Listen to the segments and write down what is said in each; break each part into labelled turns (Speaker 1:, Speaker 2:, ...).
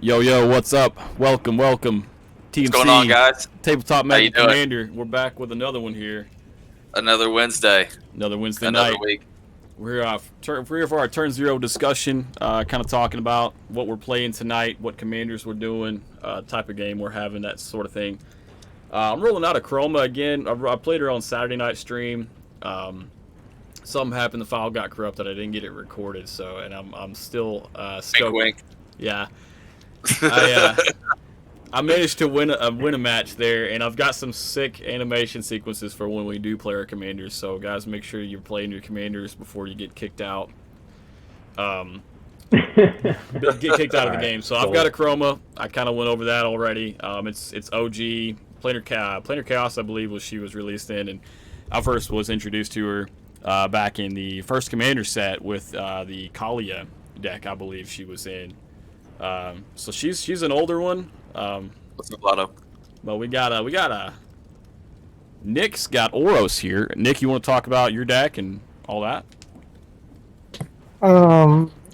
Speaker 1: Yo, what's up? Welcome. TMC.
Speaker 2: What's going on, guys?
Speaker 1: Tabletop
Speaker 2: How you
Speaker 1: Magic
Speaker 2: doing?
Speaker 1: Commander. We're back with another one here.
Speaker 2: Another Wednesday.
Speaker 1: Another Wednesday
Speaker 2: Another
Speaker 1: night.
Speaker 2: week.
Speaker 1: We're here for our Turn Zero discussion, kind of talking about what we're playing tonight, what commanders we're doing, type of game we're having, that sort of thing. I'm rolling out Akroma again. I played her on Saturday night stream. Something happened, the file got corrupted. I didn't get it recorded, and I'm still stoked.
Speaker 2: Wink.
Speaker 1: Yeah. I managed to win a match there, and I've got some sick animation sequences for when we do play our commanders. So, guys, make sure you're playing your commanders before you get kicked out. Get kicked out of the game. So I've got Akroma. I kind of went over that already. It's OG Planar Chaos, I believe, she was released in, and I first was introduced to her back in the first commander set with the Kalia deck. I believe she was in. So she's an older one.
Speaker 2: What's up, Lotto?
Speaker 1: But we got Nick's got Oros here. Nick, you want to talk about your deck and all that?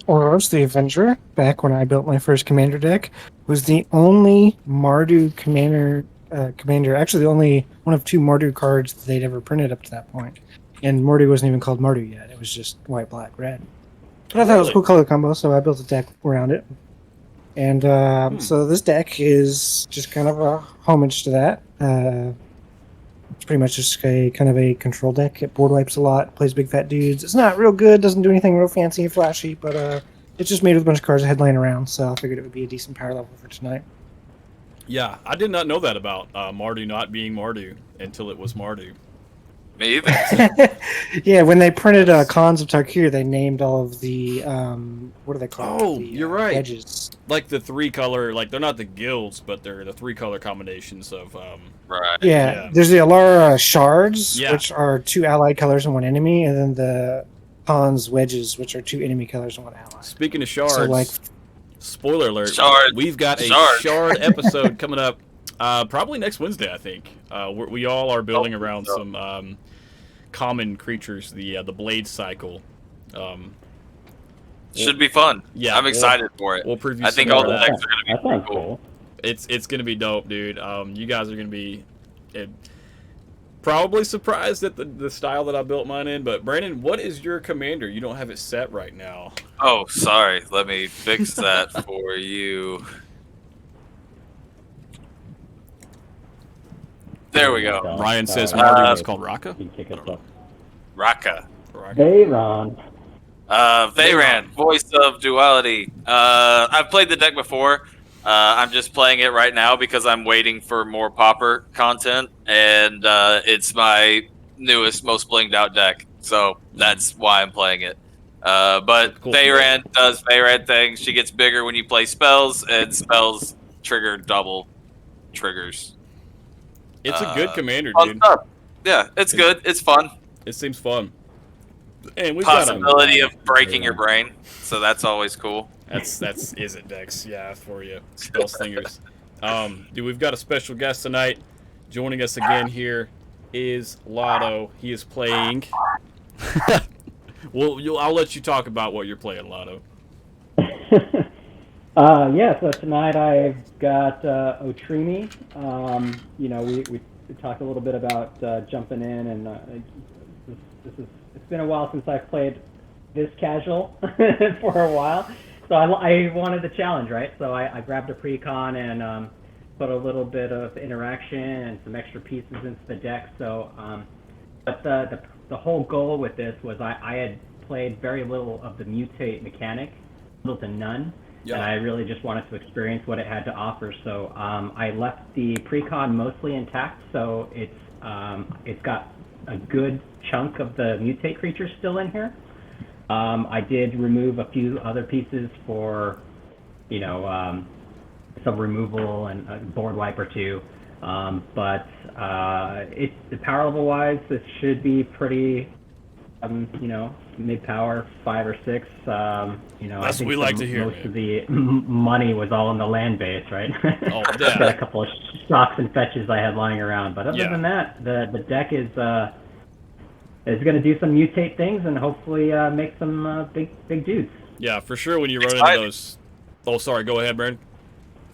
Speaker 3: Oros, the Avenger, back when I built my first commander deck, was the only Mardu commander, actually the only one of two Mardu cards that they'd ever printed up to that point. And Mardu wasn't even called Mardu yet. It was just white, black, red. But I thought it was a cool color combo, so I built a deck around it. And so this deck is just kind of a homage to that. It's pretty much just a kind of a control deck. It board wipes a lot, plays big fat dudes. It's not real good, doesn't do anything real fancy and flashy, but it's just made with a bunch of cards that headline around, so I figured it would be a decent power level for tonight.
Speaker 1: Yeah, I did not know that about Mardu not being Mardu until it was Mardu.
Speaker 2: Me either.
Speaker 3: Yeah, when they printed Khans of Tarkir, they named all of the what do they call?
Speaker 1: Oh,
Speaker 3: the,
Speaker 1: you're right.
Speaker 3: Edges.
Speaker 1: Like the three color, like they're not the guilds, but they're the three color combinations of.
Speaker 2: Right.
Speaker 3: Yeah, there's the Alara shards, which are two allied colors and one enemy, and then the Khans wedges, which are two enemy colors and one ally.
Speaker 1: Speaking of shards,
Speaker 3: so,
Speaker 1: spoiler alert, we've got a shard episode coming up. Probably next Wednesday, I think. We all are building around some common creatures, the Blade Cycle.
Speaker 2: Should be fun.
Speaker 1: Yeah,
Speaker 2: I'm excited for it.
Speaker 1: We'll preview.
Speaker 2: I think all the decks are going to be pretty cool.
Speaker 1: It's going to be dope, dude. You guys are going to be probably surprised at the style that I built mine in. But Brandon, what is your commander? You don't have it set right now.
Speaker 2: Oh, sorry. Let me fix that for you. There we go.
Speaker 1: Ryan says Mardu was called Raka.
Speaker 2: Raka.
Speaker 4: Veyran.
Speaker 2: Veyran, voice of Duality. I've played the deck before. I'm just playing it right now because I'm waiting for more Pauper content, and it's my newest, most blinged out deck. So that's why I'm playing it. But cool. Veyran does Veyran things. She gets bigger when you play spells, and spells trigger double triggers.
Speaker 1: It's a good commander, dude.
Speaker 2: Stuff. Yeah, it's good. It's fun.
Speaker 1: It seems fun. And we've
Speaker 2: possibility of breaking your brain, so that's always cool.
Speaker 1: That's is it, Dex? Yeah, for you, spell slingers. Dude, we've got a special guest tonight. Joining us again here is Lotto. He is playing. Well, I'll let you talk about what you're playing, Lotto.
Speaker 4: Yeah, so tonight I've got Otrimi. We talked a little bit about jumping in, and it's been a while since I've played this casual for a while. So I wanted the challenge, right? So I grabbed a pre-con and put a little bit of interaction and some extra pieces into the deck. So, but the whole goal with this was I had played very little of the mutate mechanic, little to none. Yeah. And I really just wanted to experience what it had to offer. So I left the pre-con mostly intact. So it's got a good chunk of the mutate creatures still in here. I did remove a few other pieces for, some removal and a board wipe or two. But it's the power level wise, it should be pretty, mid power 5 or 6.
Speaker 1: That's
Speaker 4: I think
Speaker 1: what we like to hear.
Speaker 4: Most of the money was all in the land base, right?
Speaker 1: Oh, yeah.
Speaker 4: Got a couple of shocks and fetches I had lying around, but other than that, the deck is going to do some mutate things and hopefully make some big dudes.
Speaker 1: Yeah, for sure. When you run into those. Oh, sorry. Go ahead, Brandon.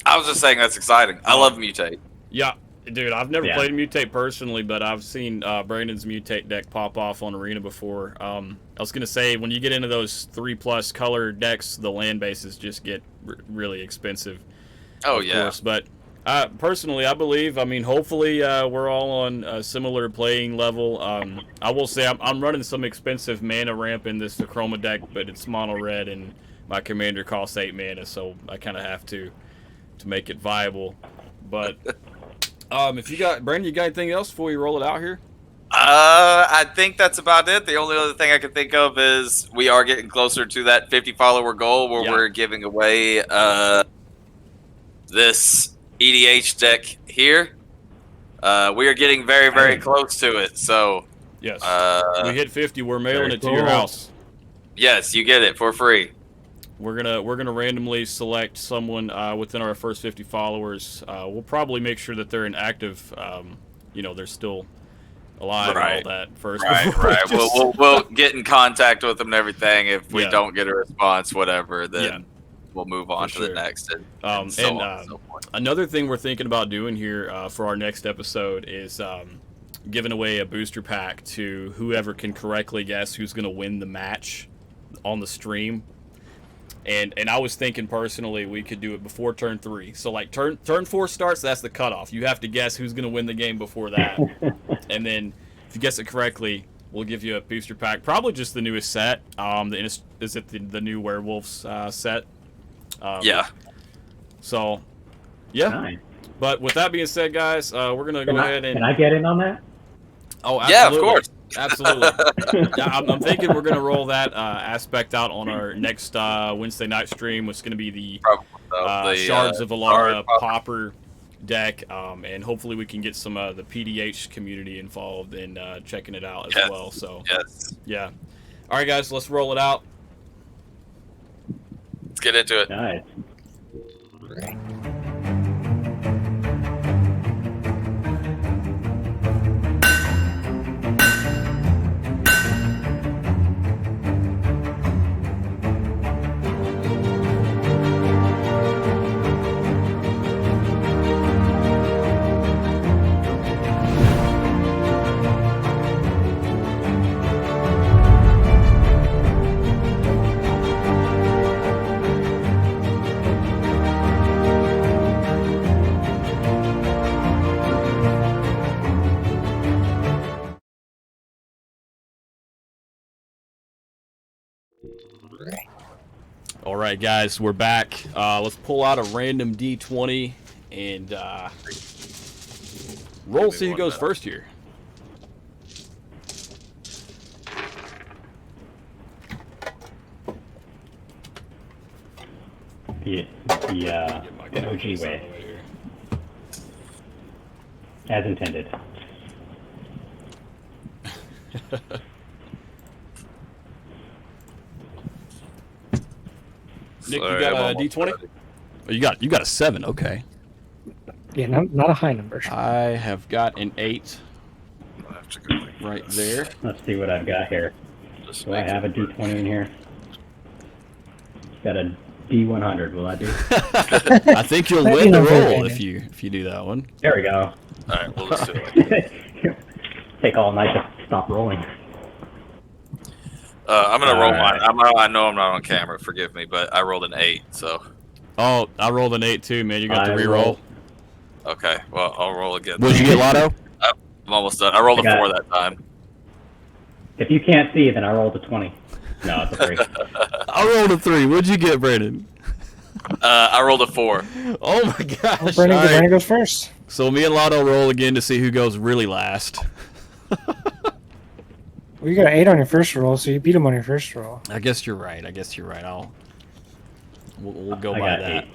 Speaker 2: I was just saying that's exciting. I love Mutate.
Speaker 1: Yeah, dude, I've never
Speaker 4: Yeah.
Speaker 1: played Mutate personally, but I've seen Brandon's Mutate deck pop off on Arena before. I was going to say, when you get into those 3+ color decks, the land bases just get really expensive.
Speaker 2: Oh,
Speaker 1: of
Speaker 2: yeah.
Speaker 1: course. But personally, I believe, I mean, hopefully we're all on a similar playing level. I will say I'm running some expensive mana ramp in this Akroma deck, but it's mono red, and my commander costs 8 mana, so I kind of have to make it viable. But if you got, Brandon, you got anything else before we roll it out here?
Speaker 2: I think that's about it. The only other thing I can think of is we are getting closer to that 50 follower goal where we're giving away this EDH deck here. We are getting very, very close to it. So
Speaker 1: Yes, we hit 50. We're mailing it to your
Speaker 4: cool.
Speaker 1: house.
Speaker 2: yes, you get it for free.
Speaker 1: We're gonna randomly select someone within our first 50 followers. We'll probably make sure that they're an active, they're still alive
Speaker 2: Right.
Speaker 1: and all that first.
Speaker 2: Right,
Speaker 1: before
Speaker 2: right.
Speaker 1: just-
Speaker 2: We'll get in contact with them and everything. If we
Speaker 1: Yeah.
Speaker 2: don't get a response, whatever, then
Speaker 1: Yeah.
Speaker 2: we'll move on
Speaker 1: For
Speaker 2: to
Speaker 1: sure.
Speaker 2: the next. And
Speaker 1: And,
Speaker 2: so on and so forth.
Speaker 1: Another thing we're thinking about doing here for our next episode is giving away a booster pack to whoever can correctly guess who's going to win the match on the stream. And I was thinking personally we could do it before turn 3. So like turn 4 starts, that's the cutoff. You have to guess who's going to win the game before that. And then if you guess it correctly, we'll give you a booster pack. Probably just the newest set. Is it the new Werewolves set?
Speaker 2: Yeah.
Speaker 1: So, yeah.
Speaker 4: Nice.
Speaker 1: But with that being said, guys, we're gonna go ahead and.
Speaker 4: Can I get in on that?
Speaker 1: Oh, absolutely.
Speaker 2: Yeah, of course.
Speaker 1: Absolutely. Yeah, I'm thinking we're gonna roll that aspect out on our next Wednesday night stream, which is gonna be the
Speaker 2: Probably
Speaker 1: Shards of Alara
Speaker 2: Shard
Speaker 1: Pauper deck, and hopefully we can get some the PDH community involved in checking it out as
Speaker 2: Yes.
Speaker 1: well. So,
Speaker 2: Yes.
Speaker 1: yeah. All right, guys, let's roll it out.
Speaker 2: Let's get into it.
Speaker 4: Nice.
Speaker 1: All right, guys, we're back. Let's pull out a random D20 and roll. See who goes first here.
Speaker 4: The OG way, as intended.
Speaker 1: Nick,
Speaker 2: Sorry,
Speaker 1: you got
Speaker 2: I'm
Speaker 1: a
Speaker 2: almost
Speaker 1: D20?
Speaker 2: ready.
Speaker 1: Oh, you got a 7. Okay.
Speaker 3: Yeah, not a high number.
Speaker 1: I have got an 8
Speaker 2: I'll have to go like
Speaker 1: right
Speaker 2: this.
Speaker 1: there.
Speaker 4: Let's see what I've got here.
Speaker 2: Just
Speaker 4: Do I
Speaker 2: make
Speaker 4: have a
Speaker 2: it-
Speaker 4: D20 in here? Got a D100. Will I do?
Speaker 1: I think you'll
Speaker 3: Let me
Speaker 1: win the
Speaker 3: know if
Speaker 1: roll
Speaker 3: I-
Speaker 1: if you do that one.
Speaker 4: There we go.
Speaker 2: All right, we'll just do it.
Speaker 4: Take all night to stop rolling.
Speaker 2: I'm gonna roll
Speaker 4: Alright.
Speaker 2: mine. I know I'm not on camera. Forgive me, but I rolled an 8. So
Speaker 1: Oh, I rolled an 8 too, man. You got the
Speaker 4: I
Speaker 1: reroll.
Speaker 4: rolled-
Speaker 2: okay. Well, I'll roll again.
Speaker 1: What'd you get, Lotto?
Speaker 2: I'm almost done. I rolled a
Speaker 4: I got
Speaker 2: 4
Speaker 4: it.
Speaker 2: that time.
Speaker 4: If you can't see, then I rolled a 20. No, it's a 3.
Speaker 1: I rolled a 3. What'd you get, Brandon?
Speaker 2: I rolled a 4.
Speaker 1: Oh my gosh.
Speaker 3: Well, Brandon,
Speaker 1: All right.
Speaker 3: Brandon goes first.
Speaker 1: So me and Lotto roll again to see who goes really last.
Speaker 3: Well, you got an 8 on your first roll, so you beat him on your first roll.
Speaker 1: I guess you're right. We'll go
Speaker 4: I
Speaker 1: by
Speaker 4: got
Speaker 1: that.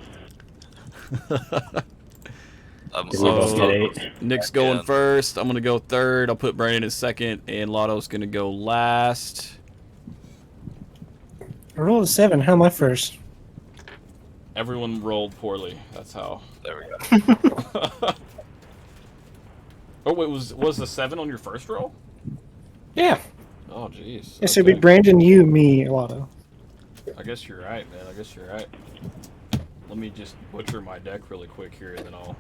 Speaker 4: 8.
Speaker 2: I'm
Speaker 4: Did we both
Speaker 1: So-
Speaker 4: get 8?
Speaker 1: Nick's
Speaker 2: Back
Speaker 1: going
Speaker 2: in.
Speaker 1: first. I'm gonna go third. I'll put Brandon at second, and Lotto's gonna go last.
Speaker 3: I rolled a 7. How am I first?
Speaker 1: Everyone rolled poorly. That's how.
Speaker 2: There we go.
Speaker 1: Oh wait, was the 7 on your first roll?
Speaker 3: Yeah.
Speaker 1: Oh jeez.
Speaker 3: Yeah, so it'd be Brandon, you, me, Lotto.
Speaker 1: I guess you're right, man. I guess you're right. Let me just butcher my deck really quick here, and then I'll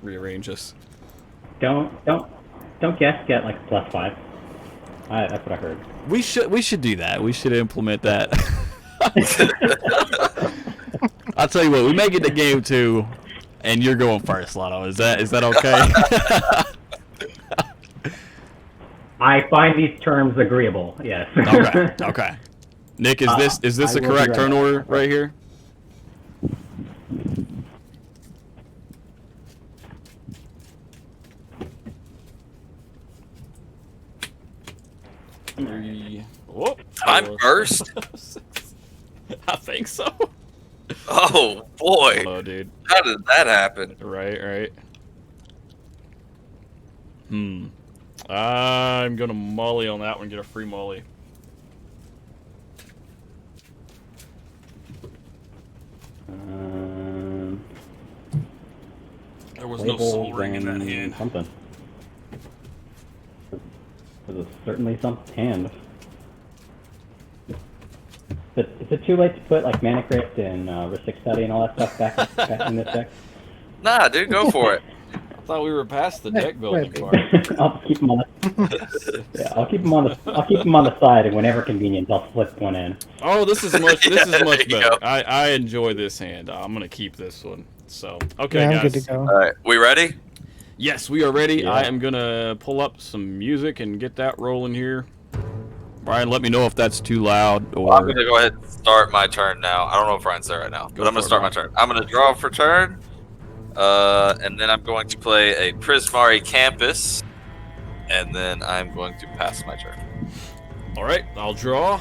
Speaker 1: rearrange this.
Speaker 4: Don't guess get like +5. That's what I heard.
Speaker 1: We should do that. We should implement that. I'll tell you what. We make it to game 2, and you're going first, Lotto. Is that okay?
Speaker 4: I find these terms agreeable. Yes.
Speaker 1: Okay. Nick, is this the correct turn order right here? Whoop.
Speaker 2: I'm first.
Speaker 1: I think so.
Speaker 2: Oh boy!
Speaker 1: Oh, dude.
Speaker 2: How did that happen?
Speaker 1: Right. I'm gonna molly on that one. Get a free molly. There was no soul ring in that hand.
Speaker 4: Something. There's certainly some hand. Is it too late to put like Mana Crypt and Ristic Study and all that stuff back in this deck?
Speaker 2: Nah, dude, go for it.
Speaker 1: I thought we were past the deck building part.
Speaker 4: I'll keep them on the. Yeah, I'll keep them on the side, and whenever convenient, I'll flip one in.
Speaker 1: Oh, this is much better.
Speaker 2: Go.
Speaker 1: I enjoy this hand. I'm gonna keep this one. So okay,
Speaker 3: Yeah, I'm
Speaker 1: guys.
Speaker 3: good to go.
Speaker 2: All right, we ready?
Speaker 1: Yes, we are ready.
Speaker 4: Yeah.
Speaker 1: I am gonna pull up some music and get that rolling here. Brian, let me know if that's too loud or.
Speaker 2: I'm gonna go ahead and start my turn now. I don't know if Ryan's there right now, but I'm gonna start my turn. I'm gonna draw for turn, and then I'm going to play a Prismari Campus, and then I'm going to pass my turn.
Speaker 1: All right, I'll draw,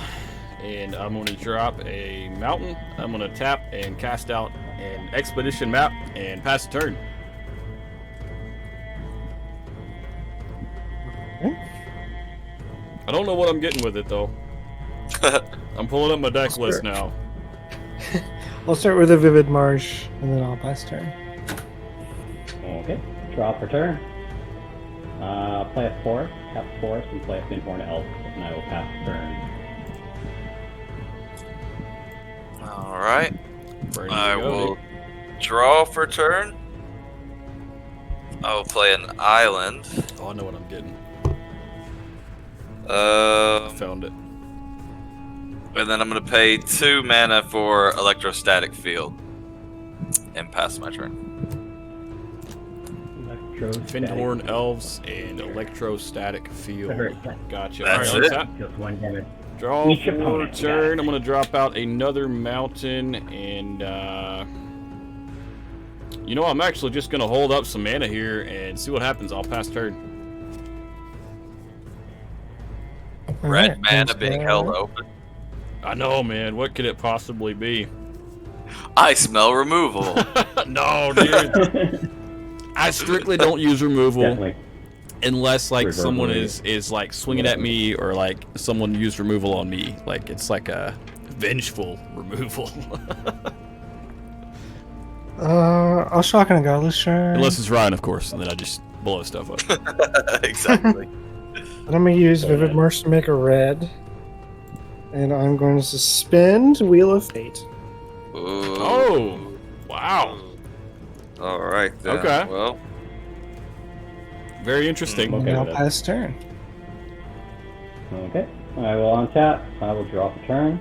Speaker 1: and I'm going to drop a mountain. I'm going to tap and cast out an expedition map and pass the turn. I don't know what I'm getting with it though. I'm pulling up my deck list now.
Speaker 3: I'll start with a Vivid Marsh, and then I'll pass turn.
Speaker 4: Okay. Draw for turn. Play a forest, tap forest, and play a Finhorn Elf, and I will pass turn.
Speaker 2: All right.
Speaker 1: Ready to
Speaker 2: I
Speaker 1: go,
Speaker 2: will
Speaker 1: Nick.
Speaker 2: draw for turn. I will play an island.
Speaker 1: Oh, I know what I'm getting. Found it.
Speaker 2: And then I'm going to pay 2 mana for Electrostatic Field and pass my turn.
Speaker 1: Finhorn Elves and Electrostatic Field. Gotcha.
Speaker 2: That's
Speaker 1: All right,
Speaker 2: it.
Speaker 1: tap.
Speaker 4: Just 1 damage.
Speaker 1: Draw
Speaker 4: Each
Speaker 1: for
Speaker 4: opponent,
Speaker 1: turn.
Speaker 4: yeah.
Speaker 1: I'm going to drop out another mountain, and you know, I'm actually just going to hold up some mana here and see what happens. I'll pass turn.
Speaker 2: Red
Speaker 3: Alright,
Speaker 2: mana
Speaker 3: thanks,
Speaker 2: being
Speaker 3: guys.
Speaker 2: held open.
Speaker 1: I know, man. What could it possibly be?
Speaker 2: I smell removal.
Speaker 1: No, dude. I strictly don't use removal
Speaker 4: Definitely.
Speaker 1: unless like someone
Speaker 4: Reverberate.
Speaker 1: is like swinging at me, or like someone used removal on me. Like it's like a vengeful removal.
Speaker 3: I'll shock on a Godless Shrine.
Speaker 1: Unless it's Ryan, of course, and then I just blow stuff up.
Speaker 2: Exactly.
Speaker 3: And I'm going to use Vivid Marsh to make a red. And I'm going to suspend Wheel of Fate.
Speaker 2: Ooh.
Speaker 1: Oh, wow.
Speaker 2: All right. Then.
Speaker 1: Okay.
Speaker 2: Well,
Speaker 1: Very interesting.
Speaker 4: Okay.
Speaker 3: And I'll
Speaker 4: with it.
Speaker 3: pass turn.
Speaker 4: Okay. I will untap. I will draw for turn.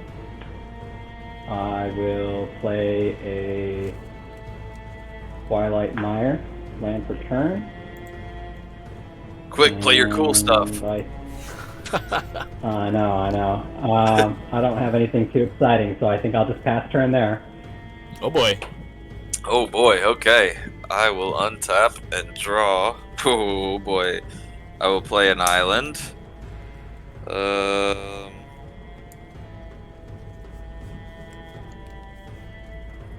Speaker 4: I will play a Twilight Mire land for turn.
Speaker 2: quick, play your cool stuff.
Speaker 4: I know. I don't have anything too exciting, so I think I'll just pass turn there.
Speaker 1: Oh boy.
Speaker 2: Oh boy. Okay. I will untap and draw. Oh boy. I will play an island.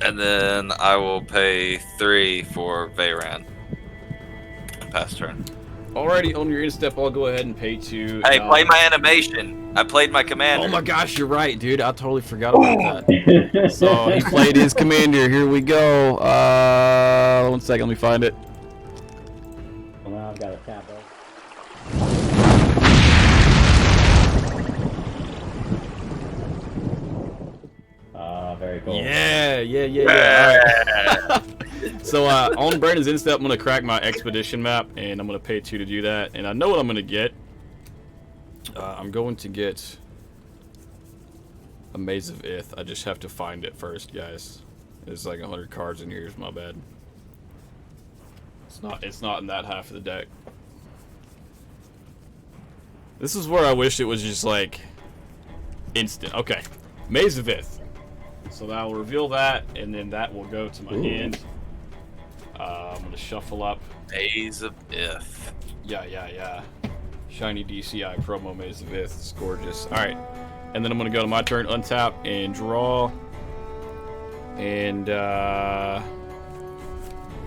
Speaker 2: And then I will pay 3 for Veyran. Pass turn.
Speaker 1: Alrighty, on your instep, I'll go ahead and pay 2.
Speaker 2: Hey, play my animation. I played my commander.
Speaker 1: Oh my gosh, you're right, dude. I totally forgot about that. So he played his commander. Here we go. 1 second, let me find it.
Speaker 4: Well, now I've got a tap up. Very cool.
Speaker 1: Yeah. All right. So on Brandon's Instep, I'm gonna crack my expedition map, and I'm gonna pay 2 to do that. And I know what I'm gonna get. I'm going to get a Maze of Ith. I just have to find it first, guys. There's like 100 cards in here. It's my bad. It's not in that half of the deck. This is where I wish it was just like instant. Okay, Maze of Ith. So I'll reveal that, and then that will go to my hand. I'm gonna shuffle up.
Speaker 2: Maze of Ith.
Speaker 1: Yeah. Shiny DCI promo Maze of Ith. It's gorgeous. All right, and then I'm gonna go to my turn, untap and draw, and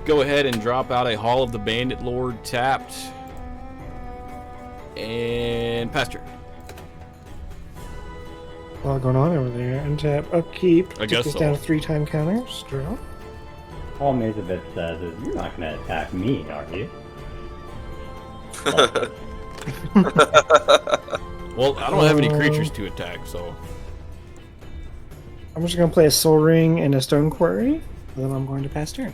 Speaker 1: go ahead and drop out a Hall of the Bandit Lord tapped, and pass turn.
Speaker 3: A lot going on over there. Untap, upkeep.
Speaker 1: I guess
Speaker 3: Take this
Speaker 1: so.
Speaker 3: down to 3 time counters. Draw.
Speaker 4: All Mazavit says is, you're not going to attack me, are you?
Speaker 1: Well, I don't have any creatures to attack, so
Speaker 3: I'm just going to play a Soul Ring and a Stone Quarry. And then I'm going to pass turn.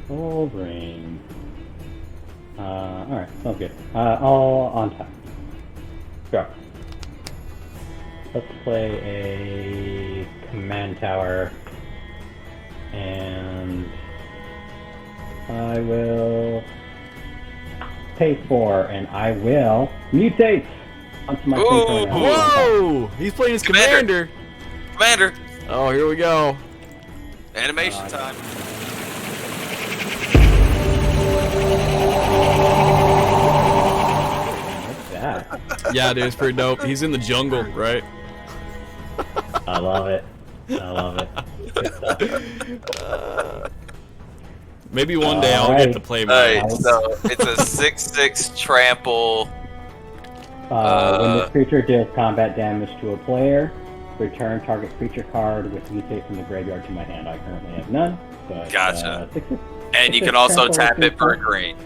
Speaker 4: Soul Ring. Alright, sounds good. All on top. Go. Let's play a Command Tower. And I will pay 4, and I will mutate onto my
Speaker 2: Ooh,
Speaker 1: whoa! He's playing his commander.
Speaker 2: Commander,
Speaker 1: Oh, here we go.
Speaker 2: animation time.
Speaker 4: What's that?
Speaker 1: Yeah, dude, it's pretty dope. He's in the jungle, right?
Speaker 4: I love it. I love it. Good stuff.
Speaker 1: Maybe one day I'll get to play my.
Speaker 2: Alright, so it's a 6/6 trample.
Speaker 4: When this creature deals combat damage to a player, return target creature card with mutate from the graveyard to my hand. I currently have none. But,
Speaker 2: Gotcha.
Speaker 4: 6/6
Speaker 2: And you can also tap it for a green.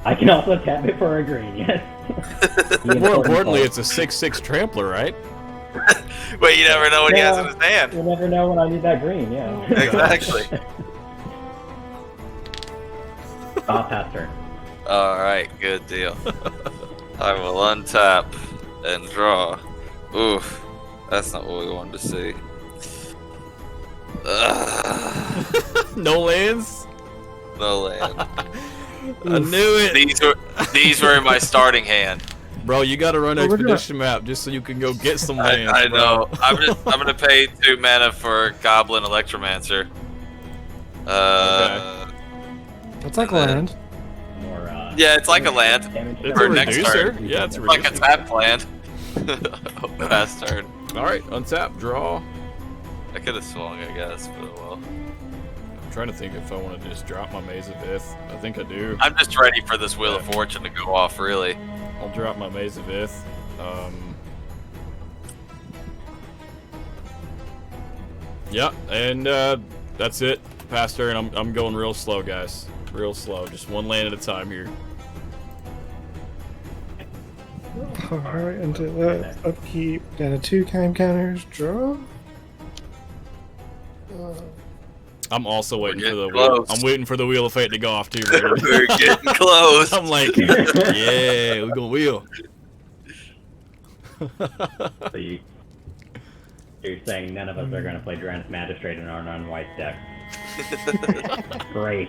Speaker 4: I can also tap it for a green, yes.
Speaker 1: More importantly, it's a 6/6 trampler, right?
Speaker 2: Wait, you never know what he has in his hand.
Speaker 4: You never know when I need that green, yeah.
Speaker 2: Exactly.
Speaker 4: Pass turn.
Speaker 2: Alright, good deal. I will untap and draw. Oof, that's not what we wanted to see.
Speaker 1: No lands?
Speaker 2: No land.
Speaker 1: I knew it.
Speaker 2: These were in my starting hand.
Speaker 1: Bro, you gotta run
Speaker 3: Well, we're
Speaker 1: expedition map just so you can go get some lands.
Speaker 2: I
Speaker 1: bro.
Speaker 2: know. I'm gonna pay 2 mana for Goblin Electromancer.
Speaker 3: That's like land.
Speaker 4: More,
Speaker 2: Yeah, it's like a land.
Speaker 4: damage
Speaker 1: It's
Speaker 2: For
Speaker 1: a
Speaker 2: next
Speaker 1: reducer.
Speaker 2: turn.
Speaker 1: Yeah, it's a
Speaker 2: Like a
Speaker 1: reducer.
Speaker 2: tap land. Last turn.
Speaker 1: Alright, untap, draw.
Speaker 2: I could have swung, I guess, but oh well.
Speaker 1: I'm trying to think if I want to just drop my Maze of Ith. I think I do.
Speaker 2: I'm just ready for this Wheel of Fortune to go off, really.
Speaker 1: I'll drop my Maze of Ith. Yeah, and that's it. Pass turn. I'm going real slow, guys. Real slow. Just one land at a time here.
Speaker 3: Alright, into that. Upkeep. Down to 2 time counters. Draw.
Speaker 1: I'm also waiting for the
Speaker 2: getting
Speaker 1: wheel.
Speaker 2: close.
Speaker 1: I'm waiting for the Wheel of Fate to go off too, baby.
Speaker 2: We're getting close.
Speaker 1: I'm like, yeah, we're gonna wheel.
Speaker 4: So you're saying none of us are going to play Drannith Magistrate in our non-white deck. Great.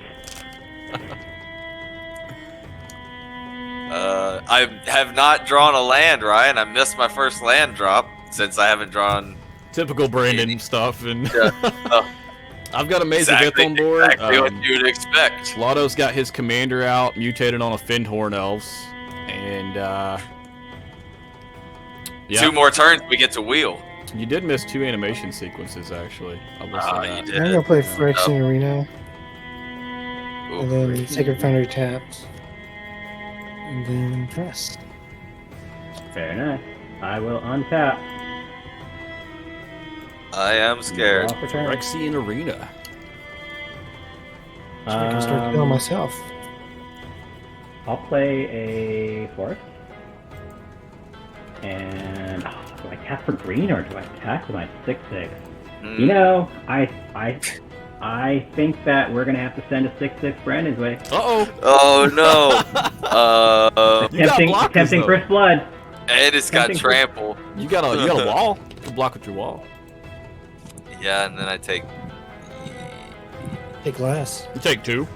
Speaker 2: I have not drawn a land, Ryan. I missed my first land drop since I haven't drawn.
Speaker 1: Typical Brandon stuff, and
Speaker 2: Yeah.
Speaker 1: I've got a Maze of Ith on board.
Speaker 2: Exactly what you'd expect.
Speaker 1: Lotto's got his commander out, mutated on a Findhorn Elves, and yeah,
Speaker 2: 2 more turns, we get to wheel.
Speaker 1: you did miss 2 animation sequences actually. I'll list
Speaker 2: Ah,
Speaker 1: that.
Speaker 2: you did.
Speaker 3: I'm gonna play Phyrexian Arena.
Speaker 2: Ooh,
Speaker 3: And then Sacred Foundry tapped. And then press.
Speaker 4: Very nice. I will untap.
Speaker 2: I am scared.
Speaker 4: Draw for turn.
Speaker 1: Phyrexian Arena.
Speaker 3: So I can start killing myself.
Speaker 4: I'll play a forest. And do I tap for green or do I attack with my 6/6? You know, I I think that we're gonna have to send a 6/6 Brandon's way.
Speaker 1: Uh-oh.
Speaker 2: Oh no.
Speaker 1: You got blockers,
Speaker 4: Tempting
Speaker 1: though.
Speaker 4: first blood.
Speaker 2: And it's got
Speaker 4: Something-
Speaker 2: trample.
Speaker 1: You got a wall? You can block with your wall.
Speaker 2: Yeah, and then I take.
Speaker 3: Take less.
Speaker 1: You take 2. You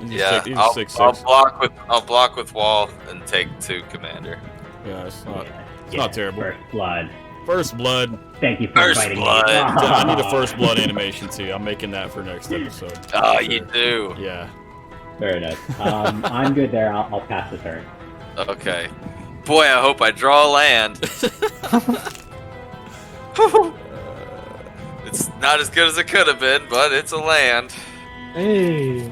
Speaker 1: just
Speaker 2: Yeah,
Speaker 1: take, you
Speaker 2: I'll,
Speaker 1: just take 6.
Speaker 2: I'll block with wall and take 2 commander.
Speaker 1: Yeah, it's not,
Speaker 4: Yeah,
Speaker 1: not terrible.
Speaker 4: First blood.
Speaker 1: First blood.
Speaker 4: Thank you for
Speaker 2: First
Speaker 4: inviting
Speaker 2: blood.
Speaker 4: me.
Speaker 1: I need a first blood animation too. I'm making that for next episode.
Speaker 2: Oh,
Speaker 1: For
Speaker 2: you
Speaker 1: sure.
Speaker 2: do.
Speaker 1: Yeah.
Speaker 4: Very nice. I'm good there. I'll pass the turn.
Speaker 2: Okay. Boy, I hope I draw a land. It's not as good as it could have been, but it's a land.
Speaker 3: Hey.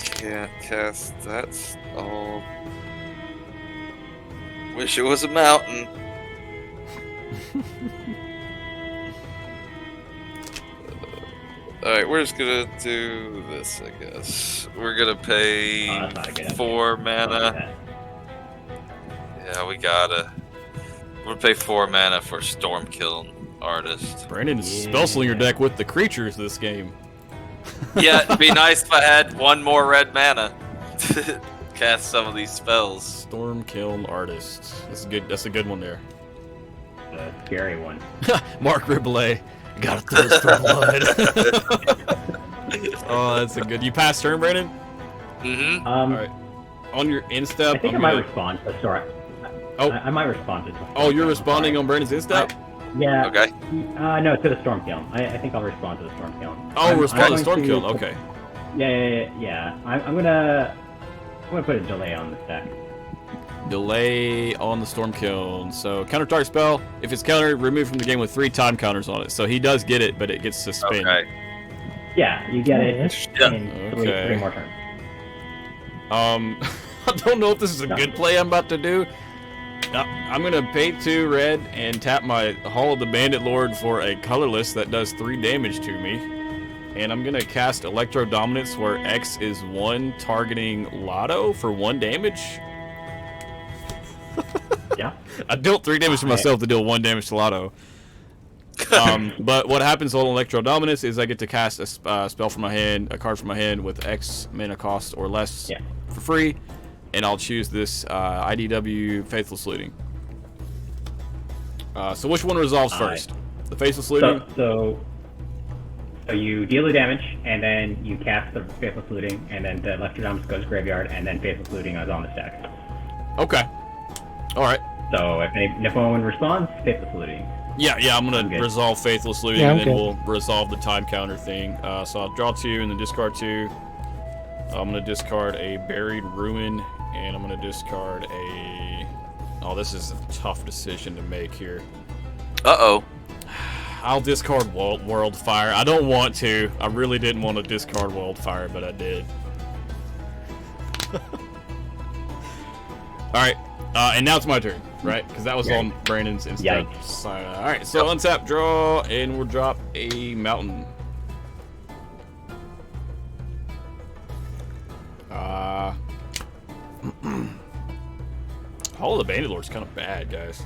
Speaker 2: Can't cast that all. Wish it was a mountain. Alright, we're just gonna do this, I guess. We're gonna pay
Speaker 4: that's not a good idea.
Speaker 2: 4 mana. Yeah, we gotta. We're gonna pay 4 mana for Stormkiln Artist.
Speaker 1: Brandon is spellslinger deck with the creatures this game.
Speaker 2: Yeah, it'd be nice if I had 1 more red mana to cast some of these spells.
Speaker 1: Stormkiln Artist. That's good. That's a good one there.
Speaker 4: The scary one.
Speaker 1: Mark Riblet. Got a thirst for blood. Oh, that's a good. You pass turn, Brandon.
Speaker 2: Mm-hmm.
Speaker 1: All right. On your instep.
Speaker 4: I think
Speaker 1: I'm
Speaker 4: I might
Speaker 1: gonna-
Speaker 4: respond. Sorry.
Speaker 1: Oh.
Speaker 4: I might respond to.
Speaker 1: Oh, you're responding on Brandon's instep.
Speaker 4: Yeah.
Speaker 2: Okay.
Speaker 4: No, to the Stormkiln. I think I'll respond to the Stormkiln.
Speaker 1: Oh, respond to
Speaker 4: going
Speaker 1: Stormkiln. Okay.
Speaker 4: Yeah. I'm gonna put a delay on this deck.
Speaker 1: Delay on the Stormkiln. So counter target spell. If it's countered, remove from the game with 3 time counters on it. So he does get it, but it gets suspended.
Speaker 2: Okay.
Speaker 4: Yeah, you get it
Speaker 3: Yeah.
Speaker 4: in
Speaker 1: Okay.
Speaker 4: three more turns.
Speaker 1: I don't know if this is a good play I'm about to do. I'm gonna pay 2 red and tap my Hall of the Bandit Lord for a colorless that does 3 damage to me. And I'm gonna cast Electro Dominance where X is 1 targeting Lotto for 1 damage.
Speaker 4: Yeah.
Speaker 1: I dealt 3 damage to myself to deal 1 damage to Lotto. But what happens on Electro Dominance is I get to cast a spell from my hand, a card from my hand with X mana cost or less for free, and I'll choose this IDW Faithless Looting. So which one resolves first? The Faithless Looting?
Speaker 4: So you deal the damage, and then you cast the Faithless Looting, and then the Electro Dominance goes graveyard, and then Faithless Looting is on the stack.
Speaker 1: Okay. Alright.
Speaker 4: So if anyone responds, Faithless Looting.
Speaker 1: Yeah, I'm gonna
Speaker 4: I'm good.
Speaker 1: resolve Faithless Looting,
Speaker 3: Yeah,
Speaker 1: and
Speaker 3: I'm
Speaker 1: then
Speaker 3: good.
Speaker 1: we'll resolve the time counter thing. So I'll draw 2 and then discard 2. I'm gonna discard a Buried Ruin, and I'm gonna discard a... Oh, this is a tough decision to make here.
Speaker 2: Uh-oh.
Speaker 1: I'll discard World Fire. I don't want to. I really didn't want to discard World Fire, but I did. Alright, and now it's my turn, right? Because that was
Speaker 4: Yeah.
Speaker 1: on Brandon's instead.
Speaker 4: Yikes.
Speaker 1: Alright, so untap, draw, and we'll drop a mountain. Hall of the Bandit Lord's kind of bad, guys.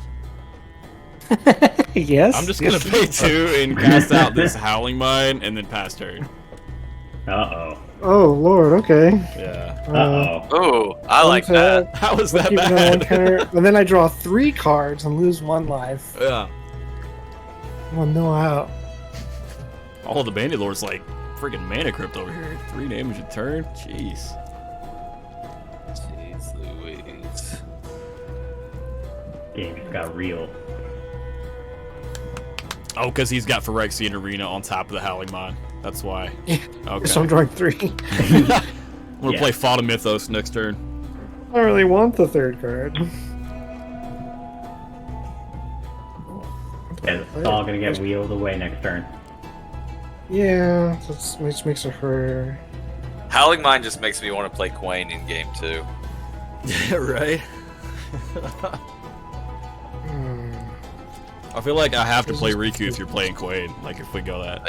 Speaker 3: Yes.
Speaker 1: I'm just gonna pay 2 and cast out this Howling Mine and then pass turn.
Speaker 4: Uh-oh.
Speaker 3: Oh Lord. Okay.
Speaker 1: Yeah.
Speaker 4: Uh-oh.
Speaker 2: Oh, I like that.
Speaker 1: How was that
Speaker 3: Keep it on one
Speaker 1: bad?
Speaker 3: counter, and then I draw 3 cards and lose 1 life.
Speaker 1: Yeah.
Speaker 3: Well, no out.
Speaker 1: All of the Bandit Lord's like freaking mana crypt over here. 3 damage a turn? Jeez.
Speaker 2: Jeez Louise.
Speaker 4: Game just got real.
Speaker 1: Oh, because he's got Phyrexian Arena on top of the Howling Mine. That's why.
Speaker 3: Yeah.
Speaker 1: Okay.
Speaker 3: So I'm drawing 3.
Speaker 1: I'm gonna
Speaker 4: Yeah.
Speaker 1: play Fata Mythos next turn.
Speaker 3: I don't really want the 3rd card.
Speaker 4: Yeah, it's all gonna get wheeled away next turn.
Speaker 3: Yeah, which makes it for.
Speaker 2: Howling Mine just makes me want to play Quain in game 2.
Speaker 1: Right?
Speaker 3: Hmm.
Speaker 1: I feel like I have to play Riku if you're playing Quaid. Like if we go that.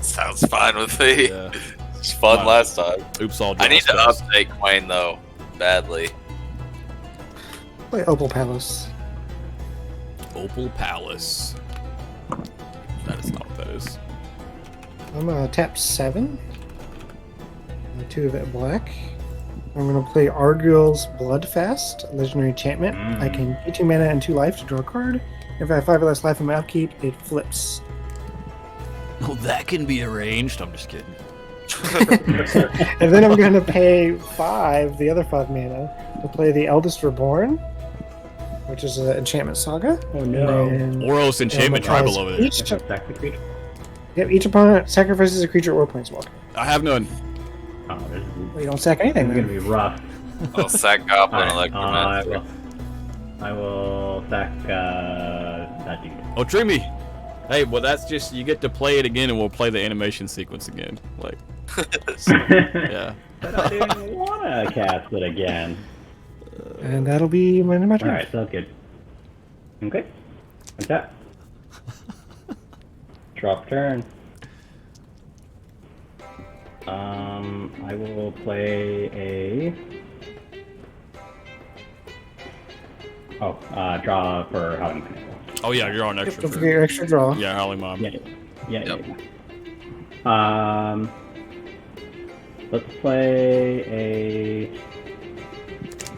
Speaker 2: Sounds fine with me.
Speaker 1: Yeah.
Speaker 2: It's fun last time.
Speaker 1: Oops, all
Speaker 2: I need to
Speaker 1: spells.
Speaker 2: update Quain though, badly.
Speaker 3: Play Opal Palace.
Speaker 1: Opal Palace. That is not what that is.
Speaker 3: I'm gonna tap 7. 2 of it black. I'm gonna play Arguel's Bloodfast, legendary enchantment. I can pay 2 mana and 2 life to draw a card. If I have 5 or less life in my upkeep, it flips.
Speaker 1: Oh, that can be arranged. I'm just kidding.
Speaker 3: And then I'm gonna pay 5, the other 5 mana, to play the Eldest Reborn, which is an enchantment saga.
Speaker 4: Oh no.
Speaker 3: And
Speaker 1: Oros enchantment tribal over there.
Speaker 3: Each,
Speaker 4: Attack the creature.
Speaker 3: each opponent sacrifices a creature or planeswalker.
Speaker 1: I have none.
Speaker 4: Oh, this is,
Speaker 3: Well, you don't sack anything.
Speaker 4: this is
Speaker 3: Then.
Speaker 4: gonna be rough.
Speaker 2: I'll sack Goblin
Speaker 4: Alright,
Speaker 2: Electromancer.
Speaker 4: I will sack that dude.
Speaker 1: Otrimi! Hey, well, that's just, you get to play it again and we'll play the animation sequence again. Like, yeah.
Speaker 4: But I didn't want to cast it again.
Speaker 3: And that'll be my turn.
Speaker 4: Alright, so good. Okay. Attack. Drop turn. I will play a... draw for Howling Pinnacle.
Speaker 1: Oh, yeah, you're on extra.
Speaker 3: Don't forget your extra draw.
Speaker 1: Yeah, Howling Mom.
Speaker 4: Yeah. Let's play a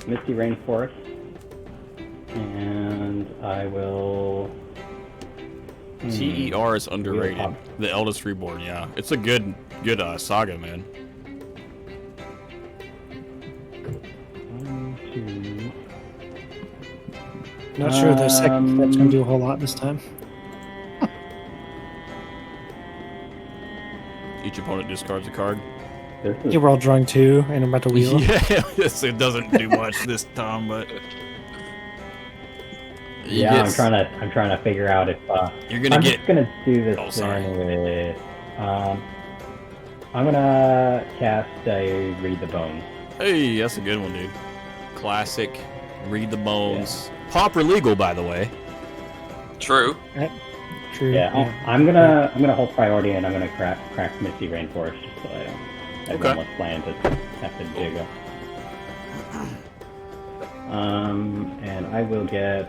Speaker 4: Misty Rainforest, and I will.
Speaker 1: TER is underrated. The Eldest Reborn, yeah. It's a good saga, man.
Speaker 4: 1, 2.
Speaker 3: Not sure the second step's gonna do a whole lot this time.
Speaker 1: Each opponent discards a card.
Speaker 4: This is
Speaker 3: Yeah, we're all drawing 2, and I'm about to wheel.
Speaker 1: Yeah, it doesn't do much this time, but
Speaker 4: yeah. I'm trying to figure out if
Speaker 1: you're gonna
Speaker 4: I'm
Speaker 1: get.
Speaker 4: just gonna do this
Speaker 1: Oh, sorry.
Speaker 4: turn with. I'm gonna cast a Read the Bones.
Speaker 1: Hey, that's a good one, dude. Classic. Read the Bones. Pauper legal, by the way.
Speaker 2: True.
Speaker 3: True.
Speaker 4: Yeah, I'm gonna hold priority, and I'm gonna crack Misty Rainforest just so I don't have
Speaker 1: Okay.
Speaker 4: one less land to have to dig up. And I will get.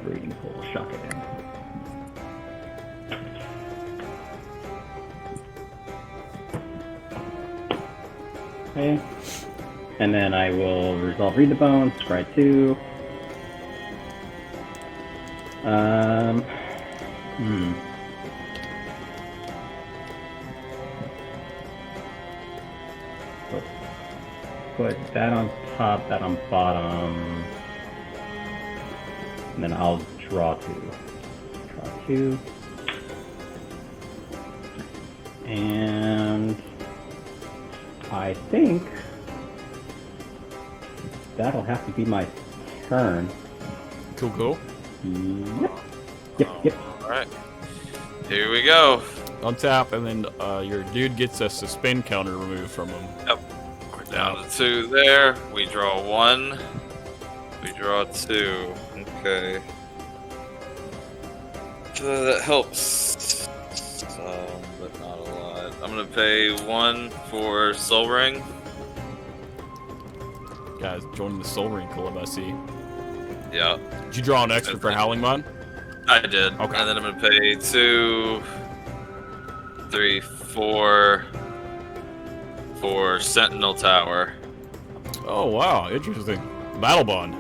Speaker 4: Breeding Pool, shock it in. Okay. And then I will resolve Read the Bones, scry 2. Let's put that on top, that on bottom. And then I'll draw 2. Draw 2. And I think that'll have to be my turn.
Speaker 1: Cool.
Speaker 4: Yep.
Speaker 2: Alright. Here we go.
Speaker 1: Untap, and then your dude gets a suspend counter removed from him.
Speaker 2: Yep. We're down to 2 there. We draw 1. We draw 2. Okay. So that helps. Some, but not a lot. I'm gonna pay 1 for Soul Ring.
Speaker 1: Guys, joining the Soul Ring Club, I see.
Speaker 2: Yeah,
Speaker 1: Did you draw an extra for Howling Mon?
Speaker 2: I did.
Speaker 1: Okay.
Speaker 2: And then I'm gonna pay 2, 3, 4 for Sentinel Tower.
Speaker 1: Oh, wow. Interesting. Battle Bond.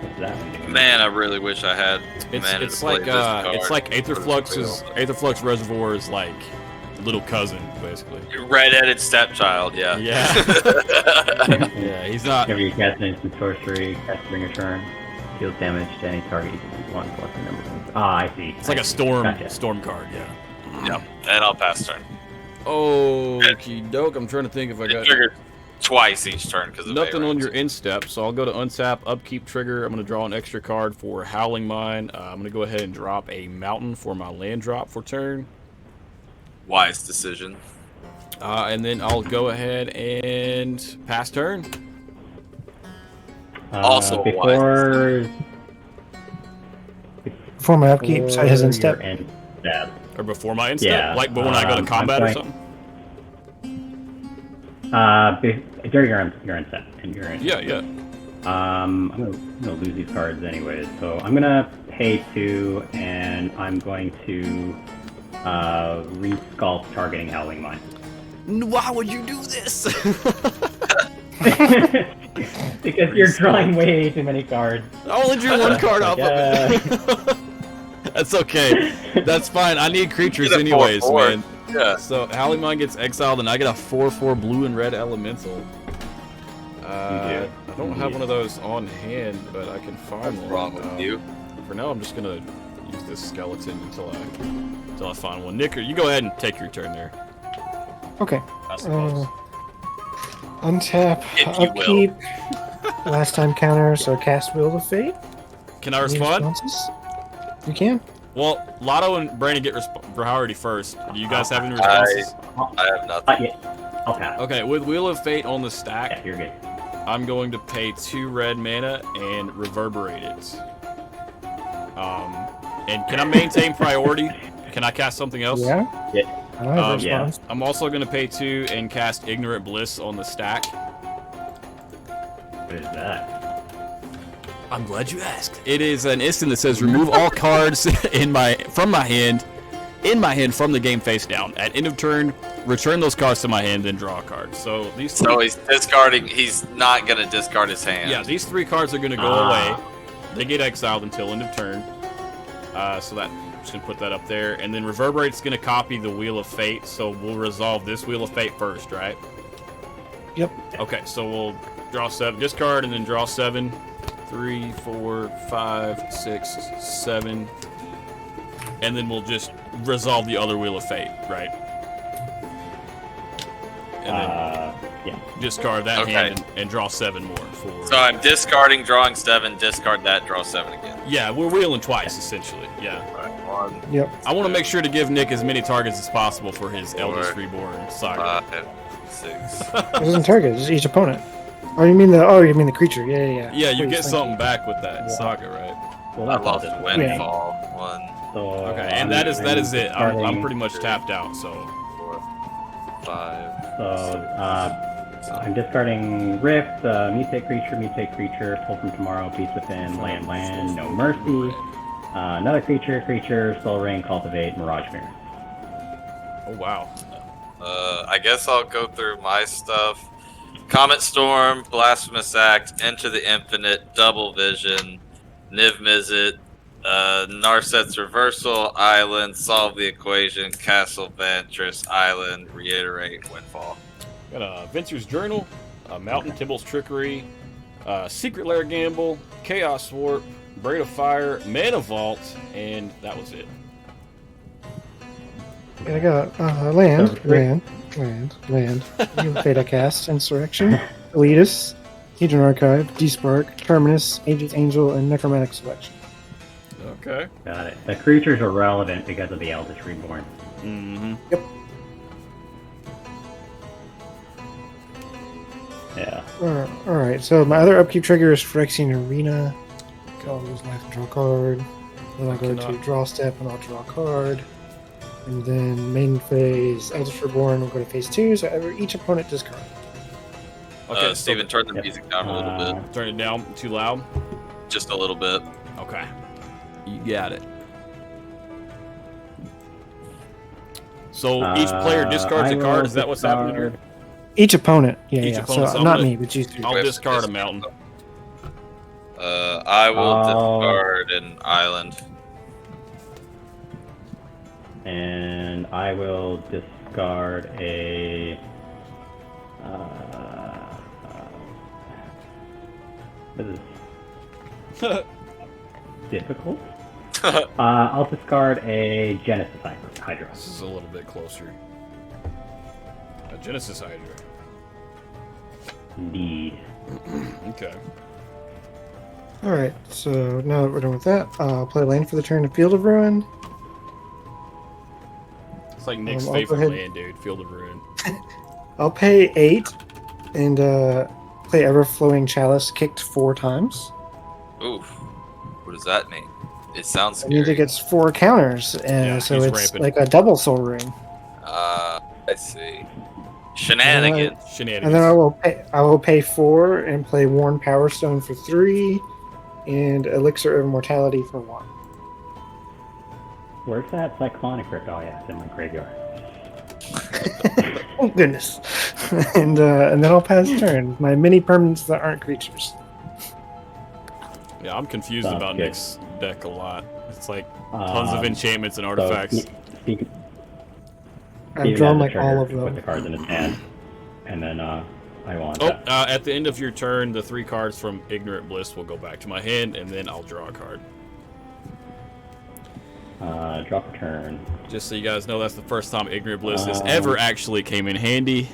Speaker 4: What's that one doing?
Speaker 2: Man, I really wish I had mana
Speaker 1: It's
Speaker 2: to play
Speaker 1: like
Speaker 2: this card.
Speaker 1: it's like Aetherflux Reservoir is like little cousin, basically.
Speaker 2: Red-headed stepchild, yeah.
Speaker 1: Yeah. Yeah, he's not.
Speaker 4: Whenever you cast an instant sorcery, cast Ring of Turn, deals damage to any target you can use 1 plus the number of points. Ah, I see.
Speaker 1: It's like a storm
Speaker 4: Gotcha.
Speaker 1: card, yeah.
Speaker 2: Yeah, and I'll pass turn.
Speaker 1: Okie doke. I'm trying to think if I
Speaker 2: It
Speaker 1: got
Speaker 2: triggers twice each turn because of
Speaker 1: nothing
Speaker 2: Veyran.
Speaker 1: on your end step, so I'll go to untap, upkeep trigger. I'm going to draw an extra card for Howling Mine. I'm going to go ahead and drop a mountain for my land drop for turn.
Speaker 2: Wise decision.
Speaker 1: And then I'll go ahead and pass turn.
Speaker 2: Also
Speaker 4: before
Speaker 3: Before my upkeep, so his end step.
Speaker 4: your end step.
Speaker 1: Or before my end step?
Speaker 4: Yeah,
Speaker 1: Like, but when I go to
Speaker 4: I'm
Speaker 1: combat or
Speaker 4: trying-
Speaker 1: something?
Speaker 4: You're in set, and you're in.
Speaker 1: Yeah.
Speaker 4: I'm gonna lose these cards anyways, so I'm gonna pay 2, and I'm going to resculpt targeting Howling Mine.
Speaker 1: Why would you do this?
Speaker 4: Because you're drawing way too many cards.
Speaker 1: I only drew one card off of it. That's okay. That's fine. I need creatures
Speaker 2: Get a
Speaker 1: anyways,
Speaker 2: 4/4.
Speaker 1: man.
Speaker 2: Yeah.
Speaker 1: So Howling Mine gets exiled, and I get a 4/4 blue and red elemental. I don't have one of those on hand, but I can find
Speaker 2: What's
Speaker 1: one.
Speaker 2: wrong with you?
Speaker 1: For now, I'm just gonna use this skeleton until I find one. Nick, you go ahead and take your turn there.
Speaker 3: Okay.
Speaker 1: I suppose.
Speaker 3: Untap,
Speaker 2: If you
Speaker 3: upkeep, last time counter, so cast Wheel of Fate.
Speaker 1: Can I
Speaker 3: Any
Speaker 1: respond?
Speaker 3: responses? You can.
Speaker 1: Well, Lotto and Brandon get priority first. Do you guys have any responses?
Speaker 2: I have nothing.
Speaker 4: Yeah, I'll pass.
Speaker 1: Okay, with Wheel of Fate on the stack,
Speaker 4: Yeah, you're good.
Speaker 1: I'm going to pay 2 red mana and reverberate it. And can I maintain priority? Can I cast something else?
Speaker 3: Yeah.
Speaker 4: Yeah.
Speaker 3: I don't have a
Speaker 4: Yeah.
Speaker 3: response.
Speaker 1: I'm also going to pay 2 and cast Ignorant Bliss on the stack.
Speaker 4: What is that?
Speaker 1: I'm glad you asked. It is an instant that says remove all cards from my hand from the game face down. At end of turn, return those cards to my hand, then draw a card. So these
Speaker 2: So he's discarding. He's not gonna discard his hand.
Speaker 1: yeah, these 3 cards are going to go away. They get exiled until end of turn. So that I'm just gonna put that up there, and then Reverberate's gonna copy the Wheel of Fate. So we'll resolve this Wheel of Fate first, right?
Speaker 3: Yep.
Speaker 1: Okay, so we'll draw 7, discard, and then draw 7. 3, 4, 5, 6, 7, and then we'll just resolve the other Wheel of Fate, right? And then
Speaker 4: Yeah.
Speaker 1: discard that
Speaker 2: Okay.
Speaker 1: hand and draw 7 more for.
Speaker 2: So I'm discarding, drawing 7, discard that, draw 7 again.
Speaker 1: Yeah, we're wheeling twice essentially. Yeah.
Speaker 2: Right, 1,
Speaker 3: Yep.
Speaker 1: I want to make sure to give Nick as many targets as possible for his Eldest Reborn saga.
Speaker 2: 5, 6.
Speaker 3: It doesn't target. It's each opponent. Oh, you mean the creature? Yeah.
Speaker 1: Yeah, you
Speaker 3: Please,
Speaker 1: get
Speaker 3: thank
Speaker 1: something back with that
Speaker 3: Yeah.
Speaker 1: saga, right?
Speaker 4: Well,
Speaker 2: I
Speaker 4: that's all
Speaker 2: lost
Speaker 4: just
Speaker 2: Windfall. 1,
Speaker 4: So,
Speaker 1: Okay, and that is it. I'm pretty much tapped out. So
Speaker 2: 4, 5.
Speaker 4: So, I'm discarding Rift, mutate creature, pull from tomorrow, Beast Within, land, no mercy. Another creature, Soul Ring, Cultivate, Mirage Mirror.
Speaker 1: oh wow.
Speaker 2: I guess I'll go through my stuff. Comet Storm, Blasphemous Act, Enter the Infinite, Double Vision, Niv Mizzet, Narset's Reversal, Island, Solve the Equation, Castle Ventress, Island, Reiterate, Windfall.
Speaker 1: Got a Venture's Journal, Mountain Tibble's Trickery, Secret Lair Gamble, Chaos Warp, Braid of Fire, Mana Vault, and that was it.
Speaker 3: I got land. Wheel of Fate I cast, Insurrection, Elitist, Hedron Archive, Despark, Terminus, Aegis Angel, and Necromantic Selection.
Speaker 1: Okay.
Speaker 4: Got it. The creatures are relevant because of the Eldest Reborn.
Speaker 1: Mm-hmm.
Speaker 3: Yep.
Speaker 4: Yeah.
Speaker 3: Alright, so my other upkeep trigger is Phyrexian Arena. I'll lose life and draw a card. Then I go to draw step and I'll draw a card. And then main phase, Eldest Reborn will go to phase 2, so each opponent discard.
Speaker 1: Okay,
Speaker 2: Steven, turn the music down a little bit.
Speaker 1: Turn it down too loud.
Speaker 2: Just a little bit.
Speaker 1: Okay. You got it. So each player discards a card. Is that what's happening here?
Speaker 3: Each opponent,
Speaker 1: Each
Speaker 3: yeah.
Speaker 1: opponent,
Speaker 3: So
Speaker 1: so
Speaker 3: not
Speaker 1: I'm
Speaker 3: me, but you three.
Speaker 1: I'll discard a mountain.
Speaker 2: I will discard an island.
Speaker 4: And I will discard a. This is difficult. I'll discard a Genesis Hydra.
Speaker 1: This is a little bit closer. A Genesis Hydra.
Speaker 4: Indeed.
Speaker 1: Okay.
Speaker 3: Alright, so now that we're done with that, I'll play land for the turn of Field of Ruin.
Speaker 1: It's like Nick's
Speaker 3: I'll go
Speaker 1: favorite
Speaker 3: ahead.
Speaker 1: land, dude. Field of Ruin.
Speaker 3: I'll pay 8 and play Ever-Flowing Chalice kicked 4 times.
Speaker 2: Oof. What does that mean? It sounds
Speaker 3: It means it
Speaker 2: scary.
Speaker 3: gets 4 counters, and
Speaker 1: Yeah,
Speaker 3: so
Speaker 1: he's
Speaker 3: it's
Speaker 1: rampant.
Speaker 3: like a double Soul Ring.
Speaker 2: I see. Shenanigans.
Speaker 1: Shenanigans.
Speaker 3: And then I will pay 4 and play Worn Power Stone for 3, and Elixir of Immortality for 1.
Speaker 4: Where's that Cyclonic Rift? Oh yeah, it's in my graveyard.
Speaker 3: Oh goodness! And then I'll pass turn. My mini permanents that aren't creatures.
Speaker 1: Yeah, I'm confused
Speaker 4: Sounds
Speaker 1: about
Speaker 4: good.
Speaker 1: Nick's deck a lot. It's like tons of enchantments and artifacts.
Speaker 4: Steve
Speaker 3: I've drawn
Speaker 4: has
Speaker 3: like
Speaker 4: the trigger,
Speaker 3: all of
Speaker 4: Put the
Speaker 3: them.
Speaker 4: cards in his hand, and then I want.
Speaker 1: At the end of your turn, the 3 cards from Ignorant Bliss will go back to my hand, and then I'll draw a card.
Speaker 4: Drop a turn.
Speaker 1: Just so you guys know, that's the first time Ignorant Bliss has ever actually came in handy.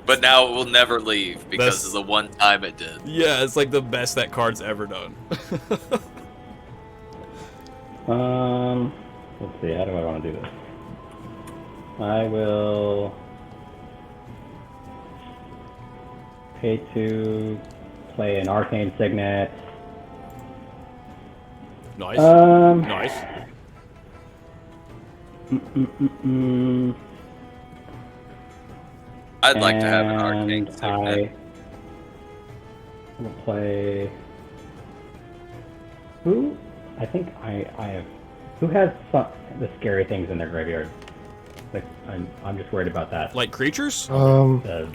Speaker 2: But now it will never leave because
Speaker 1: That's-
Speaker 2: of the one time it did.
Speaker 1: Yeah, it's like the best that card's ever done.
Speaker 4: Let's see. How do I want to do this? I will pay to play an Arcane Signet.
Speaker 1: Nice. Nice.
Speaker 2: I'd like to have an
Speaker 4: and
Speaker 2: arcane signet.
Speaker 4: I will play. Who? I think I have. Who has the scary things in their graveyard? Like I'm just worried about that.
Speaker 1: Like creatures?
Speaker 4: The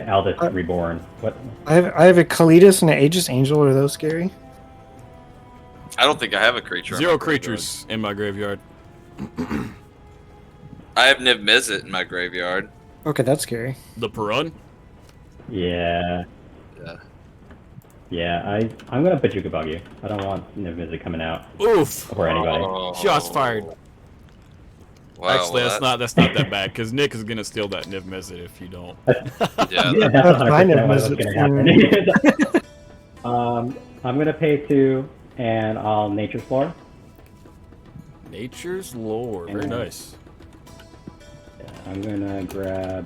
Speaker 4: Eldest Reborn. What?
Speaker 3: I have a Kalidas and an Aegis Angel. Are those scary?
Speaker 2: I don't think I have a creature. in
Speaker 1: 0
Speaker 2: my graveyard.
Speaker 1: creatures in my graveyard.
Speaker 2: I have Niv Mizzet in my graveyard.
Speaker 3: Okay, that's scary.
Speaker 1: The Perun?
Speaker 4: Yeah.
Speaker 2: Yeah.
Speaker 4: Yeah. I'm gonna Bajuka Bug you. I don't want Niv Mizzet coming out
Speaker 1: Oof.
Speaker 4: or anybody.
Speaker 2: Oh.
Speaker 1: Shots fired.
Speaker 2: Wow,
Speaker 1: Actually,
Speaker 2: well,
Speaker 1: that's not that bad, because Nick is gonna steal that Niv Mizzet if you don't.
Speaker 2: yeah.
Speaker 4: Yeah, that's
Speaker 3: Mine
Speaker 4: 100% what's
Speaker 3: Niv
Speaker 4: gonna happen. I'm gonna pay 2, and I'll Nature's Floor.
Speaker 1: Nature's lore. Very nice.
Speaker 4: I'm gonna grab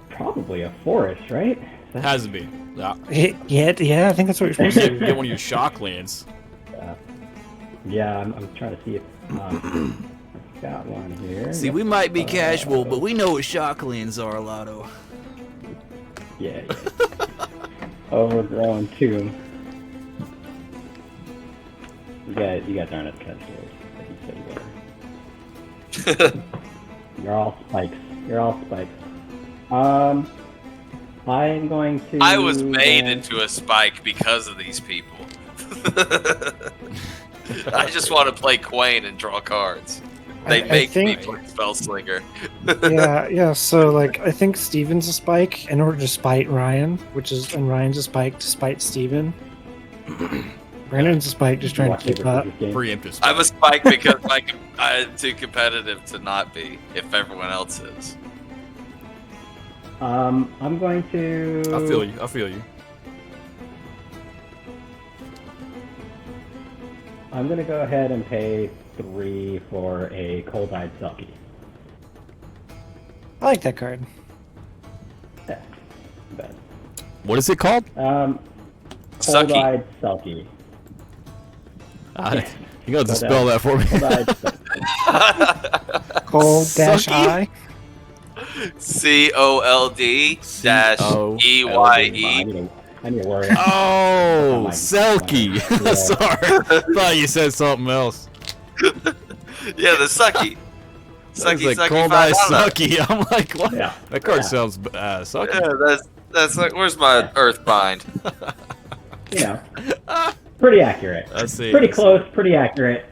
Speaker 4: probably a forest, right?
Speaker 1: Has to be. Yeah.
Speaker 3: Yeah, I think that's what you're supposed to do.
Speaker 1: Get one of your shock lands.
Speaker 4: Yeah, I'm trying to see if I've got one here.
Speaker 5: See, we might be casual, but we know what shocklands are, Lotto.
Speaker 4: Yeah. Overgrown tomb. You guys aren't as casual as you said you were. You're all spikes. I'm going to.
Speaker 2: I was made into a spike because of these people. I just want to play Quain and draw cards. They
Speaker 3: I
Speaker 2: make me
Speaker 3: think-
Speaker 2: play Spellslinger.
Speaker 3: yeah. So like, I think Steven's a spike in order to spite Ryan, and Ryan's a spike to spite Steven. Brandon's a spike just trying to keep up.
Speaker 1: Preemptive.
Speaker 2: I'm a spike because I'm too competitive to not be if everyone else is.
Speaker 4: I'm going to.
Speaker 1: I feel you.
Speaker 4: I'm gonna go ahead and pay 3 for a Cold-Eyed Selkie.
Speaker 3: I like that card.
Speaker 4: Yeah, bad.
Speaker 1: What is it called?
Speaker 2: Sucky.
Speaker 4: Cold-Eyed Selkie.
Speaker 1: You gotta spell that for me.
Speaker 4: Cold-Eyed Selkie.
Speaker 3: Cold dash
Speaker 1: Sucky?
Speaker 3: I.
Speaker 2: COLD-EYE.
Speaker 4: I need to worry.
Speaker 1: Oh,
Speaker 4: my-
Speaker 1: Selkie.
Speaker 4: Yeah.
Speaker 1: Sorry. Thought you said something else.
Speaker 2: Yeah, the Sucky.
Speaker 1: It's
Speaker 2: Sucky,
Speaker 1: like
Speaker 2: Sucky,
Speaker 1: Cold Eye
Speaker 2: Banana.
Speaker 1: Sucky. I'm like, what?
Speaker 4: Yeah.
Speaker 1: That card
Speaker 4: Yeah.
Speaker 1: sounds sucky.
Speaker 2: Yeah, that's like, where's my Earthbind?
Speaker 4: You know, pretty accurate.
Speaker 1: I see.
Speaker 4: Pretty close, pretty accurate.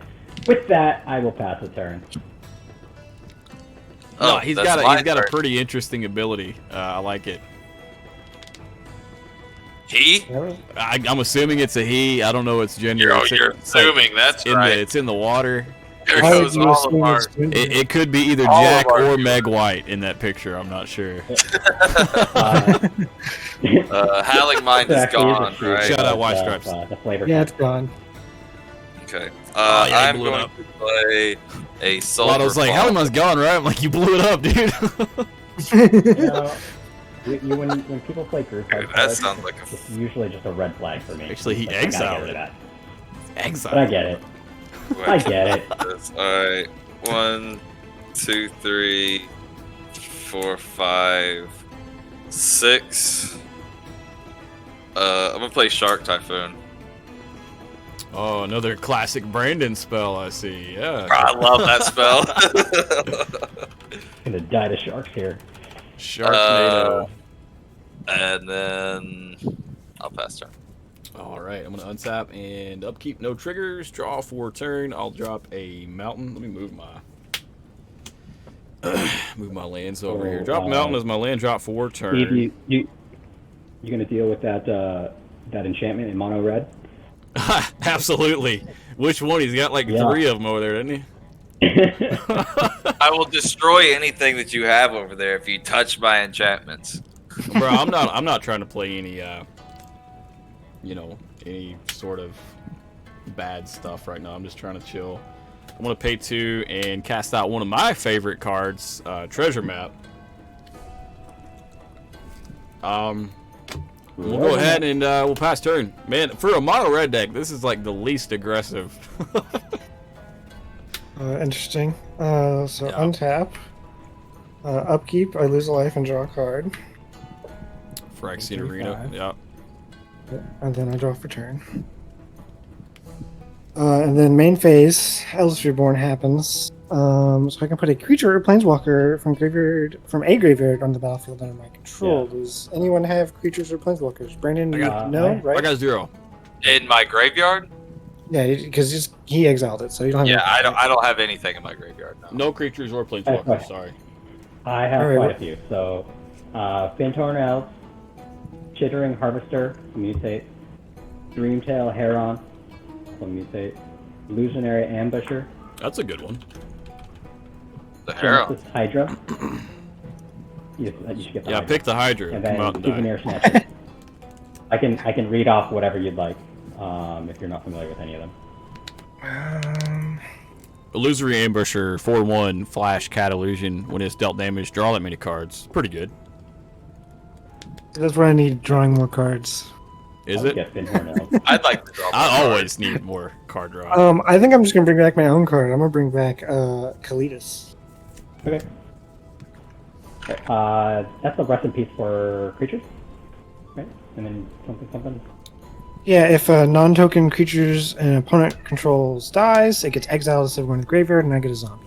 Speaker 4: With that, I will pass the turn.
Speaker 1: No,
Speaker 2: Oh,
Speaker 1: he's
Speaker 2: that's
Speaker 1: got
Speaker 2: my
Speaker 1: a
Speaker 2: turn.
Speaker 1: pretty interesting ability. I like it.
Speaker 2: He?
Speaker 1: I'm assuming it's a he. I don't know its gender.
Speaker 2: You're
Speaker 1: It's like
Speaker 2: assuming that's right.
Speaker 1: it's in the water.
Speaker 2: There
Speaker 3: Why would
Speaker 2: goes
Speaker 3: you
Speaker 2: all
Speaker 3: assume
Speaker 2: of our.
Speaker 3: it's gender?
Speaker 1: It could be either
Speaker 2: All of
Speaker 1: Jack
Speaker 2: our
Speaker 1: or
Speaker 2: viewers.
Speaker 1: Meg White in that picture. I'm not sure.
Speaker 2: Howling Mind is
Speaker 4: Actually,
Speaker 2: gone,
Speaker 4: it's a
Speaker 2: right?
Speaker 1: Shout out
Speaker 4: of,
Speaker 1: White Stripes.
Speaker 4: The flavor.
Speaker 3: Yeah, it's gone.
Speaker 2: Okay.
Speaker 1: Oh, yeah, he
Speaker 2: I'm
Speaker 1: blew it
Speaker 2: going
Speaker 1: up.
Speaker 2: to play a Sulfur
Speaker 1: Lotto's like,
Speaker 2: Fall.
Speaker 1: Hellman's gone, right? I'm like, you blew it up, dude.
Speaker 4: You know, when people play group
Speaker 2: Dude,
Speaker 4: card
Speaker 2: that
Speaker 4: cards,
Speaker 2: sounds like a
Speaker 4: it's usually just a red flag for me.
Speaker 1: Actually, he
Speaker 4: Like, I gotta
Speaker 1: exiled
Speaker 4: get rid of
Speaker 1: it.
Speaker 4: that.
Speaker 1: Exile.
Speaker 4: But I get it. I get it.
Speaker 2: Alright. 1, 2, 3, 4, 5, 6. I'm gonna play Shark Typhoon.
Speaker 1: Oh, another classic Brandon spell, I see. Yeah.
Speaker 2: I love that spell.
Speaker 4: Gonna die to sharks here.
Speaker 1: Sharknado.
Speaker 2: And then I'll pass turn.
Speaker 1: All right, I'm gonna untap and upkeep. No triggers. Draw for turn. I'll drop a mountain. Let me move my lands over here. Drop mountain as my land drop for turn.
Speaker 4: Steve, you gonna deal with that enchantment in mono red?
Speaker 1: Absolutely. Which one? He's got like 3 of them over there, doesn't he?
Speaker 2: I will destroy anything that you have over there if you touch my enchantments.
Speaker 1: Bro, I'm not trying to play any any sort of bad stuff right now. I'm just trying to chill. I'm gonna pay 2 and cast out one of my favorite cards, Treasure Map. We'll go ahead and we'll pass turn. Man, for a mono red deck, this is like the least aggressive.
Speaker 3: Interesting. Untap. Upkeep, I lose a life and draw a card.
Speaker 1: Phyrexian Arena, yeah.
Speaker 3: And then I draw for turn. And then main phase, Eldritch Reborn happens. So I can put a creature or planeswalker from a graveyard on the battlefield under my control.
Speaker 4: Yeah.
Speaker 3: Does anyone have creatures or planeswalkers? Brandon, right?
Speaker 1: I got 0.
Speaker 2: In my graveyard?
Speaker 3: Yeah, because he exiled it, so you don't have.
Speaker 2: Yeah, I don't have anything in my graveyard. No.
Speaker 1: No creatures or planeswalkers. Sorry.
Speaker 4: I have
Speaker 3: All right,
Speaker 4: quite a few. So, Fintorn Elves, Chittering Harvester, mutate. Dreamtail Heron, mutate. Illusionary Ambusher.
Speaker 1: That's a good one.
Speaker 2: The Harrow.
Speaker 4: Genesis Hydra. You should get the
Speaker 1: Yeah,
Speaker 4: Hydra.
Speaker 1: pick the Hydra.
Speaker 4: And
Speaker 1: Come
Speaker 4: then
Speaker 1: out and die.
Speaker 4: Souvenir Snatcher. I can read off whatever you'd like, if you're not familiar with any of them.
Speaker 1: Illusory Ambusher, 4/1, Flash, Cat Illusion. When it's dealt damage, draw that many cards. Pretty good.
Speaker 3: That's where I need drawing more cards.
Speaker 1: Is
Speaker 4: I would
Speaker 1: it?
Speaker 4: get Fintorn Elves.
Speaker 2: I'd like to draw.
Speaker 1: I
Speaker 2: more
Speaker 1: always need more card draw.
Speaker 3: I think I'm just gonna bring back my own card. I'm gonna bring back Kalidas.
Speaker 4: Okay. That's the rest in peace for creatures. Right? And then something.
Speaker 3: Yeah, if a non-token creatures an opponent controls dies, it gets exiled instead of going to the graveyard, and I get a zombie.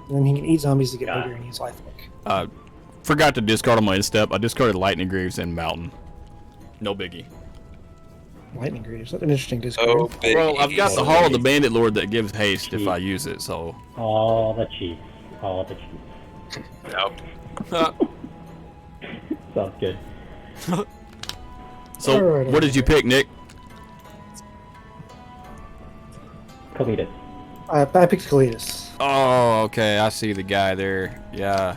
Speaker 3: And then he can eat zombies to get
Speaker 4: Got it.
Speaker 3: bigger and use life back.
Speaker 1: Forgot to discard on my instep. I discarded Lightning Greaves and Mountain. No biggie.
Speaker 3: Lightning Greaves. That's an interesting discard.
Speaker 2: Oh,
Speaker 1: Well, I've got the
Speaker 2: baby.
Speaker 1: Hall of the Bandit Lord that gives haste if I use it, so...
Speaker 4: All the cheats.
Speaker 2: Yep.
Speaker 4: Sounds good.
Speaker 1: So,
Speaker 3: Alright,
Speaker 1: what did you pick, Nick?
Speaker 4: Kalidas.
Speaker 3: I picked Kalidas.
Speaker 1: Oh, okay. I see the guy there. Yeah.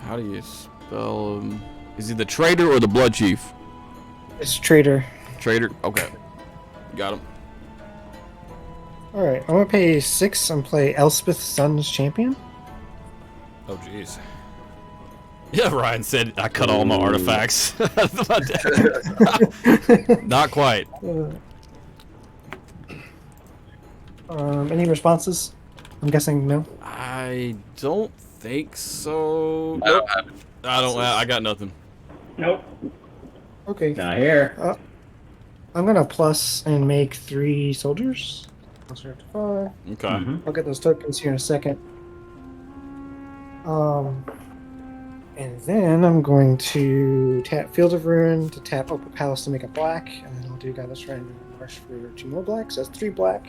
Speaker 1: How do you spell him? Is he the Traitor or the Blood Chief?
Speaker 3: It's Trader.
Speaker 1: Traitor? Okay. Got him.
Speaker 3: Alright, I'm gonna pay 6 and play Elspeth Sun's Champion.
Speaker 1: Oh, jeez. Yeah, Ryan said I cut all my artifacts. Not quite.
Speaker 3: Any responses? I'm guessing no.
Speaker 1: I don't think so.
Speaker 2: I don't have it.
Speaker 1: I got nothing.
Speaker 4: Nope.
Speaker 3: Okay.
Speaker 4: Not here.
Speaker 3: I'm gonna plus and make 3 soldiers. Plus up to 5.
Speaker 1: Okay.
Speaker 4: Mhm.
Speaker 3: I'll get those tokens here in a second. And then I'm going to tap Field of Ruin to tap Opal Palace to make a black, and then I'll do Godless Shrine and Marsh for 2 more blacks. That's 3 black.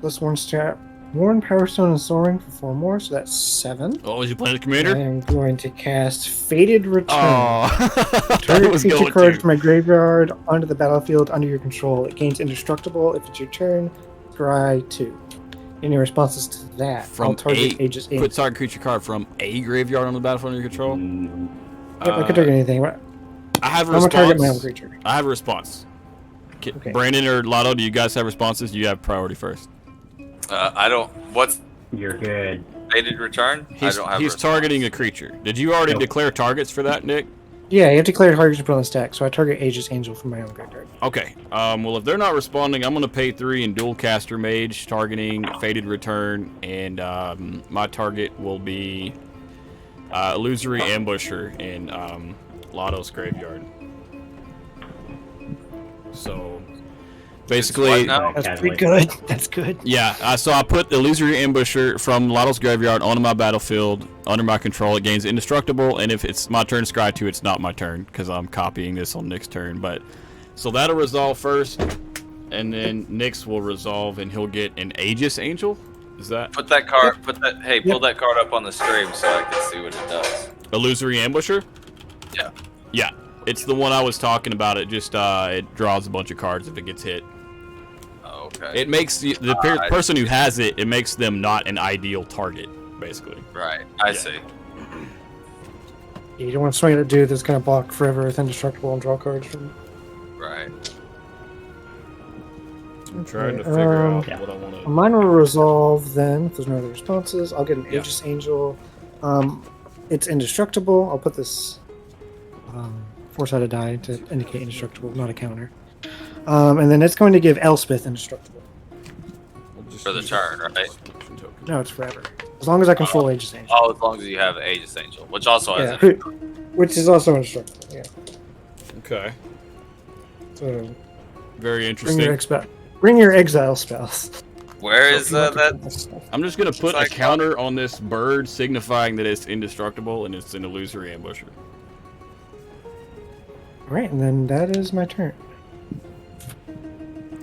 Speaker 3: Plus 1 tap Worn, Power Stone, and Soaring for 4 more, so that's 7.
Speaker 1: Oh, is you playing the
Speaker 3: I
Speaker 1: Commander?
Speaker 3: am going to cast Fated Return.
Speaker 1: Oh,
Speaker 3: Target
Speaker 1: was
Speaker 3: creature
Speaker 1: going
Speaker 3: card
Speaker 1: to.
Speaker 3: from my graveyard onto the battlefield under your control. It gains indestructible if it's your turn. Scry 2. Any responses to that? I'll
Speaker 1: From
Speaker 3: target ages 8.
Speaker 1: Put target creature card from a graveyard on the battlefield under your control.
Speaker 3: Yep, I could target anything. I'm
Speaker 1: I have a
Speaker 3: gonna target my own
Speaker 1: response.
Speaker 3: creature.
Speaker 1: I have a response.
Speaker 3: Okay.
Speaker 1: Brandon or Lotto, do you guys have responses? You have priority first.
Speaker 2: I don't. What's
Speaker 4: You're good.
Speaker 2: Fated Return? I don't have.
Speaker 1: He's
Speaker 2: a
Speaker 1: targeting a creature. Did you already declare targets for that, Nick?
Speaker 3: Yeah, you have to declare targets you put on the stack. So I target Aegis Angel from my own graveyard.
Speaker 1: Okay. Well, if they're not responding, I'm going to pay 3 and dual caster mage, targeting Fated Return, and my target will be Illusory Ambusher in Lotto's graveyard. So, basically,
Speaker 3: That's pretty good. That's good.
Speaker 1: yeah. So I put the Illusory Ambusher from Lotto's graveyard onto my battlefield under my control. It gains indestructible, and if it's my turn to scry 2, it's not my turn because I'm copying this on Nick's turn. But so that'll resolve first, and then Nick's will resolve, and he'll get an Aegis Angel. Is that
Speaker 2: Put that card. Hey, pull that card up on the stream so I can see what it does.
Speaker 1: Illusory Ambusher?
Speaker 2: Yeah.
Speaker 1: Yeah, it's the one I was talking about. It just it draws a bunch of cards if it gets hit.
Speaker 2: Oh, okay.
Speaker 1: It makes the person who has it. It makes them not an ideal target, basically.
Speaker 2: Right. I see.
Speaker 3: Yeah, you don't want to swing at a dude that's going to block forever with indestructible and draw cards from.
Speaker 2: Right.
Speaker 1: I'm trying to figure out what I want to.
Speaker 3: Mine will resolve then, if there's no other responses. I'll get an
Speaker 1: Yeah.
Speaker 3: Aegis Angel. It's indestructible. I'll put this 4-sided die to indicate indestructible, not a counter. And then it's going to give Elspeth indestructible.
Speaker 2: For the turn, right?
Speaker 3: No, it's forever. As long as I can full Aegis Angel.
Speaker 2: Oh, as long as you have Aegis Angel, which also has
Speaker 3: Yeah, which is also indestructible. Yeah.
Speaker 1: Okay.
Speaker 3: So
Speaker 1: Very interesting.
Speaker 3: bring your exile spells.
Speaker 2: Where is that?
Speaker 1: I'm just gonna put a
Speaker 2: like-
Speaker 1: counter on this bird, signifying that it's indestructible and it's an illusory ambusher.
Speaker 3: Alright, and then that is my turn.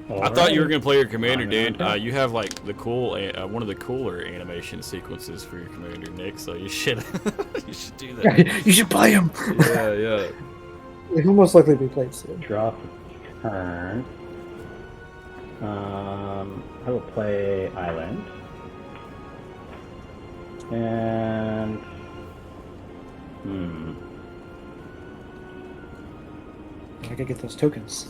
Speaker 1: I thought you were gonna play your commander, Dan. You have like the cool, one of the cooler animation sequences for your commander, Nick. So you should, you should do that.
Speaker 3: You should play him.
Speaker 1: Yeah.
Speaker 3: He'll most likely be played soon.
Speaker 4: Draw for turn. I will play Island. And
Speaker 3: I gotta get those tokens.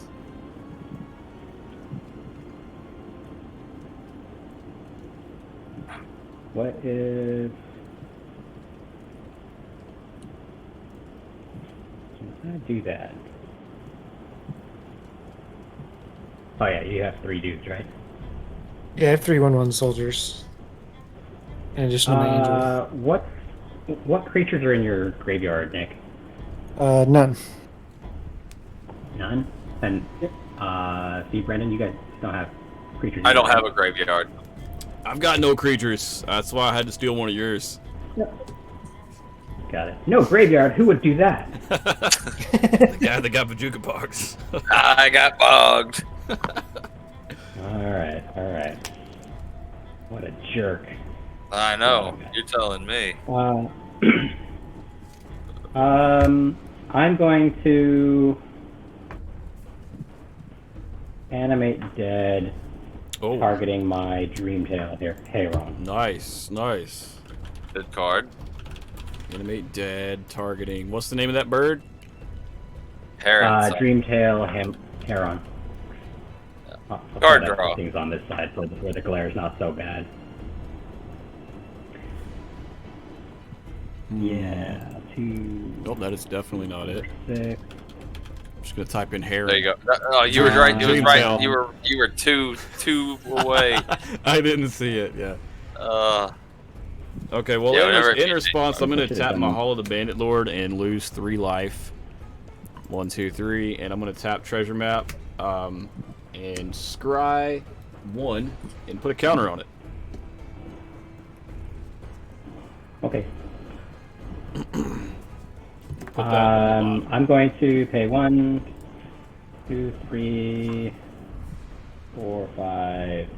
Speaker 4: what is? How do I do that? Oh yeah, you have 3 dudes, right?
Speaker 3: Yeah, I have 3/1/1 soldiers. In addition to my angel.
Speaker 4: What creatures are in your graveyard, Nick?
Speaker 3: None.
Speaker 4: None. And see, Brendan, you guys don't have creatures.
Speaker 2: I don't have a graveyard.
Speaker 1: I've got no creatures. That's why I had to steal one of yours.
Speaker 4: Got it. No graveyard. Who would do that?
Speaker 1: The guy that got Bajuka Box.
Speaker 2: I got bugged.
Speaker 4: All right. What a jerk.
Speaker 2: I know. You're telling me.
Speaker 4: I'm going to animate dead, targeting my Dreamtail here, Veyran.
Speaker 1: Nice.
Speaker 2: Good card.
Speaker 1: Animate dead, targeting. What's the name of that bird?
Speaker 2: Heron.
Speaker 4: Dreamtail Heron.
Speaker 2: Card draw.
Speaker 4: Things on this side where the glare is not so bad. Yeah, 2.
Speaker 1: Nope, that is definitely not it.
Speaker 4: 6.
Speaker 1: I'm just gonna type in Heron.
Speaker 2: There you go. Oh, you were right. It was right.
Speaker 1: Dreamtail.
Speaker 2: You were two away.
Speaker 1: I didn't see it. Yeah. Okay. Well,
Speaker 2: Yeah,
Speaker 1: in response, I'm gonna
Speaker 4: Should've
Speaker 1: tap
Speaker 4: done
Speaker 1: my
Speaker 4: that.
Speaker 1: Hall of the Bandit Lord and lose 3 life. 1, 2, 3, and I'm gonna tap Treasure Map, and scry 1 and put a counter on it.
Speaker 4: Okay.
Speaker 1: Put that on the bottom.
Speaker 4: I'm going to pay 1, 2, 3, 4, 5,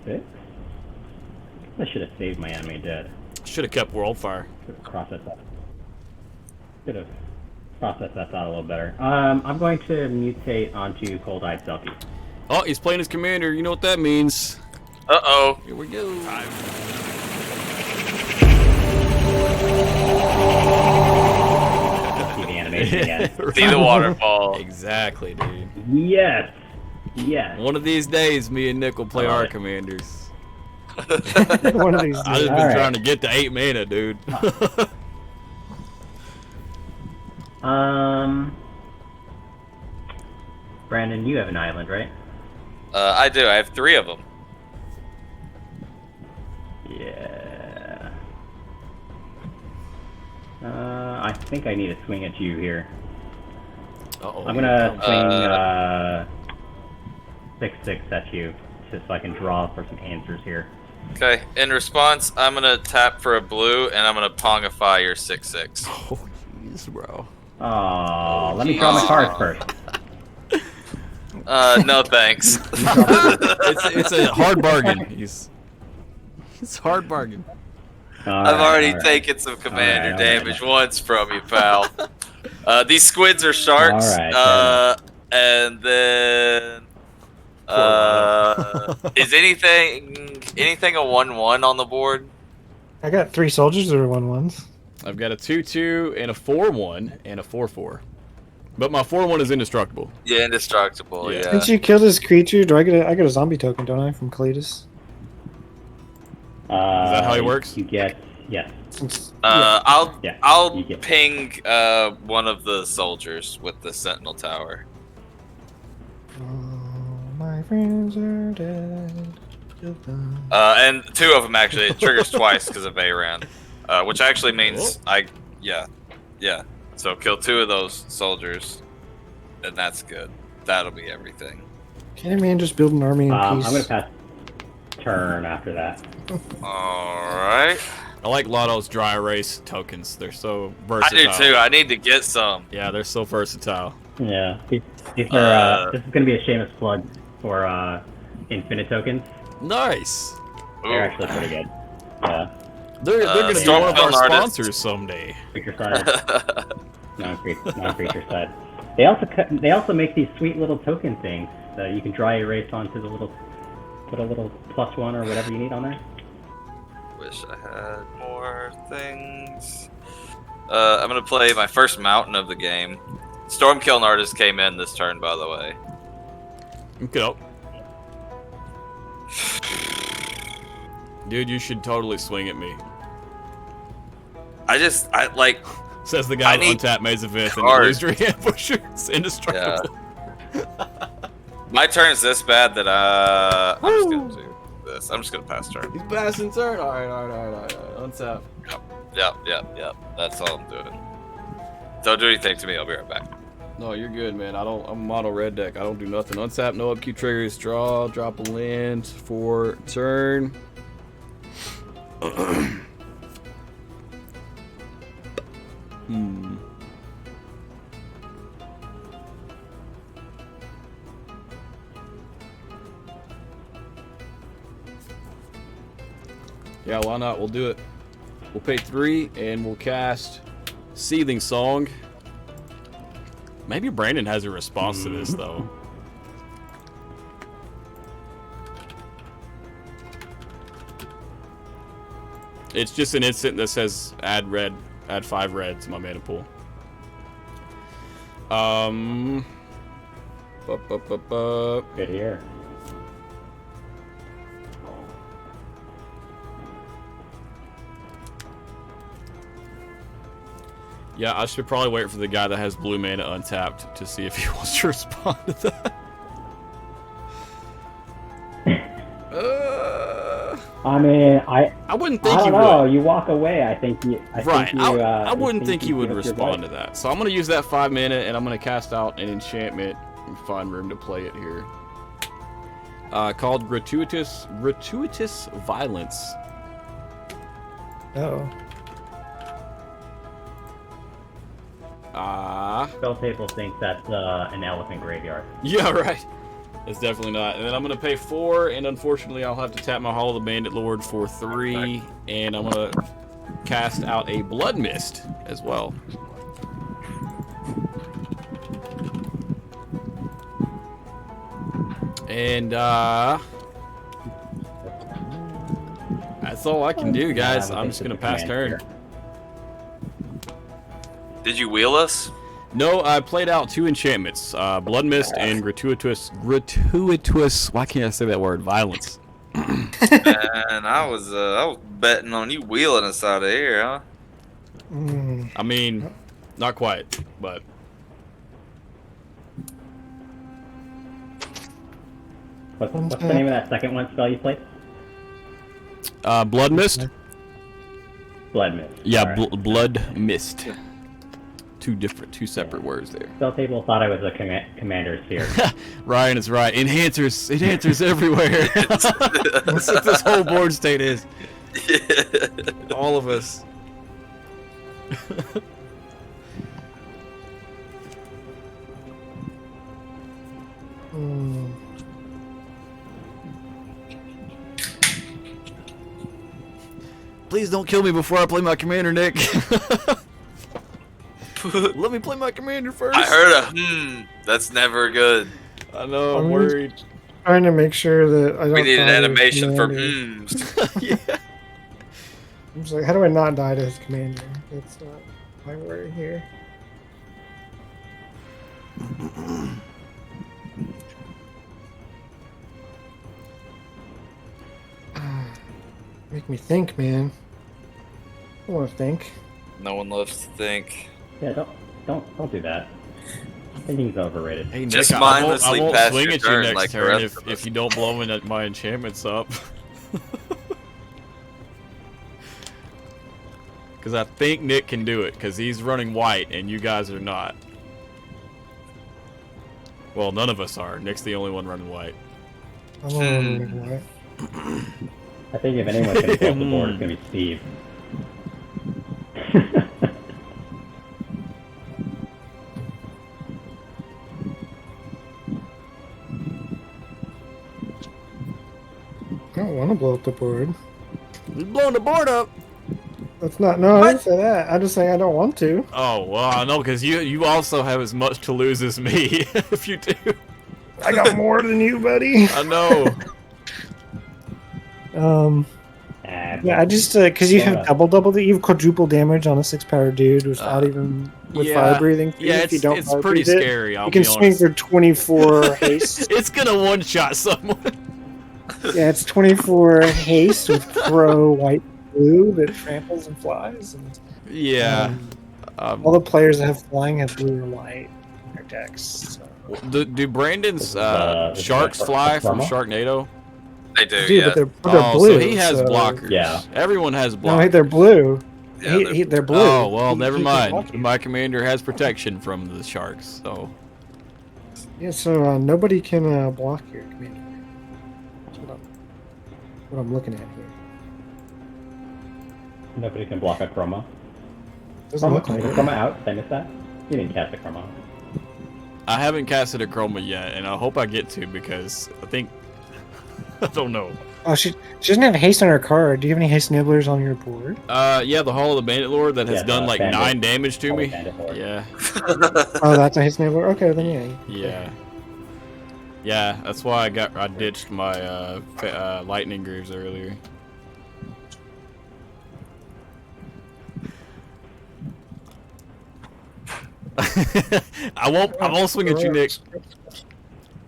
Speaker 4: 6. I should have saved my enemy dead.
Speaker 1: Should have kept Worldfire.
Speaker 4: Should have processed that thought a little better. I'm going to mutate onto Cold-Eyed Selkie.
Speaker 1: Oh, he's playing his commander. You know what that means.
Speaker 2: Uh-oh.
Speaker 1: Here we go.
Speaker 4: See the animation again.
Speaker 2: See the waterfall.
Speaker 1: Exactly, dude.
Speaker 4: Yes.
Speaker 1: One of these days, me and Nick will play our
Speaker 4: Alright.
Speaker 1: commanders.
Speaker 3: One of these
Speaker 1: I just
Speaker 3: days.
Speaker 1: been
Speaker 4: Alright.
Speaker 1: trying to get to 8 mana, dude.
Speaker 4: Brandon, you have an island, right?
Speaker 2: I do. I have 3 of them.
Speaker 4: Yeah. I think I need to swing at you here.
Speaker 1: Uh-oh.
Speaker 4: I'm gonna swing 6/6 at you, just so I can draw for some answers here.
Speaker 2: Okay. In response, I'm gonna tap for a blue, and I'm gonna pongify your 6/6.
Speaker 1: Oh, jeez, bro.
Speaker 4: Oh, let me draw my cards first.
Speaker 2: No thanks.
Speaker 1: It's a hard bargain. It's hard bargain.
Speaker 2: I've already taken some commander damage once from you, pal. These squids are sharks. And then is anything a 1/1 on the board?
Speaker 3: I got 3 soldiers that are 1/1s.
Speaker 1: I've got a 2/2 and a 4/1 and a 4/4. But my 4/1 is indestructible.
Speaker 2: Yeah, indestructible. Yeah.
Speaker 3: Since you kill this creature, I get a zombie token, don't I, from Cletus?
Speaker 1: Is that how it works?
Speaker 4: You get yes.
Speaker 2: I'll
Speaker 4: you get
Speaker 2: ping one of the soldiers with the sentinel tower.
Speaker 3: My friends are dead.
Speaker 2: And 2 of them actually. It triggers twice because of Veyran, which actually means yeah. So kill 2 of those soldiers, and that's good. That'll be everything.
Speaker 3: Can a man just build an army in peace?
Speaker 4: I'm gonna pass turn after that.
Speaker 2: Alright.
Speaker 1: I like Lotto's dry erase tokens. They're so versatile.
Speaker 2: I do too. I need to get some.
Speaker 1: Yeah, they're so versatile.
Speaker 4: Yeah. These are, this is gonna be a shameless plug for infinite tokens.
Speaker 1: Nice.
Speaker 4: They're actually pretty good. Yeah.
Speaker 1: They're gonna be one of our sponsors someday.
Speaker 4: Creature side. Non-creature side. They also make these sweet little token things that you can dry erase onto the little, put a little +1 or whatever you need on there.
Speaker 2: Wish I had more things. I'm gonna play my first mountain of the game. Stormkiln Artist came in this turn, by the way.
Speaker 1: Okay. Dude, you should totally swing at me.
Speaker 2: I like.
Speaker 1: Says the guy on tap Maze of Ith and illusory ambusher. It's indestructible.
Speaker 2: Yeah. My turn is this bad that I'm just gonna do this. I'm just gonna pass turn.
Speaker 1: He's passing turn. All right. Untap.
Speaker 2: Yep. That's all I'm doing. Don't do anything to me. I'll be right back.
Speaker 1: No, you're good, man. I'm mono red deck. I don't do nothing. Untap, no upkeep triggers. Draw, drop a land for turn. Yeah, why not? We'll do it. We'll pay 3 and we'll cast Seething Song. Maybe Brandon has a response to this though. It's just an instant that says add 5 red to my mana pool.
Speaker 4: Good here.
Speaker 1: Yeah, I should probably wait for the guy that has blue mana untapped to see if he wants to respond to that.
Speaker 4: I mean, I
Speaker 1: wouldn't think he
Speaker 4: would.
Speaker 1: would.
Speaker 4: You walk away. I
Speaker 1: wouldn't think he would respond to that. So I'm gonna use that 5 mana and I'm gonna cast out an enchantment and find room to play it here. Called Gratuitous Violence.
Speaker 3: Oh.
Speaker 4: Spell table thinks that's an elephant graveyard.
Speaker 1: Yeah, right. It's definitely not. And then I'm going to pay 4, and unfortunately I'll have to tap my Hall of the Bandit Lord for 3, and I'm going to cast out a Blood Mist as well. And that's all I can do, guys. I'm just going to pass turn.
Speaker 2: Did you wheel us?
Speaker 1: No, I played out 2 enchantments, Blood Mist and gratuitous. Why can't I say that word? Violence.
Speaker 2: Man, I was betting on you wheeling us out of here, huh?
Speaker 1: I mean, Not quite, but
Speaker 4: What's the name of that second one spell you played?
Speaker 1: Blood Mist.
Speaker 4: Blood Mist.
Speaker 1: Yeah,
Speaker 4: All right.
Speaker 1: Blood Mist. Two separate words there.
Speaker 4: Spell table thought I was a commander sphere.
Speaker 1: Ryan is right. Enhancers everywhere. That's what this whole board state is. All of us. Please don't kill me before I play my commander, Nick. Let me play my commander first.
Speaker 2: I heard a That's never good.
Speaker 1: I know, I'm worried.
Speaker 3: Trying to make sure that I don't.
Speaker 2: We need an
Speaker 3: die to
Speaker 2: animation for
Speaker 3: commander.
Speaker 1: Yeah.
Speaker 3: I'm just like, how do I not die to his commander? That's not my worry here. Make me think, man. I want to think.
Speaker 2: No one loves to think.
Speaker 4: Yeah, don't do that. Thinking's overrated.
Speaker 1: Hey, Nick,
Speaker 2: Just
Speaker 1: I
Speaker 2: mindlessly
Speaker 1: won't
Speaker 2: pass
Speaker 1: swing
Speaker 2: your
Speaker 1: at you
Speaker 2: turn
Speaker 1: next
Speaker 2: like the
Speaker 1: turn
Speaker 2: rest of
Speaker 1: if
Speaker 2: us.
Speaker 1: you don't blow my enchantments up. Because I think Nick can do it, because he's running white and you guys are not. Well, none of us are. Nick's the only one running white.
Speaker 3: I'm on what?
Speaker 4: I think if anyone's going to go off the board, it's going to be Steve.
Speaker 3: I don't want to blow up the board.
Speaker 1: He's blowing the board up!
Speaker 3: That's not. No, I didn't say that. I'm just saying I don't want to.
Speaker 1: Oh, well, I know, because you also have as much to lose as me, if you do.
Speaker 3: I got more than you, buddy.
Speaker 1: I know.
Speaker 3: Yeah, I just because you have double. You have quadruple damage on a 6-power dude without even with fire breathing.
Speaker 1: Yeah,
Speaker 3: if you don't
Speaker 1: it's pretty
Speaker 3: fire breathe
Speaker 1: scary. I'll
Speaker 3: you can
Speaker 1: be
Speaker 3: swing
Speaker 1: honest.
Speaker 3: for 24 haste.
Speaker 1: It's gonna one-shot someone.
Speaker 3: Yeah, it's 24 haste with pro white blue that tramples and flies. And,
Speaker 1: Yeah.
Speaker 3: all the players that have flying have blue or white in their decks. So.
Speaker 1: Do Brandon's
Speaker 4: is
Speaker 1: sharks
Speaker 4: that
Speaker 1: fly from
Speaker 4: Akroma?
Speaker 1: Sharknado?
Speaker 2: They do,
Speaker 3: Dude,
Speaker 2: yeah.
Speaker 3: but they're blue.
Speaker 1: So he has
Speaker 3: so-
Speaker 1: blockers.
Speaker 4: Yeah.
Speaker 1: Everyone has
Speaker 3: No,
Speaker 1: blockers.
Speaker 3: hey, they're blue.
Speaker 2: Yeah,
Speaker 3: They're blue.
Speaker 1: Oh, well,
Speaker 3: He
Speaker 1: never
Speaker 3: can
Speaker 1: mind.
Speaker 3: block you.
Speaker 1: My commander has protection from the sharks, so...
Speaker 3: Yeah, so nobody can block your commander. That's what I'm looking at here.
Speaker 4: Nobody can block Akroma.
Speaker 3: Doesn't look like
Speaker 4: Is
Speaker 3: it.
Speaker 4: Akroma out? Did I miss that? You didn't cast Akroma.
Speaker 1: I haven't casted Akroma yet, and I hope I get to, because I think... I don't know.
Speaker 3: Oh, she doesn't have haste on her card. Do you have any haste nibblers on your board?
Speaker 1: Yeah, the Hall of the Bandit Lord that has
Speaker 4: Yeah,
Speaker 1: done, like,
Speaker 4: Bandit.
Speaker 1: 9 damage to
Speaker 4: Hall of
Speaker 1: me.
Speaker 4: Bandit Lord.
Speaker 1: Yeah.
Speaker 3: Oh, that's a haste nibbler. Okay, then yeah.
Speaker 1: Yeah. Yeah, that's why I ditched my lightning greaves earlier. I won't swing at you, Nick.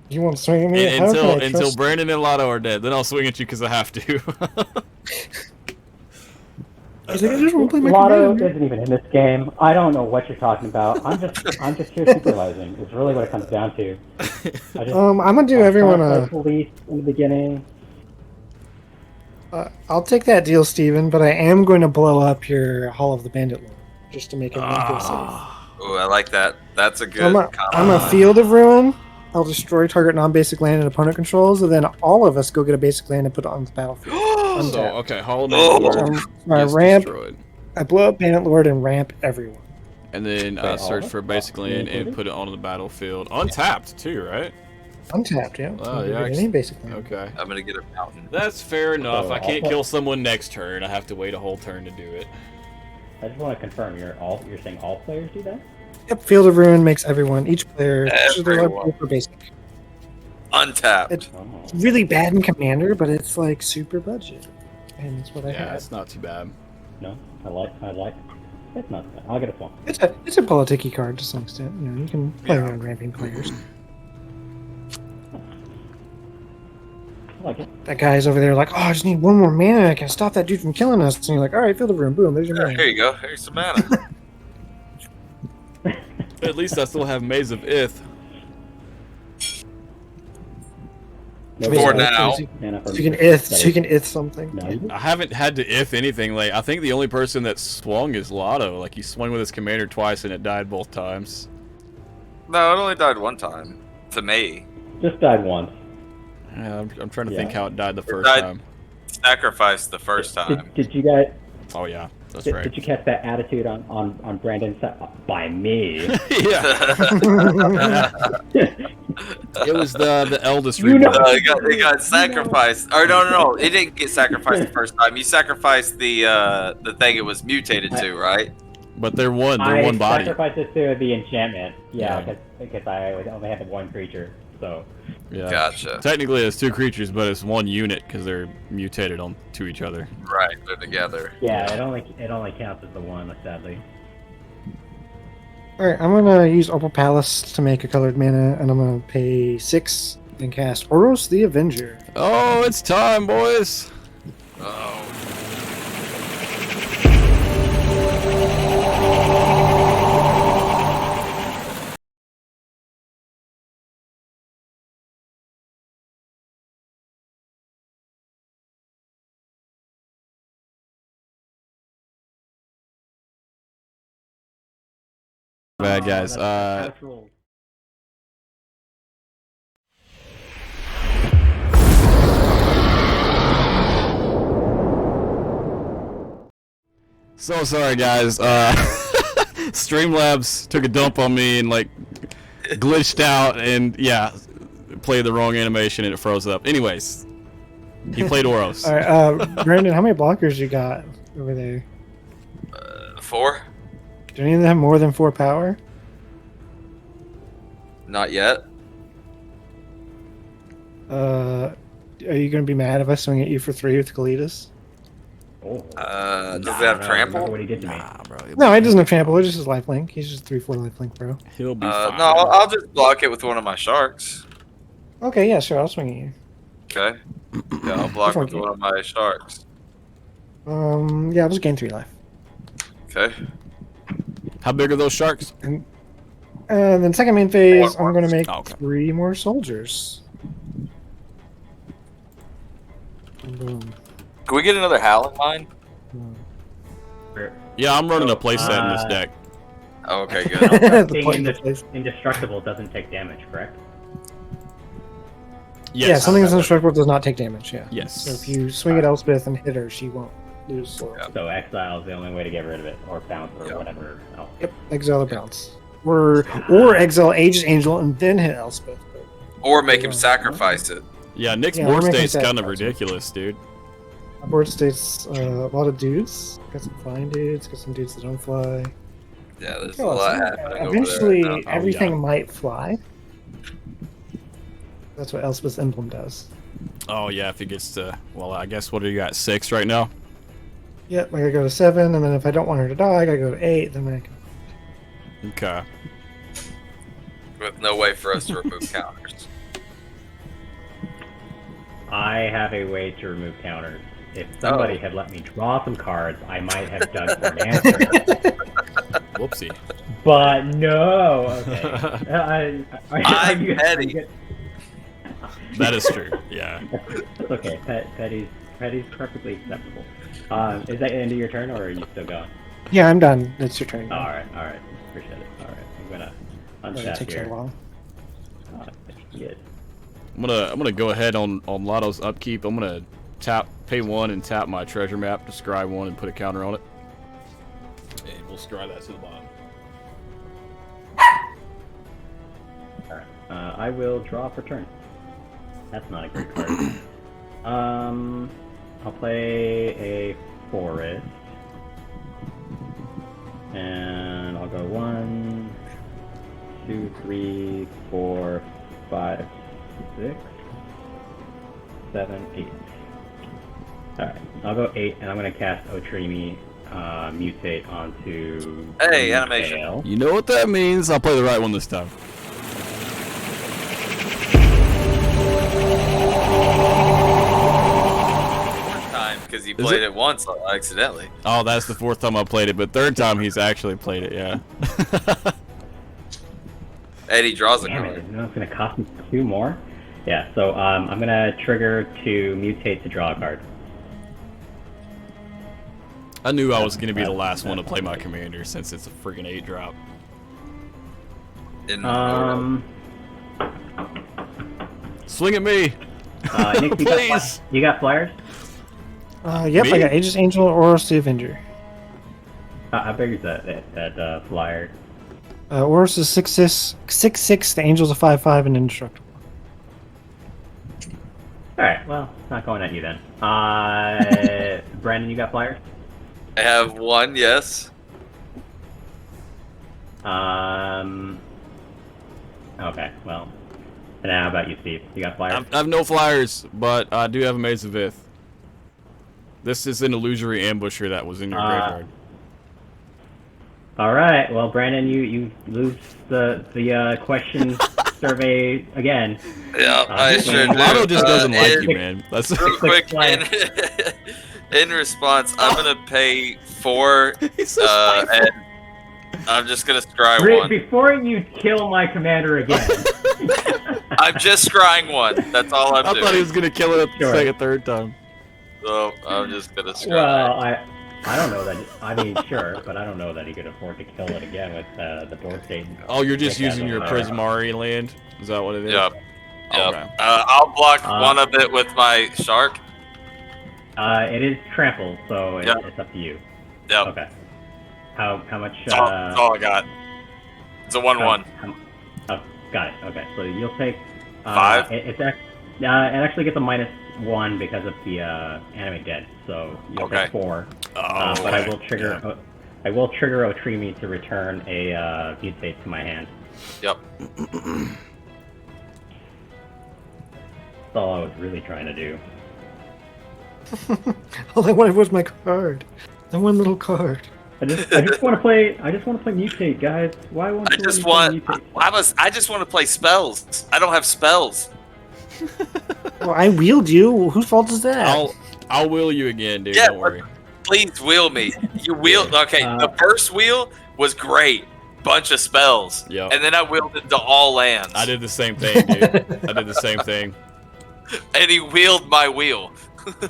Speaker 3: You want to swing at me? How can I
Speaker 1: Until
Speaker 3: trust-
Speaker 1: Brandon and Lotto are dead. Then I'll swing at you because I have to.
Speaker 3: He's like, I just want to play my
Speaker 4: Lotto
Speaker 3: commander.
Speaker 4: isn't even in this game. I don't know what you're talking about. I'm just here supervising. Is really what it comes down to. I just,
Speaker 3: I'm gonna do everyone
Speaker 4: police in the beginning.
Speaker 3: I'll take that deal, Steven, but I am going to blow up your Hall of the Bandit Lord just to make everyone feel safe.
Speaker 2: Ooh, I like that. That's a good
Speaker 3: I'm a Field of Ruin. I'll destroy target non-basic land and opponent controls, and then all of us go get a basic land and put it on the battlefield.
Speaker 1: So okay, Hall of
Speaker 2: Oh.
Speaker 1: Bandit Lord
Speaker 3: So I
Speaker 1: gets
Speaker 3: ramp,
Speaker 1: destroyed.
Speaker 3: I blow up Bandit Lord and ramp everyone.
Speaker 1: And then
Speaker 4: Wait, all
Speaker 1: search
Speaker 4: of
Speaker 1: for
Speaker 4: it?
Speaker 1: basic land and
Speaker 4: Included?
Speaker 1: put it onto the battlefield. Untapped too, right?
Speaker 3: Untapped, yeah.
Speaker 1: Oh,
Speaker 3: You
Speaker 1: yeah,
Speaker 3: get any basic land.
Speaker 1: Okay.
Speaker 2: I'm gonna get a mountain.
Speaker 1: That's fair enough.
Speaker 4: So
Speaker 1: I can't
Speaker 4: all-
Speaker 1: kill someone next turn. I have to wait a whole turn to do it.
Speaker 4: I just want to confirm you're saying all players do that?
Speaker 3: Yep, Field of Ruin makes everyone, each player,
Speaker 2: Everyone.
Speaker 3: for basic.
Speaker 2: Untapped.
Speaker 3: It's
Speaker 4: Oh.
Speaker 3: really bad in Commander, but it's like super budget. And that's what I
Speaker 1: Yeah,
Speaker 3: have.
Speaker 1: it's not too bad.
Speaker 4: No, I like. It's not bad. I'll get a swamp.
Speaker 3: It's a politicky card to some extent. You know, you can play around ramping players.
Speaker 4: I like it.
Speaker 3: That guy's over there like, oh, I just need one more mana. I can stop that dude from killing us. And you're like, all right, Field of Ruin, boom, there's your
Speaker 2: Here
Speaker 3: mana.
Speaker 2: you go. Here's some mana.
Speaker 1: At least I still have Maze of Ith.
Speaker 2: For now.
Speaker 4: Mana for
Speaker 3: So you can ith something.
Speaker 4: No, you-
Speaker 1: I haven't had to if anything. Like, I think the only person that swung is Lotto. Like, he swung with his commander twice and it died both times.
Speaker 2: No, it only died one time. To me.
Speaker 4: just died once.
Speaker 1: Yeah, I'm trying to
Speaker 4: Yeah.
Speaker 1: think how it died the first
Speaker 2: died-
Speaker 1: time.
Speaker 2: Sacrificed the first time.
Speaker 4: Did you guys?
Speaker 1: Oh yeah, that's
Speaker 4: Did,
Speaker 1: right.
Speaker 4: did you catch that attitude on Brandon's side? By me.
Speaker 1: Yeah, it was the eldest
Speaker 4: You know-
Speaker 1: reborn.
Speaker 2: It got sacrificed. Or no. It didn't get sacrificed the first time. You sacrificed the thing it was mutated to, right?
Speaker 1: But they're one
Speaker 4: I
Speaker 1: body.
Speaker 4: sacrificed it to the enchantment.
Speaker 1: Yeah.
Speaker 4: Yeah, because I only have one creature. So
Speaker 1: Yeah.
Speaker 2: Gotcha.
Speaker 1: Technically, it's 2 creatures, but it's 1 unit because they're mutated to each other.
Speaker 2: Right, they're together.
Speaker 4: yeah, it only counts as the one, sadly.
Speaker 3: Alright, I'm gonna use Opal Palace to make a colored mana, and I'm gonna pay 6 and cast Oros the Avenger.
Speaker 1: Oh, it's time, boys!
Speaker 2: Oh.
Speaker 1: Bad guys.
Speaker 4: House rules.
Speaker 1: So sorry, guys. Streamlabs took a dump on me and like glitched out, and yeah, played the wrong animation and it froze up. Anyways, he played Oros.
Speaker 3: Alright, Brandon, how many blockers you got over there?
Speaker 2: 4?
Speaker 3: Do any of them have more than 4 power?
Speaker 2: Not yet.
Speaker 3: Are you gonna be mad if I swing at you for 3 with Kalidas?
Speaker 4: Oh.
Speaker 2: Does it have
Speaker 4: Remember
Speaker 2: trample?
Speaker 4: what he did to me.
Speaker 1: Nah, bro.
Speaker 3: No, he doesn't have trample, it's just his lifelink. He's just 3/4 lifelink, bro.
Speaker 1: He'll be
Speaker 2: No,
Speaker 1: fine.
Speaker 2: I'll just block it with one of my sharks.
Speaker 3: Okay, yeah, sure, I'll swing at you.
Speaker 2: Okay. Yeah, I'll block with
Speaker 3: Okay.
Speaker 2: one of my sharks.
Speaker 3: Yeah, I'll just gain 3 life.
Speaker 2: Okay.
Speaker 1: How big are those sharks?
Speaker 3: And then second main phase,
Speaker 2: Four
Speaker 3: I'm gonna make
Speaker 1: Oh, okay.
Speaker 3: 3 more soldiers. Boom.
Speaker 2: Can we get another Howling Mine?
Speaker 1: Yeah, I'm running a playset in this
Speaker 4: Uh,
Speaker 1: deck.
Speaker 2: Oh, okay, good.
Speaker 3: The
Speaker 4: Being
Speaker 3: point of the place.
Speaker 4: indestructible doesn't take damage, correct?
Speaker 1: Yes.
Speaker 3: Yeah, something that's indestructible does not take damage, yeah.
Speaker 1: Yes.
Speaker 3: So if you swing at Elspeth and hit her, she won't lose slow.
Speaker 2: Yeah.
Speaker 4: So exile is the only way to get rid of it, or bounce, or
Speaker 2: Yeah.
Speaker 4: whatever else.
Speaker 3: Yep, exile or bounce. Or exile Aegis Angel and then hit Elspeth.
Speaker 2: Or make him sacrifice it.
Speaker 1: Yeah, Nick's
Speaker 3: Yeah,
Speaker 1: board
Speaker 3: we're making
Speaker 1: state's kind of
Speaker 3: sacrifices.
Speaker 1: ridiculous, dude.
Speaker 3: My board states a lot of dudes. Got some flying dudes, got some dudes that don't fly.
Speaker 2: Yeah, there's a
Speaker 3: Oh,
Speaker 2: lot
Speaker 3: so
Speaker 2: happening
Speaker 3: eventually,
Speaker 2: over there.
Speaker 3: everything
Speaker 1: yeah.
Speaker 3: might fly. That's what Elspeth's emblem does.
Speaker 1: Oh yeah, if he gets to, well, I guess what are you at, 6 right now?
Speaker 3: Yep, I gotta go to 7, and then if I don't want her to die, I gotta go to 8, then I can...
Speaker 1: Okay.
Speaker 2: With no way for us to remove counters.
Speaker 4: I have a way to remove counters. If somebody had let me draw some cards, I might have dug for an answer.
Speaker 1: Whoopsie.
Speaker 4: But no. Okay.
Speaker 2: I'm petty.
Speaker 1: That is true. Yeah.
Speaker 4: That's okay. Petty's perfectly acceptable. Is that the end of your turn, or are you still going?
Speaker 3: Yeah, I'm done. It's your turn.
Speaker 4: Oh, all right. Appreciate it. All right. I'm gonna
Speaker 3: Doesn't
Speaker 4: untap
Speaker 3: take so
Speaker 4: here.
Speaker 3: long.
Speaker 4: Shit.
Speaker 1: I'm gonna go ahead on Lotto's upkeep. I'm gonna pay 1 and tap my treasure map to scry 1 and put a counter on it. And we'll scry that to the bottom.
Speaker 4: All right. I will draw for turn. That's not a great card. I'll play a forest, and I'll go 1, 2, 3, 4, 5, 6, 7, 8. Alright, I'll go 8, and I'm going to cast Otrimi, mutate onto...
Speaker 2: Hey, animation.
Speaker 4: Gale.
Speaker 1: You know what that means? I'll play the right one this time.
Speaker 2: Because he played it once accidentally.
Speaker 1: Oh, that's the 4th time I played it, but 3rd time he's actually played it, yeah.
Speaker 2: And he draws a
Speaker 4: Damn
Speaker 2: card.
Speaker 4: it! You know it's gonna cost me 2 more. Yeah. So I'm gonna trigger to mutate to draw a card.
Speaker 1: I knew I was going to be the last one to play my commander since it's a freaking 8-drop. Swing at me!
Speaker 4: Nick,
Speaker 1: Please!
Speaker 4: You got flyers?
Speaker 3: Yep,
Speaker 1: Me?
Speaker 3: I got Aegis Angel, Oros the Avenger.
Speaker 4: How big is that flyer?
Speaker 3: Oros is 6/6, the Angel's a 5/5 and indestructible.
Speaker 4: All right. Well, it's not going at you then. Brandon, you got flyers?
Speaker 2: I have 1, yes.
Speaker 4: Okay. Well. And how about you, Steve? You got flyers?
Speaker 1: I have no flyers, but I do have a Maze of Ith. This is an illusory ambusher that was in your graveyard.
Speaker 4: All right. Well, Brandon, you lose the question survey again.
Speaker 2: Yeah, I sure do.
Speaker 1: Lotto just doesn't like you, man. That's
Speaker 2: Real quick, in response, I'm gonna pay 4,
Speaker 1: He's so
Speaker 2: and I'm just gonna scry
Speaker 4: Rick,
Speaker 2: 1.
Speaker 4: before you kill my commander again.
Speaker 2: I'm just scrying 1. That's all I'm
Speaker 1: I
Speaker 2: doing.
Speaker 1: thought he was gonna kill it
Speaker 4: Sure.
Speaker 1: a third time.
Speaker 2: So I'm just gonna scry.
Speaker 4: Well, I don't know that. I mean, sure, but I don't know that he could afford to kill it again with the board state.
Speaker 1: Oh, you're just
Speaker 4: Like
Speaker 1: using
Speaker 4: that
Speaker 1: your
Speaker 4: on,
Speaker 1: Prismari land? Is that what it is?
Speaker 2: Yep. Yep.
Speaker 1: Okay.
Speaker 2: I'll block 1 of it with my shark.
Speaker 4: It is trampled, so
Speaker 2: Yep.
Speaker 4: it's up to you.
Speaker 2: Yep.
Speaker 4: Okay. How much?
Speaker 2: That's all I got. It's a 1/1.
Speaker 4: Oh, got it. Okay, so you'll take
Speaker 2: 5?
Speaker 4: It actually gets a -1 because of the animate dead, so you'll
Speaker 2: Okay.
Speaker 4: take 4.
Speaker 1: Oh,
Speaker 4: But I will
Speaker 1: okay.
Speaker 4: trigger.
Speaker 1: Yeah.
Speaker 4: I will trigger Otrimi to return a mutate to my hand.
Speaker 2: Yep.
Speaker 4: That's all I was really trying to do.
Speaker 3: All I wanted was my card. The one little card.
Speaker 4: I just want to play. I just want to play mutate, guys. Why won't
Speaker 2: I
Speaker 4: you
Speaker 2: just
Speaker 4: let me
Speaker 2: want.
Speaker 4: play mutate?
Speaker 2: I just want to play spells. I don't have spells.
Speaker 3: Well, I wheeled you. Whose fault is that?
Speaker 1: I'll wheel you again, dude.
Speaker 2: Yeah,
Speaker 1: Don't worry.
Speaker 2: Please wheel me. You wheeled. Okay, the first wheel was great. Bunch of spells.
Speaker 1: Yep.
Speaker 2: And then I wheeled into all lands.
Speaker 1: I did the same thing, dude. I did the same thing.
Speaker 2: And he wheeled my wheel.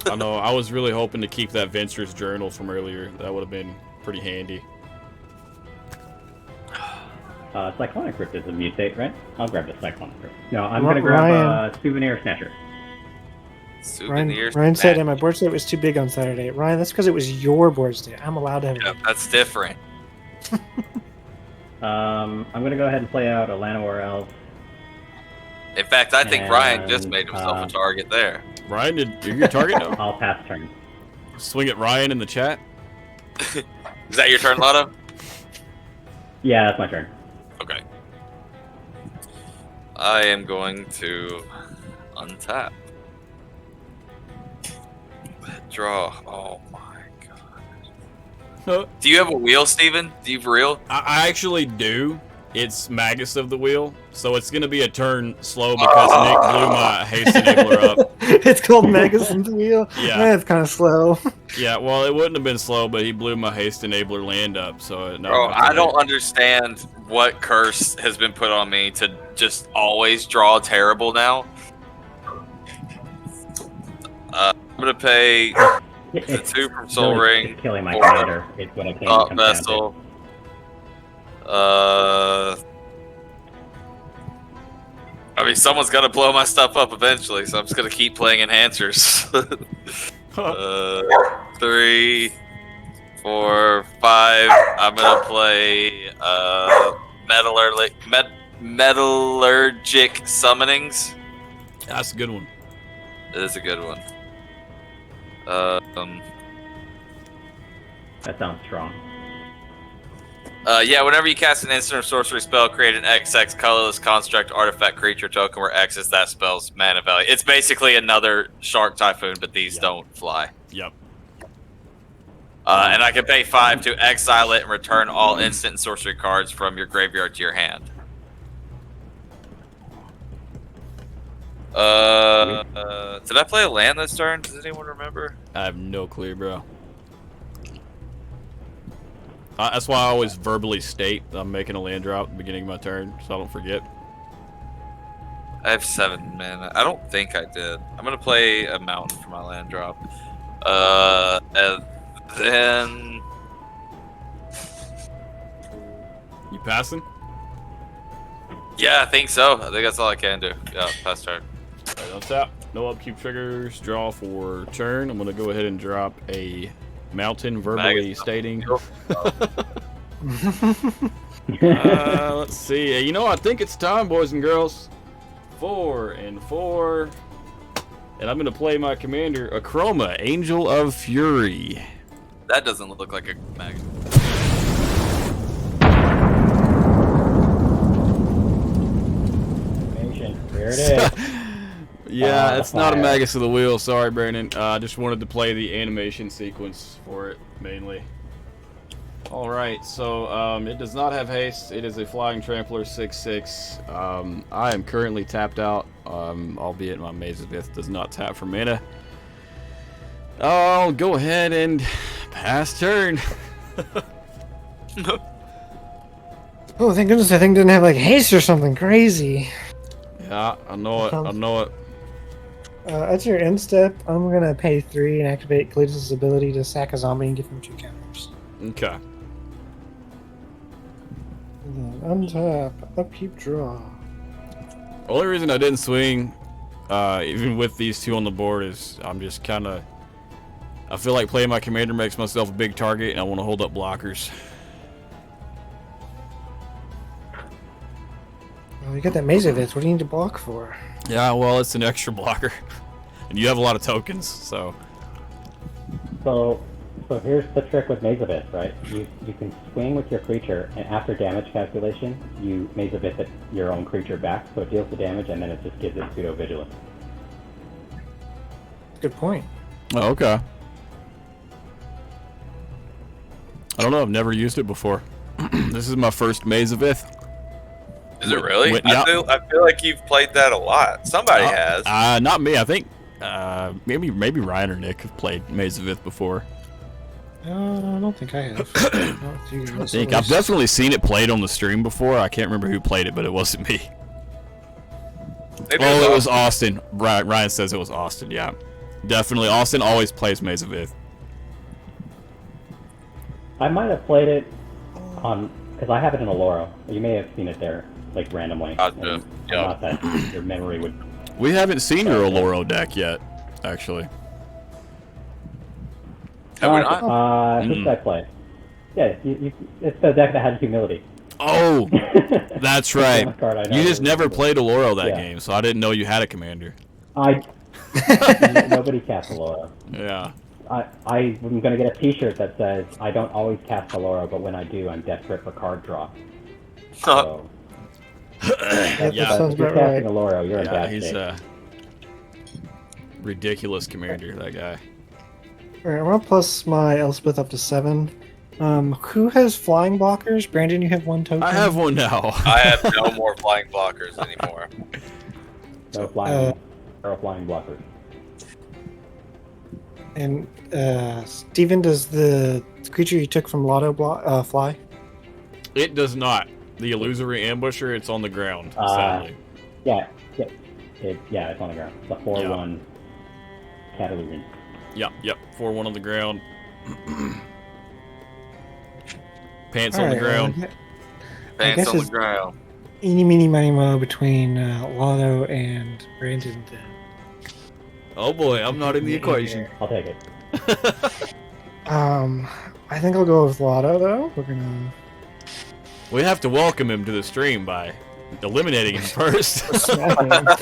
Speaker 1: I know. I was really hoping to keep that Venture's journal from earlier. That would have been pretty handy.
Speaker 4: Cyclonic Crypt is a mutate, right? I'll grab the Cyclonic Crypt. No, I'm gonna grab Souvenir Snatcher.
Speaker 2: Souvenirs.
Speaker 3: Ryan said my board state was too big on Saturday. Ryan, that's because it was your board state. I'm allowed to have it.
Speaker 2: Yeah, that's different.
Speaker 4: I'm gonna go ahead and play out a Llanowar Elf.
Speaker 2: In fact, I think Ryan just
Speaker 4: And,
Speaker 2: made himself a target there.
Speaker 1: Ryan, you're your target now?
Speaker 4: I'll pass turn.
Speaker 1: Swing at Ryan in the chat.
Speaker 2: Is that your turn, Lotto?
Speaker 4: Yeah, that's my turn.
Speaker 2: Okay. I am going to untap. Draw. Oh my god. Do you have a wheel, Steven? Do you for real?
Speaker 1: I actually do. It's Magus of the Wheel, so it's going to be a turn slow because Nick blew my haste enabler up.
Speaker 3: It's called Magazine Wheel.
Speaker 1: Yeah.
Speaker 3: It's kind of slow.
Speaker 1: Yeah, well, it wouldn't have been slow, but he blew my haste enabler land up, so no.
Speaker 2: Bro, I don't understand what curse has been put on me to just always draw terrible now. I'm gonna pay the 2 from Soul
Speaker 4: really,
Speaker 2: Ring.
Speaker 4: it's killing my
Speaker 2: or
Speaker 4: commander. It's what I think it
Speaker 2: Thought
Speaker 4: comes down to.
Speaker 2: Vessel. I mean, someone's gonna blow my stuff up eventually, so I'm just gonna keep playing enhancers. 3, 4, 5. I'm gonna play metallurgic summonings.
Speaker 1: That's a good one.
Speaker 2: It is a good one.
Speaker 4: That sounds strong.
Speaker 2: Yeah, whenever you cast an instant or sorcery spell, create an XX colorless construct artifact creature token where X is that spell's mana value. It's basically another Shark Typhoon, but these don't fly.
Speaker 1: Yep.
Speaker 2: And I can pay 5 to exile it and return all instant and sorcery cards from your graveyard to your hand. Did I play a land this turn? Does anyone remember?
Speaker 1: I have no clue, bro. That's why I always verbally state I'm making a land drop at the beginning of my turn, so I don't forget.
Speaker 2: I have 7 mana. I don't think I did. I'm gonna play a mountain for my land drop. And then
Speaker 1: You passing?
Speaker 2: yeah, I think so. I think that's all I can do. Yeah, pass turn.
Speaker 1: Alright, on tap. No upkeep triggers. Draw for turn. I'm gonna go ahead and drop a mountain, verbally stating. Let's see. You know, I think it's time, boys and girls. 4 and 4. And I'm gonna play my commander, Akroma, Angel of Fury.
Speaker 2: That doesn't look like a mag.
Speaker 4: There it is.
Speaker 1: Yeah, it's not a
Speaker 4: fire.
Speaker 1: Magus of the Wheel. Sorry, Brandon. I just wanted to play the animation sequence for it, mainly. Alright, so it does not have haste. It is a Flying Trampler 6/6. I am currently tapped out, albeit my Maze of Ith does not tap for mana. I'll go ahead and pass turn.
Speaker 3: Oh, thank goodness! I think it didn't have like haste or something crazy.
Speaker 1: Yeah, I know it. I know it.
Speaker 3: At your end step, I'm gonna pay 3 and activate Kalidas' ability to sack a zombie and give him 2 counters.
Speaker 1: Okay.
Speaker 3: And then untap, upkeep, draw.
Speaker 1: Only reason I didn't swing, even with these 2 on the board, is I'm just kind of. I feel like playing my commander makes myself a big target, and I want to hold up blockers.
Speaker 3: Well, you got that Maze of It. What do you need to block for?
Speaker 1: Yeah, well, it's an extra blocker, and you have a lot of tokens, so.
Speaker 4: So here's the trick with Maze of It, right? You can swing with your creature, and after damage calculation, you Maze of It your own creature back, so it deals the damage, and then it just gives it pseudo vigilance.
Speaker 3: Good point.
Speaker 1: Oh, okay. I don't know. I've never used it before. This is my first Maze of Ith.
Speaker 2: Is it really?
Speaker 1: Yeah.
Speaker 2: I feel like you've played that a lot. Somebody has.
Speaker 1: Not me. I think maybe Ryan or Nick have played Maze of Ith before.
Speaker 3: I don't think I have.
Speaker 1: I think I've definitely seen it played on the stream before. I can't remember who played it, but it wasn't me.
Speaker 2: Maybe
Speaker 1: It was Austin. Ryan says it was Austin. Yeah, definitely. Austin always plays Maze of Ith.
Speaker 4: I might have played it on, because I have it in Aloro. You may have seen it there, like randomly.
Speaker 2: Gotcha. Yeah.
Speaker 4: Not that your memory would.
Speaker 1: We haven't seen your Oloro deck yet, actually.
Speaker 2: Have we not?
Speaker 4: Who did I play? Yeah, it's the deck that has humility.
Speaker 1: Oh, that's right.
Speaker 4: One card I know
Speaker 1: You just
Speaker 4: is-
Speaker 1: never played Oloro that
Speaker 4: Yeah.
Speaker 1: game, so I didn't know you had a commander.
Speaker 4: Nobody casts Aloro.
Speaker 1: Yeah.
Speaker 4: I'm gonna get a T-shirt that says I don't always cast Aloro, but when I do, I'm desperate for card draw. So
Speaker 3: That
Speaker 1: Yeah.
Speaker 3: sounds
Speaker 4: if you're
Speaker 3: about right.
Speaker 4: casting Aloro, you're in
Speaker 1: Yeah,
Speaker 4: bad
Speaker 1: he's
Speaker 4: shape.
Speaker 1: a ridiculous commander, that guy.
Speaker 3: Alright, I'm gonna plus my Elspeth up to 7. Who has flying blockers? Brandon, you have 1 token.
Speaker 1: I have one now.
Speaker 2: I have no more flying blockers anymore.
Speaker 4: No flying, or flying blockers.
Speaker 3: And Steven, does the creature you took from Lotto fly?
Speaker 1: It does not. The illusory ambusher, it's on the ground, sadly.
Speaker 4: Yeah, it's on the ground. It's a 4/1 Catalan.
Speaker 1: Yep. 4/1 on the ground. Pants on the
Speaker 3: Alright,
Speaker 1: ground.
Speaker 3: I
Speaker 2: Pants
Speaker 3: guess
Speaker 2: on the
Speaker 3: it's-
Speaker 2: ground.
Speaker 3: Eeny, meeny, miny, mo between Lotto and Brandon then.
Speaker 1: Oh boy, I'm not in the equation.
Speaker 4: I'll take it.
Speaker 3: I think I'll go with Lotto though. We're gonna.
Speaker 1: We have to welcome him to the stream by eliminating him first.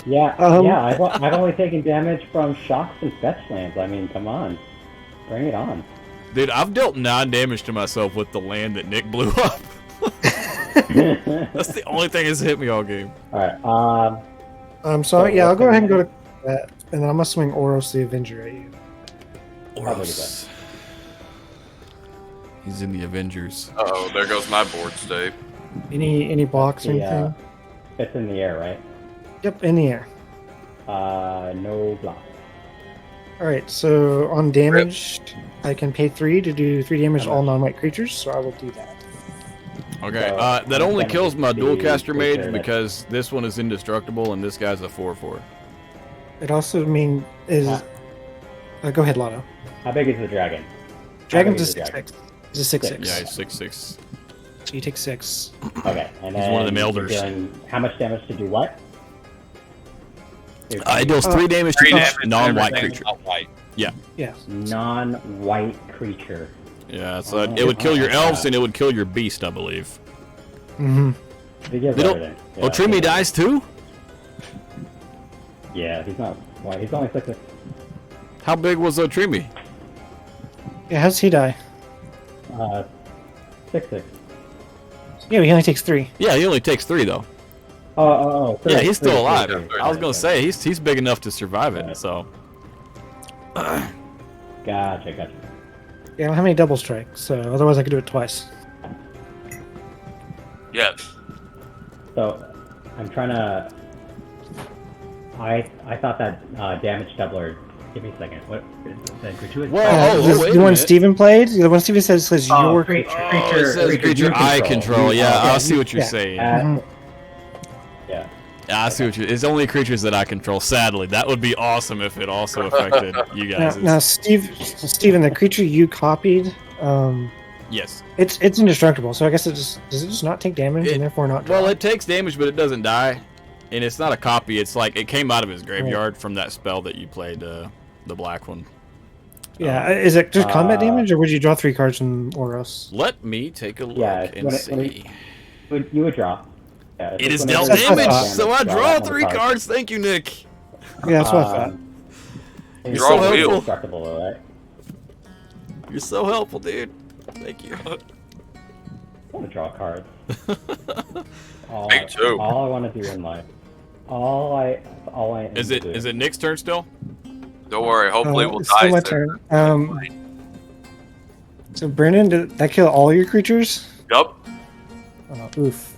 Speaker 4: Yeah,
Speaker 3: Um,
Speaker 4: I've only taken damage from shocks and fetch lands. I mean, come on, bring it on.
Speaker 1: Dude, I've dealt 9 damage to myself with the land that Nick blew up. That's the only thing that's hit me all game.
Speaker 4: All right.
Speaker 3: So yeah, I'll go ahead and go to that, and then I'm gonna swing Oros the Avenger at you.
Speaker 1: Oros. He's in the Avengers.
Speaker 2: Oh, there goes my board state.
Speaker 3: Any blocks or
Speaker 4: Yeah.
Speaker 3: anything?
Speaker 4: It's in the air, right?
Speaker 3: Yep, in the air.
Speaker 4: No block.
Speaker 3: All right, so on damage, I can pay 3 to do 3 damage to all non-white creatures, so I will do that.
Speaker 1: Okay,
Speaker 4: So,
Speaker 1: that only
Speaker 4: damage
Speaker 1: kills my
Speaker 4: to
Speaker 1: dual
Speaker 4: the
Speaker 1: caster mage
Speaker 4: creature
Speaker 1: because this one is indestructible and this guy's a 4/4.
Speaker 3: It also means is. Go ahead, Lotto.
Speaker 4: How big is the dragon?
Speaker 3: Dragon's a
Speaker 4: is the
Speaker 3: 6/6. He's a 6/6.
Speaker 1: Yeah, he's 6/6.
Speaker 3: So you take 6.
Speaker 4: Okay, and
Speaker 1: He's
Speaker 4: then
Speaker 1: one of them
Speaker 4: you're
Speaker 1: elders.
Speaker 4: doing how much damage to do what?
Speaker 1: It deals 3 damage to each non-white creature.
Speaker 2: Not white.
Speaker 3: Yeah.
Speaker 4: Non-white creature.
Speaker 1: Yeah, so it would kill your elves and it would kill your beast, I believe.
Speaker 3: Mm-hmm.
Speaker 4: He gives
Speaker 1: They don't-
Speaker 4: everything. Yeah,
Speaker 1: Otrimi dies too?
Speaker 4: Yeah, he's not white. He's only 6.
Speaker 1: How big was Otrimi?
Speaker 3: Yeah, how does he die?
Speaker 4: 6/6.
Speaker 3: Yeah, he only takes 3.
Speaker 1: Yeah, he only takes 3 though.
Speaker 4: Oh.
Speaker 1: Yeah, he's still
Speaker 4: three,
Speaker 1: alive.
Speaker 4: three.
Speaker 1: I was gonna say he's big enough to survive it. So
Speaker 4: Gotcha.
Speaker 3: Yeah, I don't have any double strikes, so otherwise I could do it twice.
Speaker 2: Yes.
Speaker 4: So, I'm trying to. I thought that damage doubler. Give me a second. What? The gratuitous.
Speaker 1: Whoa,
Speaker 3: the
Speaker 1: wait a
Speaker 3: one
Speaker 1: minute.
Speaker 3: Steven played? The one Steven says your
Speaker 4: creature.
Speaker 1: it says creature
Speaker 4: you
Speaker 1: eye control. Yeah,
Speaker 3: Yeah,
Speaker 1: I see what you're
Speaker 3: yeah.
Speaker 1: saying.
Speaker 3: Mhm.
Speaker 4: Yeah.
Speaker 1: Yeah, I see what you. It's only creatures that I control. Sadly, that would be awesome if it also affected you guys.
Speaker 3: Now, Steven, the creature you copied,
Speaker 1: Yes.
Speaker 3: it's indestructible. So I guess does it just not take damage and therefore not draw?
Speaker 1: Well, it takes damage, but it doesn't die, and it's not a copy. It's like it came out of his graveyard from that spell that you played, the black one.
Speaker 3: Yeah, is it just combat damage, or would you draw 3 cards from Oros?
Speaker 1: Let me take a look
Speaker 4: Yeah,
Speaker 1: and
Speaker 4: when
Speaker 1: see.
Speaker 4: You would draw. Yeah,
Speaker 1: It is
Speaker 4: whenever
Speaker 1: dealt
Speaker 3: That's what I
Speaker 1: damage,
Speaker 3: thought.
Speaker 1: so I
Speaker 4: draw
Speaker 1: draw
Speaker 4: that
Speaker 1: 3
Speaker 4: one card.
Speaker 1: cards. Thank you, Nick.
Speaker 3: Yeah, that's what I thought.
Speaker 1: You're
Speaker 2: You're
Speaker 1: so
Speaker 2: all
Speaker 1: helpful.
Speaker 2: real.
Speaker 4: Indestructible, though, right?
Speaker 1: You're so helpful, dude. Thank you.
Speaker 4: I want to draw cards.
Speaker 2: Me too.
Speaker 4: All I want to do in life. All I.
Speaker 1: Is it Nick's turn still?
Speaker 2: Don't worry. Hopefully we'll
Speaker 3: It's still
Speaker 2: die
Speaker 3: my
Speaker 2: soon.
Speaker 3: turn. So Brennan, did that kill all your creatures?
Speaker 2: Yup.
Speaker 3: Oh, oof.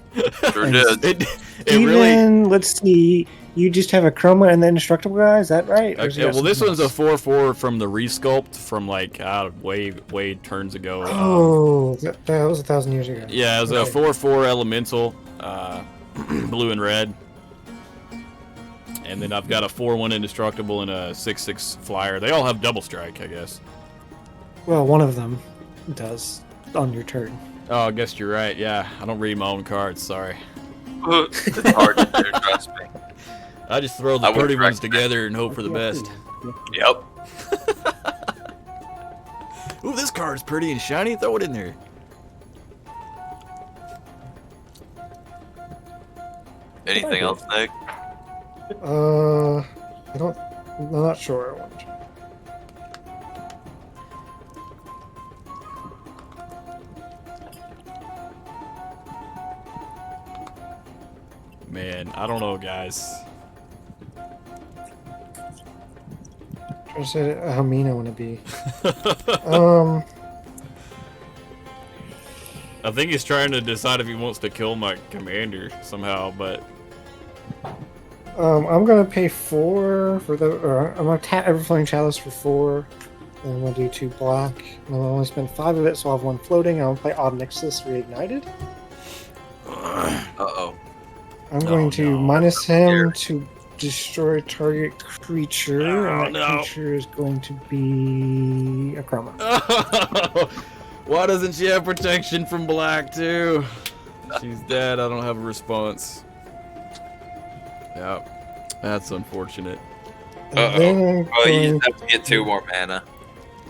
Speaker 2: Sure
Speaker 3: Thanks.
Speaker 2: did.
Speaker 1: It really.
Speaker 3: Even, let's see, you just have Akroma and the indestructible guy, is that right? Or is
Speaker 1: Okay,
Speaker 3: it
Speaker 1: well, this
Speaker 3: something
Speaker 1: one's a
Speaker 3: else?
Speaker 1: 4/4 from the resculpt from like way turns ago.
Speaker 3: Oh, that was 1,000 years ago.
Speaker 1: Yeah, it was a
Speaker 3: Okay.
Speaker 1: 4/4 elemental, blue and red. And then I've got a 4/1 indestructible and a 6/6 flyer. They all have double strike, I guess.
Speaker 3: Well, one of them does on your turn.
Speaker 1: Oh, I guess you're right. Yeah, I don't read my own cards. Sorry.
Speaker 2: It's hard to do, trust me.
Speaker 1: I just throw the
Speaker 2: I would
Speaker 1: pretty ones
Speaker 2: correct
Speaker 1: together and hope for the best.
Speaker 2: Yep.
Speaker 1: Ooh, this card's pretty and shiny. Throw it in there.
Speaker 2: Anything else, Nick?
Speaker 3: I'm not sure.
Speaker 1: Man, I don't know, guys.
Speaker 3: Trying to say how mean I want to be.
Speaker 1: I think he's trying to decide if he wants to kill my commander somehow, but
Speaker 3: I'm gonna pay 4 for the. Or I'm gonna tap Ever-Flowing Chalice for 4. And I'm gonna do 2 black. And I'll only spend 5 of it, so I'll have 1 floating. I'll play Ob Nixus Reignited.
Speaker 2: Uh-oh.
Speaker 3: I'm going to
Speaker 1: no.
Speaker 3: minus him to destroy target creature, and that
Speaker 1: no.
Speaker 3: creature is going to be Akroma.
Speaker 1: why doesn't she have protection from black too? She's dead. I don't have a response. Yep, that's unfortunate.
Speaker 3: And then I'm
Speaker 2: Well, you
Speaker 3: going,
Speaker 2: just have to get 2 more mana.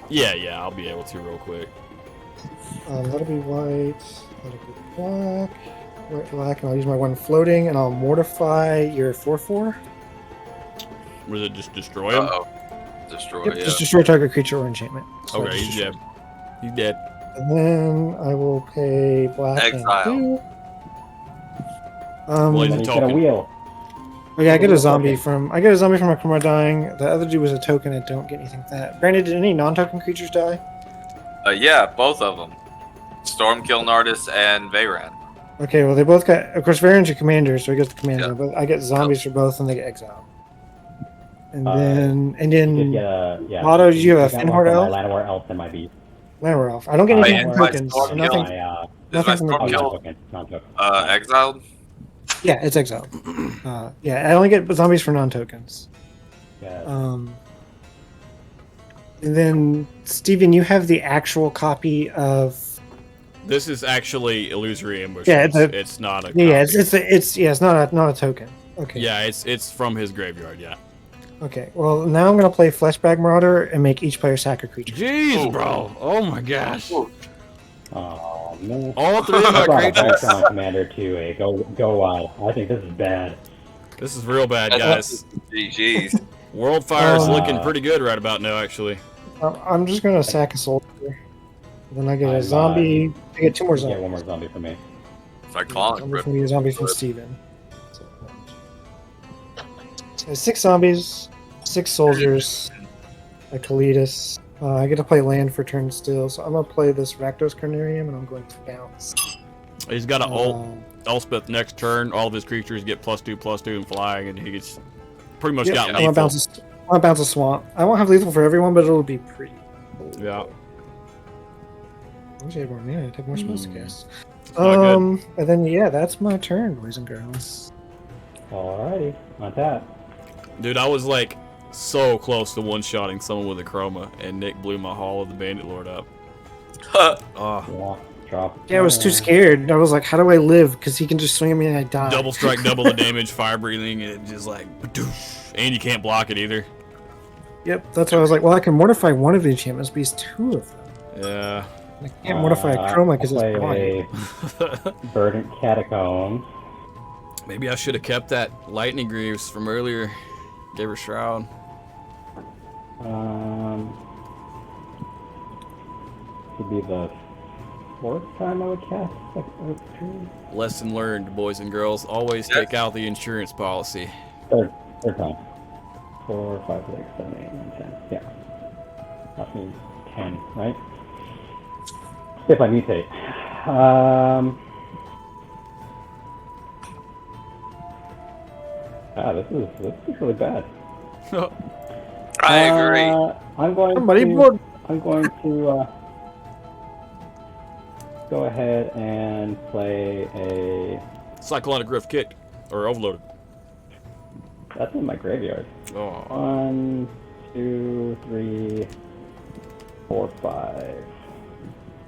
Speaker 1: Yeah, I'll be able to real quick.
Speaker 3: that'll be white, that'll be black, white, black, and I'll use my 1 floating, and I'll mortify your 4/4.
Speaker 1: Was it just destroy him?
Speaker 2: Uh-oh. Destroy,
Speaker 3: Yep,
Speaker 2: yeah.
Speaker 3: just destroy target creature or enchantment. So
Speaker 1: Okay,
Speaker 3: just
Speaker 1: he's
Speaker 3: destroy.
Speaker 1: dead. He's dead.
Speaker 3: And then I will pay black
Speaker 2: Exile.
Speaker 3: and 2.
Speaker 1: Well, he's
Speaker 4: And
Speaker 1: a
Speaker 4: you get a
Speaker 1: token.
Speaker 4: wheel.
Speaker 3: Oh yeah, I get a
Speaker 4: Okay.
Speaker 3: zombie from Akroma dying. The other dude was a token. I don't get anything for that. Brandon, did any non-token creatures die?
Speaker 2: Yeah, both of them. Stormkill Nardis and Veyran.
Speaker 3: Okay, well they both got. Of course, Veyran's your commander, so he gets the commander.
Speaker 2: Yeah.
Speaker 3: But I get zombies for both, and they get exiled. And
Speaker 4: Uh,
Speaker 3: then
Speaker 4: You could get a
Speaker 3: Lotto, did you have a
Speaker 4: got one
Speaker 3: Finhard
Speaker 4: for
Speaker 3: elf?
Speaker 4: my Llanowar elf and my beast.
Speaker 3: Llanowar elf. I don't get
Speaker 2: My-
Speaker 3: anything from
Speaker 2: my
Speaker 3: tokens.
Speaker 2: sword
Speaker 3: So
Speaker 2: kill.
Speaker 3: nothing.
Speaker 4: My
Speaker 2: Is my
Speaker 3: Nothing from the
Speaker 2: sword
Speaker 4: oh,
Speaker 2: kill
Speaker 4: non-token, non-token.
Speaker 2: exiled?
Speaker 3: Yeah, it's exiled. Yeah, I only get zombies for non-tokens.
Speaker 4: Yeah.
Speaker 3: And then Steven, you have the actual copy of.
Speaker 1: This is actually illusory ambush.
Speaker 3: Yeah,
Speaker 1: it's not a.
Speaker 3: Yeah,
Speaker 1: copy.
Speaker 3: it's not a token. Okay.
Speaker 1: Yeah, it's from his graveyard. Yeah.
Speaker 3: Okay. Well, now I'm gonna play Fleshbag Marauder and make each player sack a creature.
Speaker 1: Jeez,
Speaker 2: Ooh.
Speaker 1: bro. Oh my gosh.
Speaker 2: Ooh.
Speaker 4: Oh man.
Speaker 1: All three of
Speaker 4: I
Speaker 1: my
Speaker 4: brought a
Speaker 1: creatures.
Speaker 4: Veyran commander to a go wild. I think this is bad.
Speaker 1: This is real bad, guys.
Speaker 2: GG's.
Speaker 1: Worldfire is
Speaker 3: Uh,
Speaker 1: looking pretty good right about now, actually.
Speaker 3: I'm just gonna sack a soldier. Then I get a
Speaker 4: I'm,
Speaker 3: zombie. I get 2 more
Speaker 4: You get
Speaker 3: zombies.
Speaker 4: one more zombie from me.
Speaker 2: Cyclonic
Speaker 3: Zombie
Speaker 2: Rip.
Speaker 3: from you, zombie from Steven. So 6 zombies, 6 soldiers, a Kalidas. I get to play land for turn still, so I'm gonna play this Rakdos Carnarium and I'm going to bounce.
Speaker 1: He's got an ult.
Speaker 3: Uh,
Speaker 1: Elspeth next turn. All of his creatures get +2/+2 and flying, and he gets pretty much
Speaker 3: yep,
Speaker 1: got
Speaker 3: I'm gonna
Speaker 1: lethal.
Speaker 3: bounce a swamp. I won't have lethal for everyone, but it'll be pretty.
Speaker 1: Yeah.
Speaker 3: I wish I had more mana. I'd have more spells to cast.
Speaker 1: not good.
Speaker 3: And then yeah, that's my turn, boys and girls.
Speaker 4: Alrighty, on that.
Speaker 1: Dude, I was like so close to one-shotting someone with Akroma, and Nick blew my Hall of the Bandit Lord up. Oh,
Speaker 4: Yeah, drop.
Speaker 3: Yeah, I was too scared. I was like, how do I live? Because he can just swing at me and I die.
Speaker 1: double strike, double the damage, fire breathing, and it just like, badoosh. And you can't block it either.
Speaker 3: Yep, that's why I was like, well, I can mortify one of the enchantments, but he's 2 of them.
Speaker 1: Yeah.
Speaker 3: I can't mortify a Chroma because
Speaker 4: I'll
Speaker 3: it's
Speaker 4: play
Speaker 3: blind.
Speaker 4: a Verdant Catacomb.
Speaker 1: Maybe I should have kept that Lightning Greaves from earlier. Gave her Shroud.
Speaker 4: Could be the 4th time I would cast Otrimi.
Speaker 1: Lesson learned, boys and girls. Always take out the insurance policy.
Speaker 4: Third time. 4, 5, 6, 7, 8, 9, 10. Yeah. That means 10, right? If I mutate. This is really bad.
Speaker 2: I agree.
Speaker 4: I'm going
Speaker 3: Somebody
Speaker 4: to.
Speaker 3: board.
Speaker 4: I'm going to go ahead and play a.
Speaker 1: Cyclonic Rift kick. Or overloaded.
Speaker 4: That's in my graveyard.
Speaker 1: Oh.
Speaker 4: 1, 2, 3, 4, 5.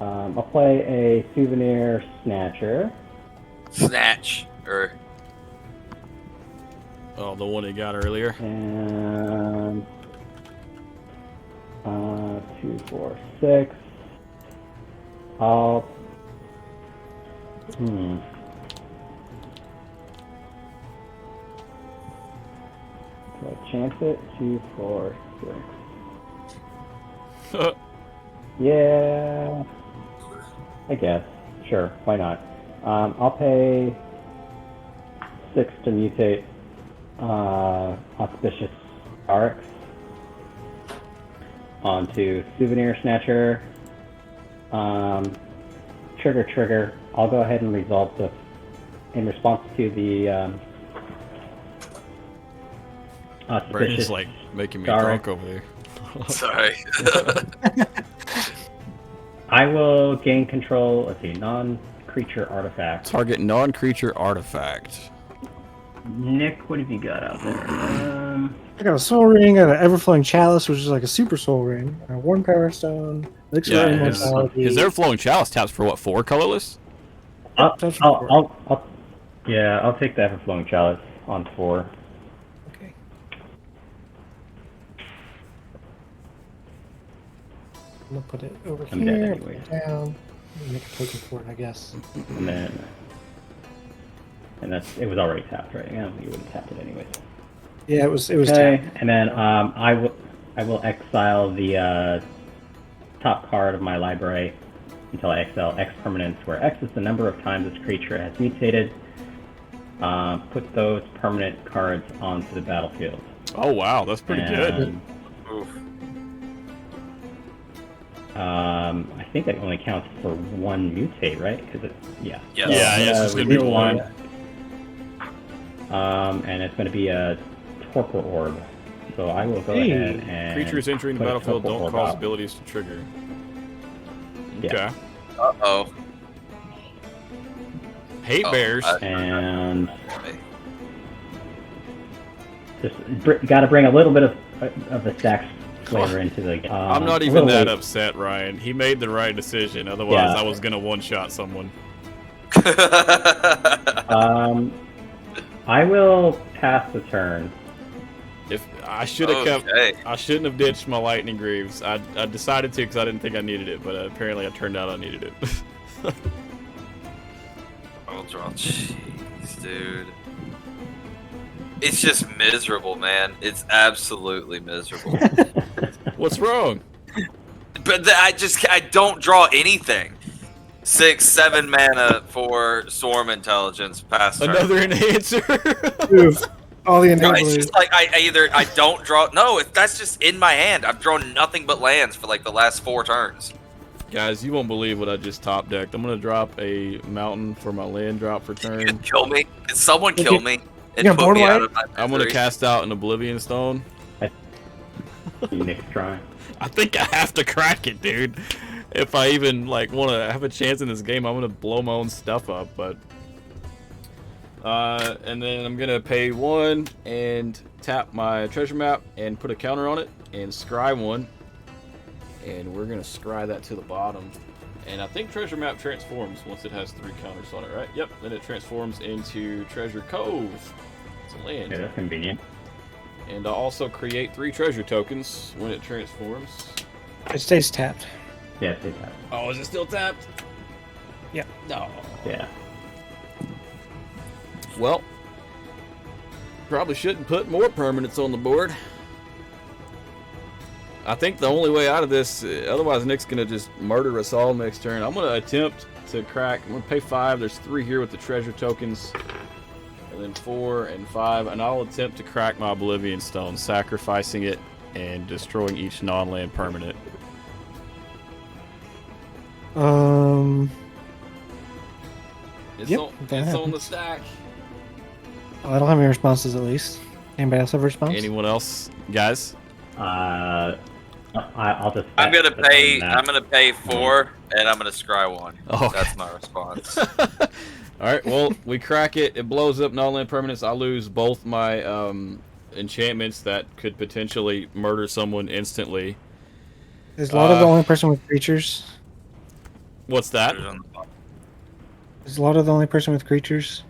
Speaker 4: I'll play a Souvenir Snatcher.
Speaker 2: Snatch.
Speaker 1: Oh, the one he got earlier.
Speaker 4: And 2, 4, 6. I'll. Do I chance it? 2, 4, 6. Yeah. I guess. Sure. Why not? I'll pay 6 to mutate Auspicious Arx onto Souvenir Snatcher. Trigger. I'll go ahead and resolve this in response to the
Speaker 1: Brandon's
Speaker 4: Auspicious.
Speaker 1: like making me
Speaker 4: Sorry.
Speaker 1: drunk over there.
Speaker 2: Sorry.
Speaker 4: I will gain control. Let's see, non-creature artifact.
Speaker 1: Target non-creature artifact.
Speaker 4: Nick, what have you got out there?
Speaker 3: I got a Soul Ring, I got an Everflowing Chalice, which is like a super Soul Ring, a Worn Power Stone, Elixir of Immortality.
Speaker 1: His Everflowing Chalice taps for what, 4 colorless?
Speaker 4: I'll take the Ever-Flowing Chalice on 4.
Speaker 3: Okay. I'm gonna put it over
Speaker 4: I'm dead
Speaker 3: here,
Speaker 4: anyway.
Speaker 3: put it down, make a token for it, I guess.
Speaker 4: And it was already tapped, right? Yeah, you would have tapped it anyways.
Speaker 3: Yeah, it was
Speaker 4: Okay,
Speaker 3: tapped.
Speaker 4: and then I will exile the top card of my library until I exile X permanents, where X is the number of times this creature has mutated. Put those permanent cards onto the battlefield.
Speaker 1: Oh wow, that's pretty good.
Speaker 2: Oof.
Speaker 4: I think that only counts for 1 mutate, right? Because yeah.
Speaker 2: Yes.
Speaker 1: Yeah, yes, it's gonna be
Speaker 4: reveal
Speaker 1: one.
Speaker 4: And it's going to be a Torpor Orb. So I will go ahead and
Speaker 1: Creatures entering the
Speaker 4: put a
Speaker 1: battlefield don't
Speaker 4: teleport
Speaker 1: cause
Speaker 4: up.
Speaker 1: abilities to trigger.
Speaker 4: Yeah.
Speaker 1: Okay.
Speaker 2: Uh-oh.
Speaker 1: Hate bears.
Speaker 4: And just got to bring a little bit of the stacks flavor into the game.
Speaker 1: I'm not
Speaker 4: a
Speaker 1: even
Speaker 4: little
Speaker 1: that
Speaker 4: late.
Speaker 1: upset, Ryan. He made the right decision. Otherwise,
Speaker 4: Yeah.
Speaker 1: I was gonna one-shot someone.
Speaker 4: I will pass the turn.
Speaker 1: If I should have
Speaker 2: Okay.
Speaker 1: I shouldn't have ditched my lightning greaves. I decided to because I didn't think I needed it, but apparently it turned out I needed it.
Speaker 2: I'll draw. Jeez, dude. It's just miserable, man. It's absolutely miserable.
Speaker 1: What's wrong?
Speaker 2: But I don't draw anything. 6, 7 mana for Swarm Intelligence past turn.
Speaker 1: Another enhancer.
Speaker 3: All the
Speaker 2: No, it's
Speaker 3: enablers.
Speaker 2: just like I don't draw. No, that's just in my hand. I've drawn nothing but lands for like the last 4 turns.
Speaker 1: Guys, you won't believe what I just top decked. I'm gonna drop a mountain for my land drop for
Speaker 2: You
Speaker 1: turn.
Speaker 2: can kill me. Can someone kill me and
Speaker 3: Yeah,
Speaker 2: put
Speaker 3: board
Speaker 2: me out
Speaker 3: wipe?
Speaker 2: of my
Speaker 1: I'm gonna
Speaker 2: misery?
Speaker 1: cast out an Oblivion Stone.
Speaker 4: Nick's trying.
Speaker 1: I think I have to crack it, dude. If I even like want to have a chance in this game, I'm gonna blow my own stuff up. But and then I'm gonna pay 1 and tap my treasure map and put a counter on it and scry 1, and we're gonna scry that to the bottom. And I think treasure map transforms once it has 3 counters on it, right? Yep. Then it transforms into Treasure Cove. It's a land.
Speaker 4: Yeah, that's convenient.
Speaker 1: And I'll also create 3 treasure tokens when it transforms.
Speaker 3: It stays tapped.
Speaker 4: Yeah, it's that.
Speaker 1: Oh, is it still tapped?
Speaker 3: Yeah.
Speaker 1: No.
Speaker 4: Yeah.
Speaker 1: Well, probably shouldn't put more permanents on the board. I think the only way out of this, otherwise Nick's going to just murder us all next turn. I'm going to attempt to crack. I'm going to pay 5. There's 3 here with the treasure tokens. And then 4 and 5. And I'll attempt to crack my Oblivion Stone, sacrificing it and destroying each non-land permanent. It's,
Speaker 3: Yep,
Speaker 1: on,
Speaker 3: that
Speaker 1: it's on
Speaker 3: happens.
Speaker 1: the stack.
Speaker 3: I don't have any responses at least. Anybody else have a response?
Speaker 1: Anyone else? Guys?
Speaker 4: I'll just.
Speaker 2: I'm gonna
Speaker 4: that's
Speaker 2: pay.
Speaker 4: that.
Speaker 2: I'm gonna pay 4, and I'm gonna scry 1.
Speaker 1: Oh,
Speaker 2: That's my response.
Speaker 1: Alright, well, we crack it. It blows up non-land permanents. I lose both my enchantments that could potentially murder someone instantly.
Speaker 3: Is Lotta the only person with creatures?
Speaker 1: What's that?
Speaker 3: Is Lotta the only person with creatures?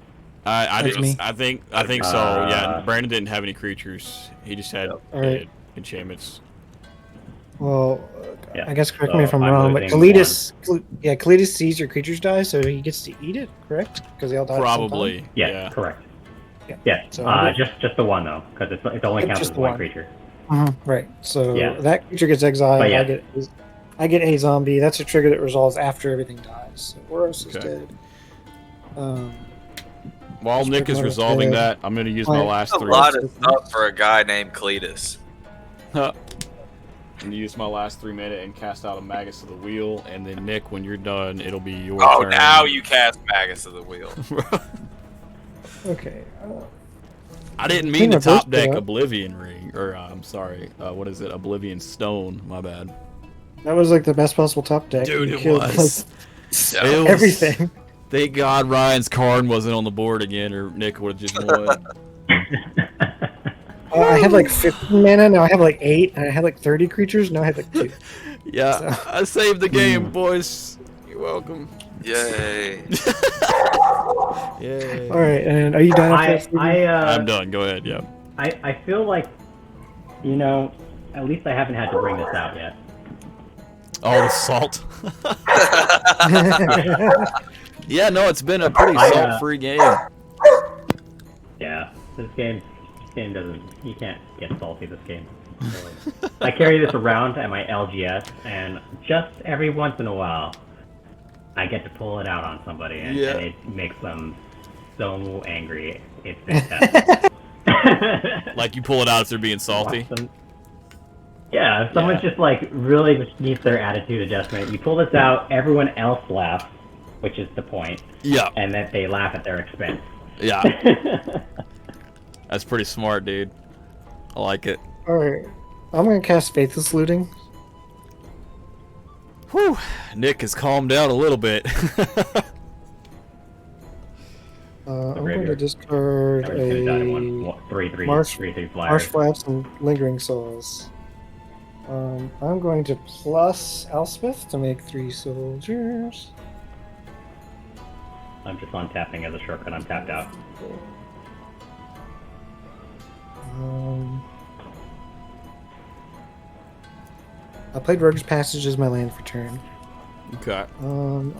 Speaker 1: I
Speaker 3: That's
Speaker 1: didn't.
Speaker 3: me.
Speaker 1: I think so. Yeah, Brandon didn't have any creatures. He just had
Speaker 3: Alright.
Speaker 1: enchantments.
Speaker 3: Well,
Speaker 4: Yeah,
Speaker 3: I guess correct
Speaker 4: so
Speaker 3: me if I'm
Speaker 4: I'm
Speaker 3: wrong, but
Speaker 4: losing
Speaker 3: Kalidas sees your creatures die, so he gets to eat it, correct? Because they all die.
Speaker 1: Probably.
Speaker 4: Yeah,
Speaker 1: Yeah.
Speaker 4: correct.
Speaker 3: Yeah.
Speaker 4: Yeah,
Speaker 3: So I'm good.
Speaker 4: just the one though, because it only
Speaker 3: Yep,
Speaker 4: counts
Speaker 3: just
Speaker 4: as
Speaker 3: the
Speaker 4: one
Speaker 3: one.
Speaker 4: creature.
Speaker 3: Right. So
Speaker 4: Yeah.
Speaker 3: that creature gets exiled.
Speaker 4: But yeah.
Speaker 3: I get a zombie. That's a trigger that resolves after everything dies. So Oros is
Speaker 1: Okay.
Speaker 3: dead.
Speaker 1: While
Speaker 3: That's
Speaker 1: Nick
Speaker 3: pretty
Speaker 1: is
Speaker 3: much
Speaker 1: resolving
Speaker 3: it.
Speaker 1: that, I'm going to use my
Speaker 3: Alright.
Speaker 1: last
Speaker 2: That's a
Speaker 1: 3.
Speaker 2: lot of stuff for a guy named Cletus.
Speaker 1: I'm going to use my last 3 mana and cast out a Magus of the Wheel, and then Nick, when you're done, it'll be your
Speaker 2: Oh,
Speaker 1: turn.
Speaker 2: now you cast Magus of the Wheel.
Speaker 3: Okay.
Speaker 1: I didn't
Speaker 3: King
Speaker 1: mean to
Speaker 3: reverse
Speaker 1: top deck
Speaker 3: that.
Speaker 1: Oblivion Ring, or I'm sorry, what is it? Oblivion Stone. My bad.
Speaker 3: That was like the best possible top deck.
Speaker 1: Dude,
Speaker 3: You
Speaker 1: it
Speaker 3: killed,
Speaker 1: was.
Speaker 2: Yeah.
Speaker 1: It was-
Speaker 3: everything.
Speaker 1: Thank God Ryan's Karn wasn't on the board again, or Nick would have just won.
Speaker 3: I had like 15 mana. Now I have like 8, and I had like 30 creatures. Now I have like 2.
Speaker 1: Yeah, I saved the game, boys. You're welcome.
Speaker 2: Yay.
Speaker 1: Yay.
Speaker 3: All right, and are you done? after that,
Speaker 1: I'm done. Go ahead. Yeah.
Speaker 4: I feel like, at least I haven't had to bring this out yet.
Speaker 1: Oh, the salt. Yeah, no, it's been a pretty salt-free game.
Speaker 4: Yeah, this game doesn't. You can't get salty this game. Really. I carry this around at my LGS, and just every once in a while, I get to pull it out on somebody, and it makes them so angry. It's fantastic.
Speaker 1: Like you pull it out if they're being salty.
Speaker 4: Yeah, if someone's just like really just needs their attitude adjustment, you pull this out, everyone else laughs, which is the point.
Speaker 1: Yeah.
Speaker 4: And then they laugh at their expense.
Speaker 1: Yeah. That's pretty smart, dude. I like it.
Speaker 3: Alright. I'm gonna cast Faithless Looting.
Speaker 1: Whew. Nick has calmed down a little bit.
Speaker 3: I'm going to
Speaker 4: graveyard.
Speaker 3: discard
Speaker 4: Everyone's gonna die to
Speaker 3: a
Speaker 4: one. Three
Speaker 3: Marsh
Speaker 4: flyers.
Speaker 3: Flaps and Lingering Souls. I'm going to plus Elspeth to make 3 soldiers.
Speaker 4: I'm just untapping as a shortcut. I'm tapped out.
Speaker 3: I played Rogue's Passage as my land for turn.
Speaker 1: Okay.
Speaker 3: I'm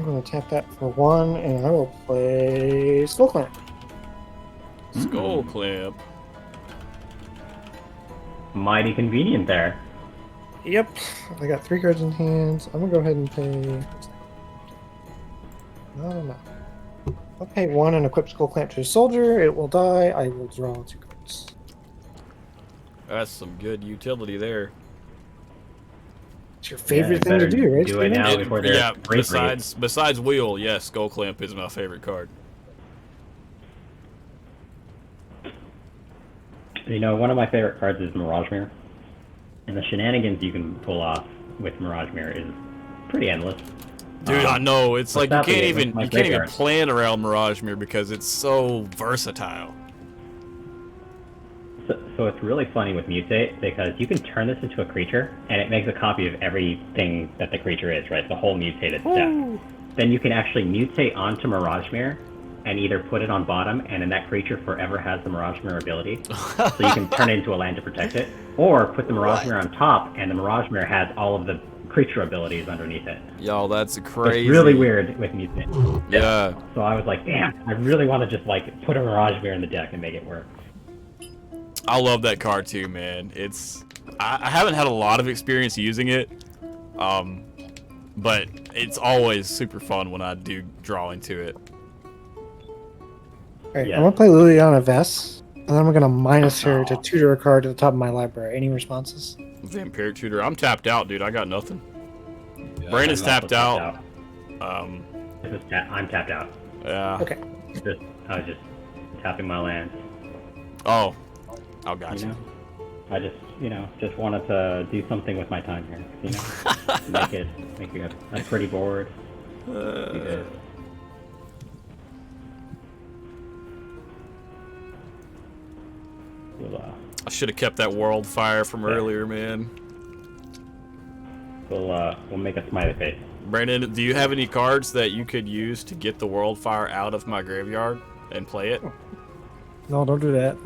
Speaker 3: going to tap that for 1, and I will play Skull Clamp.
Speaker 1: Skull Clamp.
Speaker 4: Mighty convenient there.
Speaker 3: Yep. I got 3 cards in hand. I'm going to go ahead and pay... No. I'll pay 1 and equip Skull Clamp to a soldier. It will die. I will draw 2 cards.
Speaker 1: That's some good utility there.
Speaker 3: It's your favorite thing to do, right?
Speaker 4: Do it
Speaker 3: Steven?
Speaker 4: now before they're
Speaker 1: Yeah,
Speaker 4: great for you.
Speaker 1: besides Wheel, yes, Skull Clamp is my favorite card.
Speaker 4: You know, one of my favorite cards is Mirage Mirror. And the shenanigans you can pull off with Mirage Mirror is pretty endless.
Speaker 1: Dude, I know. It's like you
Speaker 4: sadly,
Speaker 1: can't
Speaker 4: it was
Speaker 1: even
Speaker 4: my
Speaker 1: you can't even
Speaker 4: graveyard.
Speaker 1: plan around Mirage Mirror because it's so versatile.
Speaker 4: So it's really funny with Mutate because you can turn this into a creature and it makes a copy of everything that the creature is, right? The whole mutated step. Then you can actually mutate onto Mirage Mirror and either put it on bottom and then that creature forever has the Mirage Mirror ability. So you can turn it into a land to protect it. Or put the Mirage Mirror on top and the Mirage Mirror has all of the creature abilities underneath it.
Speaker 1: Yo, that's
Speaker 4: So
Speaker 1: crazy.
Speaker 4: it's really weird with Mutate.
Speaker 1: Yeah.
Speaker 4: So I was like, damn, I really want to just like put a Mirage Mirror in the deck and make it work.
Speaker 1: I love that card too, man. It's I haven't had a lot of experience using it, but it's always super fun when I do draw into it.
Speaker 3: Alright,
Speaker 4: Yeah.
Speaker 3: I'm gonna play Liliana Vess, and then I'm gonna minus her to tutor a card to the top of my library. Any responses?
Speaker 1: Vampiric Tutor. I'm tapped out, dude. I got nothing.
Speaker 2: Yeah.
Speaker 1: Brandon's
Speaker 4: I'm also
Speaker 1: tapped out.
Speaker 4: I'm tapped out.
Speaker 1: Yeah.
Speaker 3: Okay.
Speaker 4: I was just tapping my lands.
Speaker 1: Oh, got
Speaker 4: You
Speaker 1: you.
Speaker 4: know, I just wanted to do something with my time here. You know, make it a pretty board. Be good.
Speaker 1: I should have kept that World Fire from earlier, man.
Speaker 4: We'll make a smiley face.
Speaker 1: Brandon, do you have any cards that you could use to get the World Fire out of my graveyard and play it?
Speaker 3: No, don't do that.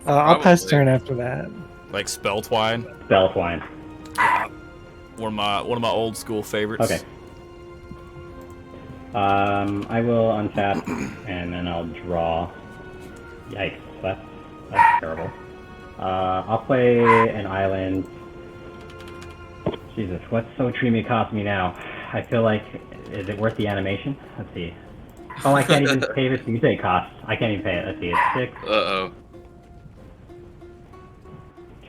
Speaker 3: I'll pass turn after that.
Speaker 1: Like Spell Twine?
Speaker 4: Spelltwine.
Speaker 1: One of my old school favorites.
Speaker 4: Okay. I will untap and then I'll draw. Yikes, that's terrible. I'll play an island. Jesus, what's Otrimi cost me now? I feel like, is it worth the animation? Let's see. Oh, I can't even pay this mutate cost. I can't even pay it. Let's see, it's 6,
Speaker 2: Uh-oh.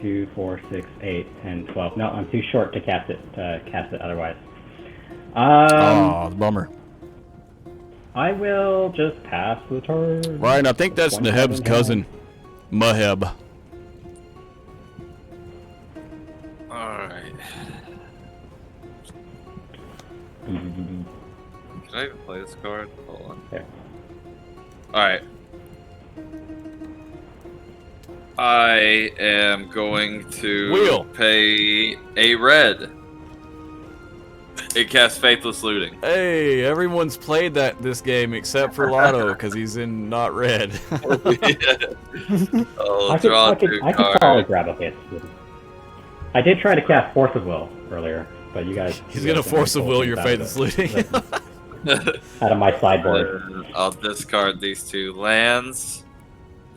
Speaker 4: 2, 4, 6, 8, 10, 12. No, I'm too short to cast it otherwise.
Speaker 1: Oh, bummer.
Speaker 4: I will just pass the turn.
Speaker 1: Ryan, I think that's
Speaker 4: 27
Speaker 1: Neheb's cousin, Maheb.
Speaker 2: Alright. Can I even play this card? Hold on.
Speaker 4: There.
Speaker 2: Alright. I am going to
Speaker 1: Wheel.
Speaker 2: pay a red. It casts Faithless Looting.
Speaker 1: Hey, everyone's played this game except for Lotto because he's in not red.
Speaker 2: I'll draw
Speaker 4: I
Speaker 2: two
Speaker 4: could probably
Speaker 2: cards.
Speaker 4: grab a hit. I did try to cast Force of Will earlier, but you guys...
Speaker 1: He's gonna force of will your Faithless Looting.
Speaker 4: Out of my sideboard.
Speaker 2: I'll discard these two lands.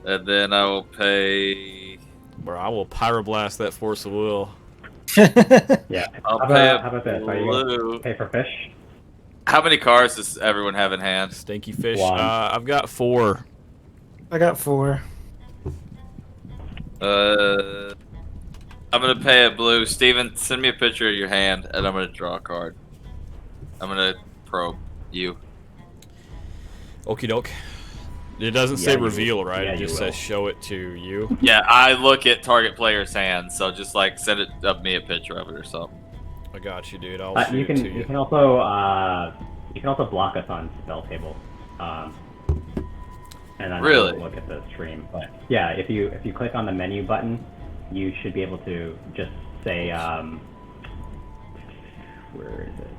Speaker 2: And then I will pay...
Speaker 1: Bro, I will pyroblast that Force of Will.
Speaker 4: Yeah.
Speaker 2: I'll
Speaker 4: How
Speaker 2: pay
Speaker 4: about this? Are you
Speaker 2: blue.
Speaker 4: gonna pay for fish?
Speaker 2: How many cards does everyone have in hand?
Speaker 1: Stinky fish.
Speaker 4: One.
Speaker 1: I've got 4.
Speaker 3: I got 4.
Speaker 2: I'm gonna pay a blue. Steven, send me a picture of your hand, and I'm gonna draw a card. I'm gonna probe you.
Speaker 1: Okie doke. It doesn't
Speaker 4: Yeah,
Speaker 1: say
Speaker 4: you
Speaker 1: reveal,
Speaker 4: will.
Speaker 1: right?
Speaker 4: Yeah,
Speaker 1: It
Speaker 4: you
Speaker 1: just
Speaker 4: will.
Speaker 1: says show it to you.
Speaker 2: Yeah, I look at target player's hands, so just like send it of me a picture of it or something.
Speaker 1: I got you, dude. I'll shoot
Speaker 4: You
Speaker 1: it to you.
Speaker 4: can also block us on spell table, and then
Speaker 2: Really?
Speaker 4: I'll look at the stream. But yeah, if you click on the menu button, you should be able to just say where is it?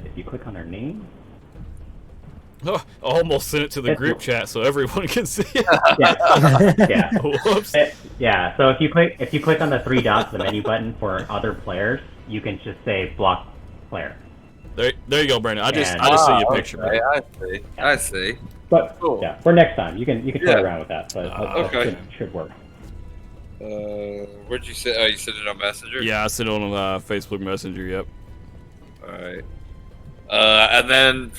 Speaker 4: If you click on their name.
Speaker 1: Oh, I almost sent it to the group chat so everyone can see it.
Speaker 4: Yeah.
Speaker 1: Whoops.
Speaker 4: Yeah. So if you click on the three dots, the menu button for other players, you can just say block player.
Speaker 1: There you go, Brandon. I just
Speaker 4: And-
Speaker 1: sent you a picture, bro.
Speaker 2: Okay, I see.
Speaker 4: But
Speaker 2: Cool.
Speaker 4: yeah, for next time, you can play
Speaker 2: Yeah.
Speaker 4: around with that. But
Speaker 2: Okay.
Speaker 4: should work.
Speaker 2: Where'd you say? Oh, you sent it on Messenger?
Speaker 1: Yeah, I sent it on Facebook Messenger, yep.
Speaker 2: Alright. And then,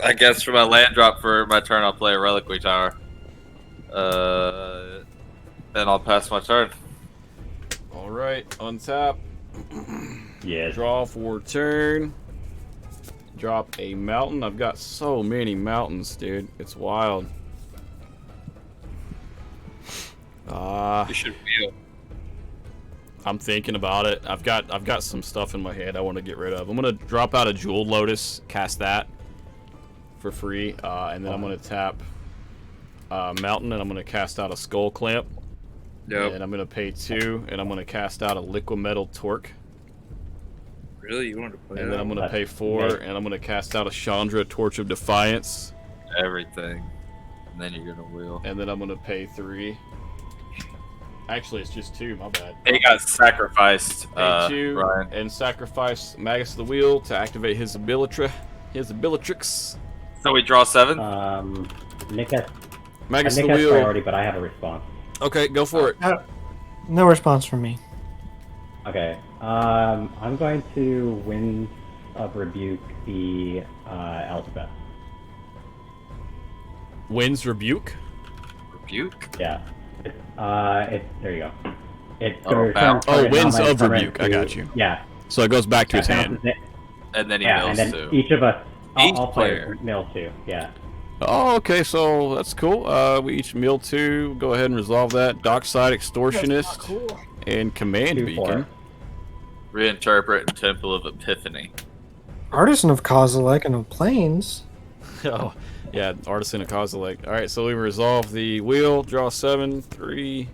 Speaker 2: I guess for my land drop for my turn, I'll play a Reliquary Tower. Then I'll pass my turn.
Speaker 1: Alright, untap.
Speaker 4: Yes.
Speaker 1: Draw for turn. Drop a mountain. I've got so many mountains, dude. It's wild.
Speaker 2: You should wheel.
Speaker 1: I'm thinking about it. I've got some stuff in my head I want to get rid of. I'm gonna drop out a Jeweled Lotus, cast that for free, and then I'm gonna tap Mountain, and I'm gonna cast out a Skull Clamp.
Speaker 2: Yep.
Speaker 1: And I'm gonna pay 2, and I'm gonna cast out a Liquid Metal Torque.
Speaker 2: Really? You wanted to play
Speaker 1: And
Speaker 2: that?
Speaker 1: then I'm gonna pay 4, and I'm gonna cast out a Chandra Torch of Defiance.
Speaker 2: Everything. And then you're gonna wheel.
Speaker 1: And then I'm gonna pay 3. Actually, it's just 2. My bad.
Speaker 2: He got sacrificed.
Speaker 1: Pay 2
Speaker 2: Ryan.
Speaker 1: and sacrifice Magus of the Wheel to activate his Abilitrix.
Speaker 2: So we draw 7.
Speaker 4: Nick has
Speaker 1: Magus of
Speaker 4: Nick
Speaker 1: the
Speaker 4: has
Speaker 1: Wheel.
Speaker 4: priority, but I have a response.
Speaker 1: Okay, go for it.
Speaker 3: No response from me.
Speaker 4: Okay. I'm going to Winds of Rebuke the Elspeth.
Speaker 1: Winds Rebuke.
Speaker 2: Rebuke.
Speaker 4: Yeah. There you go. It
Speaker 2: bounce.
Speaker 1: Oh, Winds of Rebuke. I got you.
Speaker 4: Yeah.
Speaker 1: So it goes back to his hand.
Speaker 2: And then he
Speaker 4: Yeah,
Speaker 2: mills
Speaker 4: and then
Speaker 2: too.
Speaker 4: each of us,
Speaker 2: Each
Speaker 4: all
Speaker 2: player.
Speaker 4: players mill 2. Yeah.
Speaker 1: Oh, okay, so that's cool. We each mill 2. Go ahead and resolve that. Dockside Extortionist and Command
Speaker 4: 2-4.
Speaker 1: Beacon.
Speaker 2: Reinterpret and Temple of Epiphany.
Speaker 3: Artisan of Kozilek and of Plains.
Speaker 1: Oh, yeah, Artisan of Kozilek. All right, so we resolve the wheel. Draw 7, 3,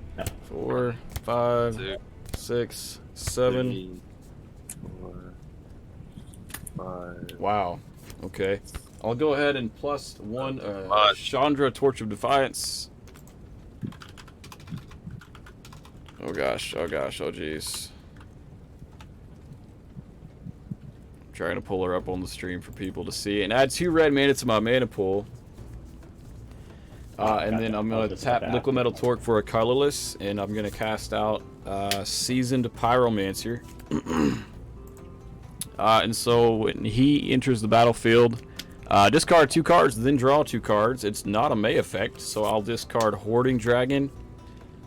Speaker 1: 4, 5,
Speaker 2: 2,
Speaker 1: 6, 7.
Speaker 2: 3, 4, 5.
Speaker 1: Wow. Okay. I'll go ahead and plus 1 Chandra Torch of Defiance. Oh gosh, oh jeez. Trying to pull her up on the stream for people to see. And add 2 red mana to my mana pool. And then I'm going to tap Liquid Metal Torque for a colorless. And I'm going to cast out Seasoned Pyromancer. And so when he enters the battlefield, discard 2 cards, then draw 2 cards. It's not a May effect, so I'll discard Hoarding Dragon.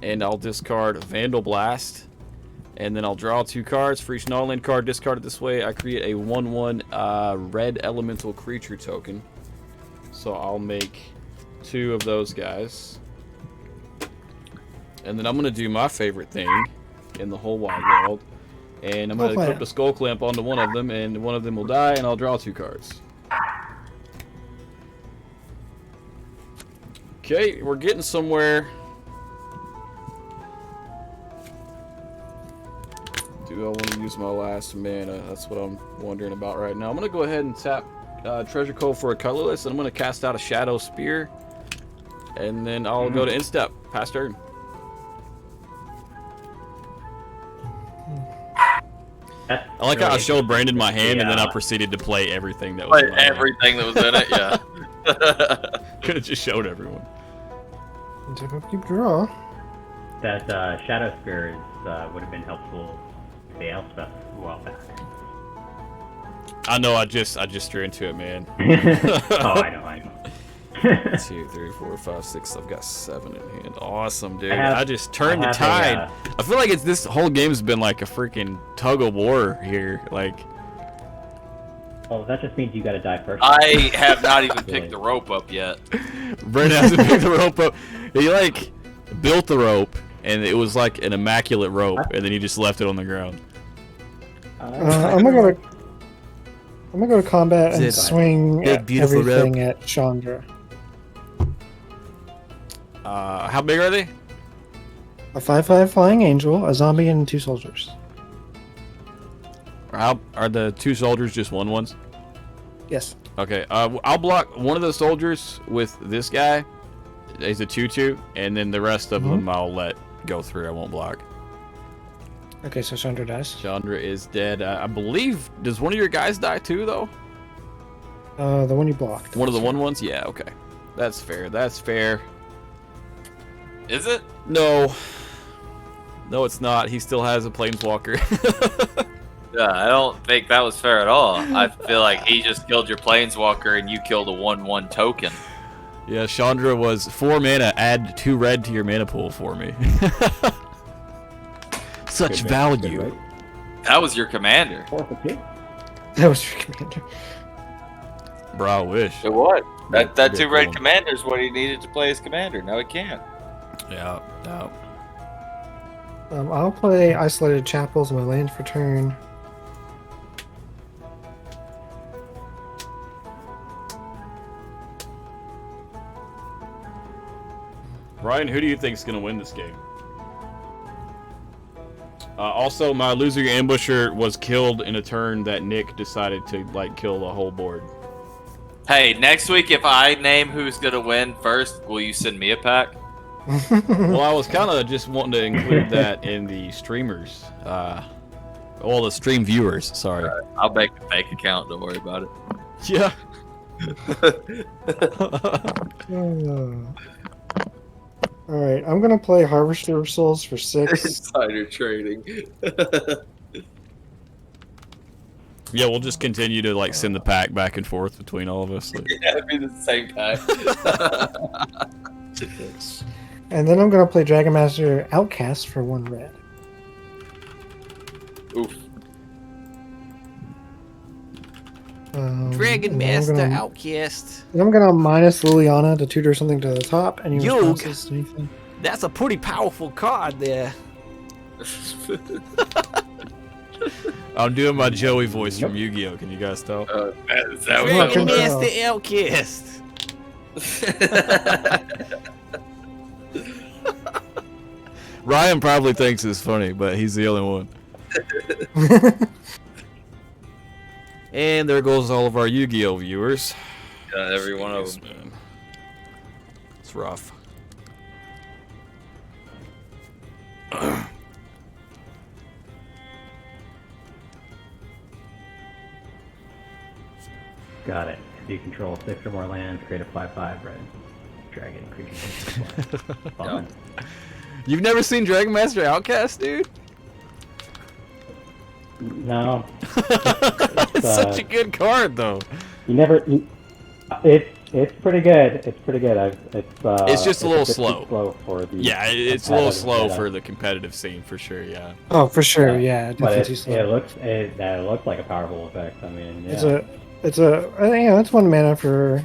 Speaker 1: And I'll discard Vandal Blast. And then I'll draw 2 cards. For each non-land card discarded this way, I create a 1/1 red elemental creature token. So I'll make 2 of those guys. And then I'm going to do my favorite thing in the whole wide world. And I'm going to equip the Skull Clamp onto one of them, and one of them will die, and I'll draw 2 cards. Okay, we're getting somewhere. Do I want to use my last mana? That's what I'm wondering about right now. I'm going to go ahead and tap Treasure Cove for a colorless, and I'm going to cast out a Shadow Spear. And then I'll go to Instep. Pass turn. I like how I showed Brandon my hand, and then I proceeded to play everything that was in my hand.
Speaker 2: Everything that was in it, yeah.
Speaker 1: Could have just showed everyone.
Speaker 3: Keep draw.
Speaker 4: That Shadow Spear would have been helpful with the Elspeth a while back.
Speaker 1: I know, I just drew into it, man.
Speaker 4: Oh, I know.
Speaker 1: 2, 3, 4, 5, 6. I've got 7 in hand. Awesome, dude. I just turned the
Speaker 4: have
Speaker 1: tide. I feel like this whole game's been like a freaking tug of war here. Like,
Speaker 4: Well, that just means you got to die first.
Speaker 2: I have not even picked the rope up yet.
Speaker 1: Brent hasn't picked the rope up. He like built the rope, and it was like an immaculate rope, and then he just left it on the ground.
Speaker 3: I'm gonna go to combat and
Speaker 5: Zip.
Speaker 3: swing
Speaker 5: Big,
Speaker 3: at
Speaker 5: beautiful
Speaker 3: everything
Speaker 5: rope.
Speaker 3: at Chandra.
Speaker 1: How big are they?
Speaker 3: A 5/5 flying angel, a zombie, and 2 soldiers.
Speaker 1: Or how are the 2 soldiers just 1/1s?
Speaker 3: Yes.
Speaker 1: Okay, I'll block one of the soldiers with this guy. He's a 2/2, and then the rest of them I'll let go through. I won't block.
Speaker 3: Okay, so Chandra dies.
Speaker 1: Chandra is dead. I believe. Does one of your guys die too, though?
Speaker 3: The one you blocked.
Speaker 1: One of the 1/1s? Yeah, okay. That's fair. That's fair.
Speaker 2: Is it?
Speaker 1: No. No, it's not. He still has a planeswalker.
Speaker 2: Yeah, I don't think that was fair at all. I feel like he just killed your planeswalker and you killed a 1/1 token.
Speaker 1: Yeah, Chandra was 4 mana. Add 2 red to your mana pool for me. Such value.
Speaker 2: That was your commander.
Speaker 4: 4 for 2.
Speaker 3: That was your commander.
Speaker 1: Bro, I wish.
Speaker 2: It was. That
Speaker 1: Good
Speaker 2: 2 red
Speaker 1: call.
Speaker 2: commander is what he needed to play as commander. Now he can't.
Speaker 1: Yeah, no.
Speaker 3: I'll play Isolated Chapels in my land for turn.
Speaker 1: Ryan, who do you think's gonna win this game? Also, my loser ambusher was killed in a turn that Nick decided to like kill the whole board.
Speaker 2: Hey, next week if I name who's gonna win first, will you send me a pack?
Speaker 1: Well, I was kind of just wanting to include that in the streamers. Well, the stream viewers. Sorry.
Speaker 2: I'll make a fake account. Don't worry about it.
Speaker 1: Yeah.
Speaker 3: Alright, I'm gonna play Harvester of Souls for 6.
Speaker 2: Insider trading.
Speaker 1: Yeah, we'll just continue to like send the pack back and forth between all of us. Like,
Speaker 2: Yeah, it'd be the same pack.
Speaker 3: And then I'm gonna play Dragon Master Outcast for 1 red.
Speaker 2: Oof.
Speaker 5: Dragon
Speaker 3: and then
Speaker 5: Master
Speaker 3: I'm gonna,
Speaker 5: Outcast.
Speaker 3: and I'm gonna minus Liliana to tutor something to the top. Any
Speaker 5: Yo.
Speaker 3: responses to anything?
Speaker 5: That's a pretty powerful card there.
Speaker 1: I'm doing my Joey voice from Yu-Gi-Oh! Can you guys tell?
Speaker 2: Is that
Speaker 3: Yeah,
Speaker 2: what
Speaker 5: Dragon
Speaker 3: can
Speaker 5: Master Outcast.
Speaker 1: Ryan probably thinks it's funny, but he's the only one. And there goes all of our Yu-Gi-Oh! Viewers.
Speaker 2: Yeah, every one of them.
Speaker 1: Man. It's rough.
Speaker 4: Got it. If you control 6 or more lands, create a 5/5 red dragon creature. Fun.
Speaker 1: You've never seen Dragon Master Outcast, dude?
Speaker 4: No.
Speaker 1: It's such a good card, though.
Speaker 4: You never. It's pretty good. It's pretty good.
Speaker 1: It's just a little
Speaker 4: bit too
Speaker 1: slow.
Speaker 4: slow for the.
Speaker 1: Yeah, it's a little
Speaker 4: competitive
Speaker 1: slow
Speaker 4: setup.
Speaker 1: for the competitive scene, for sure, yeah.
Speaker 3: Oh, for sure, yeah.
Speaker 4: But
Speaker 3: Definitely slow.
Speaker 4: it looks like a powerful effect. I mean, yeah.
Speaker 3: It's it's 1 mana for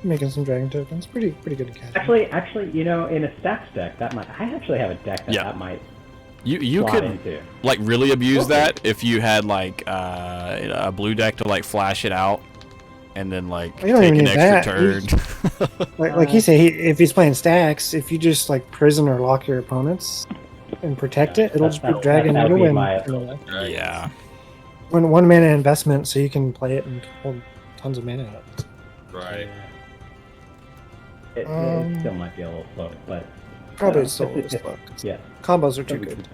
Speaker 3: making some dragon tokens. Pretty good to catch.
Speaker 4: Actually, you know, in a stacks deck, that might. I actually have a deck that might.
Speaker 1: You
Speaker 4: slot
Speaker 1: could
Speaker 4: into.
Speaker 1: like really abuse
Speaker 4: Okay.
Speaker 1: that if you had like a blue deck to like flash it out and then like
Speaker 3: You don't
Speaker 1: take
Speaker 3: even
Speaker 1: an
Speaker 3: need
Speaker 1: extra
Speaker 3: that.
Speaker 1: turn.
Speaker 3: Like he said, if he's playing stacks, if you just like prison or lock your opponents and protect it, it'll just be dragon.
Speaker 4: That'll
Speaker 3: You'll
Speaker 4: be
Speaker 3: win.
Speaker 4: my-
Speaker 1: Yeah.
Speaker 3: 1 mana investment, so you can play it and hold tons of mana out of it.
Speaker 2: Right.
Speaker 4: It still might be a little slow, but
Speaker 3: Probably
Speaker 4: it's-
Speaker 3: still
Speaker 4: it's-
Speaker 3: as fuck.
Speaker 4: yeah,
Speaker 3: Combos are too
Speaker 4: could be-
Speaker 3: good.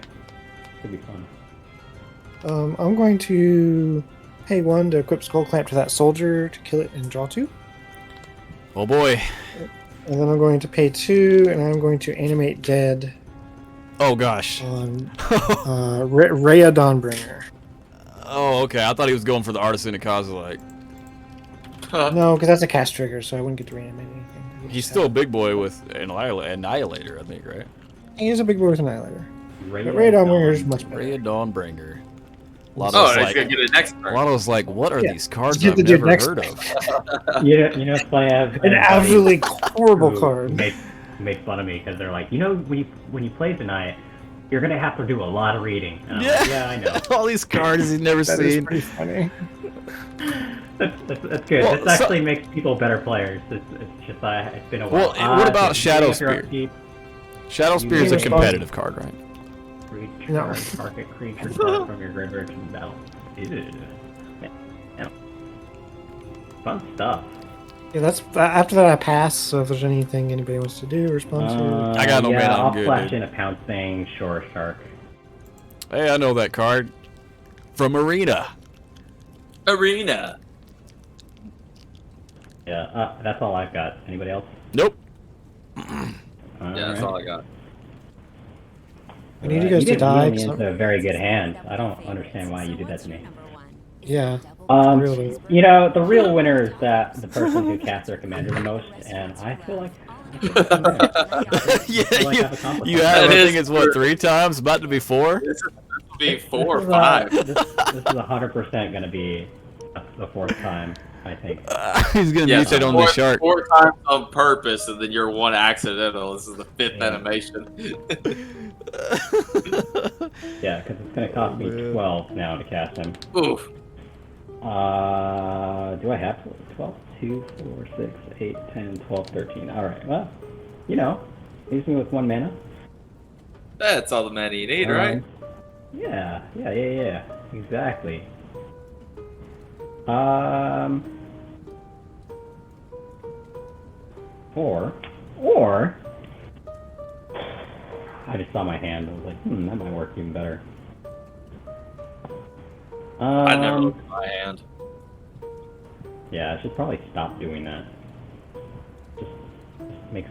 Speaker 4: Could be fun.
Speaker 3: I'm going to pay 1 to equip Skull Clamp to that soldier to kill it and draw 2.
Speaker 1: Oh boy.
Speaker 3: And then I'm going to pay 2, and I'm going to animate dead
Speaker 1: Oh gosh.
Speaker 3: on Rhea Dawnbringer.
Speaker 1: Oh, okay. I thought he was going for the Artisan of Kozilek.
Speaker 3: No, because that's a cast trigger, so I wouldn't get to reanimate anything.
Speaker 1: He's still a big boy with Annihilator, I think, right?
Speaker 3: He is a big boy with Annihilator.
Speaker 4: Ray
Speaker 3: But Rhea Dawnbringer is much better.
Speaker 1: Rhea Dawnbringer.
Speaker 2: Oh, and he's gonna get it next turn.
Speaker 1: Lotto's like, what are these cards
Speaker 3: Get
Speaker 1: I've
Speaker 3: the dude
Speaker 1: never
Speaker 3: next
Speaker 1: heard
Speaker 3: turn.
Speaker 1: of?
Speaker 4: You know what's funny? I have
Speaker 3: An
Speaker 4: buddies
Speaker 3: absolutely horrible
Speaker 4: who
Speaker 3: card.
Speaker 4: Make fun of me because they're like, when you play tonight, you're gonna have to do a lot of reading. And I'm
Speaker 1: Yeah.
Speaker 4: like, yeah, I know.
Speaker 1: All these cards he's never
Speaker 3: That is
Speaker 1: seen.
Speaker 3: pretty funny.
Speaker 4: That's good.
Speaker 1: Well,
Speaker 4: this actually makes people better players. It's just it's been a while.
Speaker 1: Well, what about Shadow
Speaker 4: if you're
Speaker 1: Spear?
Speaker 4: upkeep,
Speaker 1: Shadow Spear is a
Speaker 3: Respond.
Speaker 1: competitive card, right?
Speaker 3: No.
Speaker 4: Target creature card from your graveyard to battle. Ew. Yeah. Fun stuff.
Speaker 3: Yeah, that's after that I pass. So if there's anything anybody wants to do, respond to.
Speaker 1: I got no mana, I'm
Speaker 4: I'll
Speaker 1: good,
Speaker 4: flash
Speaker 1: dude.
Speaker 4: in a pouncing shore shark.
Speaker 1: Hey, I know that card. From Arena.
Speaker 2: Arena.
Speaker 4: Yeah, that's all I've got. Anybody else?
Speaker 1: Nope.
Speaker 2: Yeah, that's all I got.
Speaker 3: I need you guys to
Speaker 4: didn't
Speaker 3: die.
Speaker 4: deal me
Speaker 3: 'cause
Speaker 4: into a very good hand. I don't understand why you did that to me.
Speaker 3: Yeah. Really.
Speaker 4: You know, the real winner is the person who casts their commander the most, and I feel like.
Speaker 1: Yeah,
Speaker 4: like I've accomplished
Speaker 1: you
Speaker 4: something.
Speaker 1: have, I
Speaker 2: That
Speaker 1: think
Speaker 2: is
Speaker 1: it's what, 3 times? About to be 4?
Speaker 2: This will be 4 or
Speaker 4: This
Speaker 2: 5.
Speaker 4: is, this is 100% going to be the 4th time, I think.
Speaker 1: He's gonna
Speaker 2: Yeah,
Speaker 1: mutate on the shark.
Speaker 2: 4 times on purpose, and then you're 1 accidental. This is the 5th
Speaker 4: Yeah.
Speaker 2: animation.
Speaker 4: Yeah, because it's going to cost me
Speaker 1: man.
Speaker 4: 12 now to cast him.
Speaker 2: Oof.
Speaker 4: Do I have 12? 2, 4, 6, 8, 10, 12, 13. Alright, well, you know, leaves me with 1 mana.
Speaker 2: That's all the mana you need, right?
Speaker 4: Yeah, exactly. Or, I just saw my hand. I was like, that might work even better.
Speaker 2: I never looked at my hand.
Speaker 4: Yeah, I should probably stop doing that. Just makes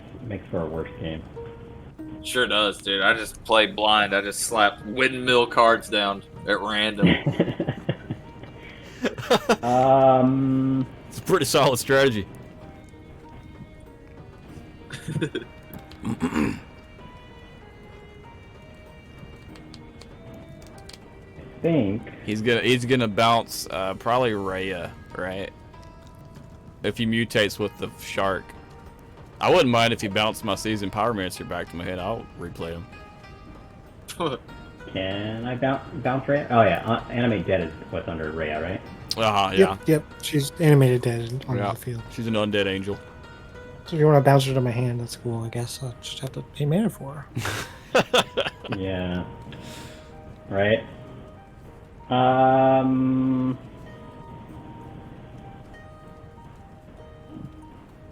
Speaker 4: for a worse game.
Speaker 2: Sure does, dude. I just play blind. I just slap windmill cards down at random.
Speaker 1: It's a pretty solid strategy.
Speaker 4: I think.
Speaker 1: He's gonna bounce probably Rhea, right? If he mutates with the shark. I wouldn't mind if he bounced my Seasoned Pyromancer back to my head. I'll replay him.
Speaker 4: Can I bounce Rhea? Oh yeah, Animate Dead is what's under Rhea, right?
Speaker 1: Yeah.
Speaker 3: Yep. She's animated dead on
Speaker 1: Yeah.
Speaker 3: the field.
Speaker 1: She's an undead angel.
Speaker 3: So if you want to bounce her to my hand, that's cool. I guess I'll just have to pay mana for her.
Speaker 4: Yeah. Right.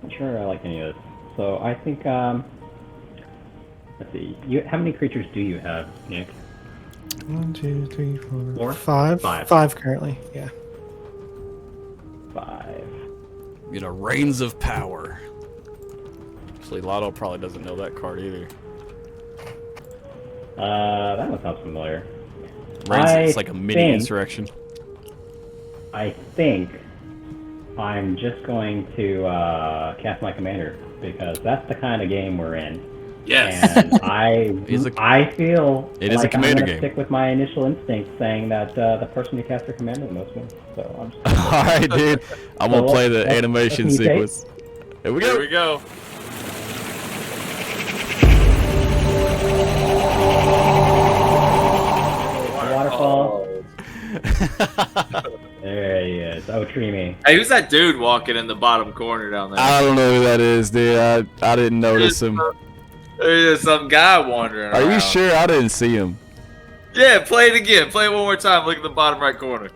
Speaker 4: Not sure I like any of this. So I think let's see. How many creatures do you have, Nick?
Speaker 3: 1, 2, 3, 4,
Speaker 4: Four?
Speaker 3: 5.
Speaker 4: Five.
Speaker 3: 5 currently. Yeah.
Speaker 4: 5.
Speaker 1: You know, Reigns of Power. Actually, Lotto probably doesn't know that card either.
Speaker 4: That one sounds familiar.
Speaker 1: Reigns is like a mini
Speaker 4: think-
Speaker 1: insurrection.
Speaker 4: I think I'm just going to cast my commander because that's the kind of game we're in.
Speaker 2: Yes.
Speaker 4: And I feel
Speaker 1: It is a
Speaker 4: like
Speaker 1: commander
Speaker 4: I'm gonna
Speaker 1: game.
Speaker 4: stick with my initial instinct saying that the person who casts their commander the most wins. So I'm just
Speaker 1: All right, dude. I'm gonna play the
Speaker 4: let's
Speaker 1: animation
Speaker 4: mutate.
Speaker 1: sequence. Here we
Speaker 2: Here
Speaker 1: go.
Speaker 2: we go.
Speaker 4: waterfall.
Speaker 2: Oh.
Speaker 4: There he is. Otrimi.
Speaker 2: Hey, who's that dude walking in the bottom corner down there?
Speaker 1: I don't know who that is, dude. I didn't notice him.
Speaker 2: There's some guy wandering
Speaker 1: Are
Speaker 2: around.
Speaker 1: you sure? I didn't see him.
Speaker 2: Yeah, play it again. Play it one more time. Look at the bottom right corner.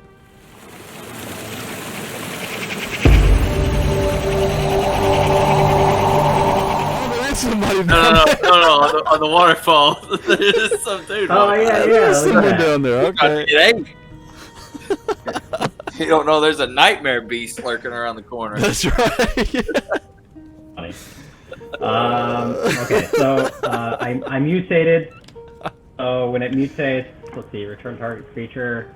Speaker 1: Oh, there is somebody
Speaker 2: No,
Speaker 1: down there.
Speaker 2: on the waterfall. There's some dude.
Speaker 4: Oh
Speaker 2: walking.
Speaker 4: yeah,
Speaker 1: There's
Speaker 4: look
Speaker 1: someone
Speaker 4: at that.
Speaker 1: down there. Okay.
Speaker 2: It ain't. You don't know there's a nightmare beast lurking around the corner.
Speaker 1: That's right.
Speaker 4: Funny. Okay, so I mutated. So when it mutates, let's see, return target creature.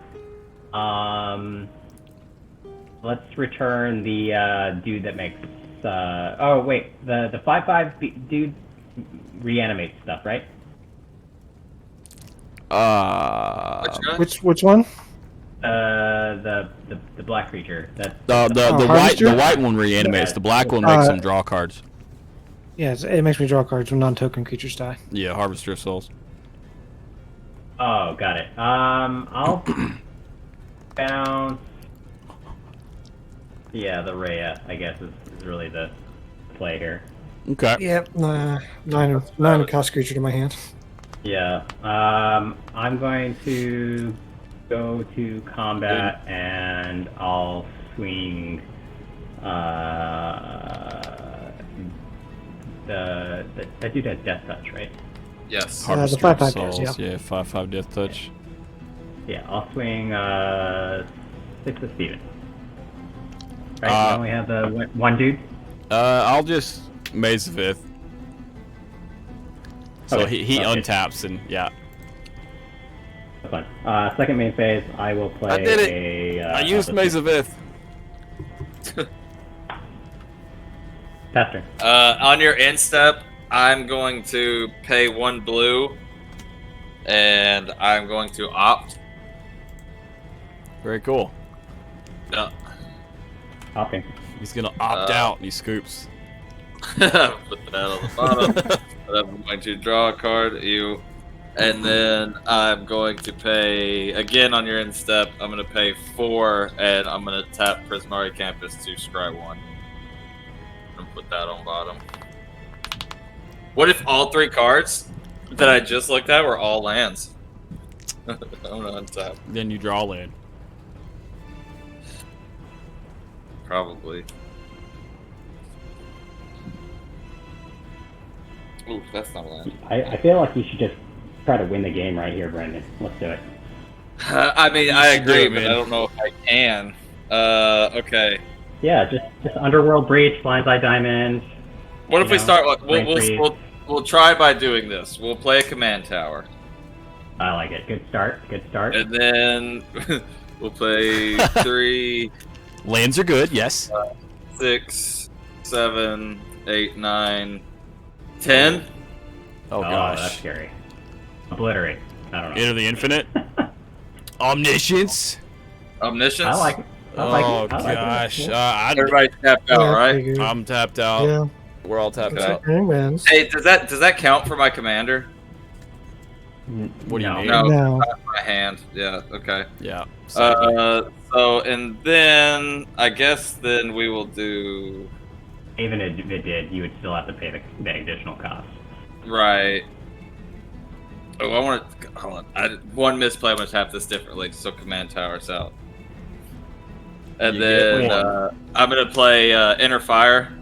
Speaker 4: Let's return the dude that makes. Oh wait, the 5/5 dude reanimates stuff, right?
Speaker 2: Which guy?
Speaker 3: Which one?
Speaker 4: The black creature. That's
Speaker 1: The white one reanimates. The black one makes them draw cards.
Speaker 3: Yes, it makes me draw cards when non-token creatures die.
Speaker 1: Yeah, Harvester of Souls.
Speaker 4: Oh, got it. I'll bounce. Yeah, the Rhea, I guess, is really the play here.
Speaker 1: Okay.
Speaker 3: Yep, nine cost creature to my hand.
Speaker 4: Yeah. I'm going to go to combat and I'll swing that dude has death touch, right?
Speaker 2: Yes.
Speaker 1: Harvester
Speaker 3: the 5/5
Speaker 1: of
Speaker 3: does,
Speaker 1: Souls.
Speaker 3: yeah.
Speaker 1: Yeah, 5/5 Death Touch.
Speaker 4: Yeah, I'll swing 6 of Steven. Right, we only have the one dude.
Speaker 1: I'll just Maze the Fifth. So
Speaker 4: Okay,
Speaker 1: he
Speaker 4: okay.
Speaker 1: untaps and yeah.
Speaker 4: That's fine. Second main phase, I will play
Speaker 1: I did it. I used Maze the Fifth.
Speaker 4: Tester.
Speaker 2: On your end step, I'm going to pay 1 blue, and I'm going to opt.
Speaker 1: Very cool.
Speaker 4: Opting.
Speaker 1: He's gonna opt out and he scoops.
Speaker 2: Put that on the bottom. I'm going to draw a card, and then I'm going to pay again on your end step. I'm going to pay 4, and I'm going to tap Prismari Campus to scry 1. And put that on bottom. What if all 3 cards that I just looked at were all lands? I'm going to untap.
Speaker 1: Then you draw land.
Speaker 2: Probably. Ooh, that's not a land.
Speaker 4: I feel like you should just try to win the game right here, Brendan. Let's do it.
Speaker 2: I mean, I
Speaker 1: should do
Speaker 2: agree,
Speaker 1: it,
Speaker 2: but
Speaker 1: man.
Speaker 2: I don't know if I can. Okay.
Speaker 4: Yeah, just Underworld Breach, Blindside Diamond.
Speaker 2: What if we start? Like,
Speaker 4: Brain freeze.
Speaker 2: we'll try by doing this. We'll play a command tower,
Speaker 4: I like it. Good start. Good start.
Speaker 2: and then we'll play 3,
Speaker 1: Lands are good, yes.
Speaker 2: 6, 7, 8, 9, 10.
Speaker 1: Oh
Speaker 4: That's
Speaker 1: gosh.
Speaker 4: scary. Obliterate. I don't know.
Speaker 1: Into the Infinite. Omniscience.
Speaker 2: Omniscience.
Speaker 4: I like it. I like
Speaker 1: Oh
Speaker 4: it. I like
Speaker 1: gosh.
Speaker 4: it.
Speaker 2: Everybody tapped out,
Speaker 3: Yeah, I
Speaker 2: right?
Speaker 3: figured.
Speaker 1: I'm tapped out.
Speaker 3: Yeah.
Speaker 1: We're all tapped
Speaker 3: Looks
Speaker 1: out.
Speaker 3: like Hangman's.
Speaker 2: Hey, does that count for my commander?
Speaker 1: What do you
Speaker 4: No.
Speaker 1: mean?
Speaker 2: No,
Speaker 3: No.
Speaker 2: not my hand. Yeah. Okay.
Speaker 1: Yeah.
Speaker 2: So and then I guess then we will do
Speaker 4: Even if it did, you would still have to pay the additional cost.
Speaker 2: right. Oh, I want to hold on. One misplay. I'm gonna tap this differently. So command tower's out, and
Speaker 1: You get
Speaker 2: then
Speaker 1: one.
Speaker 2: I'm gonna play Inner Fire.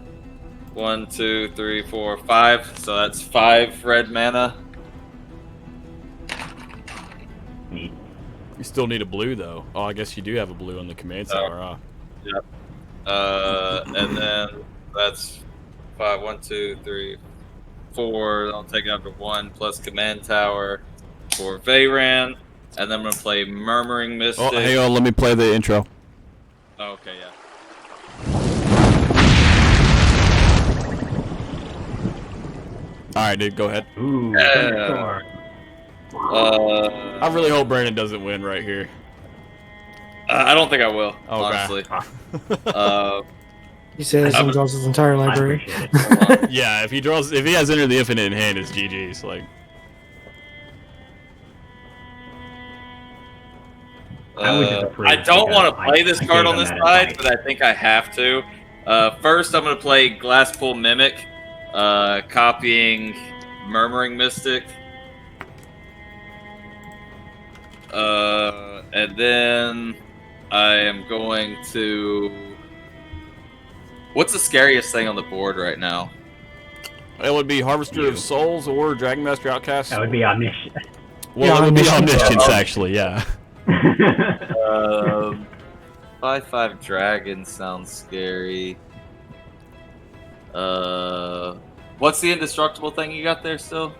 Speaker 2: 1, 2, 3, 4, 5. So that's 5 red mana.
Speaker 4: Neat.
Speaker 1: You still need a blue though. Oh, I guess you do have a blue on the command tower.
Speaker 2: And then that's 5, 1, 2, 3, 4. I'll take out to 1 plus command tower for Veyran, and then I'm gonna play Murmuring Mystic.
Speaker 1: Oh, hang on. Let me play the intro.
Speaker 2: Oh, okay, yeah.
Speaker 1: All right, dude. Go ahead.
Speaker 4: Ooh.
Speaker 2: Yeah.
Speaker 1: I really hope Brandon doesn't win right here.
Speaker 2: I don't think I will,
Speaker 1: Okay.
Speaker 2: honestly.
Speaker 3: He says he draws his entire
Speaker 4: I
Speaker 3: library.
Speaker 4: appreciate it.
Speaker 1: Yeah, if he has Enter the Infinite in hand, it's GG's. Like,
Speaker 4: I would just approve
Speaker 2: I don't want to
Speaker 4: because
Speaker 2: play this
Speaker 4: I
Speaker 2: card
Speaker 4: gave
Speaker 2: on
Speaker 4: him
Speaker 2: this
Speaker 4: that
Speaker 2: side,
Speaker 4: advice.
Speaker 2: but I think I have to. First, I'm going to play Glasspool Mimic, copying Murmuring Mystic. And then I am going to... What's the scariest thing on the board right now?
Speaker 1: it would be Harvester of Souls or Dragon Master Outcast.
Speaker 4: That would be omniscient.
Speaker 1: Well,
Speaker 3: Yeah,
Speaker 1: it would be
Speaker 3: Omniscience.
Speaker 1: Omniscience, actually. Yeah.
Speaker 2: 5/5 Dragon sounds scary. What's the indestructible thing you got there still?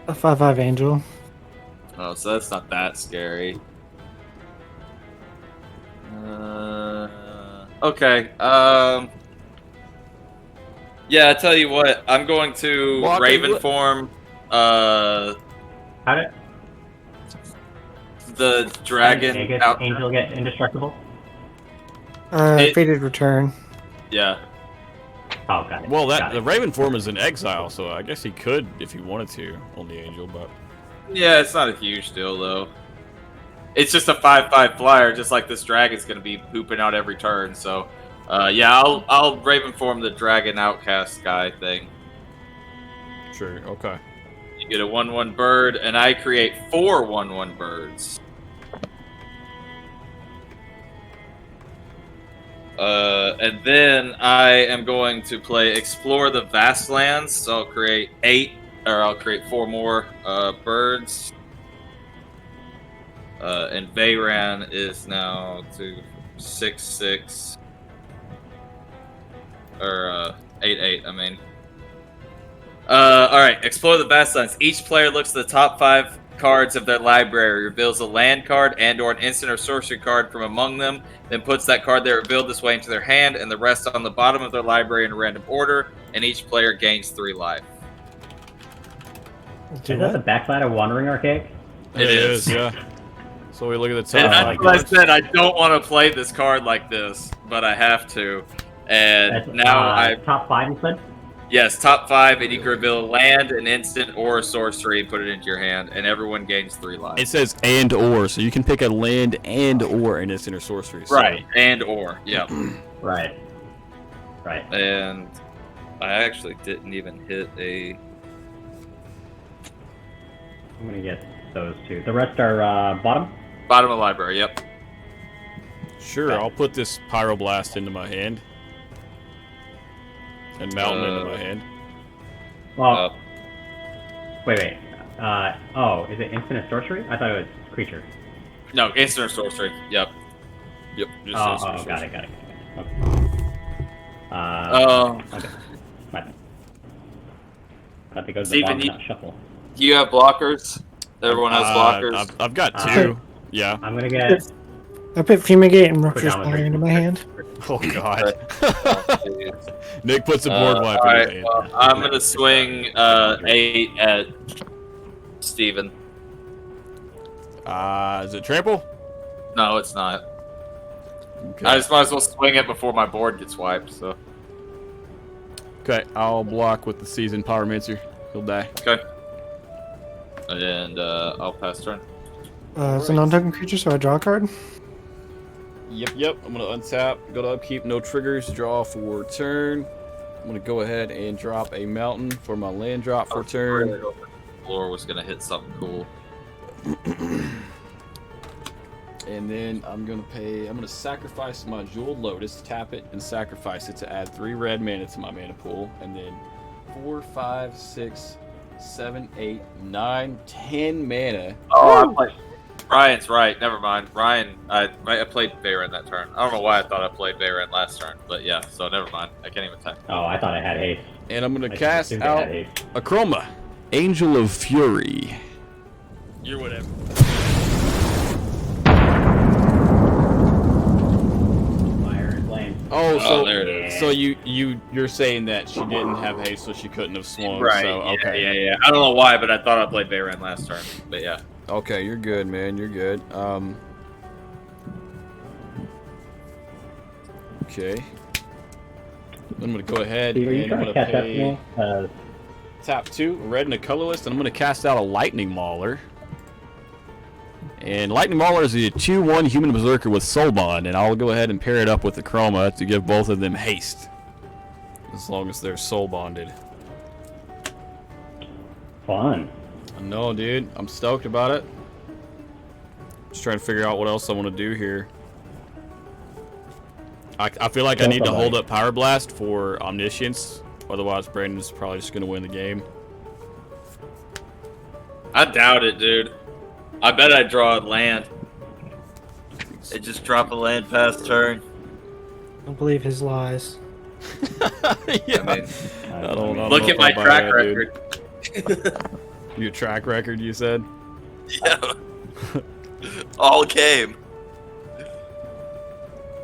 Speaker 3: A 5/5 angel.
Speaker 2: Oh, so that's not that scary. Okay. Yeah, I tell you what, I'm going to
Speaker 1: Walking
Speaker 2: Raven
Speaker 1: Wood.
Speaker 2: form.
Speaker 4: How did?
Speaker 2: the dragon
Speaker 4: Angel get indestructible?
Speaker 3: Fated return.
Speaker 2: Yeah.
Speaker 4: Oh, got it.
Speaker 1: Well,
Speaker 4: got
Speaker 1: the
Speaker 4: it.
Speaker 1: Raven form is in exile, so I guess he could if he wanted to on the Angel, but
Speaker 2: Yeah, it's not a huge deal though. It's just a 5/5 flyer, just like this dragon's gonna be pooping out every turn. So, yeah, I'll Raven form the dragon outcast guy thing.
Speaker 1: sure, okay.
Speaker 2: You get a 1/1 bird, and I create 4 1/1 birds. And then I am going to play Explore the Vastlands. So I'll create 4 more birds. And Veyran is now to 6/6 or 8/8. I mean. All right. Explore the Vastlands. Each player looks at the top 5 cards of their library, reveals a land card and/or an instant or sorcery card from among them, then puts that card they revealed this way into their hand, and the rest on the bottom of their library in a random order. And each player gains 3 life.
Speaker 4: Is that the backside of Wandering Archaic?
Speaker 1: It is, yeah. So we look at the top
Speaker 2: And
Speaker 1: 5
Speaker 2: like I
Speaker 1: cards.
Speaker 2: said, I don't want to play this card like this, but I have to. And
Speaker 4: That's,
Speaker 2: now I
Speaker 4: top 5, you said?
Speaker 2: yes, top 5, and you can reveal a land, an instant, or a sorcery, and put it into your hand, and everyone gains 3 life.
Speaker 1: It says and or, so you can pick a land and or an instant or sorcery. So.
Speaker 2: Right, and or, yeah.
Speaker 4: Right. Right.
Speaker 2: And I actually didn't even hit a.
Speaker 4: I'm gonna get those 2. The rest are bottom?
Speaker 2: Bottom of the library, yep.
Speaker 1: Sure, I'll put this Pyroblast into my hand. And Mountain into my hand.
Speaker 4: Well, wait. Oh, is it instant sorcery? I thought it was creature.
Speaker 2: No, instant or sorcery, yep.
Speaker 1: Yep. Just
Speaker 4: Oh,
Speaker 1: instant or
Speaker 4: got
Speaker 1: sorcery.
Speaker 4: it. Okay. Okay. My bad. Have to go to the
Speaker 2: Steven,
Speaker 4: bottom,
Speaker 2: you-
Speaker 4: not shuffle.
Speaker 2: Do you have blockers? Everyone has blockers?
Speaker 1: I've got 2. Yeah.
Speaker 4: I'm gonna get.
Speaker 3: I put Fumigate and Rupture's
Speaker 4: Put down
Speaker 3: Fire into my hand.
Speaker 1: Oh, God. Nick puts a board wipe in his
Speaker 2: Alright,
Speaker 1: hand.
Speaker 2: well, I'm going to swing 8 at Steven.
Speaker 1: Is it trample?
Speaker 2: No, it's not.
Speaker 1: Okay.
Speaker 2: I just might as well swing it before my board gets wiped, so.
Speaker 1: Okay, I'll block with the Seasoned Pyromancer. He'll die.
Speaker 2: Okay. And I'll pass turn.
Speaker 3: It's a non-token creature, so I draw a card.
Speaker 1: Yep. I'm gonna untap, go to upkeep, no triggers, draw for turn. I'm gonna go ahead and drop a mountain for my land drop for turn.
Speaker 2: Floor was gonna hit something cool.
Speaker 1: And then I'm gonna sacrifice my Jeweled Lotus, tap it, and sacrifice it to add 3 red mana to my mana pool. And then 4, 5, 6, 7, 8, 9, 10 mana.
Speaker 2: Oh, I played. Ryan's right. Never mind. Ryan, I played Veyran that turn. I don't know why I thought I played Veyran last turn, but yeah. So never mind. I can't even type.
Speaker 4: Oh, I thought I had haste.
Speaker 1: And I'm gonna
Speaker 4: I
Speaker 1: cast
Speaker 4: assumed I
Speaker 1: out
Speaker 4: had haste.
Speaker 1: Akroma, Angel of Fury. You're whatever.
Speaker 4: Fire and flame.
Speaker 1: Oh, so
Speaker 2: there it is.
Speaker 1: so you're saying that she didn't have haste, so she couldn't have swung.
Speaker 2: Right.
Speaker 1: So okay.
Speaker 2: Yeah. I don't know why, but I thought I played Veyran last turn. But yeah.
Speaker 1: Okay, you're good, man. You're good. Okay. I'm gonna go ahead
Speaker 4: Steve, are you
Speaker 1: and I'm
Speaker 4: trying to
Speaker 1: gonna
Speaker 4: catch up to me?
Speaker 1: tap 2, red and a colorless, and I'm gonna cast out a Lightning Mauler. And Lightning Mauler is a 2/1 human berserker with Soul Bond, and I'll go ahead and pair it up with the Akroma to give both of them haste. As long as they're soul bonded.
Speaker 4: Fun.
Speaker 1: I know, dude. I'm stoked about it. Just trying to figure out what else I want to do here. I feel like I need to hold up Pyroblast for Omniscience. Otherwise, Brandon's probably just going to win the game.
Speaker 2: I doubt it, dude. I bet I draw a land. It just drop a land past turn.
Speaker 3: Don't believe his lies.
Speaker 1: Yeah.
Speaker 2: I mean,
Speaker 1: I don't know
Speaker 2: look
Speaker 1: if
Speaker 2: at my
Speaker 1: I'll buy
Speaker 2: track
Speaker 1: that, dude.
Speaker 2: record.
Speaker 1: Your track record, you said?
Speaker 2: Yeah. All game.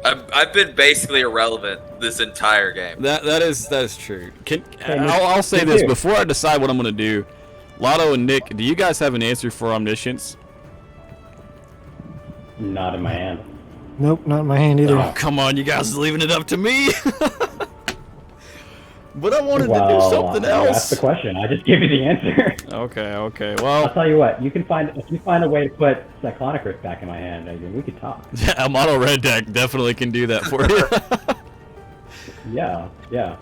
Speaker 2: I've been basically irrelevant this entire game.
Speaker 1: That is true.
Speaker 4: Hey,
Speaker 1: I'll say
Speaker 4: me
Speaker 1: this
Speaker 4: too.
Speaker 1: before I decide what I'm going to do. Lotto and Nick, do you guys have an answer for Omniscience?
Speaker 4: Not in my hand.
Speaker 3: Nope, not in my hand either.
Speaker 1: Oh, come on, you guys are leaving it up to me. But I wanted to do
Speaker 4: Well,
Speaker 1: something
Speaker 4: you
Speaker 1: else.
Speaker 4: asked the question. I just gave you the answer.
Speaker 1: Okay.
Speaker 4: I'll
Speaker 1: Well,
Speaker 4: tell you what. If you find a way to put Cyclonicus back in my hand, we could talk.
Speaker 1: a mono red deck definitely can do that for you.
Speaker 4: Yeah. Well,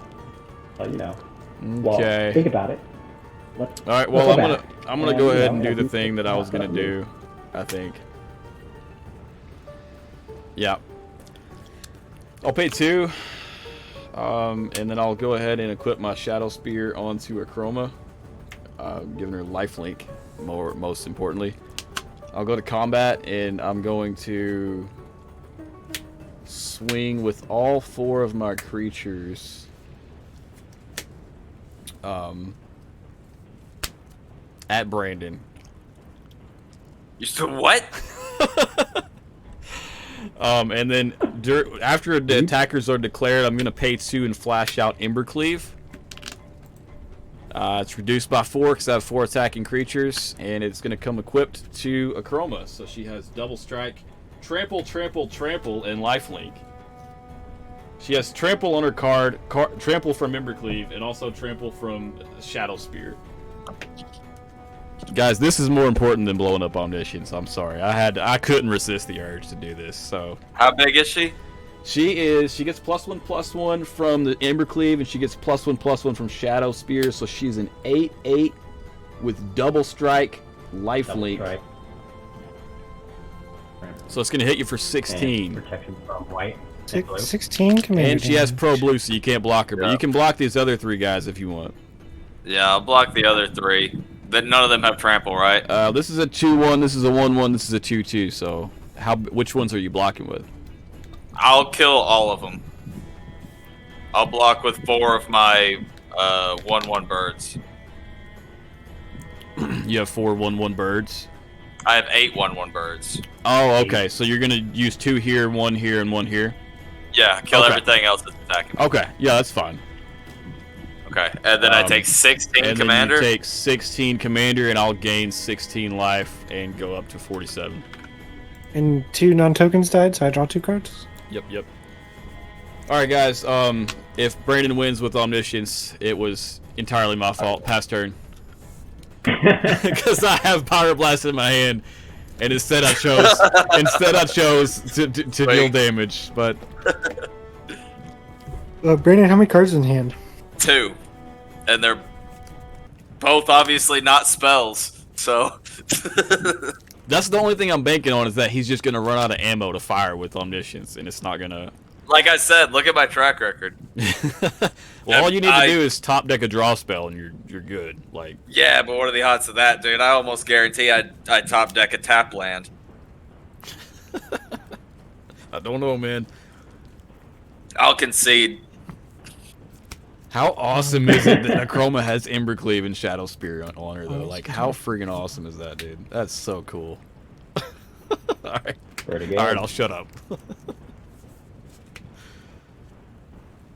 Speaker 4: Well,
Speaker 1: Okay.
Speaker 4: think about it.
Speaker 1: All right. Well,
Speaker 4: let's
Speaker 1: I'm gonna
Speaker 4: And,
Speaker 1: go
Speaker 4: you
Speaker 1: ahead
Speaker 4: know,
Speaker 1: and do the
Speaker 4: every-
Speaker 1: thing that I was gonna do. I think. Yeah. I'll pay 2. And then I'll go ahead and equip my Shadow Spear onto Akroma, giving her lifelink, most importantly. I'll go to combat, and I'm going to swing with all 4 of my creatures at Brandon.
Speaker 2: You said what?
Speaker 1: And then after the attackers are declared, I'm going to pay 2 and flash out Embercleave. It's reduced by 4 because I have 4 attacking creatures, and it's going to come equipped to Akroma. So she has double strike, trample, and lifelink. She has trample on her card, trample from Embercleave, and also trample from Shadow Spear. Guys, this is more important than blowing up Omniscience. I'm sorry. I couldn't resist the urge to do this. So
Speaker 2: How big is she?
Speaker 1: she gets +1/+1 from the Embercleave, and she gets +1/+1 from Shadow Spear. So she's an 8/8 with double strike, lifelink.
Speaker 4: Right.
Speaker 1: So it's gonna hit you for 16.
Speaker 4: Protection from white. and blue.
Speaker 3: 16 commander
Speaker 1: And she has
Speaker 3: damage.
Speaker 1: Pro Blue, so you can't block her. But
Speaker 2: Yeah.
Speaker 1: you can block these other 3 guys if you want.
Speaker 2: Yeah, I'll block the other 3. None of them have trample, right?
Speaker 1: This is a 2/1. This is a 1/1. This is a 2/2. So which ones are you blocking with?
Speaker 2: I'll kill all of them. I'll block with 4 of my 1/1 birds.
Speaker 1: You have 4 1/1 birds.
Speaker 2: I have 8 1/1 birds.
Speaker 1: Oh, okay. So you're gonna use 2 here, 1 here, and 1 here.
Speaker 2: Yeah, kill
Speaker 1: Okay.
Speaker 2: everything else that's attacking.
Speaker 1: Okay, yeah, that's fine.
Speaker 2: Okay, and then I take 16
Speaker 1: And
Speaker 2: commander.
Speaker 1: then you take 16 commander, and I'll gain 16 life and go up to 47.
Speaker 3: And 2 non-tokens died, so I draw 2 cards.
Speaker 1: Yep. All right, guys. If Brandon wins with Omniscience, it was entirely my fault. Pass turn. Because I have Power Blast in my hand, and instead I chose to deal
Speaker 2: Wait.
Speaker 1: damage. But
Speaker 3: Brandon, how many cards in hand?
Speaker 2: 2. And they're both obviously not spells. So
Speaker 1: that's the only thing I'm banking on, is that he's just gonna run out of ammo to fire with Omniscience, and it's not gonna.
Speaker 2: like I said, look at my track record.
Speaker 1: Well, all you need to do is top deck a draw spell, and you're good. Like,
Speaker 2: Yeah, but what are the odds of that, dude? I almost guarantee I top deck a tap land.
Speaker 1: I don't know, man.
Speaker 2: I'll concede.
Speaker 1: How awesome is it that Akroma has Embercleave and Shadow Spear on her, though? Like, how freaking awesome is that, dude? That's so cool. Alright.
Speaker 4: Pretty good.
Speaker 1: Alright, I'll shut up.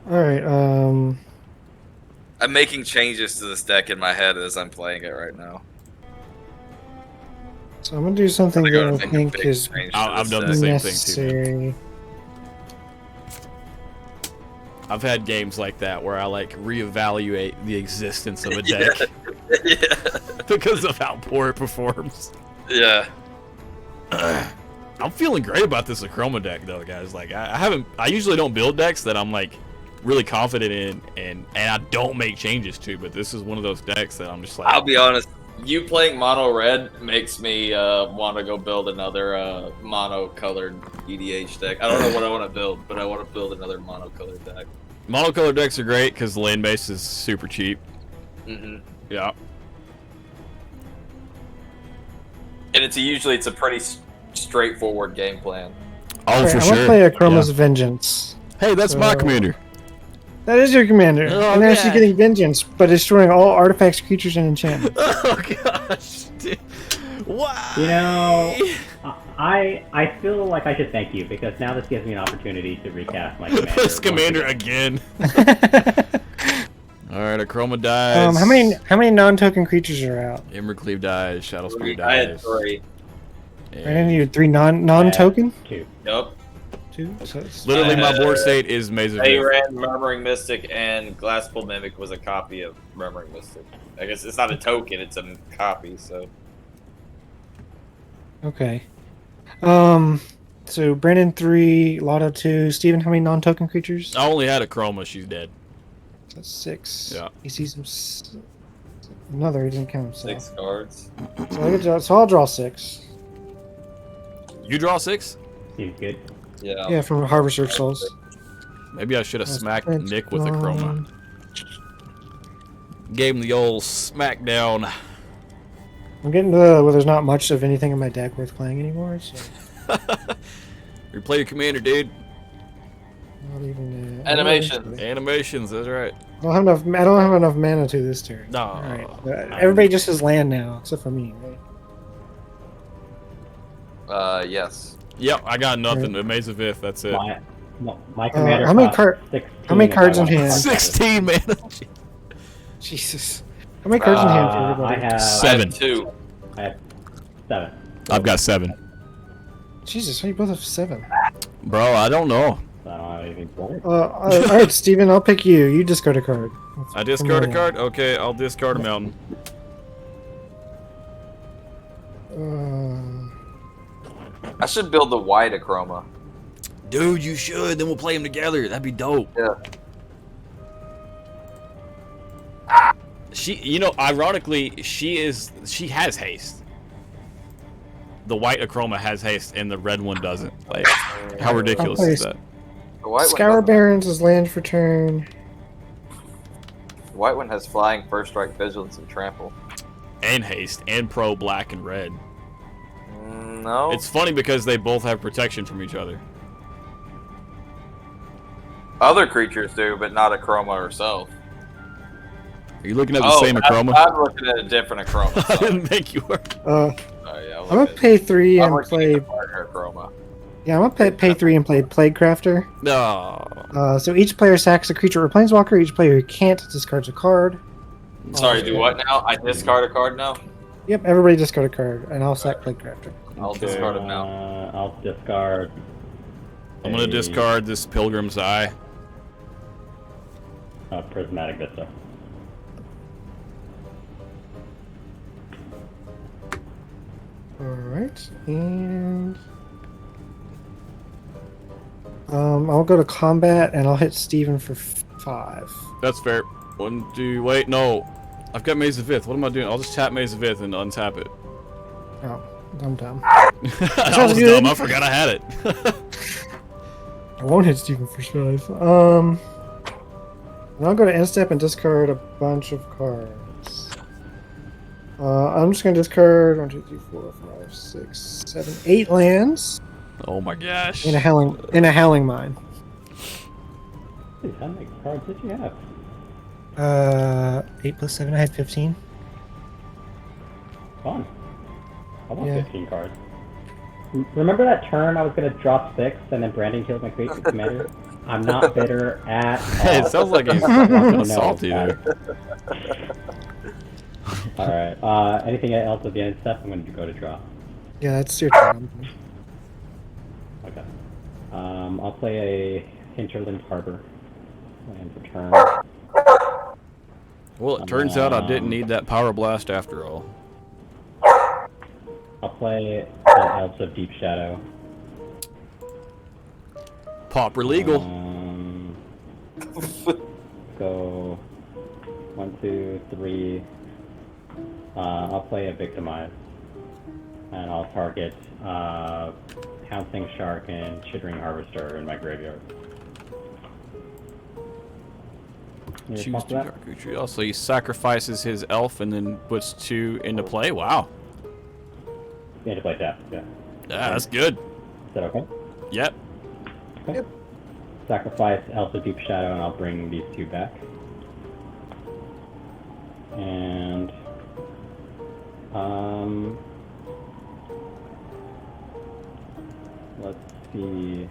Speaker 3: Alright,
Speaker 2: I'm making changes to this deck in my head as I'm playing it right now.
Speaker 3: so I'm gonna do something
Speaker 2: I'm
Speaker 3: that
Speaker 2: gonna
Speaker 3: I
Speaker 2: make a
Speaker 3: think
Speaker 2: big
Speaker 3: is
Speaker 2: change to
Speaker 1: I've
Speaker 2: this
Speaker 1: done
Speaker 2: deck.
Speaker 1: the same thing, too, man.
Speaker 3: necessary.
Speaker 1: I've had games like that where I, like, reevaluate the existence of a deck
Speaker 2: Yeah.
Speaker 1: because of how poor it performs.
Speaker 2: Yeah.
Speaker 1: I'm feeling great about this Akroma deck, though, guys. Like, I usually don't build decks that I'm, like, really confident in, and I don't make changes to, but this is one of those decks that I'm just like,
Speaker 2: I'll be honest. You playing mono red makes me want to go build another mono colored EDH deck. I don't know what I want to build, but I want to build another mono colored deck.
Speaker 1: monocolor decks are great because the land base is super cheap.
Speaker 2: Mm-hmm.
Speaker 1: Yeah.
Speaker 2: And it's a pretty straightforward game plan.
Speaker 1: Oh,
Speaker 3: Alright,
Speaker 1: for
Speaker 3: I'm
Speaker 1: sure.
Speaker 3: gonna play Akroma's
Speaker 1: Yeah.
Speaker 3: Vengeance.
Speaker 1: Hey, that's my
Speaker 3: So-
Speaker 1: commander.
Speaker 3: That is your commander.
Speaker 1: Oh,
Speaker 3: and then she's
Speaker 1: yeah.
Speaker 3: getting vengeance, but destroying all artifacts, creatures, and enchantments.
Speaker 1: Oh gosh. Dude. Why?
Speaker 4: You know, I feel like I should thank you because now this gives me an opportunity to recast my commander.
Speaker 1: This commander
Speaker 4: once
Speaker 1: again. All right, Akroma dies.
Speaker 3: How many non-token creatures are out?
Speaker 1: Embercleave dies. Shadow Spear
Speaker 2: I had
Speaker 1: dies.
Speaker 2: 3.
Speaker 3: And I need 3 non-token.
Speaker 4: 2.
Speaker 2: Yep.
Speaker 3: 2. So it's
Speaker 1: Literally, my board state is Maze of Ith.
Speaker 2: Veyran, Murmuring Mystic, and Glassful Mimic was a copy of Murmuring Mystic. I guess it's not a token; it's a copy. So
Speaker 3: okay. So Brandon 3, Lotto 2, Steven, how many non-token creatures?
Speaker 1: I only had Akroma. She's dead.
Speaker 3: That's 6.
Speaker 1: Yeah.
Speaker 3: He sees him. Another. He didn't count himself.
Speaker 2: 6 cards.
Speaker 3: So I'll draw 6.
Speaker 1: You draw 6?
Speaker 4: He's good.
Speaker 2: Yeah.
Speaker 3: Yeah, from Harvester of Souls.
Speaker 1: Maybe I should have smacked
Speaker 3: That's
Speaker 1: Nick with
Speaker 3: gone.
Speaker 1: Akroma. Gave him the old smackdown.
Speaker 3: I'm getting to where there's not much of anything in my deck worth playing anymore. So
Speaker 1: Replay your commander, dude.
Speaker 3: not even
Speaker 2: Animations.
Speaker 1: Animations, that's right.
Speaker 3: I don't have enough mana to this turn.
Speaker 1: No.
Speaker 3: All right. Everybody just has land now, except for me. Right?
Speaker 2: Yes.
Speaker 1: Yep, I got nothing. The Maze of Ith, that's it.
Speaker 4: My commander.
Speaker 3: how many
Speaker 4: costs 16
Speaker 3: how many
Speaker 4: if
Speaker 3: cards
Speaker 4: I
Speaker 3: in
Speaker 4: want
Speaker 3: hand?
Speaker 4: to
Speaker 1: 16, man.
Speaker 3: Jesus. How many cards in hand for
Speaker 4: I
Speaker 3: everybody?
Speaker 4: have
Speaker 1: 7.
Speaker 2: 2.
Speaker 4: I have 7.
Speaker 1: I've got 7.
Speaker 3: Jesus, how you both have 7?
Speaker 1: Bro, I don't know.
Speaker 4: I don't have anything for it.
Speaker 3: All right, Steven, I'll pick you. You discard a card.
Speaker 1: I discard a card? Okay, I'll discard a mountain.
Speaker 2: I should build the white Akroma.
Speaker 1: Dude, you should. Then we'll play them together. That'd be dope.
Speaker 2: Yeah.
Speaker 1: She, you know, ironically, she has haste. The white Akroma has haste, and the red one doesn't. Like, how ridiculous is that?
Speaker 2: The white
Speaker 3: Scour
Speaker 2: one,
Speaker 3: Barons is land for turn.
Speaker 2: the white one has flying, first strike, vigilance, and trample.
Speaker 1: And haste, and pro black and red.
Speaker 2: No.
Speaker 1: It's funny because they both have protection from each other.
Speaker 2: Other creatures do, but not Akroma herself.
Speaker 1: Are you looking at the same Akroma?
Speaker 2: I'm looking at a different Akroma.
Speaker 1: I
Speaker 2: Sorry.
Speaker 1: didn't think you were.
Speaker 2: Oh, yeah,
Speaker 3: I'm gonna pay 3
Speaker 2: I'm
Speaker 3: and
Speaker 2: looking
Speaker 3: play.
Speaker 2: at the partner Akroma.
Speaker 3: Yeah, I'm gonna pay 3 and play Plague Crafter.
Speaker 1: No.
Speaker 3: So each player sacks a creature or planeswalker. Each player who can't discards a card.
Speaker 2: Sorry, do what now? I discard a card now?
Speaker 3: Yep, everybody discard a card, and I'll sack Plague Crafter.
Speaker 2: I'll discard it now.
Speaker 4: I'll discard.
Speaker 1: I'm gonna discard this Pilgrim's Eye.
Speaker 4: Prismatic Vista.
Speaker 3: Alright, and I'll go to combat and I'll hit Steven for 5.
Speaker 1: That's fair. 1, 2, wait, no. I've got Maze of Ith. What am I doing? I'll just tap Maze of Ith and untap it.
Speaker 3: Oh, I'm dumb.
Speaker 1: I was
Speaker 3: good.
Speaker 1: dumb. I forgot I had it.
Speaker 3: I won't hit Steven for 5. Then I'll go to end step and discard a bunch of cards. I'm just gonna discard 1, 2, 3, 4, 5, 6, 7, 8 lands
Speaker 1: Oh my gosh.
Speaker 3: in a howling mine.
Speaker 4: Dude, how many cards did you have?
Speaker 3: 8 plus 7. I had 15.
Speaker 4: Fun. I want
Speaker 3: Yeah.
Speaker 4: 15 cards. Remember that turn I was gonna draw 6 and then Brandon killed my commander? I'm not bitter at all.
Speaker 1: It sounds like he's
Speaker 4: No,
Speaker 1: fucking salty there.
Speaker 4: Alright, anything else at the end step? I'm gonna go to draw.
Speaker 3: Yeah, that's your turn.
Speaker 4: Okay. I'll play a Hinterland Harbor. Land for turn.
Speaker 1: Well, it turns out I didn't need that Power Blast after all.
Speaker 4: I'll play an Elves of Deep Shadow.
Speaker 1: Pauper legal.
Speaker 4: Go 1, 2, 3. I'll play a Victimize. And I'll target Pouncing Shark and Chittering Harvester in my graveyard. You
Speaker 1: Choose
Speaker 4: response to
Speaker 1: 2
Speaker 4: that?
Speaker 1: dark creature. Also, he sacrifices his elf and then puts 2 into play. Wow.
Speaker 4: You need to play tap, yeah.
Speaker 1: Yeah, that's good.
Speaker 4: Is that okay?
Speaker 1: Yep.
Speaker 4: Okay. Sacrifice Elf of Deep Shadow and I'll bring these 2 back. And let's see.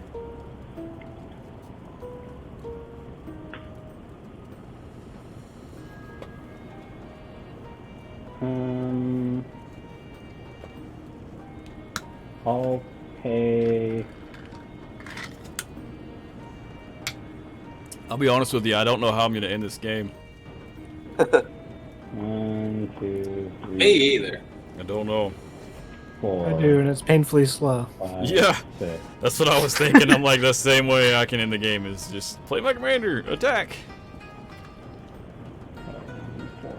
Speaker 4: I'll pay.
Speaker 1: I'll be honest with you, I don't know how I'm going to end this game.
Speaker 4: 1, 2, 3.
Speaker 2: Me either.
Speaker 1: I don't know.
Speaker 4: 4.
Speaker 3: I do, and it's painfully slow.
Speaker 4: 5,
Speaker 1: Yeah.
Speaker 4: 6.
Speaker 1: That's what I was thinking. I'm like, the same way I can end the game is just play my commander, attack.
Speaker 4: 4.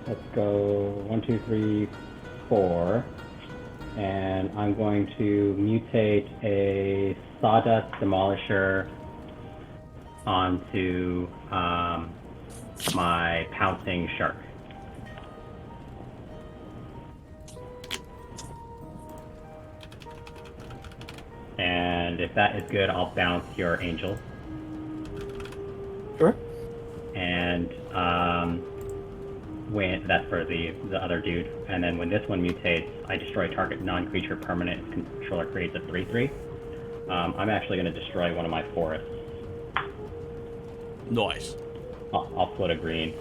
Speaker 4: Let's go 1, 2, 3, 4. And I'm going to mutate a Sawdust Demolisher onto my Pouncing Shark. And if that is good, I'll bounce your Angel.
Speaker 3: Sure.
Speaker 4: And when that's for the other dude. And then when this one mutates, I destroy target non-creature permanent controller creates a 3/3. I'm actually going to destroy one of my forests.
Speaker 1: Nice.
Speaker 4: I'll float a green.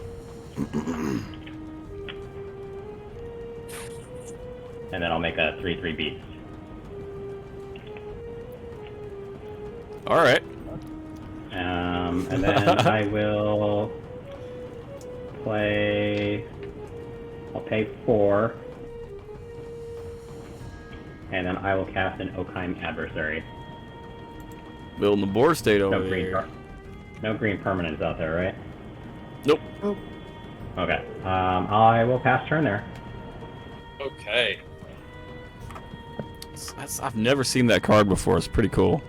Speaker 4: And then I'll make a 3/3 beast.
Speaker 1: All right.
Speaker 4: And then I will play. I'll pay 4. And then I will cast an Oakheim Adversary.
Speaker 1: Building the board state over
Speaker 4: No green,
Speaker 1: there.
Speaker 4: no green permanents out there, right?
Speaker 1: Nope.
Speaker 4: Okay. I will pass turn there.
Speaker 2: Okay.
Speaker 1: I've never seen that card before. It's pretty cool.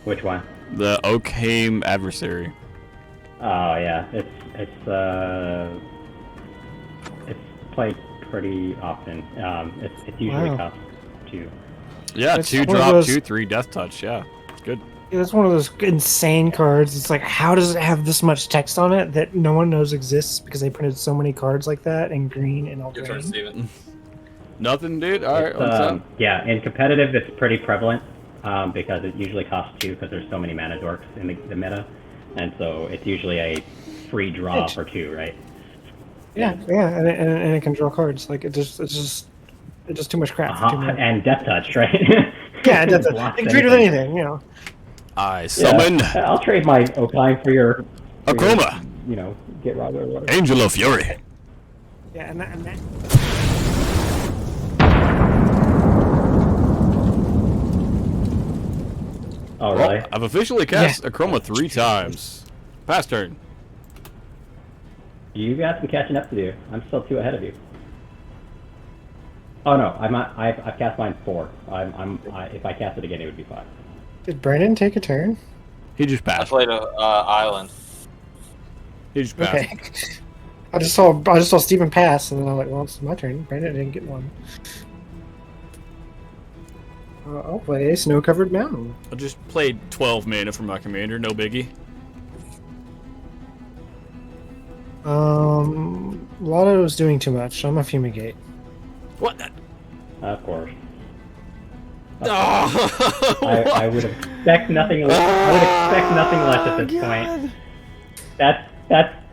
Speaker 4: Which one?
Speaker 1: The Oakheim Adversary.
Speaker 4: Oh yeah, it's played pretty often. It's usually
Speaker 3: Wow.
Speaker 4: cost 2.
Speaker 1: Yeah,
Speaker 3: It's
Speaker 1: 2
Speaker 3: one of
Speaker 1: drop,
Speaker 3: those-
Speaker 1: 2/3 Death Touch. Yeah, it's good.
Speaker 3: Yeah, it's one of those insane cards. It's like, how does it have this much text on it that no one knows exists because they printed so many cards like that in green and all
Speaker 2: Your turn,
Speaker 3: green?
Speaker 2: Steven.
Speaker 1: Nothing, dude. All right.
Speaker 4: It's,
Speaker 1: What's up?
Speaker 4: yeah, in competitive, it's pretty prevalent because it usually costs 2 because there's so many mana dorks in the meta, and so it's usually a free draw
Speaker 3: It's-
Speaker 4: for 2, right?
Speaker 3: Yeah, and it can draw cards. Like it's just too much crap. For 2 minutes.
Speaker 4: And Death Touch, right?
Speaker 3: Yeah, it does.
Speaker 4: Blocks
Speaker 3: It can treat with anything, you know.
Speaker 1: I summon
Speaker 4: Yeah, I'll trade my Oakline for your
Speaker 1: Akroma,
Speaker 4: get Robert or whatever.
Speaker 1: Angel of Fury.
Speaker 3: Yeah, and that
Speaker 4: Oh, really?
Speaker 1: Well, I've officially cast Akroma 3 times. Pass turn.
Speaker 4: You got some catching up to do. I'm still 2 ahead of you. Oh no, I've cast mine 4. If I cast it again, it would be 5.
Speaker 3: did Brandon take a turn?
Speaker 1: He just
Speaker 2: I
Speaker 1: passed.
Speaker 2: played a island.
Speaker 1: He just passed.
Speaker 3: Okay. I just saw Steven pass, and then I'm like, well, it's my turn. Brandon didn't get one. I'll play a snow-covered mountain.
Speaker 1: I just played 12 mana for my commander. No biggie.
Speaker 3: Lotto's doing too much. I'm a fumigate.
Speaker 1: What?
Speaker 4: Of course.
Speaker 1: Oh,
Speaker 4: I would expect nothing. I would expect nothing less at this point.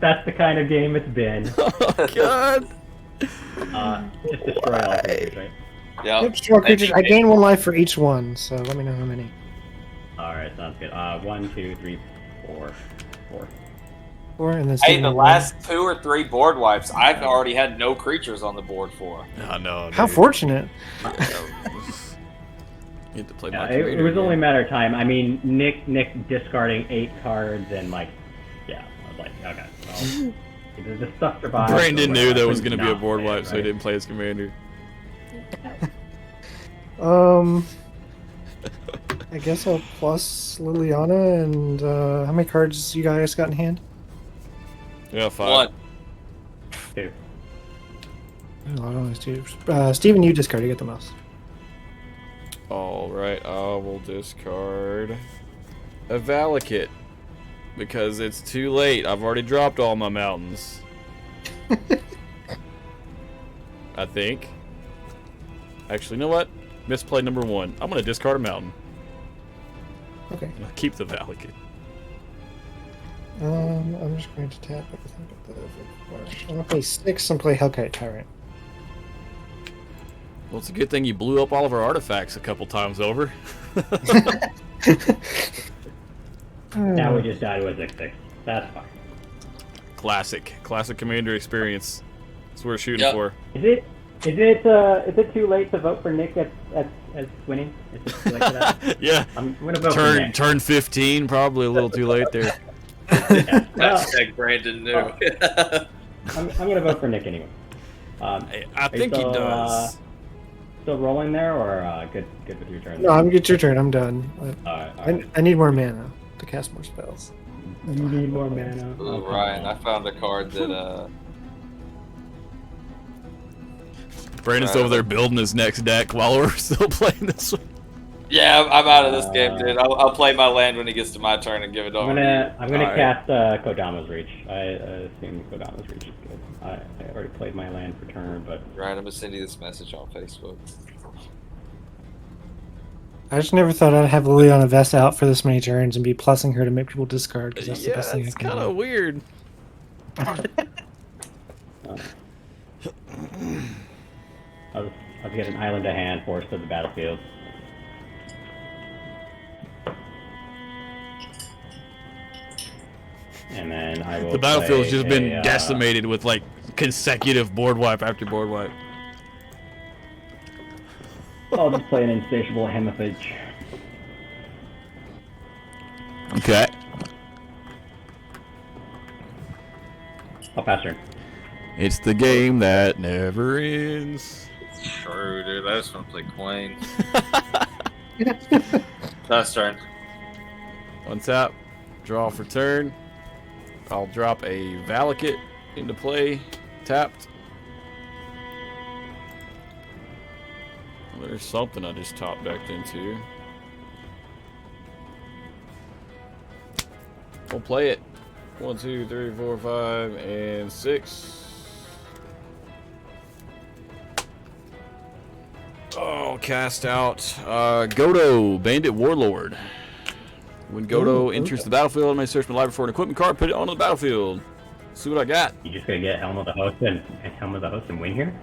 Speaker 4: That's the kind of game it's been.
Speaker 1: Oh, God.
Speaker 4: Just destroy all creatures, right?
Speaker 2: Yeah.
Speaker 3: Yep, draw creatures. I gain 1 life for each one, so let me know how many.
Speaker 4: All right, sounds good. 1, 2, 3, 4.
Speaker 3: 4, and then
Speaker 2: Hey,
Speaker 3: Steven
Speaker 2: the
Speaker 3: one.
Speaker 2: last 2 or 3 board wipes, I've already had no creatures on the board for.
Speaker 1: Oh, no.
Speaker 3: How
Speaker 1: dude.
Speaker 3: fortunate.
Speaker 1: You have to play
Speaker 4: Yeah,
Speaker 1: my
Speaker 4: it
Speaker 1: commander.
Speaker 4: was only a matter of time. I mean, Nick discarding 8 cards and I was like, okay, well, the stuff survived.
Speaker 1: Brandon
Speaker 4: or
Speaker 1: knew
Speaker 4: whatever.
Speaker 1: there
Speaker 4: I
Speaker 1: was
Speaker 4: couldn't
Speaker 1: going to be a
Speaker 4: not
Speaker 1: board
Speaker 4: play it,
Speaker 1: wipe, so he
Speaker 4: right?
Speaker 1: didn't play his commander.
Speaker 3: I guess I'll plus Liliana, and how many cards you guys got in hand?
Speaker 1: Yeah, 5.
Speaker 2: 1.
Speaker 4: 2.
Speaker 3: Oh, I don't know, two. Steven, you discard. You get the most.
Speaker 1: Alright, I will discard a Valakut. Because it's too late. I've already dropped all my mountains. I think. Actually, you know what? Misplay number 1. I'm going to discard a mountain.
Speaker 3: Okay.
Speaker 1: I'll keep the Valakut.
Speaker 3: I'm just going to tap it. I'm going to play 6 and play Hellkite Tyrant.
Speaker 1: Well, it's a good thing you blew up all of our artifacts a couple times over.
Speaker 4: Now we just died with 6/6. That's fine.
Speaker 1: Classic commander experience. That's what we're shooting for.
Speaker 4: Is it too late to vote for Nick as winning? Is it too late for that?
Speaker 1: Yeah.
Speaker 4: I'm gonna vote for Nick.
Speaker 1: Turn 15, probably a little too late there.
Speaker 4: Yeah. Well,
Speaker 2: Hashtag Brandon knew.
Speaker 4: I'm gonna vote for Nick anyway.
Speaker 1: I think he does.
Speaker 4: Still rolling there, or good with your turn?
Speaker 3: No, I'm get your turn. I'm done.
Speaker 4: Alright.
Speaker 3: I need more mana to cast more spells.
Speaker 4: You need more mana.
Speaker 6: Ooh,
Speaker 4: Okay.
Speaker 6: Ryan, I found a card that
Speaker 1: Brandon's over there building his next deck while we're still playing this one.
Speaker 6: yeah, I'm out of this game, dude. I'll play my land when it gets to my turn and give it over.
Speaker 4: I'm gonna
Speaker 1: Alright.
Speaker 4: cast Kodama's Reach. I assume Kodama's Reach is good. I already played my land for turn, but
Speaker 6: Ryan, I'm gonna send you this message on Facebook.
Speaker 3: I just never thought I'd have Liliana Vess out for this many turns and be plussing her to make people discard, because that's the best thing I
Speaker 1: it's
Speaker 3: can
Speaker 1: kind
Speaker 3: do.
Speaker 1: of weird.
Speaker 4: I'll get an island to hand, force to the battlefield. And then I will.
Speaker 1: The battlefield's
Speaker 4: play
Speaker 1: just been
Speaker 4: a,
Speaker 1: decimated with like consecutive board wipe after board wipe.
Speaker 4: I'll just play an insatiable hemorrhage.
Speaker 1: Okay.
Speaker 4: I'll pass turn.
Speaker 1: It's the game that never ends.
Speaker 6: True, dude. I just want to play Queen. Last turn.
Speaker 1: Untap, draw for turn. I'll drop a Valakut into play, tapped. There's something I just top decked into. We'll play it. 1, 2, 3, 4, 5, and 6. Oh, cast out Godo, Bandit Warlord. When Godo enters the battlefield, I may search my library for an equipment card, put it onto the battlefield. See what I got.
Speaker 4: You just gonna get Helm of the Host and win here?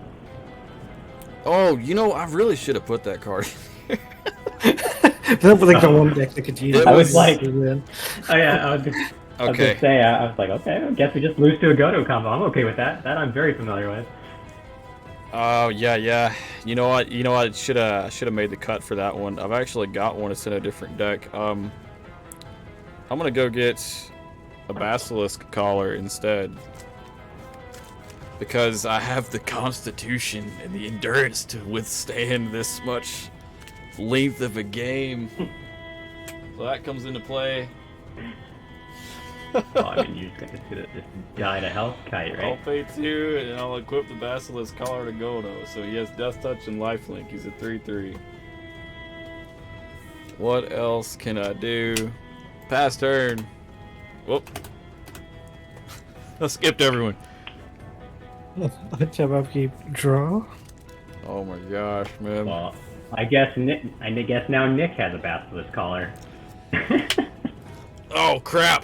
Speaker 1: Oh, you know, I really should have put that card.
Speaker 3: That was like the one deck that could use
Speaker 1: It
Speaker 3: it.
Speaker 4: I was like,
Speaker 3: Win.
Speaker 4: oh yeah, I was
Speaker 1: Okay.
Speaker 4: gonna say, I was like, okay, I guess we just lose to a Godo combo. I'm okay with that. That I'm very familiar with.
Speaker 1: Oh yeah. You know what? I should have made the cut for that one. I've actually got one. It's in a different deck. I'm gonna go get a Basilisk Collar instead, because I have the Constitution and the endurance to withstand this much length of a game. So that comes into play.
Speaker 4: Well, I mean, you're just gonna die to Health Kite,
Speaker 1: I'll
Speaker 4: right?
Speaker 1: pay 2, and I'll equip the Basilisk Collar to Godo. So he has Death Touch and Lifelink. He's a 3/3. What else can I do? Pass turn. Whoop. I skipped everyone.
Speaker 3: Let's have upkeep draw.
Speaker 1: Oh my gosh, man.
Speaker 4: Well, I guess now Nick has a Basilisk Collar.
Speaker 1: Oh crap.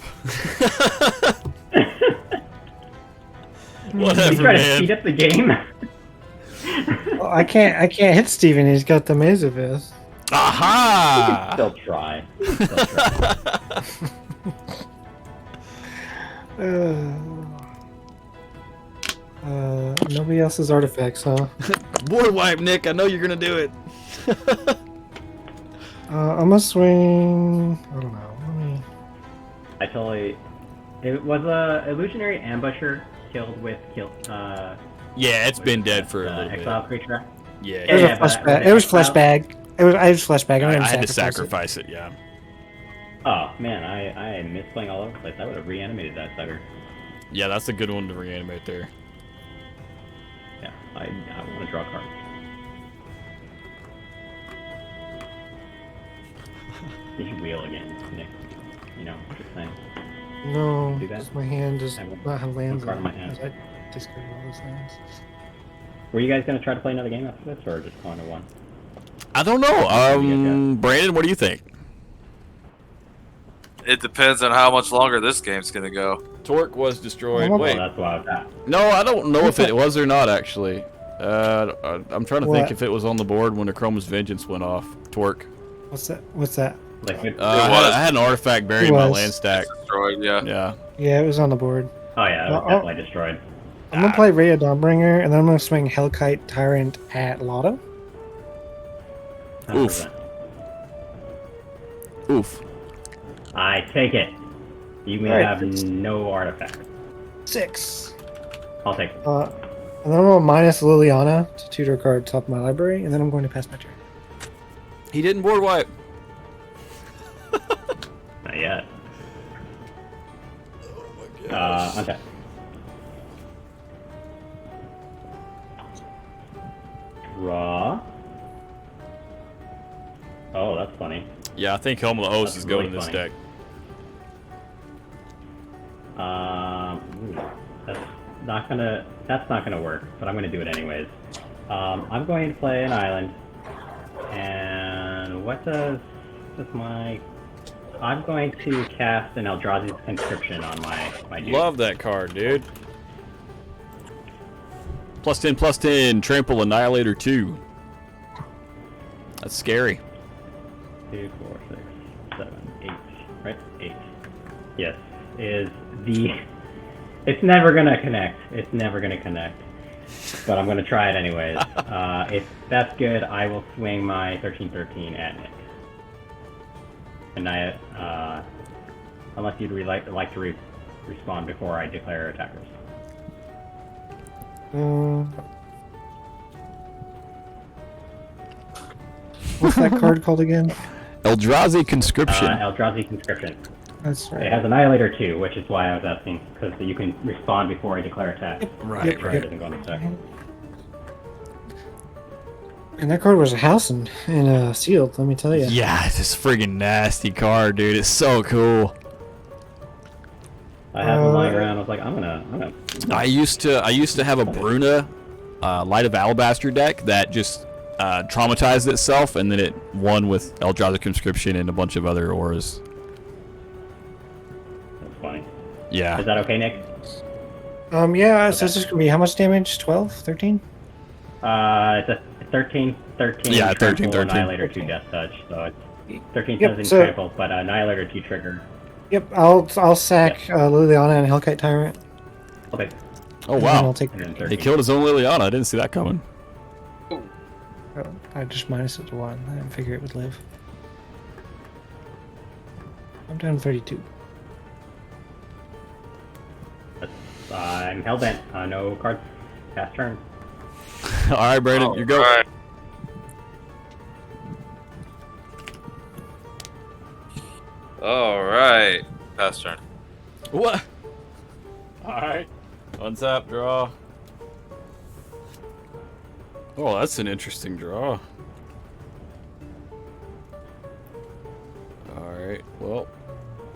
Speaker 4: You
Speaker 1: Whatever,
Speaker 4: try to
Speaker 1: man.
Speaker 4: speed up the game.
Speaker 3: Well, I can't hit Steven. He's got the Maze of Abyss.
Speaker 1: Aha!
Speaker 4: Still try. Still try.
Speaker 3: Nobody else's artifacts, huh?
Speaker 1: Board wipe, Nick. I know you're gonna do it.
Speaker 3: I'm gonna swing. I don't know. Let me.
Speaker 4: I totally. It was a illusionary ambusher killed with
Speaker 1: Yeah, it's been dead for a little
Speaker 4: exile
Speaker 1: bit.
Speaker 4: creature.
Speaker 1: Yeah,
Speaker 3: It was
Speaker 4: Yeah,
Speaker 3: a flesh
Speaker 4: but-
Speaker 3: bag. It was flesh bag. I was flesh bag.
Speaker 1: I
Speaker 3: didn't
Speaker 1: had to
Speaker 3: sacrifice it.
Speaker 1: sacrifice it. Yeah.
Speaker 4: Oh man, I missed playing all over the place. I would have reanimated that sucker.
Speaker 1: Yeah, that's a good one to reanimate there.
Speaker 4: Yeah, I want to draw cards. You should wheel again, Nick. You know, just saying.
Speaker 3: No,
Speaker 4: Do that?
Speaker 3: because my hand does
Speaker 4: I won't-
Speaker 3: not have lands
Speaker 4: card
Speaker 3: on
Speaker 4: in
Speaker 3: it.
Speaker 4: my hand.
Speaker 3: 'Cause I discarded all those lands.
Speaker 4: Were you guys gonna try to play another game after this, or just calling it one?
Speaker 1: I don't know. Brandon, what do you think?
Speaker 2: it depends on how much longer this game's gonna go.
Speaker 1: Torque was destroyed.
Speaker 3: Oh,
Speaker 4: Well,
Speaker 1: Wait,
Speaker 4: that's why I was at.
Speaker 1: no, I don't know if it was or not actually. I'm trying to think
Speaker 3: What?
Speaker 1: if it was on the board when Akroma's Vengeance went off. Torque.
Speaker 3: What's that? What's that?
Speaker 4: Like,
Speaker 1: I had an artifact buried in my
Speaker 3: was.
Speaker 1: land stack.
Speaker 2: Destroyed, yeah.
Speaker 1: Yeah.
Speaker 3: Yeah, it was on the board.
Speaker 4: oh yeah, it was
Speaker 3: Oh.
Speaker 4: definitely destroyed.
Speaker 3: I'm gonna play Rhea Dawnbringer, and then I'm gonna swing Hellkite Tyrant at Lotto.
Speaker 4: 100%.
Speaker 1: Oof.
Speaker 4: I take it. You may
Speaker 3: Alright.
Speaker 4: have no artifact.
Speaker 3: 6.
Speaker 4: I'll take it.
Speaker 3: And then I'm gonna minus Liliana to tutor card top of my library, and then I'm going to pass my turn.
Speaker 1: He didn't board wipe.
Speaker 4: Not yet. Okay. Draw. Oh, that's funny.
Speaker 1: Yeah, I think Helm of the Host
Speaker 4: That's
Speaker 1: is going
Speaker 4: really
Speaker 1: in this
Speaker 4: funny.
Speaker 1: deck.
Speaker 4: Ooh, that's not gonna work, but I'm gonna do it anyways. I'm going to play an island, and what does my... I'm going to cast an Eldrazi's Conscription on my dude.
Speaker 1: Love that card, dude. +10/+10, Trample Annihilator 2. That's scary.
Speaker 4: 2, 4, 6, 7, 8. Right? 8. Yes. Is the... It's never gonna connect. It's never gonna connect. But I'm gonna try it anyways. If that's good, I will swing my 13/13 at Nick. And unless you'd like to respond before I declare attackers.
Speaker 3: What's that card called again?
Speaker 1: Eldrazi Conscription.
Speaker 4: Eldrazi Conscription.
Speaker 3: That's
Speaker 4: It
Speaker 3: right.
Speaker 4: has Annihilator 2, which is why I was asking, because you can respond before I declare attack.
Speaker 1: Right,
Speaker 3: Yep,
Speaker 4: Right,
Speaker 3: yep.
Speaker 4: it doesn't go into attack.
Speaker 3: And that card was a house and sealed, let me tell you.
Speaker 1: Yeah, it's this friggin' nasty card, dude. It's so cool.
Speaker 4: I had one lying around. I was like, I'm gonna.
Speaker 1: I used to have a Bruna Light of Alabaster deck that just traumatized itself, and then it won with Eldrazi Conscription and a bunch of other auras.
Speaker 4: That's funny.
Speaker 1: Yeah.
Speaker 4: Is that okay, Nick?
Speaker 3: Yeah, so it's just gonna be how much damage? 12? 13?
Speaker 4: It's a 13,
Speaker 1: Yeah, 13,
Speaker 4: trample,
Speaker 1: 13.
Speaker 4: Annihilator 2 Death Touch. So it's 13
Speaker 3: Yep,
Speaker 4: doesn't
Speaker 3: so-
Speaker 4: trample, but Annihilator 2 trigger.
Speaker 3: Yep, I'll sack Liliana and Hellkite Tyrant.
Speaker 4: Okay.
Speaker 1: Oh
Speaker 3: And then I'll
Speaker 1: wow.
Speaker 3: take.
Speaker 4: And then
Speaker 1: He
Speaker 4: 13.
Speaker 1: killed his own Liliana. I didn't see that coming.
Speaker 3: I just minus it to 1. I didn't figure it would live. I'm down 32.
Speaker 4: I'm hellbent. No cards. Pass turn.
Speaker 1: All right, Brandon, you go.
Speaker 2: Alright. Alright. Pass turn.
Speaker 1: What? All right. Untap, draw. Oh, that's an interesting draw. All right. Well,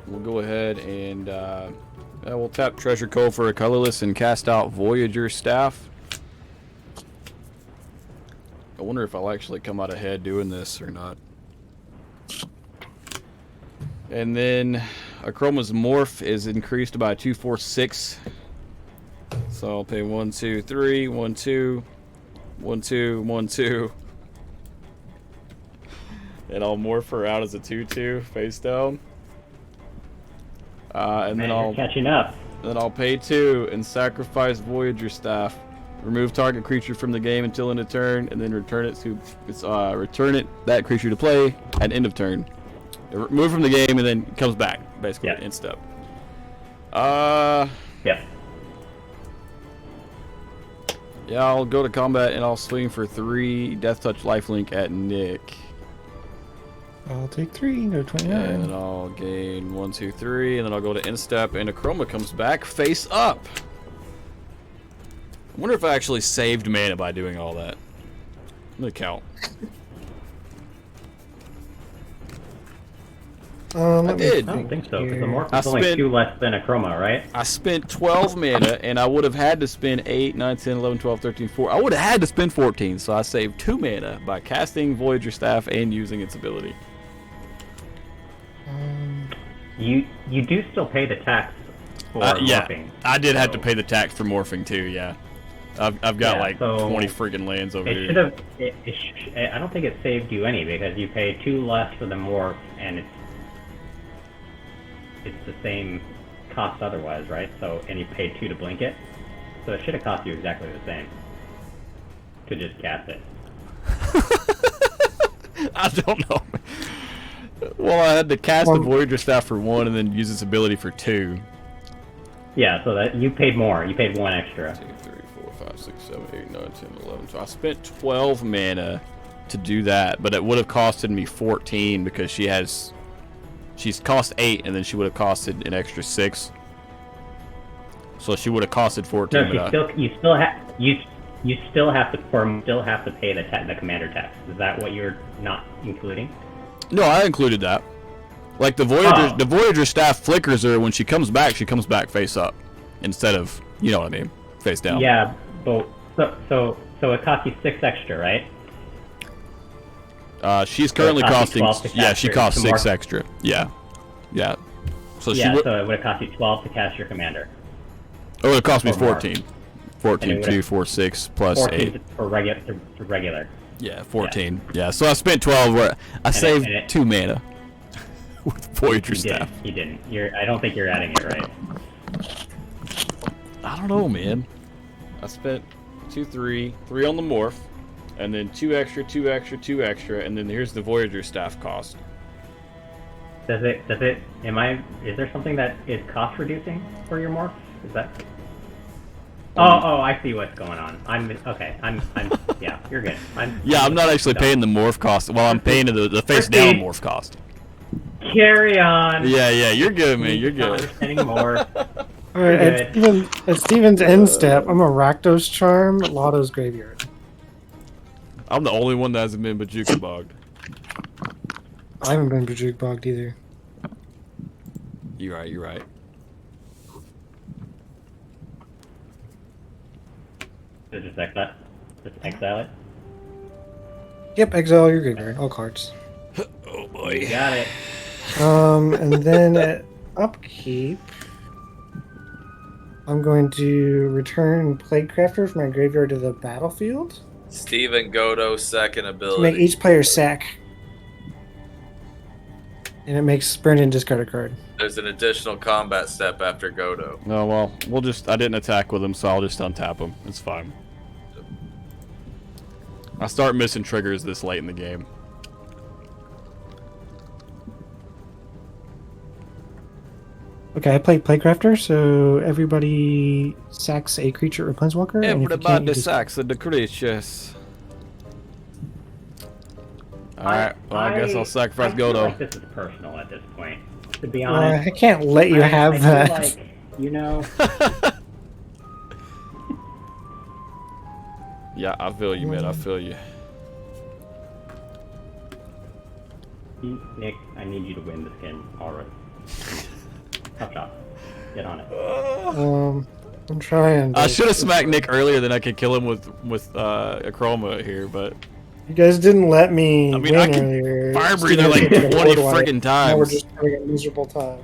Speaker 1: we'll go ahead and we'll tap Treasure Cove for a colorless and cast out Voyager Staff. I wonder if I'll actually come out ahead doing this or not. And then Akroma's Morph is increased by 2, 4, 6. So I'll pay 1, 2, 3, 1, 2, 1, 2, 1, 2. And I'll morph her out as a 2/2 face down. And
Speaker 4: Man,
Speaker 1: then
Speaker 4: you're catching up.
Speaker 1: Pay 2 and sacrifice Voyager Staff. Remove target creature from the game until end of turn, and then return it that creature to play at end of turn. Remove from the game and then it comes back basically
Speaker 4: Yeah.
Speaker 1: in step.
Speaker 4: Yep.
Speaker 1: Yeah, I'll go to combat and I'll swing for 3 Death Touch Lifelink at Nick.
Speaker 3: I'll take 3. They're 29.
Speaker 1: And then I'll gain 1, 2, 3, and then I'll go to instep, and Akroma comes back face up. I wonder if I actually saved mana by doing all that. I'm gonna count.
Speaker 3: Let
Speaker 1: I
Speaker 3: me
Speaker 1: did.
Speaker 4: I don't think so, because the
Speaker 3: here.
Speaker 4: morph
Speaker 1: I
Speaker 4: is only
Speaker 1: spent-
Speaker 4: 2 less than Akroma, right?
Speaker 1: I spent 12 mana, and I would have had to spend 8, 9, 10, 11, 12, 13, 14. I would have had to spend 14, so I saved 2 mana by casting Voyager Staff and using its ability.
Speaker 4: You do still pay the tax for
Speaker 1: Yeah,
Speaker 4: morphing.
Speaker 1: I did have to
Speaker 4: so-
Speaker 1: pay the tax for morphing too. Yeah, I've got
Speaker 4: Yeah,
Speaker 1: like
Speaker 4: so
Speaker 1: 20 freaking lands over
Speaker 4: It
Speaker 1: here.
Speaker 4: should have. I don't think it saved you any because you pay 2 less for the morph, and it's the same cost otherwise, right? So and you paid 2 to blink it, so it should have cost you exactly the same to just cast it.
Speaker 1: I don't know. Well, I had to cast the Voyager Staff for 1 and then use its ability for 2.
Speaker 4: Yeah, so that you paid more. You paid 1 extra.
Speaker 1: 2, 3, 4, 5, 6, 7, 8, 9, 10, 11, 12. I spent 12 mana to do that, but it would have costed me 14 because she's cost 8 and then she would have costed an extra 6. So she would have costed 14.
Speaker 4: No, you still have to pay the commander tax. Is that what you're not including?
Speaker 1: No, I included that. Like the Voyager Staff flickers her when she comes back face up instead of, you know what I mean, face down.
Speaker 4: Yeah, but so it costs you 6 extra, right?
Speaker 1: She's currently costing. Yeah, she costs 6
Speaker 4: morph.
Speaker 1: extra. Yeah. So
Speaker 4: Yeah,
Speaker 1: she would.
Speaker 4: so it would have cost you 12 to cast your commander.
Speaker 1: Oh, it cost me
Speaker 4: or more.
Speaker 1: 14. 14,
Speaker 4: And it
Speaker 1: 2, 4, 6 plus
Speaker 4: 14
Speaker 1: 8.
Speaker 4: for regular.
Speaker 1: Yeah, 14. Yeah, so I spent 12 where I saved 2 mana with Voyager Staff.
Speaker 4: You didn't. I don't think you're adding it right.
Speaker 1: I don't know, man. I spent 2, 3 on the morph, and then 2 extra, 2 extra, 2 extra, and then here's the Voyager Staff cost.
Speaker 4: Is there something that is cost reducing for your morph? Is that? Oh, I see what's going on. Yeah, you're good. I'm
Speaker 1: not actually paying the morph cost. Well, I'm paying the face down morph cost.
Speaker 4: Carry on.
Speaker 1: Yeah, you're good, man. You're
Speaker 4: Not
Speaker 1: good.
Speaker 4: understanding more.
Speaker 3: Alright, at Steven's end step, I'm a Rakdos Charm, Lotto's Graveyard.
Speaker 1: I'm the only one that hasn't been Bajuka bogged.
Speaker 3: I haven't been Bajuk bogged either.
Speaker 1: You're right.
Speaker 4: So just exile. Just exile it.
Speaker 3: Yep, exile your graveyard, all cards.
Speaker 1: Oh boy.
Speaker 4: You got it.
Speaker 3: And then at upkeep, I'm going to return Plaguecrafter from my graveyard to the battlefield
Speaker 6: Steven Godo second
Speaker 3: to make
Speaker 6: ability.
Speaker 3: each player sack. And it makes Brandon discard a card.
Speaker 6: There's an additional combat step after Godo.
Speaker 1: Oh well, I didn't attack with him, so I'll just untap him. It's fine. I start missing triggers this late in the game.
Speaker 3: Okay, I play Plaguecrafter, so everybody sacks a creature or planeswalker. and if you can't, you just-
Speaker 1: sacks the creatures. Alright, well I guess I'll sacrifice
Speaker 4: I feel
Speaker 1: Godo.
Speaker 4: like this is personal at this point. To be honest,
Speaker 3: I can't let you have
Speaker 4: I
Speaker 3: that.
Speaker 4: feel like,
Speaker 1: Yeah, I feel you, man. I feel you.
Speaker 4: Nick, I need you to win this game already. Tough shot. Get on it.
Speaker 3: I'm trying.
Speaker 1: I should have smacked Nick earlier, then I could kill him with Akroma here, but
Speaker 3: You guys didn't let me
Speaker 1: I mean,
Speaker 3: win
Speaker 1: I can
Speaker 3: earlier.
Speaker 1: fire
Speaker 3: Steven
Speaker 1: breather like
Speaker 3: took a
Speaker 1: 20
Speaker 3: board wipe.
Speaker 1: friggin'
Speaker 3: Now we're
Speaker 1: times.
Speaker 3: just having a miserable time.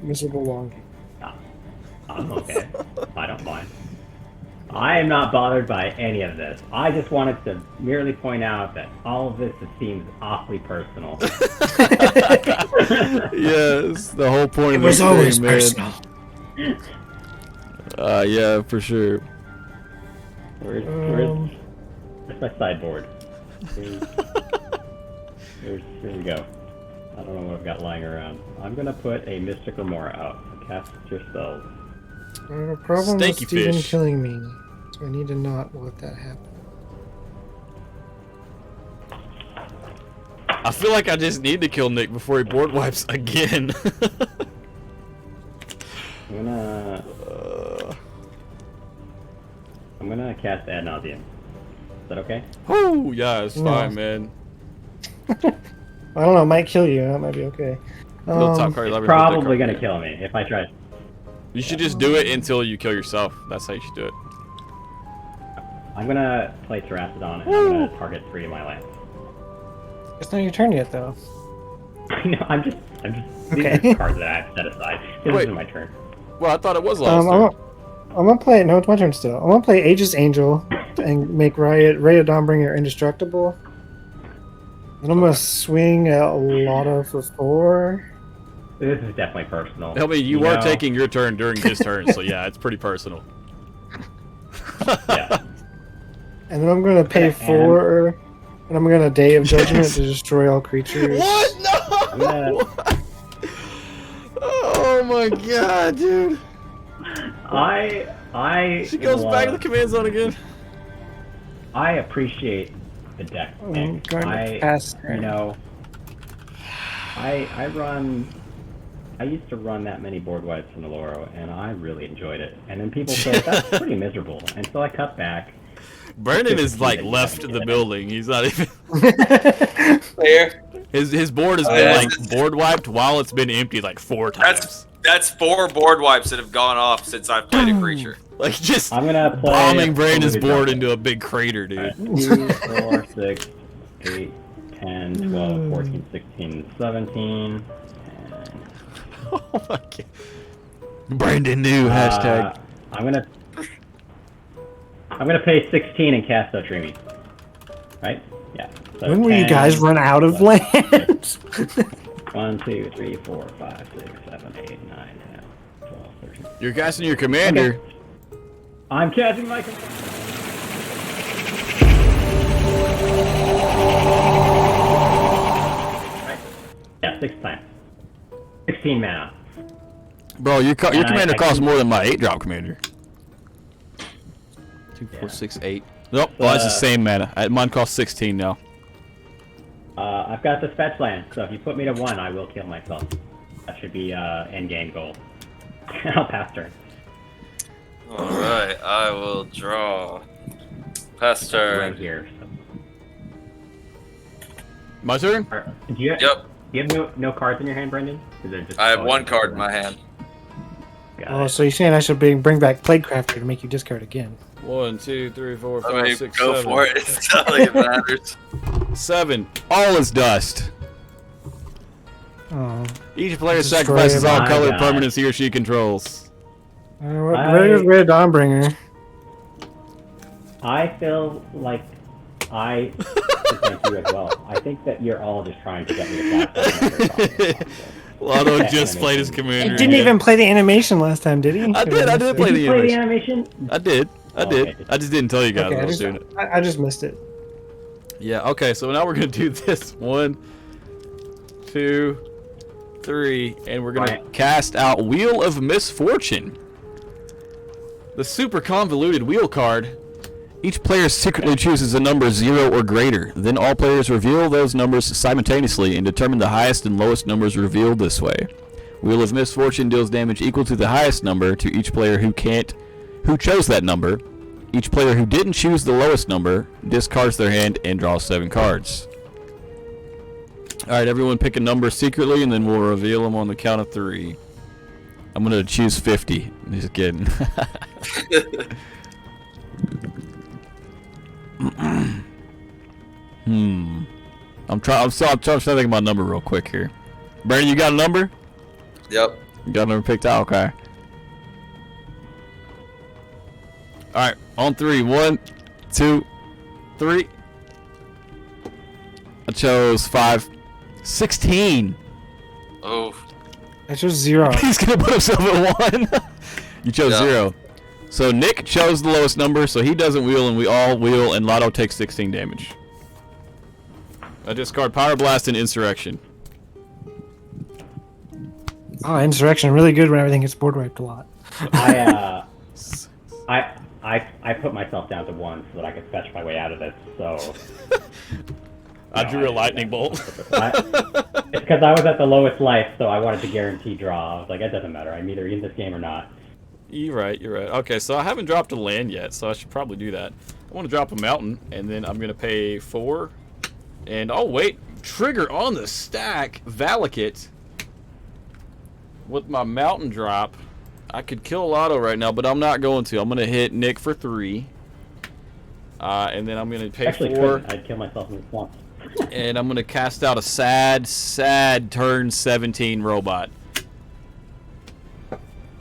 Speaker 3: Miserable long game.
Speaker 4: I'm okay. I don't mind. I am not bothered by any of this. I just wanted to merely point out that all of this seems awfully personal.
Speaker 1: Yes, the whole point of
Speaker 3: It was
Speaker 1: this
Speaker 3: always
Speaker 1: thing, man.
Speaker 3: personal.
Speaker 1: Yeah, for sure.
Speaker 4: Where's my sideboard? Here we go. I don't know what I've got lying around. I'm gonna put a Mystic Remora out. Cast your spells.
Speaker 3: I have a problem with
Speaker 1: Stinky
Speaker 3: Steven
Speaker 1: fish.
Speaker 3: killing me, so I need to not let that happen.
Speaker 1: I feel like I just need to kill Nick before he board wipes again.
Speaker 4: I'm gonna cast Ad Nauseam. Is that okay?
Speaker 1: Oh, yeah, it's
Speaker 3: No.
Speaker 1: fine, man.
Speaker 3: I don't know, it might kill you. That might be okay.
Speaker 1: Build top card,
Speaker 4: It's
Speaker 1: library, put that
Speaker 4: probably
Speaker 1: card
Speaker 4: gonna
Speaker 1: in.
Speaker 4: kill me if I try.
Speaker 1: You should just do it until you kill yourself. That's how you should do it.
Speaker 4: I'm gonna play Terracodon and I'm gonna target 3 of my lands.
Speaker 3: It's not your turn yet, though.
Speaker 4: I know. I'm just.
Speaker 3: Okay.
Speaker 4: These are cards that I've set aside. This
Speaker 1: Wait.
Speaker 4: isn't my turn.
Speaker 1: Well, I thought it was last turn.
Speaker 3: I'm gonna play. No, it's my turn still. I'm gonna play Aegis Angel and make Ray of Dawnbringer indestructible. And I'm gonna swing a Lotto for 4.
Speaker 4: This is definitely personal.
Speaker 1: I mean, you were
Speaker 4: know?
Speaker 1: taking your turn during his turn, so yeah, it's pretty personal.
Speaker 4: Yeah.
Speaker 3: And then I'm gonna pay
Speaker 4: And-
Speaker 3: 4, and I'm gonna Day of Judgment to destroy all creatures.
Speaker 1: What?
Speaker 4: I'm
Speaker 1: No!
Speaker 4: gonna-
Speaker 1: What? Oh my god, dude. She goes back to the command zone again.
Speaker 4: I appreciate the deck.
Speaker 3: I'm
Speaker 4: Nick.
Speaker 3: going to pass turn.
Speaker 4: You know, I used to run that many board wipes in Aloro, and I really enjoyed it. And then people said that's pretty miserable, and so I cut back.
Speaker 1: Brandon is like left the building. He's not even.
Speaker 6: Fair.
Speaker 1: His board has
Speaker 6: Oh,
Speaker 1: been
Speaker 6: yeah.
Speaker 1: like board wiped while it's been empty like 4 times.
Speaker 2: That's 4 board wipes that have gone off since I've played a creature.
Speaker 1: Like just
Speaker 4: I'm gonna play
Speaker 1: bombing Brandon's
Speaker 4: Overly
Speaker 1: board
Speaker 4: Drunk.
Speaker 1: into a big crater, dude.
Speaker 4: 2, 4, 6, 8, 10, 12, 14, 16, 17.
Speaker 1: Oh my god. Brandon new hashtag.
Speaker 4: I'm gonna pay 16 and cast Otrimi. Right? Yeah. So
Speaker 3: When will you
Speaker 4: 10,
Speaker 3: guys run out of
Speaker 4: 11,
Speaker 3: land?
Speaker 4: 1, 2, 3, 4, 5, 6, 7, 8, 9, 10, 12, 13.
Speaker 1: You're casting your commander.
Speaker 4: Okay. I'm casting my commander. Right. Yeah, 6 times. 16 mana.
Speaker 1: Bro, your
Speaker 4: And
Speaker 1: commander
Speaker 4: I
Speaker 1: costs
Speaker 4: can-
Speaker 1: more than my 8-drop commander. 2, 4, 6, 8. Nope, well, it's the same mana. Mine costs 16 now.
Speaker 4: I've got this fetch land, so if you put me to 1, I will kill myself. That should be end game goal. I'll pass turn.
Speaker 2: Alright, I will draw. Pass
Speaker 4: Right
Speaker 2: turn.
Speaker 4: here. So.
Speaker 1: My turn?
Speaker 4: Do you,
Speaker 2: Yep,
Speaker 4: do you have no cards in your hand, Brendan? Is it just
Speaker 2: I have 1 card in my hand.
Speaker 4: Got
Speaker 3: Oh,
Speaker 4: it.
Speaker 3: so you're saying I should bring back Plaguecrafter to make you discard again?
Speaker 1: 1, 2, 3, 4, 5,
Speaker 2: I mean,
Speaker 1: 6,
Speaker 2: go
Speaker 1: 7.
Speaker 2: for it. It's not like it matters.
Speaker 1: 7. All is dust.
Speaker 3: Oh.
Speaker 1: Each player
Speaker 3: Destroy
Speaker 1: sacrifices all
Speaker 4: my
Speaker 1: colored
Speaker 4: God.
Speaker 1: permanents he or she controls.
Speaker 3: Where's Red Dawnbringer?
Speaker 4: I feel like I should thank you as well. I think that you're all just trying to get me to black.
Speaker 1: Lotto
Speaker 4: That
Speaker 1: just played his
Speaker 4: animation.
Speaker 1: commander.
Speaker 3: He didn't
Speaker 1: again.
Speaker 3: even play the animation last time, did he?
Speaker 1: I did play
Speaker 4: Did
Speaker 1: the
Speaker 4: you play the
Speaker 1: animation.
Speaker 4: animation?
Speaker 1: I did.
Speaker 4: Oh, okay.
Speaker 1: I just didn't tell you guys
Speaker 3: Okay,
Speaker 1: I was doing it.
Speaker 3: I just missed it.
Speaker 1: Yeah, okay, so now we're gonna do this. 1, 2, 3, and we're gonna
Speaker 4: Right.
Speaker 1: cast out Wheel of Misfortune. The super convoluted wheel card. Each player secretly chooses a number 0 or greater. Then all players reveal those numbers simultaneously and determine the highest and lowest numbers revealed this way. Wheel of Misfortune deals damage equal to the highest number to each player who chose that number. Each player who didn't choose the lowest number discards their hand and draws 7 cards. Alright, everyone pick a number secretly and then we'll reveal them on the count of 3. I'm gonna choose 50. Just kidding. I'm trying to think about a number real quick here. Brandon, you got a number?
Speaker 2: Yep.
Speaker 1: You got a number picked out? Okay. Alright, on 3. 1, 2, 3. I chose 5. 16.
Speaker 2: Oh,
Speaker 3: I chose 0.
Speaker 1: He's gonna put himself at 1. You chose
Speaker 2: Yeah.
Speaker 1: 0. So Nick chose the lowest number, so he doesn't wheel, and we all wheel, and Lotto takes 16 damage. I discard Power Blast and Insurrection.
Speaker 3: Oh, Insurrection, really good when everything gets board wiped a lot.
Speaker 4: I put myself down to 1 so that I could fetch my way out of this. So
Speaker 1: I drew a lightning bolt.
Speaker 4: it's because I was at the lowest life, so I wanted to guarantee draw. I was like, it doesn't matter. I'm either in this game or not.
Speaker 1: You're right. Okay, so I haven't dropped a land yet, so I should probably do that. I want to drop a mountain, and then I'm going to pay 4. And, oh, wait. Trigger on the stack. Valakut. With my mountain drop. I could kill Lotto right now, but I'm not going to. I'm going to hit Nick for 3. And then I'm going to pay
Speaker 4: Actually,
Speaker 1: 4.
Speaker 4: couldn't. I'd kill myself in once.
Speaker 1: And I'm gonna cast out a sad turn 17 robot.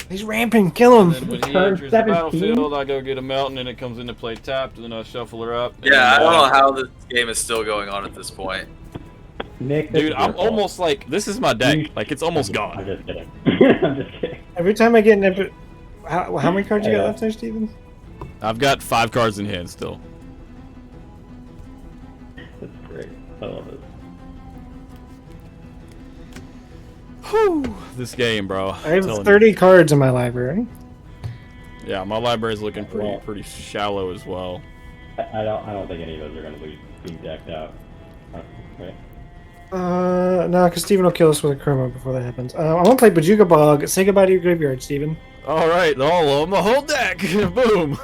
Speaker 3: He's ramping. Kill
Speaker 1: And
Speaker 3: him.
Speaker 1: then when he
Speaker 4: Turn
Speaker 1: enters the
Speaker 4: 17?
Speaker 1: battlefield, I go get a mountain, and it comes into play tapped, and then I shuffle her up.
Speaker 2: Yeah, I
Speaker 1: and,
Speaker 2: don't know how this game is still going on at this point.
Speaker 4: Nick, this
Speaker 1: Dude,
Speaker 4: is
Speaker 1: I'm
Speaker 4: your fault.
Speaker 1: almost like, this is my deck. Like, it's almost
Speaker 4: I'm
Speaker 1: gone.
Speaker 4: just kidding. I'm just kidding.
Speaker 3: Every time I get an epic. How many cards you got left there, Steven?
Speaker 1: I've got 5 cards in hand still.
Speaker 4: That's great. I love it.
Speaker 1: Whew, this game, bro.
Speaker 3: I have
Speaker 1: Telling
Speaker 3: 30 cards in my library.
Speaker 1: you. Yeah, my library's looking
Speaker 4: Well-
Speaker 1: pretty shallow as well.
Speaker 4: I don't think any of those are gonna lose being decked out. Right?
Speaker 3: No, because Steven will kill us with a Akroma before that happens. I want to play Bajuga Bog. Say goodbye to your graveyard, Steven.
Speaker 1: All right, all of them, a whole deck. Boom.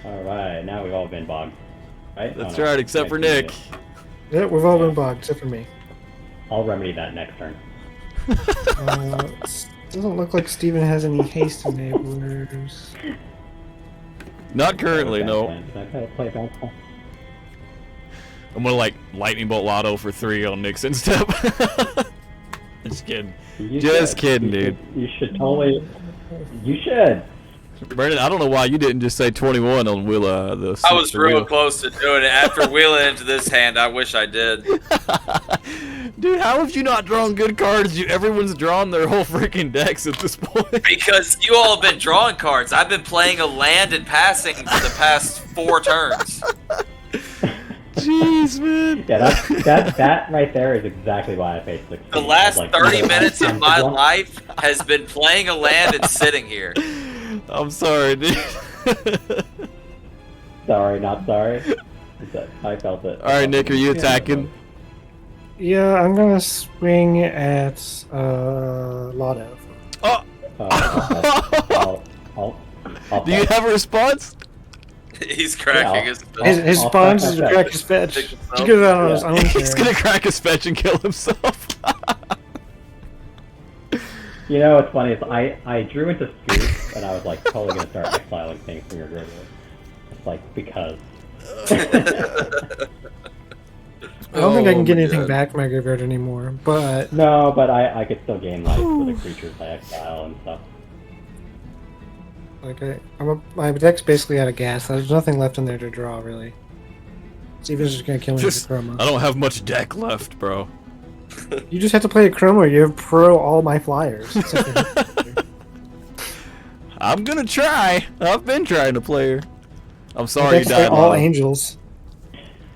Speaker 4: All right, now we've all been bogged. Right?
Speaker 1: That's
Speaker 4: Oh, no.
Speaker 1: right, except for Nick.
Speaker 3: Yeah, we've all been bogged, except for me.
Speaker 4: I'll remedy that next turn.
Speaker 3: Doesn't look like Steven has any haste enablers.
Speaker 1: Not currently, no.
Speaker 4: Okay, play back.
Speaker 1: I'm gonna like lightning bolt lotto for 3 on Nick's instep. Just kidding.
Speaker 4: You
Speaker 1: Just
Speaker 4: should.
Speaker 1: kidding,
Speaker 4: You
Speaker 1: dude.
Speaker 4: should- You should totally. You should.
Speaker 1: Brandon, I don't know why you didn't just say 21 on Willa. The
Speaker 2: I was
Speaker 1: the
Speaker 2: real
Speaker 1: wheel.
Speaker 2: close to doing it. After wheeling into this hand, I wish I did.
Speaker 1: Dude, how have you not drawn good cards? Everyone's drawn their whole freaking decks at this point.
Speaker 2: Because you all have been drawing cards. I've been playing a land and passing for the past 4 turns.
Speaker 1: Jeez, man.
Speaker 4: Yeah, that right there is exactly why I faced 16.
Speaker 2: The last
Speaker 4: Like,
Speaker 2: 30
Speaker 4: like,
Speaker 2: minutes of my
Speaker 4: one-
Speaker 2: life has been playing a land and sitting here.
Speaker 1: I'm sorry, dude.
Speaker 4: Sorry, not sorry. I felt it.
Speaker 1: All right, Nick, are you attacking?
Speaker 3: Yeah, I'm gonna swing at Lotto.
Speaker 1: Oh,
Speaker 4: I'll
Speaker 1: do you have a response?
Speaker 2: He's cracking
Speaker 4: Yeah,
Speaker 2: his
Speaker 3: His
Speaker 4: I'll
Speaker 3: spawns
Speaker 4: back
Speaker 3: is
Speaker 4: that
Speaker 3: to crack
Speaker 4: back.
Speaker 3: his fetch.
Speaker 2: Take
Speaker 3: Just
Speaker 2: himself.
Speaker 3: get it out on his
Speaker 4: Yeah.
Speaker 3: own
Speaker 1: He's
Speaker 3: turn.
Speaker 1: gonna crack his fetch and kill himself.
Speaker 4: You know what's funny is I drew into Scoop and I was like totally gonna start exiling things from your graveyard. It's like because.
Speaker 3: I don't think I
Speaker 1: Oh
Speaker 3: can get
Speaker 1: my
Speaker 3: anything
Speaker 1: God.
Speaker 3: back from my graveyard anymore, but
Speaker 4: No, but I could still gain life for the creatures I exile and stuff.
Speaker 3: like my deck's basically out of gas. There's nothing left in there to draw, really. Steven's just gonna kill me with
Speaker 1: Just,
Speaker 3: a Chroma.
Speaker 1: I don't have much deck left, bro.
Speaker 3: You just have to play a Chroma. You have pro all my flyers. except for-
Speaker 1: I'm gonna try. I've been trying to play her. I'm
Speaker 3: My
Speaker 1: sorry you
Speaker 3: deck's
Speaker 1: died.
Speaker 3: all
Speaker 1: Lana.
Speaker 3: angels.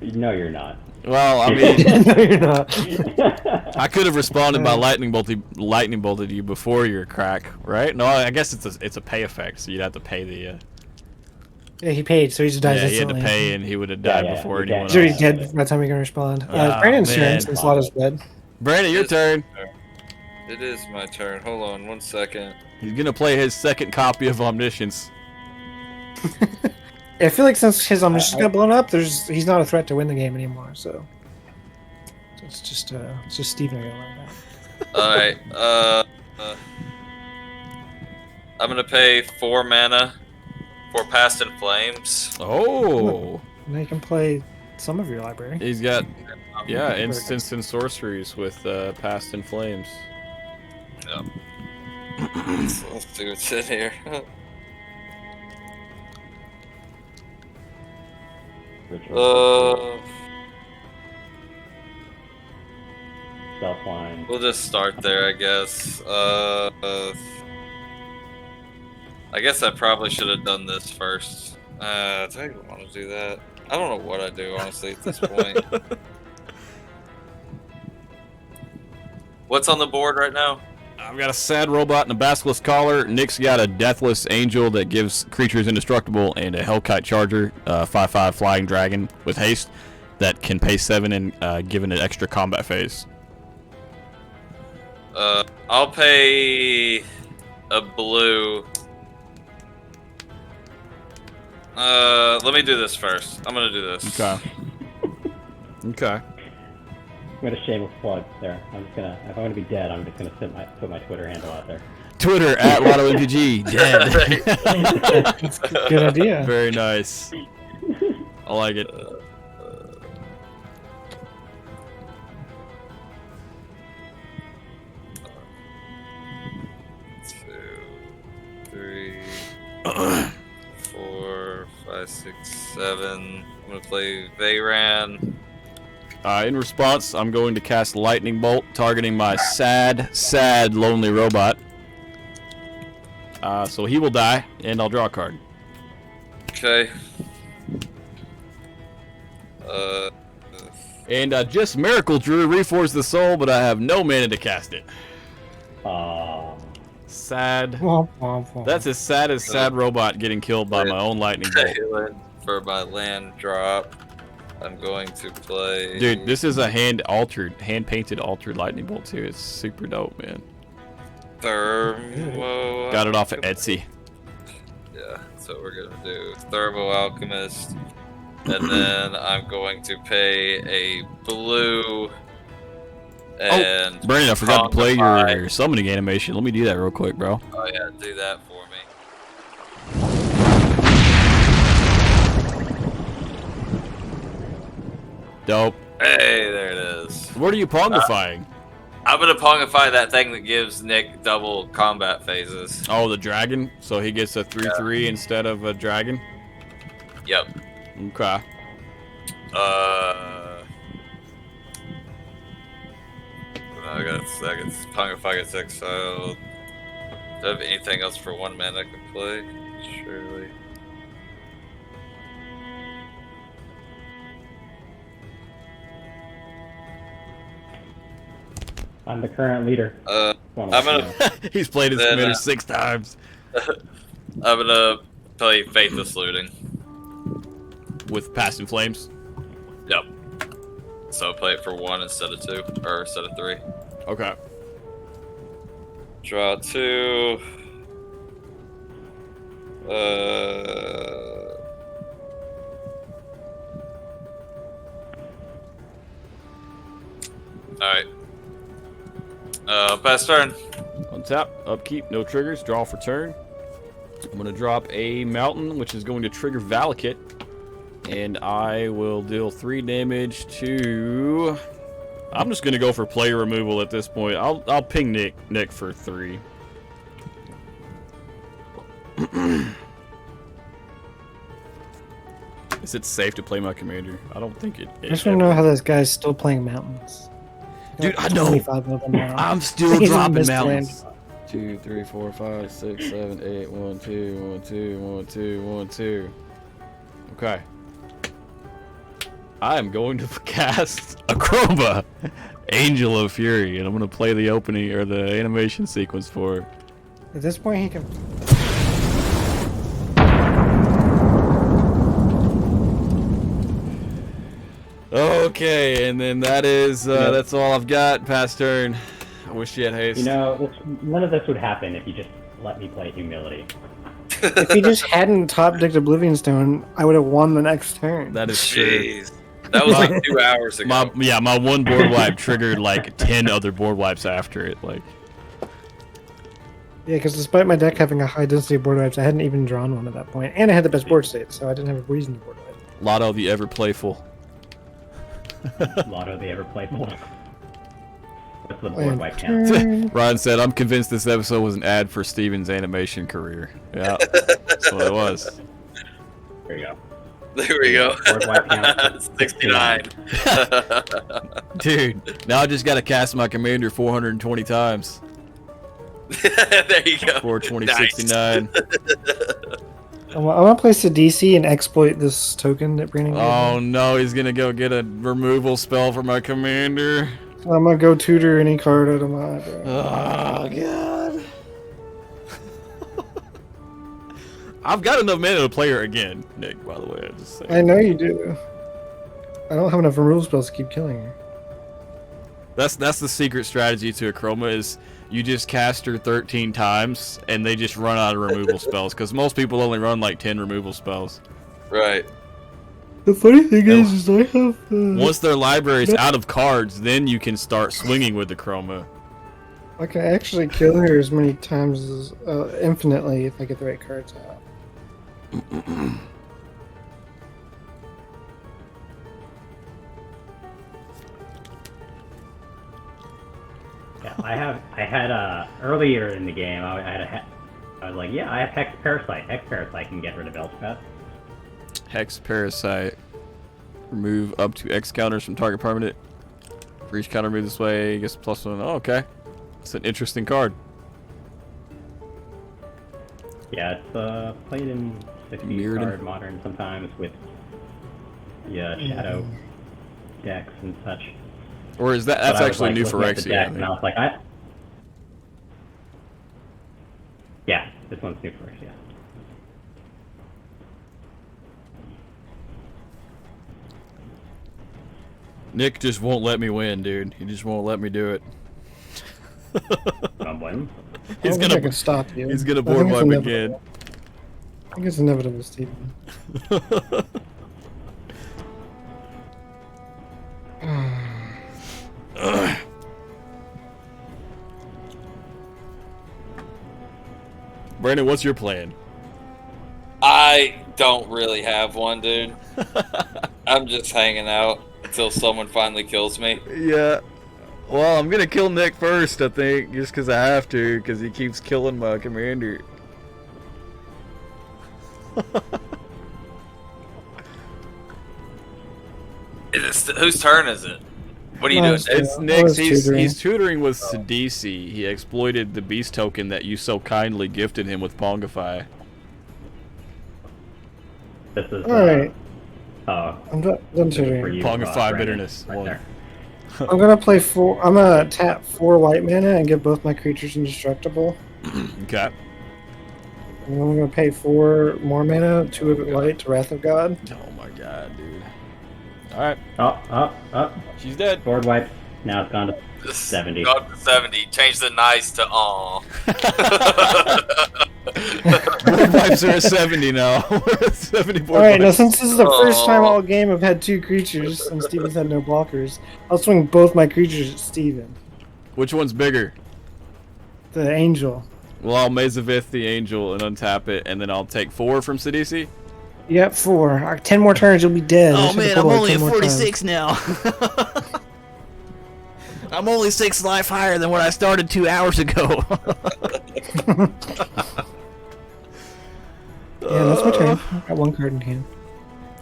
Speaker 4: No, you're not.
Speaker 1: Well, I mean,
Speaker 3: No, you're not.
Speaker 1: I could have responded by lightning bolted you before your crack, right? No, I guess it's a pay effect, so you'd have to pay the.
Speaker 3: Yeah, he paid, so he just dies
Speaker 1: Yeah, he had to
Speaker 3: instantly.
Speaker 1: pay, and he would have died
Speaker 4: Yeah,
Speaker 1: before
Speaker 4: yeah,
Speaker 1: anyone
Speaker 3: He's already
Speaker 1: else.
Speaker 3: dead by the time he can respond.
Speaker 1: Ah,
Speaker 3: Brandon's
Speaker 1: man.
Speaker 3: turn since Lotto's dead.
Speaker 1: Brandon, your turn.
Speaker 2: It is my turn. Hold on 1 second.
Speaker 1: He's gonna play his second copy of Omniscience.
Speaker 3: I feel like since his omniscience got blown up, he's not a threat to win the game anymore. So it's just Steven again right now.
Speaker 2: Alright, I'm gonna pay 4 mana for Past in Flames.
Speaker 1: Oh,
Speaker 3: Now you can play some of your library.
Speaker 1: he's got instants and sorceries with Past in Flames.
Speaker 2: Yep. Let's see what's in here.
Speaker 4: Self-line.
Speaker 2: We'll just start there, I guess. I guess I probably should have done this first. Do I even want to do that? I don't know what I do, honestly, at this point. What's on the board right now?
Speaker 1: I've got a sad robot and a basilisk collar. Nick's got a deathless angel that gives creatures indestructible, and a Hellkite Charger, 5/5 flying dragon with haste that can pay 7 and given an extra combat phase.
Speaker 2: I'll pay a blue. Let me do this first. I'm gonna do this.
Speaker 1: Okay. Okay.
Speaker 4: I'm gonna shameless plug there. If I'm gonna be dead, I'm just gonna put my Twitter handle out there.
Speaker 1: Twitter at LottoMTG. Dead.
Speaker 3: That's a good idea.
Speaker 1: Very nice. I like it.
Speaker 2: 4, 5, 6, 7. I'm gonna play Veyran.
Speaker 1: In response, I'm going to cast Lightning Bolt, targeting my sad, lonely robot. So he will die, and I'll draw a card.
Speaker 2: Okay.
Speaker 1: And just Miracle Drew, Reforge the Soul, but I have no mana to cast it. Sad.
Speaker 3: Womp, womp, womp.
Speaker 1: That's as sad robot getting killed by my own Lightning Bolt.
Speaker 2: For my land drop, I'm going to play.
Speaker 1: Dude, this is a hand-painted altered Lightning Bolt too. It's super dope, man.
Speaker 2: Thermo.
Speaker 1: Got it off of Etsy.
Speaker 2: Yeah, that's what we're gonna do. Thermo Alchemist, and then I'm going to pay a blue. And
Speaker 1: Brandon, I forgot to play your summoning animation. Let me do that real quick, bro.
Speaker 2: Oh yeah, do that for me.
Speaker 1: Dope.
Speaker 2: Hey, there it is.
Speaker 1: What are you pongifying?
Speaker 2: I'm gonna pongify that thing that gives Nick double combat phases.
Speaker 1: Oh, the dragon? So he gets a 3/3 instead of a dragon?
Speaker 2: Yep.
Speaker 1: Okay.
Speaker 2: I got pongify gets exiled. Do I have anything else for 1 mana I can play? Surely.
Speaker 4: I'm the current leader.
Speaker 2: I'm gonna.
Speaker 1: He's played his commander 6 times.
Speaker 2: I'm gonna play Faithless Looting.
Speaker 1: With Past in Flames?
Speaker 2: Yep. So play it for 1 instead of 2, or instead of 3.
Speaker 1: Okay.
Speaker 2: Draw 2. Alright. Pass turn.
Speaker 1: Untap, upkeep, no triggers, draw for turn. I'm going to drop a mountain, which is going to trigger Valakut. And I will deal 3 damage to... I'm just going to go for player removal at this point. I'll ping Nick for 3. Is it safe to play my commander? I don't think it
Speaker 3: I just want to know how this guy's still playing mountains.
Speaker 1: Dude, I know.
Speaker 3: 25 of them now.
Speaker 1: I'm still
Speaker 3: He's
Speaker 1: dropping
Speaker 3: missed
Speaker 1: mountains.
Speaker 3: land.
Speaker 1: 2, 3, 4, 5, 6, 7, 8. 1, 2, 1, 2, 1, 2, 1, 2. Okay. I am going to cast Akroma, Angel of Fury, and I'm going to play the opening or the animation sequence for it.
Speaker 3: At this point, he can.
Speaker 1: Okay, and then that is that's all I've got. Past turn. I wish you had haste.
Speaker 4: You know, none of this would happen if you just let me play Humility.
Speaker 3: If he just hadn't top decked Oblivion Stone, I would have won the next turn.
Speaker 1: That is true.
Speaker 2: Jeez. That was like 2 hours ago.
Speaker 1: My one board wipe triggered like 10 other board wipes after it. Like,
Speaker 3: Yeah, because despite my deck having a high density of board wipes, I hadn't even drawn one at that point, and I had the best board state, so I didn't have a reason to board wipe.
Speaker 1: Lotto the Ever-Playful.
Speaker 4: Lotto the Ever-Playful. What's the board wipe count?
Speaker 3: Turn.
Speaker 1: Ryan said, "I'm convinced this episode was an ad for Steven's animation career." Yeah, that's what it was.
Speaker 4: There you go.
Speaker 2: There we go.
Speaker 4: Board wipe count.
Speaker 2: 69.
Speaker 1: Dude, now I just got to cast my commander 420 times.
Speaker 2: There you go.
Speaker 1: 420,
Speaker 2: Nice.
Speaker 1: 69.
Speaker 3: I want to place a DC and exploit this token that Brandon gave me.
Speaker 1: Oh no, he's gonna go get a removal spell for my commander.
Speaker 3: I'm gonna go tutor any card out of my deck.
Speaker 1: Oh god. I've got enough mana to play her again, Nick, by the way. I just say.
Speaker 3: I know you do. I don't have enough removal spells to keep killing her.
Speaker 1: That's the secret strategy to Akroma is you just cast her 13 times and they just run out of removal spells because most people only run like 10 removal spells.
Speaker 2: Right.
Speaker 3: The funny thing is I have...
Speaker 1: Once their library's out of cards, then you can start swinging with the Akroma.
Speaker 3: I can actually kill her as many times as infinitely if I get the right cards out.
Speaker 4: Yeah, I had earlier in the game. I had I was like, yeah, I have Hex Parasite. Hex Parasite can get rid of Elspeth.
Speaker 1: Hex Parasite. Remove up to X counters from target permanent. For each counter move this way, gets +1. Oh, okay. It's an interesting card.
Speaker 4: Yeah, it's played in 60
Speaker 1: Mirrored.
Speaker 4: card modern sometimes with shadow decks and such.
Speaker 1: Or is that's
Speaker 4: But I was,
Speaker 1: actually
Speaker 4: like,
Speaker 1: new
Speaker 4: looking at the
Speaker 1: Phyrexia?
Speaker 4: deck,
Speaker 1: I
Speaker 4: and I
Speaker 1: think.
Speaker 4: was like, yeah, this one's new for us, yeah.
Speaker 1: Nick just won't let me win, dude. He just won't let me do it.
Speaker 4: Don't blame him.
Speaker 1: He's
Speaker 3: I think I
Speaker 1: gonna
Speaker 3: can stop you.
Speaker 1: he's gonna
Speaker 3: I
Speaker 1: board
Speaker 3: think it's
Speaker 1: wipe
Speaker 3: inevitable.
Speaker 1: again.
Speaker 3: I think it's inevitable, Steven.
Speaker 1: Brandon, what's your plan?
Speaker 6: I don't really have one, dude. I'm just hanging out until someone finally kills me.
Speaker 1: Yeah. Well, I'm gonna kill Nick first, I think, just because I have to, because he keeps killing my commander.
Speaker 2: Whose turn is it? What are you doing,
Speaker 3: Mine's
Speaker 2: Dave?
Speaker 1: It's
Speaker 3: I
Speaker 1: Nick's.
Speaker 3: was
Speaker 1: He's
Speaker 3: tutoring.
Speaker 1: tutoring with Sidisi. He exploited the beast token that you so kindly gifted him with Pongify.
Speaker 4: This is,
Speaker 3: Alright,
Speaker 4: oh,
Speaker 3: I'm done
Speaker 4: this is for
Speaker 3: tutoring.
Speaker 4: you,
Speaker 1: Pongify
Speaker 4: Brandon,
Speaker 1: bitterness.
Speaker 4: right
Speaker 1: One.
Speaker 4: there.
Speaker 3: I'm gonna play 4. I'm gonna tap 4 white mana and give both my creatures indestructible.
Speaker 1: Okay.
Speaker 3: And then I'm gonna pay 4 more mana, 2 of it white to Wrath of God.
Speaker 1: Oh my god, dude. Alright,
Speaker 4: Oh,
Speaker 1: she's dead.
Speaker 4: board wipes. Now it's gone to 70.
Speaker 2: Go up to 70. Change the nice to aw.
Speaker 1: Board wipes are at 70 now. We're at 70 board
Speaker 3: Alright, now
Speaker 1: wipes.
Speaker 3: since this is the first time
Speaker 2: Oh.
Speaker 3: all game I've had 2 creatures and Steven's had no blockers, I'll swing both my creatures at Steven.
Speaker 1: Which one's bigger?
Speaker 3: The Angel.
Speaker 1: Well, I'll Mazavith the Angel and untap it, and then I'll take 4 from Sidisi.
Speaker 3: Yep, 4. 10 more turns, you'll be dead. I
Speaker 5: Oh
Speaker 3: just have to
Speaker 5: man, I'm
Speaker 3: pull it
Speaker 5: only
Speaker 3: 10
Speaker 5: at
Speaker 3: more
Speaker 5: 46 now. I'm only 6 life higher than when I started 2 hours ago.
Speaker 3: times. Yeah, that's my turn. Got 1 card in hand.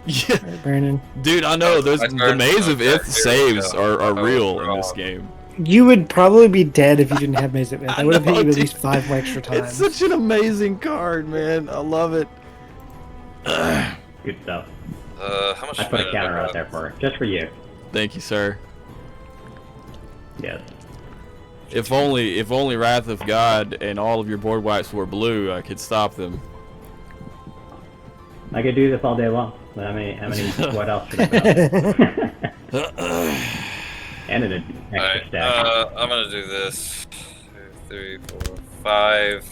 Speaker 1: Yeah,
Speaker 3: Alright, Brandon.
Speaker 1: dude, I know. There's
Speaker 2: My
Speaker 1: the
Speaker 2: turn.
Speaker 1: Maze of
Speaker 2: Okay,
Speaker 1: Ith
Speaker 2: here we
Speaker 1: saves
Speaker 2: go.
Speaker 1: are
Speaker 2: Oh,
Speaker 1: real in
Speaker 2: God.
Speaker 1: this game.
Speaker 3: You would probably be dead if you didn't have Maze of Ith. I would have hit
Speaker 1: know,
Speaker 3: you at
Speaker 1: dude.
Speaker 3: least 5 extra times.
Speaker 1: It's such an amazing card, man. I love it.
Speaker 4: Good stuff.
Speaker 6: How much
Speaker 4: I put a
Speaker 6: mana
Speaker 4: counter
Speaker 6: do I
Speaker 4: out there
Speaker 6: have?
Speaker 4: for just for you.
Speaker 1: Thank you, sir.
Speaker 4: Yes.
Speaker 1: If only Wrath of God and all of your board wipes were blue, I could stop them.
Speaker 4: I could do this all day long. How many, what else should I put up? And an extra
Speaker 6: Alright,
Speaker 4: stack.
Speaker 6: I'm gonna do this. 2, 3, 4, 5.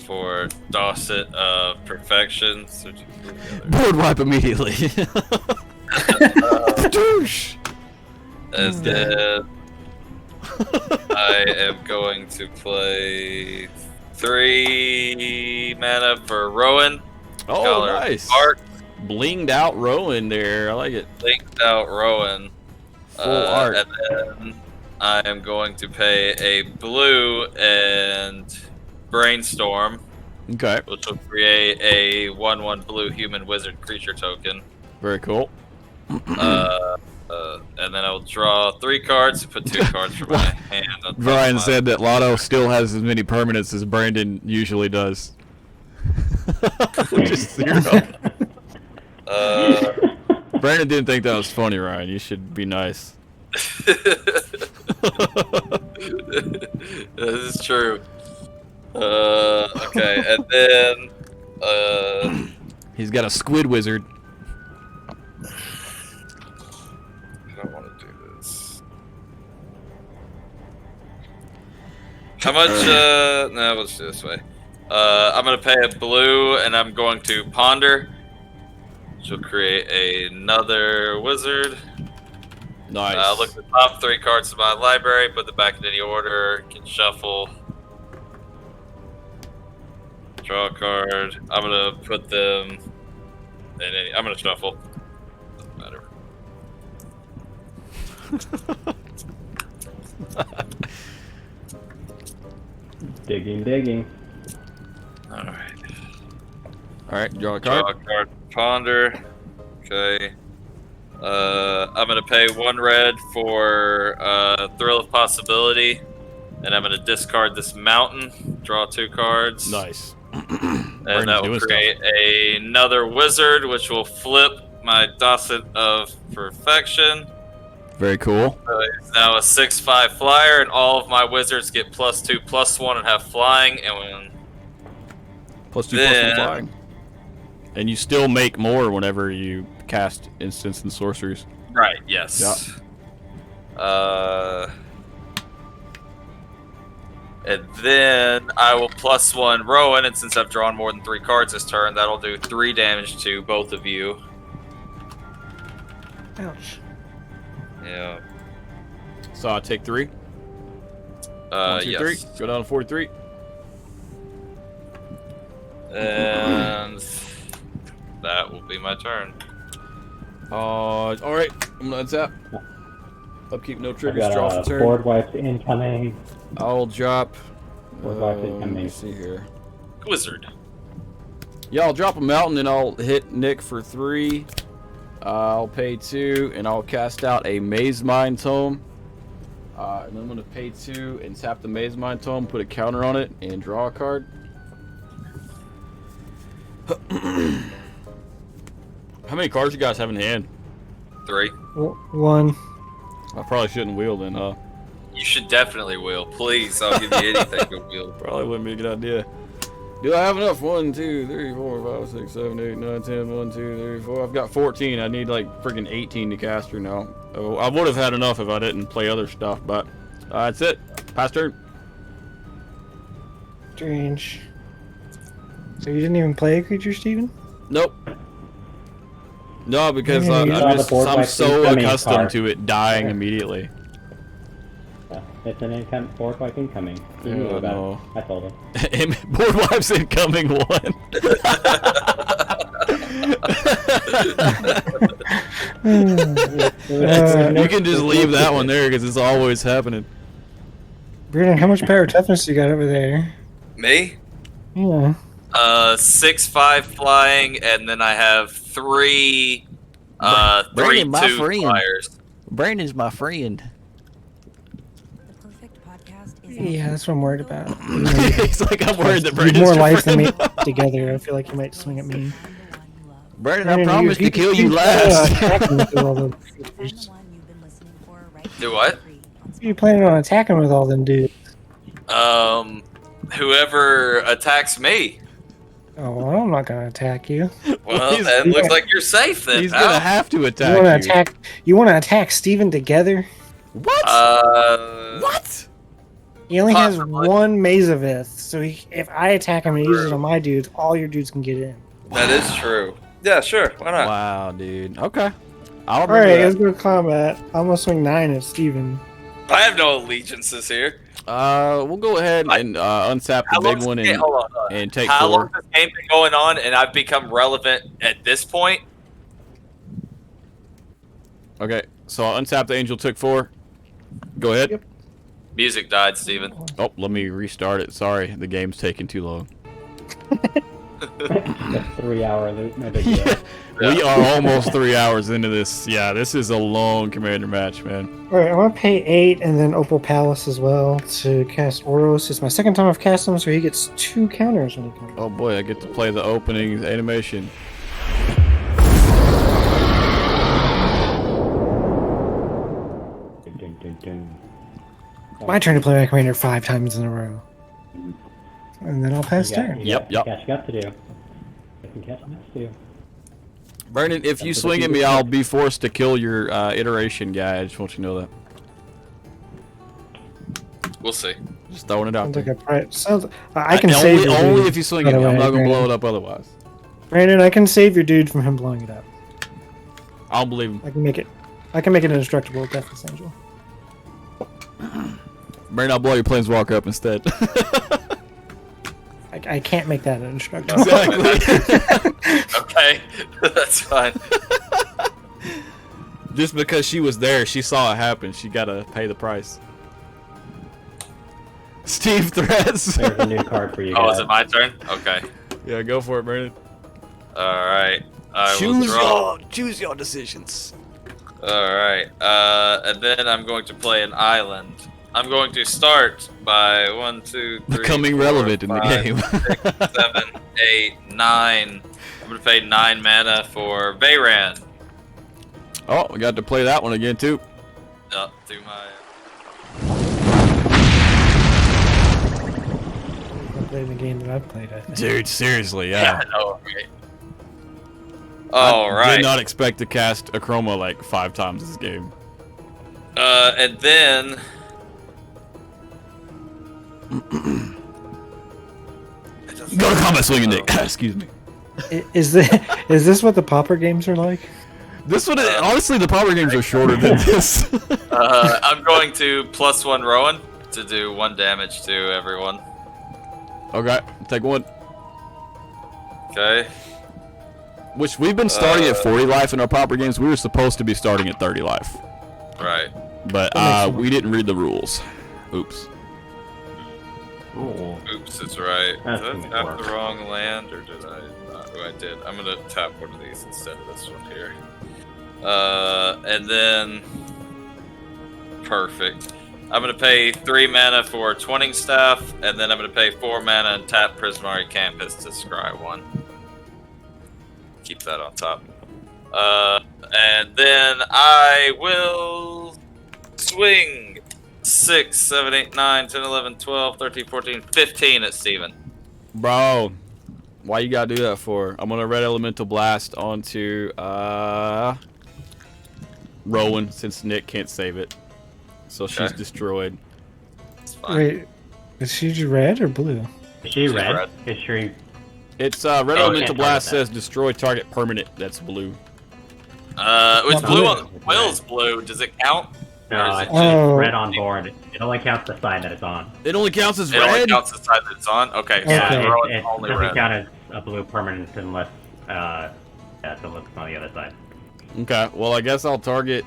Speaker 6: For Dawson Perfection. So just do the other.
Speaker 1: Board wipe immediately. Doosh.
Speaker 6: And then I am going to play 3 mana for Rowan.
Speaker 1: Oh,
Speaker 6: Color
Speaker 1: nice.
Speaker 6: Art,
Speaker 1: Blinged out Rowan there. I like it.
Speaker 6: linked out Rowan.
Speaker 1: Full art.
Speaker 6: And then I am going to pay a blue and Brainstorm,
Speaker 1: Okay.
Speaker 6: which will create a 1/1 blue human wizard creature token.
Speaker 1: Very cool.
Speaker 6: And then I will draw 3 cards and put 2 cards from my hand. on top of
Speaker 1: Brian
Speaker 6: my-
Speaker 1: said that Lotto still has as many permanents as Brandon usually does. Which is 0. Brandon didn't think that was funny, Ryan. You should be nice.
Speaker 6: This is true. Okay, and then
Speaker 1: He's got a squid wizard.
Speaker 6: I don't want to do this. How much? No, let's do it this way. I'm gonna pay a blue, and I'm going to ponder, which will create another wizard.
Speaker 1: Nice.
Speaker 6: Look at the top 3 cards of my library, put them back in any order, can shuffle. Draw a card. I'm gonna put them in any. I'm gonna shuffle. Doesn't matter.
Speaker 4: Digging.
Speaker 1: All right, draw a
Speaker 6: Draw
Speaker 1: card.
Speaker 6: a card. Ponder. Okay. I'm gonna pay 1 red for Thrill of Possibility, and I'm gonna discard this mountain. Draw 2 cards.
Speaker 1: Nice.
Speaker 6: And that will create another wizard, which will flip my Docet of Perfection.
Speaker 1: Very cool.
Speaker 6: So it's now a 6/5 flyer, and all of my wizards get +2/+1 and have flying. And when
Speaker 1: +2/+1 flying. And you still make more whenever you cast instants and sorceries.
Speaker 6: right, yes.
Speaker 1: Yeah.
Speaker 6: And then I will +1 Rowan, and since I've drawn more than 3 cards this turn, that'll do 3 damage to both of you.
Speaker 3: Ouch.
Speaker 6: Yeah.
Speaker 1: So I take 3. 1, 2,
Speaker 6: Yes.
Speaker 1: 3. Go down to 43.
Speaker 6: And that will be my turn.
Speaker 1: All right. I'm gonna untap. Upkeep, no
Speaker 4: I've
Speaker 1: triggers. Draw for
Speaker 4: got
Speaker 1: turn.
Speaker 4: board wipes incoming.
Speaker 1: I'll drop.
Speaker 4: Board wipes
Speaker 1: Let me
Speaker 4: incoming.
Speaker 1: see here.
Speaker 6: Wizard.
Speaker 1: Yeah, I'll drop a mountain and I'll hit Nick for 3. I'll pay 2 and I'll cast out a Maze Mind Tome. And then I'm gonna pay 2 and tap the Maze Mind Tome, put a counter on it, and draw a card. How many cards you guys have in hand?
Speaker 6: 3.
Speaker 3: 1.
Speaker 1: I probably shouldn't wheel then, huh?
Speaker 6: You should definitely wheel. Please, I'll give you anything to wheel.
Speaker 1: Probably wouldn't be a good idea. Do I have enough? 1, 2, 3, 4, 5, 6, 7, 8, 9, 10, 1, 2, 3, 4. I've got 14. I need like freaking 18 to cast her now. Oh, I would have had enough if I didn't play other stuff, but that's it. Pass turn.
Speaker 3: Strange. So you didn't even play a creature, Steven?
Speaker 1: Nope. No, because
Speaker 3: Yeah, you saw
Speaker 4: the board
Speaker 1: I'm
Speaker 4: wipe
Speaker 1: so
Speaker 4: incoming
Speaker 1: accustomed
Speaker 4: card.
Speaker 1: to it dying
Speaker 4: Okay.
Speaker 1: immediately.
Speaker 4: Yeah, it's an incoming board wipe incoming. He knew
Speaker 1: Oh,
Speaker 4: about
Speaker 1: no.
Speaker 4: it. I told him.
Speaker 1: Board wipes incoming 1. You can just leave that one there because it's always happening.
Speaker 3: Brandon, how much power toughness you got over there?
Speaker 6: Me?
Speaker 3: Yeah.
Speaker 6: 6/5 flying, and then I have 3
Speaker 5: Brandon, my
Speaker 6: 3/2
Speaker 5: friend.
Speaker 6: flyers.
Speaker 5: Brandon's my friend.
Speaker 7: The perfect podcast is
Speaker 3: Yeah, that's what I'm worried about.
Speaker 1: It's like I'm worried that
Speaker 3: You have
Speaker 1: Brandon's
Speaker 3: more
Speaker 1: your
Speaker 3: life than me
Speaker 1: friend.
Speaker 3: together. I feel like you might swing at me.
Speaker 5: Brandon, I
Speaker 3: Brandon,
Speaker 5: promised to kill you
Speaker 3: keep,
Speaker 5: last.
Speaker 3: attacking with all those
Speaker 7: I'm the
Speaker 3: creatures.
Speaker 7: one you've been listening for right
Speaker 6: Do
Speaker 7: now.
Speaker 6: what?
Speaker 3: You planning on attacking with all them dudes?
Speaker 6: Whoever attacks me.
Speaker 3: Oh, well, I'm not gonna attack you.
Speaker 6: Well,
Speaker 1: He's-
Speaker 6: then looks like you're safe then.
Speaker 1: He's
Speaker 6: pal.
Speaker 1: gonna have to
Speaker 3: You
Speaker 1: attack
Speaker 3: want to
Speaker 1: you.
Speaker 3: attack? You want to attack Steven together?
Speaker 1: What? What?
Speaker 3: He only has
Speaker 6: Possibly.
Speaker 3: 1 Mazavith, so if I attack him and use it on my dudes, all your dudes can get in.
Speaker 6: That is true. Yeah, sure. Why not?
Speaker 1: Wow, dude. Okay. I'll
Speaker 3: All
Speaker 1: remember
Speaker 3: right, let's
Speaker 1: that.
Speaker 3: go to combat. I'm gonna swing 9 at Steven.
Speaker 6: I have no allegiances here.
Speaker 1: We'll go ahead and unsap
Speaker 6: How
Speaker 1: the big
Speaker 6: long's
Speaker 1: one
Speaker 6: this game-
Speaker 1: and,
Speaker 6: hold on.
Speaker 1: and take
Speaker 6: How
Speaker 1: 4.
Speaker 6: long has this game been going on, and I've become relevant at this point?
Speaker 1: Okay, so I'll unsap the angel, took 4. Go ahead.
Speaker 3: Yep.
Speaker 6: Music died, Steven.
Speaker 1: Oh, let me restart it. Sorry, the game's taking too long.
Speaker 4: That's 3 hour loop. No big deal.
Speaker 1: We are almost 3 hours into this. Yeah, this is a long commander match, man.
Speaker 3: All right, I'm gonna pay 8 and then Opal Palace as well to cast Oros. It's my second time I've cast him, so he gets 2 counters when he comes.
Speaker 1: Oh boy, I get to play the opening animation.
Speaker 4: Dun, dun, dun.
Speaker 3: My turn to play my commander 5 times in a row, and then I'll pass
Speaker 4: You got-
Speaker 3: turn.
Speaker 4: you
Speaker 1: Yep,
Speaker 4: got
Speaker 1: yep.
Speaker 4: Catching up to do. Some catching up to do.
Speaker 1: Brandon, if you
Speaker 4: That's
Speaker 1: swing
Speaker 4: what
Speaker 1: at
Speaker 4: you
Speaker 1: me,
Speaker 4: do.
Speaker 1: I'll be forced to kill your iteration guy. I just want you to know that.
Speaker 6: We'll see.
Speaker 1: Just throwing it out
Speaker 3: Sounds like
Speaker 1: there.
Speaker 3: a sounds. I can save your
Speaker 1: only
Speaker 3: dude,
Speaker 1: if you swing
Speaker 3: by
Speaker 1: at
Speaker 3: the
Speaker 1: me. I'm
Speaker 3: way,
Speaker 1: not gonna blow
Speaker 3: Brandon.
Speaker 1: it up otherwise.
Speaker 3: Brandon, I can save your dude from him blowing it up.
Speaker 1: I don't believe him.
Speaker 3: I can make it indestructible with Deathless Angel.
Speaker 1: Brandon, I'll blow your planeswalker up instead.
Speaker 3: I can't make that indestructible.
Speaker 1: Exactly.
Speaker 6: Okay, that's fine.
Speaker 1: Just because she was there, she saw it happen. She gotta pay the price. Steve threats.
Speaker 4: There's a new card for you
Speaker 6: Oh,
Speaker 4: guys.
Speaker 6: is it my turn? Okay.
Speaker 1: Yeah, go for it, Brandon.
Speaker 6: All right. I will draw.
Speaker 5: Choose your decisions.
Speaker 6: All right. And then I'm going to play an island. I'm going to start by 1, 2, 3,
Speaker 1: Becoming
Speaker 6: 4,
Speaker 1: relevant in the
Speaker 6: 5,
Speaker 1: game.
Speaker 6: 6, 7, 8, 9. I'm going to pay 9 mana for Veyran.
Speaker 1: Oh, we got to play that one again too.
Speaker 6: Up to my.
Speaker 3: I'm playing the game that I've played, I think.
Speaker 1: Dude, seriously,
Speaker 6: Yeah,
Speaker 1: yeah.
Speaker 6: I know, right? All
Speaker 1: I
Speaker 6: right.
Speaker 1: did not expect to cast Akroma like 5 times this game.
Speaker 6: And then.
Speaker 1: Go to combat swinging, Nick. Excuse me.
Speaker 3: Is this what the Pauper games are like?
Speaker 1: This one, honestly, the power games are shorter than this.
Speaker 6: I'm going to +1 Rowan to do 1 damage to everyone.
Speaker 1: Okay, take 1.
Speaker 6: Okay.
Speaker 1: Which we've been starting at 40 life in our proper games. We were supposed to be starting at 30 life.
Speaker 6: Right.
Speaker 1: But we didn't read the rules. Oops.
Speaker 4: Ooh.
Speaker 6: Oops, it's right.
Speaker 4: That's
Speaker 6: Did I
Speaker 4: gonna
Speaker 6: tap
Speaker 4: work.
Speaker 6: the wrong land, or did I not? Oh, I did. I'm gonna tap one of these instead of this one here. And then perfect. I'm gonna pay 3 mana for Twinning Staff, and then I'm gonna pay 4 mana and tap Prismari Campus to scry 1. Keep that on top. And then I will swing 6, 7, 8, 9, 10, 11, 12, 13, 14, 15 at Steven.
Speaker 1: Bro, why you gotta do that for? I'm gonna Red Elemental Blast onto Rowan, since Nick can't save it. So she's
Speaker 6: Okay.
Speaker 1: destroyed.
Speaker 6: It's fine.
Speaker 3: Wait, is she red or blue?
Speaker 4: Is she
Speaker 6: She's
Speaker 4: red?
Speaker 6: red.
Speaker 4: Is she?
Speaker 1: It's Red
Speaker 6: Oh,
Speaker 1: Elemental
Speaker 4: can't
Speaker 1: Blast
Speaker 4: target
Speaker 1: says destroy target permanent. That's blue.
Speaker 6: It's
Speaker 3: Not
Speaker 6: blue
Speaker 3: blue.
Speaker 6: on Will's blue. Does it count?
Speaker 4: No,
Speaker 6: Or is
Speaker 4: it's
Speaker 6: it
Speaker 4: just
Speaker 3: Oh.
Speaker 4: red on board. It only counts the side that it's on.
Speaker 1: It only counts as
Speaker 6: It only
Speaker 1: red.
Speaker 6: counts the side that it's on. Okay, so
Speaker 3: Okay.
Speaker 4: Yeah,
Speaker 6: Rowan's
Speaker 4: it
Speaker 6: only
Speaker 4: doesn't
Speaker 6: red.
Speaker 4: count as a blue permanent unless unless it's on the other side.
Speaker 1: Okay, well I guess I'll target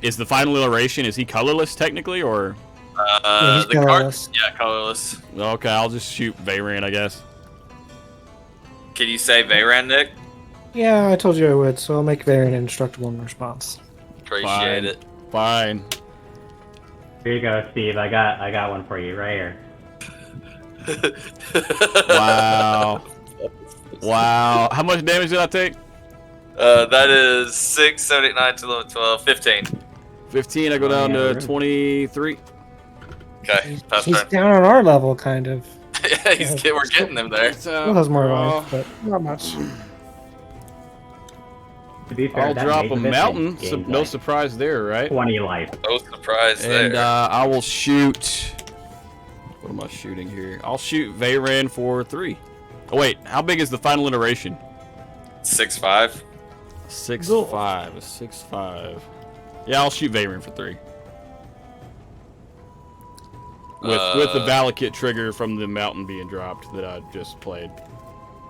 Speaker 1: is the final iteration, is he colorless technically, or
Speaker 3: Yeah, he's
Speaker 6: The card,
Speaker 3: colorless.
Speaker 6: yeah, colorless.
Speaker 1: okay, I'll just shoot Veyran, I guess.
Speaker 6: Can you say Veyran, Nick?
Speaker 3: Yeah, I told you I would, so I'll make Veyran indestructible in response.
Speaker 6: Appreciate
Speaker 1: Fine.
Speaker 6: it.
Speaker 1: Fine.
Speaker 4: Here you go, Steve. I got one for you right here.
Speaker 1: Wow. Wow. How much damage did I take?
Speaker 6: That is 6, 7, 8, 9, 10, 11, 12, 15.
Speaker 1: 15. I go down
Speaker 4: yeah,
Speaker 1: to 23.
Speaker 6: Okay, pass
Speaker 3: He's
Speaker 6: turn.
Speaker 3: down on our level, kind of.
Speaker 6: We're getting him there.
Speaker 3: Still has more life, but not much.
Speaker 4: To be fair,
Speaker 1: I'll
Speaker 4: that
Speaker 1: drop
Speaker 4: mage
Speaker 1: a
Speaker 4: of it
Speaker 1: mountain.
Speaker 4: gains,
Speaker 1: So no
Speaker 4: like,
Speaker 1: surprise there, right?
Speaker 4: 20 life.
Speaker 6: No surprise
Speaker 1: And
Speaker 6: there.
Speaker 1: I will shoot. What am I shooting here? I'll shoot Veyran for 3. Oh wait, how big is the final iteration?
Speaker 6: 6'5".
Speaker 1: 6'5". 6'5". Yeah, I'll shoot Veyran for 3. With the Valakut trigger from the mountain being dropped that I just played.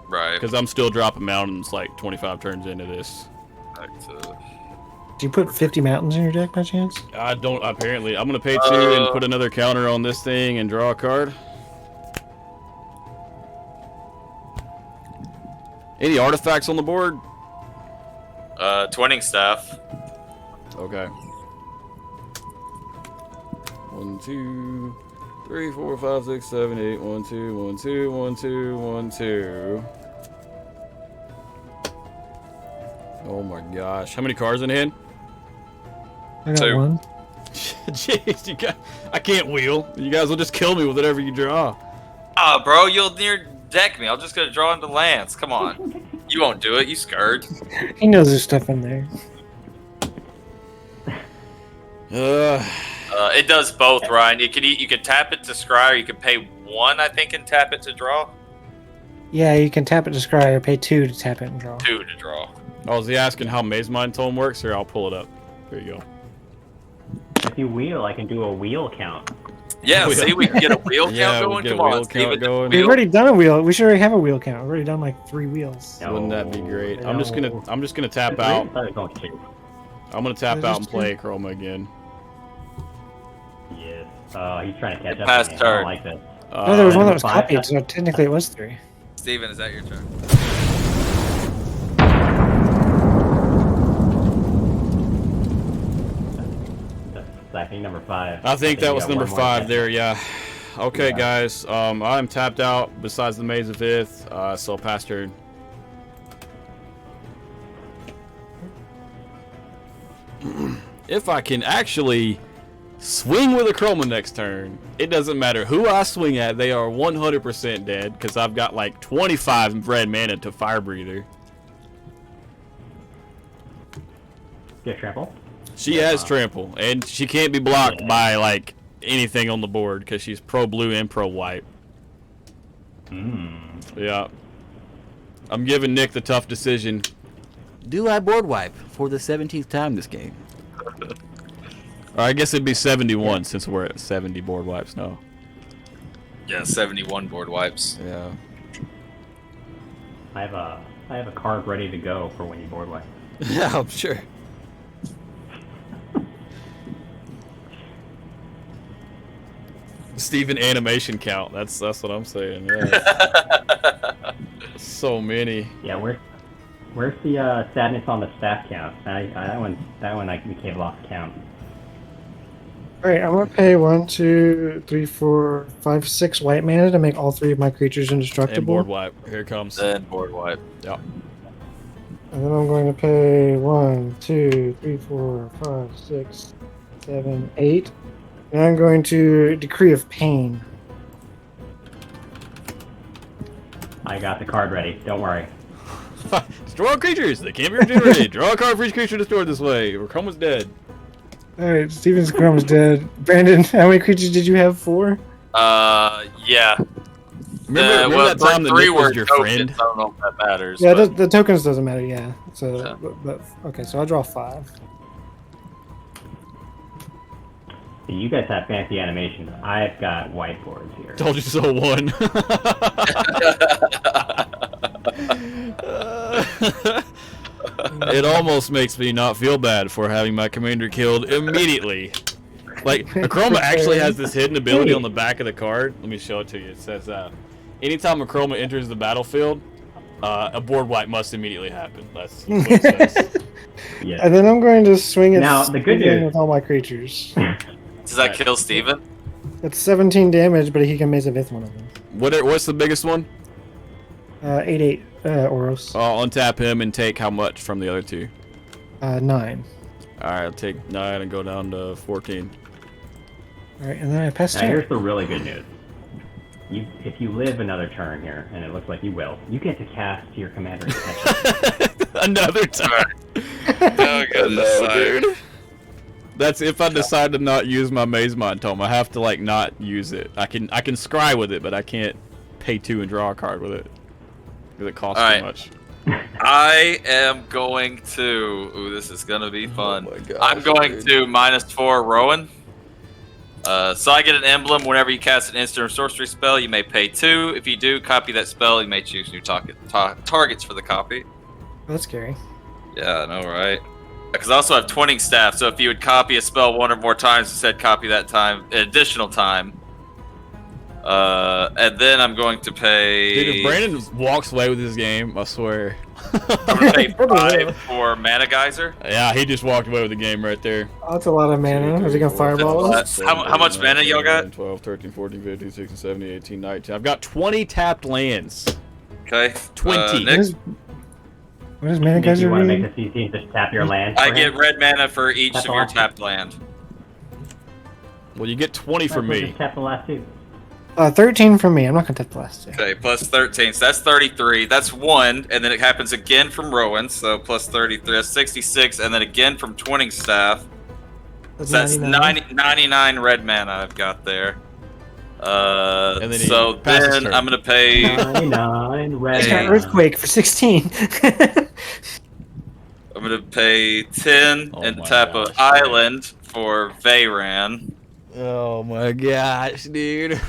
Speaker 6: Right.
Speaker 1: Because I'm still dropping mountains like 25 turns into this.
Speaker 6: Back to...
Speaker 3: Do you put 50 mountains in your deck by chance?
Speaker 1: I don't, apparently. I'm going to pay 2 and put another counter on this thing and draw a card. Any artifacts on the board?
Speaker 6: Twinning Staff.
Speaker 1: Okay. 1, 2, 3, 4, 5, 6, 7, 8. 1, 2, 1, 2, 1, 2, 1, 2. Oh my gosh. How many cards in hand?
Speaker 3: I got
Speaker 6: 2.
Speaker 3: one.
Speaker 1: Jeez, I can't wheel. You guys will just kill me with whatever you draw.
Speaker 6: Ah, bro, you'll near deck me. I'm just gonna draw into lands. Come on. You won't do it. You scared.
Speaker 3: He knows there's stuff in there.
Speaker 6: It does both, Ryan. You can tap it to scry, or you can pay 1, I think, and tap it to draw.
Speaker 3: Yeah, you can tap it to scry or pay 2 to tap it and draw.
Speaker 6: 2 to draw.
Speaker 1: Oh, is he asking how Maze Mind Tome works? Here, I'll pull it up. There you go.
Speaker 4: If you wheel, I can do a wheel count.
Speaker 6: Yeah, see, we can get a wheel count
Speaker 1: Yeah, we
Speaker 6: going.
Speaker 1: get a
Speaker 6: Come on,
Speaker 1: wheel
Speaker 6: Steven.
Speaker 1: count going.
Speaker 3: We've already done a wheel. We should already have a wheel count. We've already done like 3 wheels.
Speaker 4: No.
Speaker 1: Wouldn't that be great? I'm just
Speaker 4: No.
Speaker 1: gonna tap out.
Speaker 4: I thought it was only 2.
Speaker 1: I'm gonna tap
Speaker 3: There's
Speaker 1: out and
Speaker 3: just
Speaker 1: play Akroma again.
Speaker 4: Yes. He's trying to catch up.
Speaker 6: Pass
Speaker 4: to me. I
Speaker 6: turn.
Speaker 4: don't like this.
Speaker 3: No, there was one that was
Speaker 4: 5.
Speaker 3: copied, so technically it was 3.
Speaker 6: Steven, is that your turn?
Speaker 4: I think number 5.
Speaker 1: I think that
Speaker 4: you
Speaker 1: was
Speaker 4: got
Speaker 1: number
Speaker 4: one more
Speaker 1: 5
Speaker 4: catch.
Speaker 1: there, yeah. Okay,
Speaker 4: Yeah.
Speaker 1: guys, I'm tapped out besides the Maze of Ith, so pass turn. If I can actually swing with Akroma next turn, it doesn't matter who I swing at, they are 100% dead, because I've got like 25 red mana to Fire Breather.
Speaker 4: Get trample.
Speaker 1: She has trample, and she can't be blocked by like anything on the board because she's pro blue and pro white. Yeah. I'm giving Nick the tough decision. Do I board wipe for the 17th time this game? Or I guess it'd be 71 since we're at 70 board wipes now.
Speaker 6: Yeah, 71 board wipes.
Speaker 1: Yeah.
Speaker 4: I have a card ready to go for when you board wipe.
Speaker 1: Yeah, I'm sure. Steven animation count. That's what I'm saying. Yeah. So many.
Speaker 4: Yeah, where's the sadness on the staff count? That one I became lost count.
Speaker 3: Alright, I'm gonna pay 1, 2, 3, 4, 5, 6 white mana to make all 3 of my creatures
Speaker 1: And
Speaker 3: indestructible.
Speaker 1: board wipe. Here it comes.
Speaker 6: Then board wipe.
Speaker 1: Yeah.
Speaker 3: And then I'm going to pay 1, 2, 3, 4, 5, 6, 7, 8. And I'm going to Decree of Pain.
Speaker 4: I got the card ready. Don't worry.
Speaker 1: Destroy all creatures. They can't be regenerated. Draw a card for each creature destroyed this way. Akroma dead.
Speaker 3: Alright, Steven's Chrome's dead. Brandon, how many creatures did you have? 4?
Speaker 6: Yeah.
Speaker 1: Remember that time that Nick was your friend?
Speaker 6: I don't know if that matters.
Speaker 3: Yeah,
Speaker 6: but-
Speaker 3: the tokens doesn't matter, yeah. So,
Speaker 6: Yeah.
Speaker 3: But okay, so I'll draw 5.
Speaker 4: See, you guys have fancy animations. I've got whiteboards here.
Speaker 1: Told you so. 1. It almost makes me not feel bad for having my commander killed immediately. Like, Akroma actually has this hidden ability on the back of the card. Let me show it to you. It says, anytime Akroma enters the battlefield, a board wipe must immediately happen. That's what it says.
Speaker 4: Yeah.
Speaker 3: And then I'm going to swing it
Speaker 4: Now, the good
Speaker 3: Steven
Speaker 4: news-
Speaker 3: with all my creatures.
Speaker 6: Does that kill Steven?
Speaker 3: That's 17 damage, but he can Maze of Ith one of them.
Speaker 1: What's the biggest one?
Speaker 3: 8/8 Oros.
Speaker 1: I'll untap him and take how much from the other 2?
Speaker 3: 9.
Speaker 1: Alright, I'll take 9 and go down to 14.
Speaker 3: Alright, and then I pass
Speaker 4: Now
Speaker 3: turn.
Speaker 4: here's the really good news. If you live another turn here, and it looks like you will, you get to cast your commander attention.
Speaker 1: Another time.
Speaker 6: Oh, goodness.
Speaker 1: Dude. That's if I decide to not use my Maze Mind Tome. I have to like not use it. I can scry with it, but I can't pay 2 and draw a card with it because it costs
Speaker 6: Alright.
Speaker 1: too much.
Speaker 6: I am going to. Ooh, this is gonna be fun.
Speaker 1: Oh my gosh,
Speaker 6: I'm going
Speaker 1: dude.
Speaker 6: to -4 Rowan. So I get an emblem whenever you cast an instant or sorcery spell. You may pay 2. If you do, copy that spell. You may choose new targets for the copy.
Speaker 3: That's scary.
Speaker 6: Yeah, I know, right? Because I also have Twinning Staff, so if you would copy a spell 1 or more times, instead copy that time, additional time. And then I'm going to pay.
Speaker 1: Dude, if Brandon walks away with this game, I swear.
Speaker 6: I'm going to pay 5 for Mana Geyser.
Speaker 1: Yeah, he just walked away with the game right there.
Speaker 3: Oh, that's a lot of mana. Is he gonna fireball us?
Speaker 6: How much mana y'all got?
Speaker 1: 12, 13, 14, 15, 16, 17, 18, 19. I've got 20 tapped lands.
Speaker 6: Okay.
Speaker 1: 20.
Speaker 6: Nick,
Speaker 3: What does mana
Speaker 4: If
Speaker 3: geyser
Speaker 4: you want to
Speaker 3: mean?
Speaker 4: make this easy, just tap your land.
Speaker 6: I
Speaker 4: for
Speaker 6: get
Speaker 4: him.
Speaker 6: red mana for each
Speaker 4: That's
Speaker 6: of your
Speaker 4: awesome.
Speaker 6: tapped land.
Speaker 1: Well, you get 20 from
Speaker 4: We'll
Speaker 1: me.
Speaker 4: Just tap the last 2.
Speaker 3: 13 from me. I'm not gonna tap the last 2.
Speaker 6: Okay, plus 13, so that's 33. That's 1, and then it happens again from Rowan, so plus 33, that's 66, and then again from Twinning Staff. So that's 99 red mana I've got there.
Speaker 1: And then he
Speaker 6: So
Speaker 1: passes
Speaker 6: then
Speaker 1: turn.
Speaker 6: I'm gonna pay.
Speaker 4: 99 red.
Speaker 3: It's got
Speaker 6: Hey.
Speaker 3: Earthquake for 16.
Speaker 6: I'm gonna pay 10
Speaker 1: Oh
Speaker 6: and
Speaker 1: my
Speaker 6: tap
Speaker 1: gosh,
Speaker 6: an island for Veyran.
Speaker 1: Oh my gosh, dude.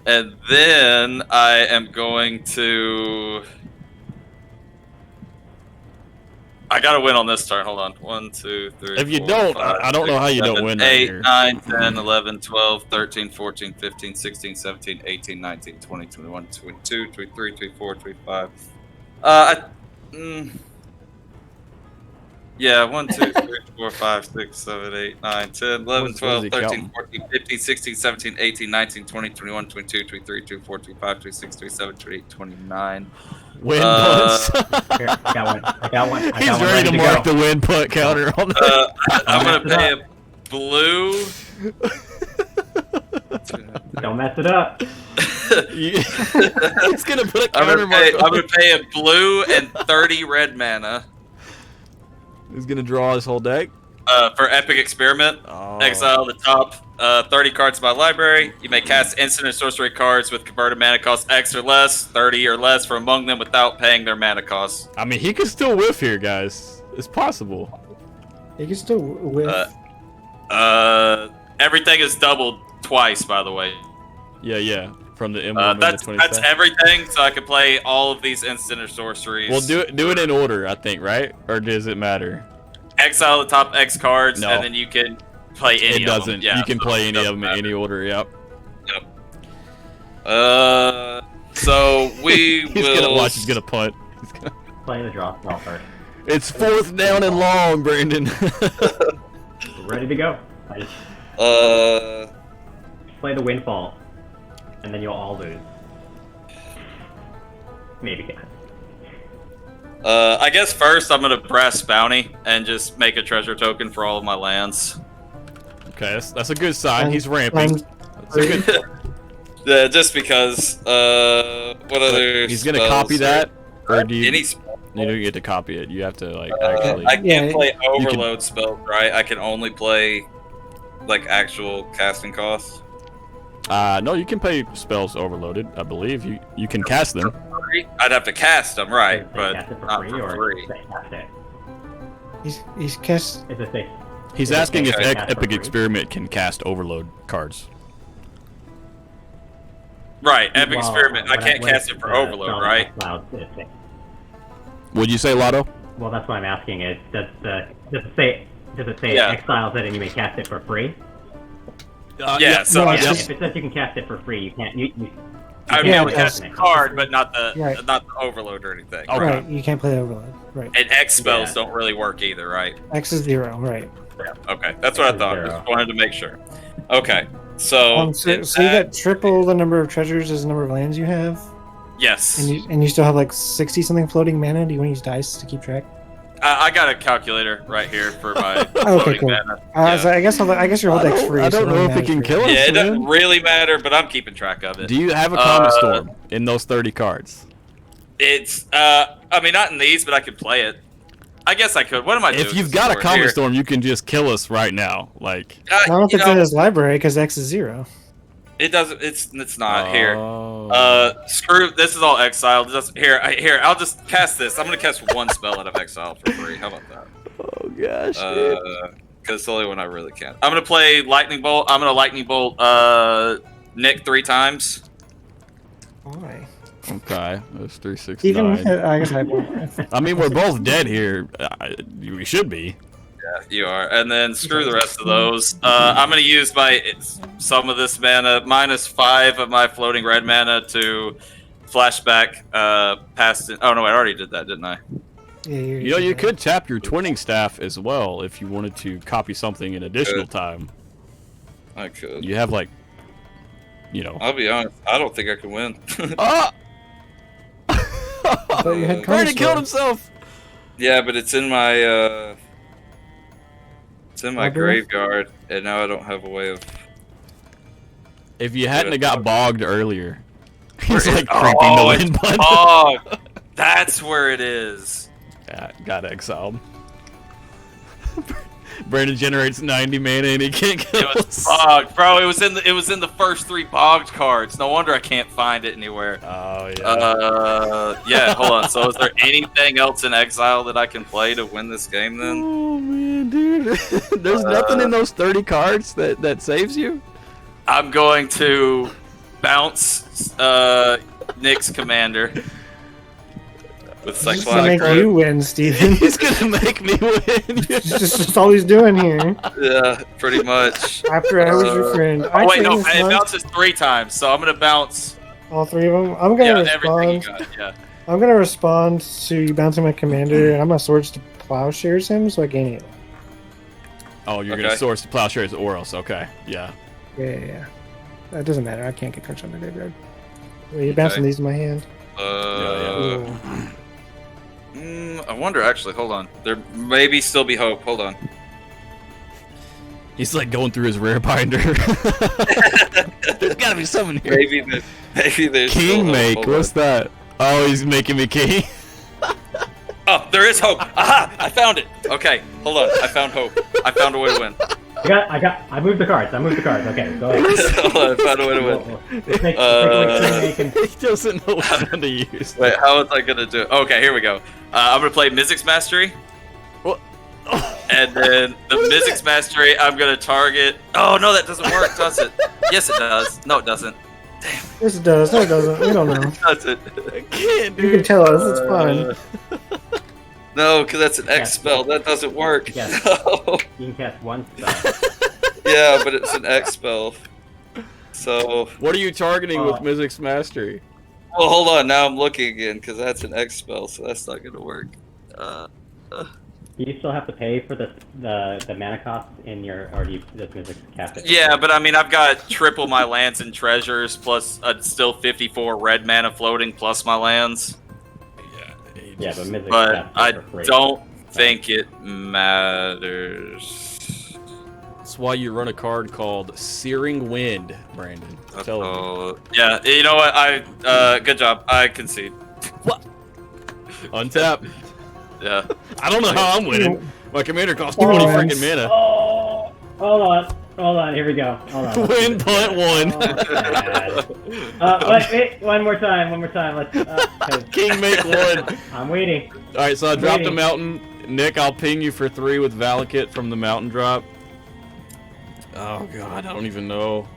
Speaker 6: And then I am going to. I gotta win on this turn. Hold on. 1, 2, 3.
Speaker 1: If you
Speaker 6: 4,
Speaker 1: don't,
Speaker 6: 5,
Speaker 1: I don't know how you
Speaker 6: 7,
Speaker 1: don't win right
Speaker 6: 8,
Speaker 1: here.
Speaker 6: 9, 10, 11, 12, 13, 14, 15, 16, 17, 18, 19, 20, 21, 22, 23, 24, 25. Yeah, 1, 2, 3, 4, 5, 6, 7, 8, 9, 10, 11, 12, 13, 14, 15, 16, 17, 18, 19, 20, 21, 22, 23, 24, 25, 26, 27, 28, 29.
Speaker 1: Win punts.
Speaker 4: Here, I got one.
Speaker 1: He's ready to mark the win punt counter on that.
Speaker 6: I'm gonna pay a blue.
Speaker 4: Don't mess it up.
Speaker 1: He's gonna put a
Speaker 6: I'm
Speaker 1: counter mark.
Speaker 6: gonna pay a blue and 30 red mana.
Speaker 1: He's gonna draw his whole deck.
Speaker 6: For Epic Experiment.
Speaker 1: Oh.
Speaker 6: Exile the top 30 cards of my library. You may cast instant and sorcery cards with converted mana cost X or less, 30 or less from among them without paying their mana cost.
Speaker 1: I mean, he could still whiff here, guys. It's possible.
Speaker 3: You can still whiff.
Speaker 6: Everything is doubled twice, by the way.
Speaker 1: Yeah. From the emblem and
Speaker 6: That's
Speaker 1: the 20
Speaker 6: everything, so I can play all of these instant or sorceries.
Speaker 1: Well, do it in order, I think, right? Or does it matter?
Speaker 6: Exile the top X cards,
Speaker 1: No.
Speaker 6: and then you can play any
Speaker 1: It
Speaker 6: of them.
Speaker 1: doesn't.
Speaker 6: Yeah,
Speaker 1: You can
Speaker 6: so
Speaker 1: play
Speaker 6: it
Speaker 1: any of
Speaker 6: doesn't
Speaker 1: them in any
Speaker 6: matter.
Speaker 1: order. Yep.
Speaker 6: So we
Speaker 1: He's
Speaker 6: will.
Speaker 1: gonna watch. He's gonna punt. He's gonna...
Speaker 4: Play the draw spell first.
Speaker 1: It's 4th down and long, Brandon.
Speaker 4: Ready to go. I just play the windfall, and then you'll all lose. Maybe.
Speaker 6: I guess first I'm gonna brass bounty and just make a treasure token for all of my lands.
Speaker 1: Okay, that's a good sign. He's ramping. That's a good...
Speaker 6: Yeah, just because. What other?
Speaker 1: He's gonna
Speaker 6: spells
Speaker 1: copy
Speaker 6: are-
Speaker 1: that, or do you?
Speaker 6: Any
Speaker 1: You don't get to copy it. You have to like actually.
Speaker 6: I can't
Speaker 3: Yeah,
Speaker 6: play
Speaker 1: can-
Speaker 6: overload spells, right? I can only play like actual casting costs.
Speaker 1: No, you can pay spells overloaded. I believe you can cast them.
Speaker 6: I'd have to cast them, right?
Speaker 4: Say
Speaker 6: But
Speaker 4: cast it for
Speaker 6: not
Speaker 4: free,
Speaker 6: for
Speaker 4: or
Speaker 6: free.
Speaker 4: say cast it.
Speaker 3: He's cast.
Speaker 4: Is it say
Speaker 1: He's
Speaker 4: Is it
Speaker 1: asking if
Speaker 4: cast for
Speaker 1: Epic
Speaker 4: free?
Speaker 1: Experiment can cast overload cards.
Speaker 6: Right, Epic
Speaker 4: Well,
Speaker 6: Experiment. I
Speaker 4: what
Speaker 6: can't
Speaker 4: what
Speaker 6: cast
Speaker 4: is
Speaker 6: it for
Speaker 4: the
Speaker 6: overload,
Speaker 4: spell
Speaker 6: right?
Speaker 4: allowed to say?
Speaker 1: Would you say Lotto?
Speaker 4: Well, that's what I'm asking. Is does it say
Speaker 6: Yeah.
Speaker 4: exiles it and you may cast it for free?
Speaker 6: Yeah, so
Speaker 3: no,
Speaker 6: yeah,
Speaker 3: it's
Speaker 4: Yeah,
Speaker 3: just-
Speaker 4: if it says you can cast it for free, you can't. You
Speaker 6: I'd be
Speaker 3: Yeah,
Speaker 6: able to cast the
Speaker 4: that's-
Speaker 6: card, but not the
Speaker 3: Right.
Speaker 6: not the overload or anything.
Speaker 1: Okay.
Speaker 3: Right, you can't play overload. Right.
Speaker 6: And X spells
Speaker 4: Yeah.
Speaker 6: don't really work either, right?
Speaker 3: X is 0. Right.
Speaker 6: Okay, that's what I thought.
Speaker 4: Zero.
Speaker 6: Just wanted to make sure. Okay, so
Speaker 3: So
Speaker 6: in
Speaker 3: you
Speaker 6: that-
Speaker 3: got triple the number of treasures as the number of lands you have,
Speaker 6: yes,
Speaker 3: and you still have like 60 something floating mana. Do you want to use dice to keep track?
Speaker 6: I got a calculator right here for my
Speaker 3: Okay,
Speaker 6: floating
Speaker 3: cool.
Speaker 6: mana.
Speaker 3: So I guess your whole deck's free.
Speaker 1: I
Speaker 3: so
Speaker 1: don't know if it
Speaker 3: matters
Speaker 1: can
Speaker 3: for you.
Speaker 1: kill us.
Speaker 6: Yeah, it doesn't
Speaker 1: man.
Speaker 6: really matter, but I'm keeping track of it.
Speaker 1: Do you have a Common Storm in those 30 cards?
Speaker 6: It's I mean, not in these, but I could play it. I guess I could. What am I doing?
Speaker 1: If you've
Speaker 6: this
Speaker 1: got a
Speaker 6: for?
Speaker 1: Common
Speaker 6: Here.
Speaker 1: Storm, you can just kill us right now. Like.
Speaker 3: I don't know if
Speaker 6: you
Speaker 3: it's in
Speaker 6: know,
Speaker 3: his library because X is 0.
Speaker 6: it doesn't. It's not here.
Speaker 1: Oh.
Speaker 6: Screw. This is all exiled. Here. I'll just cast this. I'm gonna cast one spell out of exile for free. How about that?
Speaker 1: Oh gosh.
Speaker 6: Because it's the only one I really can. I'm gonna play lightning bolt. I'm gonna lightning bolt. Nick 3 times.
Speaker 3: Why?
Speaker 1: Okay, that's 369.
Speaker 3: Even I guess I.
Speaker 1: I mean, we're both dead here. We should be.
Speaker 6: Yeah, you are. And then screw the rest of those. I'm gonna use some of this mana, -5 of my floating red mana to flashback past. Oh no, I already did that, didn't I?
Speaker 3: Yeah,
Speaker 1: You know, you could tap your twinning staff as well if you wanted to copy something in additional time.
Speaker 6: I could.
Speaker 1: You have like, you know.
Speaker 6: I'll be honest. I don't think I can win.
Speaker 1: Ah!
Speaker 3: thought you had
Speaker 1: Brandon
Speaker 3: Common
Speaker 1: killed
Speaker 3: Storm.
Speaker 1: himself.
Speaker 6: Yeah, but it's in my
Speaker 3: Library?
Speaker 6: graveyard, and now I don't have a way of.
Speaker 1: If you hadn't have got bogged earlier, he's like creeping
Speaker 6: Oh,
Speaker 1: the
Speaker 6: it's
Speaker 1: wind button.
Speaker 6: Oh, that's where it is.
Speaker 1: Yeah, got exiled. Brandon generates 90 mana and he can't kill
Speaker 6: It was
Speaker 1: us.
Speaker 6: bogged, bro. It was in the first 3 bogged cards. No wonder I can't find it anywhere.
Speaker 1: Oh yeah.
Speaker 6: Yeah. Hold on. So, is there anything else in exile that I can play to win this game? Then
Speaker 1: Oh man, dude. There's nothing in those 30 cards that saves you.
Speaker 6: I'm going to bounce Nick's commander. with
Speaker 3: He's gonna
Speaker 6: cyclonic.
Speaker 3: make you win, Steven.
Speaker 5: He's gonna make me win.
Speaker 3: It's just all he's doing here.
Speaker 6: Yeah, pretty much.
Speaker 3: After I was your friend.
Speaker 2: Oh wait, no,
Speaker 3: changed
Speaker 2: it
Speaker 3: mine-
Speaker 2: bounces 3 times, so I'm gonna bounce.
Speaker 3: all 3 of them. I'm gonna
Speaker 2: Everything you
Speaker 3: respond.
Speaker 2: got. Yeah.
Speaker 3: I'm gonna respond to you bouncing my commander, and I'm gonna swords to plowshares him, so I gain 8.
Speaker 1: Oh, you're gonna
Speaker 6: Okay.
Speaker 1: source the plowshares Oros. Okay, yeah.
Speaker 3: Yeah. That doesn't matter. I can't get cards on the graveyard. Wait, you're bouncing
Speaker 6: Okay.
Speaker 3: these in my hand.
Speaker 6: I wonder. Actually, hold on. There maybe still be hope. Hold on.
Speaker 1: He's like going through his rare binder.
Speaker 5: There's gotta be something here.
Speaker 6: Maybe there's still
Speaker 1: King
Speaker 6: hope.
Speaker 1: make.
Speaker 6: Hold
Speaker 1: What's
Speaker 6: on.
Speaker 1: that? Oh, he's making me king.
Speaker 6: Oh, there is hope. Aha! I found it. Okay, hold on. I found hope. I found a way to win.
Speaker 4: I moved the cards. Okay, go ahead.
Speaker 6: Hold on, I found a way to win.
Speaker 4: We'll take away King Make
Speaker 1: He doesn't know which one to use.
Speaker 6: Wait, how was I gonna do it? Okay, here we go. I'm gonna play Mizzix Mastery.
Speaker 1: What?
Speaker 6: And then the Mizzix Mastery, I'm gonna target. Oh no, that doesn't work, does it? Yes, it does. No, it doesn't.
Speaker 3: Yes, it does. No, it doesn't. We don't know.
Speaker 6: It doesn't.
Speaker 1: I can't,
Speaker 3: You can
Speaker 1: dude.
Speaker 3: tell us. It's fine.
Speaker 6: No, because that's an X spell. That doesn't work.
Speaker 4: Yes.
Speaker 6: No.
Speaker 4: You can cast 1 spell.
Speaker 6: Yeah, but it's an X spell. So,
Speaker 1: What are you targeting with Mizzix Mastery?
Speaker 6: well, hold on. Now I'm looking again because that's an X spell, so that's not gonna work.
Speaker 4: Do you still have to pay for the mana cost in your, or do you just music cast it?
Speaker 2: Yeah, but I mean, I've got triple my lands and treasures, plus still 54 red mana floating, plus my lands.
Speaker 4: Yeah, but Mizzix
Speaker 2: But
Speaker 4: casts
Speaker 2: I
Speaker 4: it for free.
Speaker 2: don't think it matters.
Speaker 1: That's why you run a card called Searing Wind, Brandon. I'm telling you.
Speaker 2: Oh, yeah. You know what? Good job. I concede.
Speaker 1: Untap.
Speaker 2: Yeah.
Speaker 1: I don't know how I'm winning. My commander costs 20
Speaker 3: Oh,
Speaker 1: freaking mana.
Speaker 4: Oh, hold on, here we go. Hold on.
Speaker 1: Win point 1.
Speaker 4: Wait, one more time. Let's. 'Cause
Speaker 1: King make 1.
Speaker 4: I'm waiting.
Speaker 1: Alright, so I dropped a
Speaker 4: Waiting.
Speaker 1: mountain. Nick, I'll ping you for 3 with Valakut from the mountain drop. Oh god, I don't even know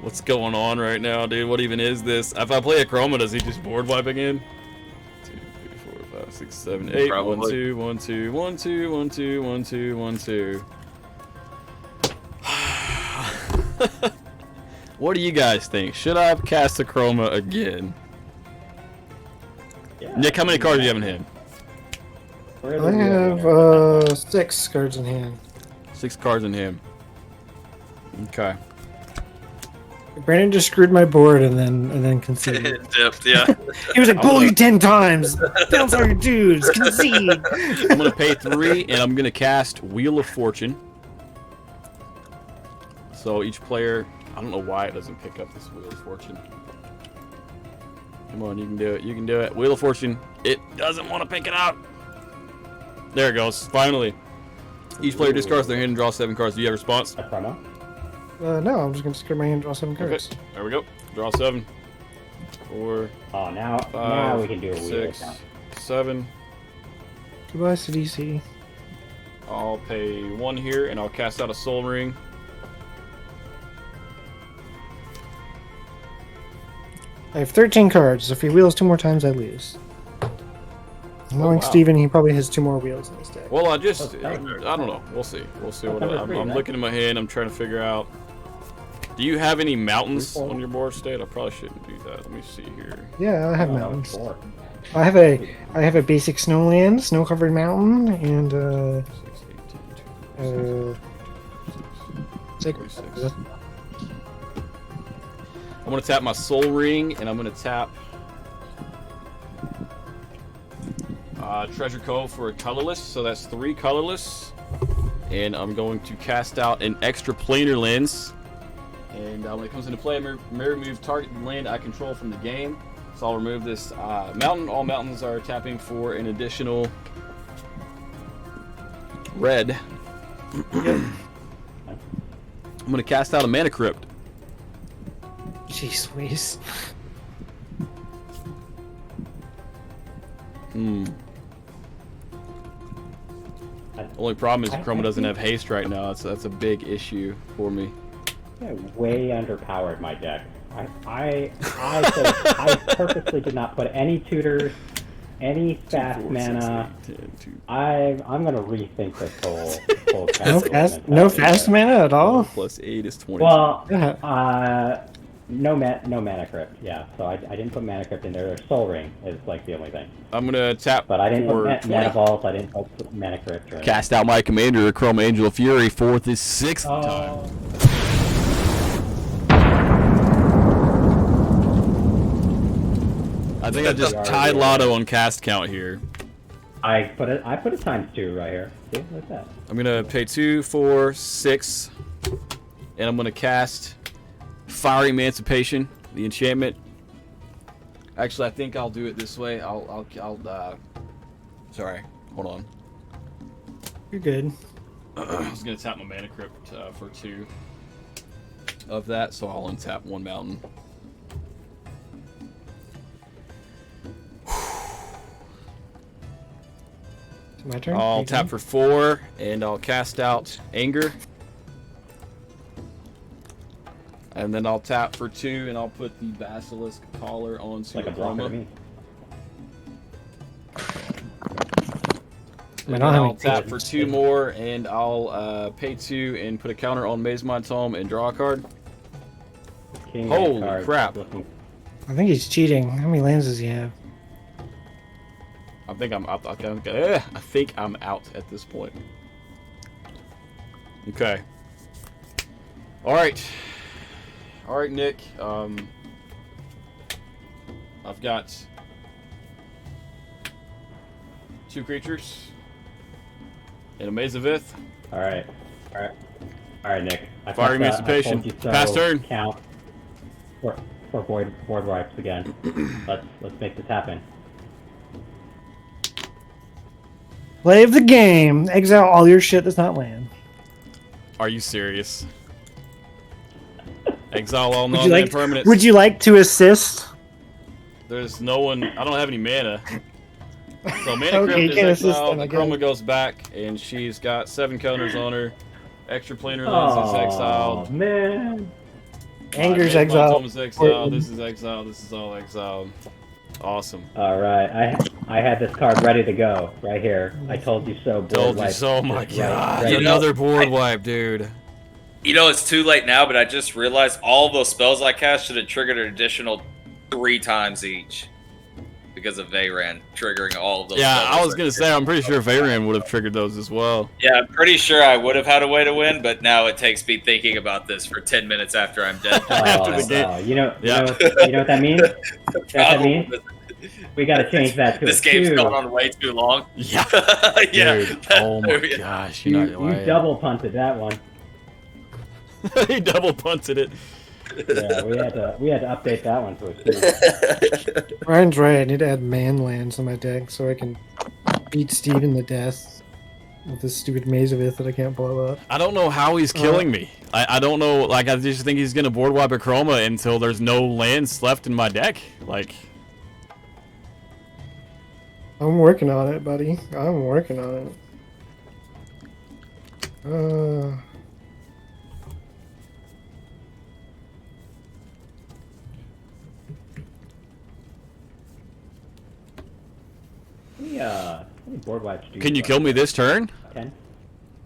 Speaker 1: what's going on right now, dude. What even is this? If I play Akroma, does he just board wipe again? 2, 3, 4, 5, 6, 7, 8. 1,
Speaker 2: Probably.
Speaker 1: 2, 1, 2, 1, 2, 1, 2, 1, 2, 1, 2. What do you guys think? Should I have cast Akroma again?
Speaker 4: Yeah.
Speaker 1: Nick, how many cards do you have in hand?
Speaker 3: I have 6 cards in hand.
Speaker 1: 6 cards in hand. Okay.
Speaker 3: Brandon just screwed my board and then conceded.
Speaker 2: It dipped, yeah.
Speaker 3: He was like, "Pull you 10 times, bounce all your dudes, concede."
Speaker 1: I'm gonna pay 3, and I'm gonna cast Wheel of Fortune. So each player, I don't know why it doesn't pick up this Wheel of Fortune. Come on, you can do it. You can do it. Wheel of Fortune. It doesn't want to pick it up. There it goes. Finally. Each player discards their hand and draws 7 cards. Do you have a response?
Speaker 4: Akroma?
Speaker 3: No, I'm just gonna discard my hand and draw 7
Speaker 1: Okay.
Speaker 3: cards.
Speaker 1: There we go. Draw 7. 4,
Speaker 4: Oh, now
Speaker 1: 5,
Speaker 4: we can do a wheel
Speaker 1: 6,
Speaker 4: count.
Speaker 1: 7.
Speaker 3: Goodbye, CDC.
Speaker 1: I'll pay 1 here, and I'll cast out a Soul Ring.
Speaker 3: I have 13 cards. If he wheels 2 more times, I lose. Knowing
Speaker 1: wow.
Speaker 3: Steven, he probably has 2 more wheels in his deck.
Speaker 1: Well, I just,
Speaker 4: Oh,
Speaker 1: I don't know. We'll see. We'll see. What
Speaker 4: number
Speaker 1: I'm,
Speaker 4: 3,
Speaker 1: I'm
Speaker 4: right?
Speaker 1: looking at my hand. I'm trying to figure out. Do you have any mountains on your board state? I probably shouldn't do that. Let me see here.
Speaker 3: Yeah, I have
Speaker 4: Oh,
Speaker 3: mountains.
Speaker 4: 4.
Speaker 3: I have a basic snowland, snow-covered mountain, and
Speaker 1: 6, 18,
Speaker 3: sacred.
Speaker 1: 26. I'm gonna tap my Soul Ring, and I'm gonna tap Treasure Cove for a colorless. So that's 3 colorless, and I'm going to cast out an extra planar lens. And when it comes into play, I may remove target land I control from the game. So I'll remove this mountain. All mountains are tapping for an additional red. I'm going to cast out a Mana Crypt.
Speaker 3: Jeez Louise.
Speaker 1: Only problem is
Speaker 4: I
Speaker 1: Chroma doesn't
Speaker 4: think-
Speaker 1: have haste right now. That's a big issue for me.
Speaker 4: Yeah, way underpowered my deck. I purposely did not put any tutors any fast
Speaker 1: 4, 6,
Speaker 4: mana.
Speaker 1: 8, 10, 2,
Speaker 4: I'm gonna rethink this whole
Speaker 3: No fast mana at all.
Speaker 1: plus 8 is 22.
Speaker 4: Well,
Speaker 3: Yeah.
Speaker 4: no mana crypt. Yeah, so I didn't put mana crypt in there. Soul ring is like the only thing.
Speaker 1: I'm gonna tap
Speaker 4: But I didn't
Speaker 1: for
Speaker 4: put
Speaker 1: 20.
Speaker 4: mana vault. I didn't put mana crypt. Or
Speaker 1: Cast out my commander, Akroma Angel of Fury, for the 6th time.
Speaker 4: Oh.
Speaker 1: I think I just tied Lotto on cast count here.
Speaker 4: I put it ×2 right here. See, like that.
Speaker 1: I'm gonna pay 2, 4, 6, and I'm gonna cast Fire Emancipation, the enchantment. Actually, I think I'll do it this way. Sorry, hold on.
Speaker 3: You're good.
Speaker 1: I was gonna tap my mana crypt for 2 of that, so I'll untap 1 mountain.
Speaker 3: My turn.
Speaker 1: I'll tap for 4, and I'll cast out Anger. And then I'll tap for 2, and I'll put the Basilisk collar on
Speaker 4: Like a blocker to
Speaker 1: Akroma.
Speaker 4: me.
Speaker 1: And then
Speaker 3: I don't have
Speaker 1: I'll
Speaker 3: any
Speaker 1: tap
Speaker 3: cards.
Speaker 1: for 2 more, and I'll pay 2 and put a counter on Mazemine Tome and draw a card.
Speaker 4: King
Speaker 1: Holy
Speaker 4: card
Speaker 1: crap.
Speaker 4: looking-
Speaker 3: I think he's cheating. How many lands does he have?
Speaker 1: I think I'm out. I think I'm out at this point. Okay. All right, Nick. I've got 2 creatures and a Maze of Ith.
Speaker 4: All right, Nick. I
Speaker 1: Fire
Speaker 4: pressed that, I
Speaker 1: Emancipation.
Speaker 4: told you so
Speaker 1: Pass turn.
Speaker 4: Count for board wipes again. let's make this happen.
Speaker 3: Play of the game. Exile all your shit that's not land.
Speaker 1: Are you serious? Exile all
Speaker 3: Would you
Speaker 1: non-land
Speaker 3: like?
Speaker 1: permanents.
Speaker 3: Would you like to assist?
Speaker 1: There's no one. I don't have any mana. So mana
Speaker 3: Okay, you
Speaker 1: crypt
Speaker 3: can't
Speaker 1: is
Speaker 3: assist
Speaker 1: exiled.
Speaker 3: them, I
Speaker 1: Akroma
Speaker 3: guess.
Speaker 1: goes back, and she's got 7 counters on her. Extra planar lens is exiled.
Speaker 4: Man.
Speaker 3: Anger's
Speaker 1: Mazemine
Speaker 3: exiled.
Speaker 1: Tome is exiled. This is exiled. This is all exiled. Awesome.
Speaker 4: All right, I had this card ready to go right here. I told you so. Board
Speaker 1: Told you
Speaker 4: wipe.
Speaker 1: so. My
Speaker 4: Right,
Speaker 1: God.
Speaker 4: right.
Speaker 1: Another board wipe, dude.
Speaker 6: You know, it's too late now, but I just realized all of those spells I cast should have triggered an additional 3 times each. Because of Veyran triggering all of those
Speaker 1: Yeah,
Speaker 6: spells.
Speaker 1: I was gonna say. I'm pretty sure Veyran would have triggered those as well.
Speaker 6: Yeah, I'm pretty sure I would have had a way to win, but now it takes me thinking about this for 10 minutes after I'm dead.
Speaker 1: After the game.
Speaker 4: You know
Speaker 1: Yeah.
Speaker 4: what that means? You know what that means? We got to change that to
Speaker 6: This
Speaker 4: a
Speaker 6: game's
Speaker 4: 2.
Speaker 6: gone on way too long.
Speaker 1: Yeah.
Speaker 6: Yeah.
Speaker 1: Dude. Oh my gosh.
Speaker 4: You,
Speaker 1: You're not
Speaker 4: you
Speaker 1: lying.
Speaker 4: double punted that one.
Speaker 1: He double punted it.
Speaker 4: Yeah, we had to update that one to a 2.
Speaker 3: Ryan's right. I need to add man lands on my deck so I can beat Steven to death with this stupid Maze of Ith that I can't blow up.
Speaker 1: I don't know how he's killing me. I don't know. Like, I just think he's gonna board wipe Akroma until there's no lands left in my deck. Like,
Speaker 3: I'm working on it, buddy. I'm working on it.
Speaker 4: How many board wipes do you
Speaker 1: can you
Speaker 4: run?
Speaker 1: kill me this turn?
Speaker 4: 10?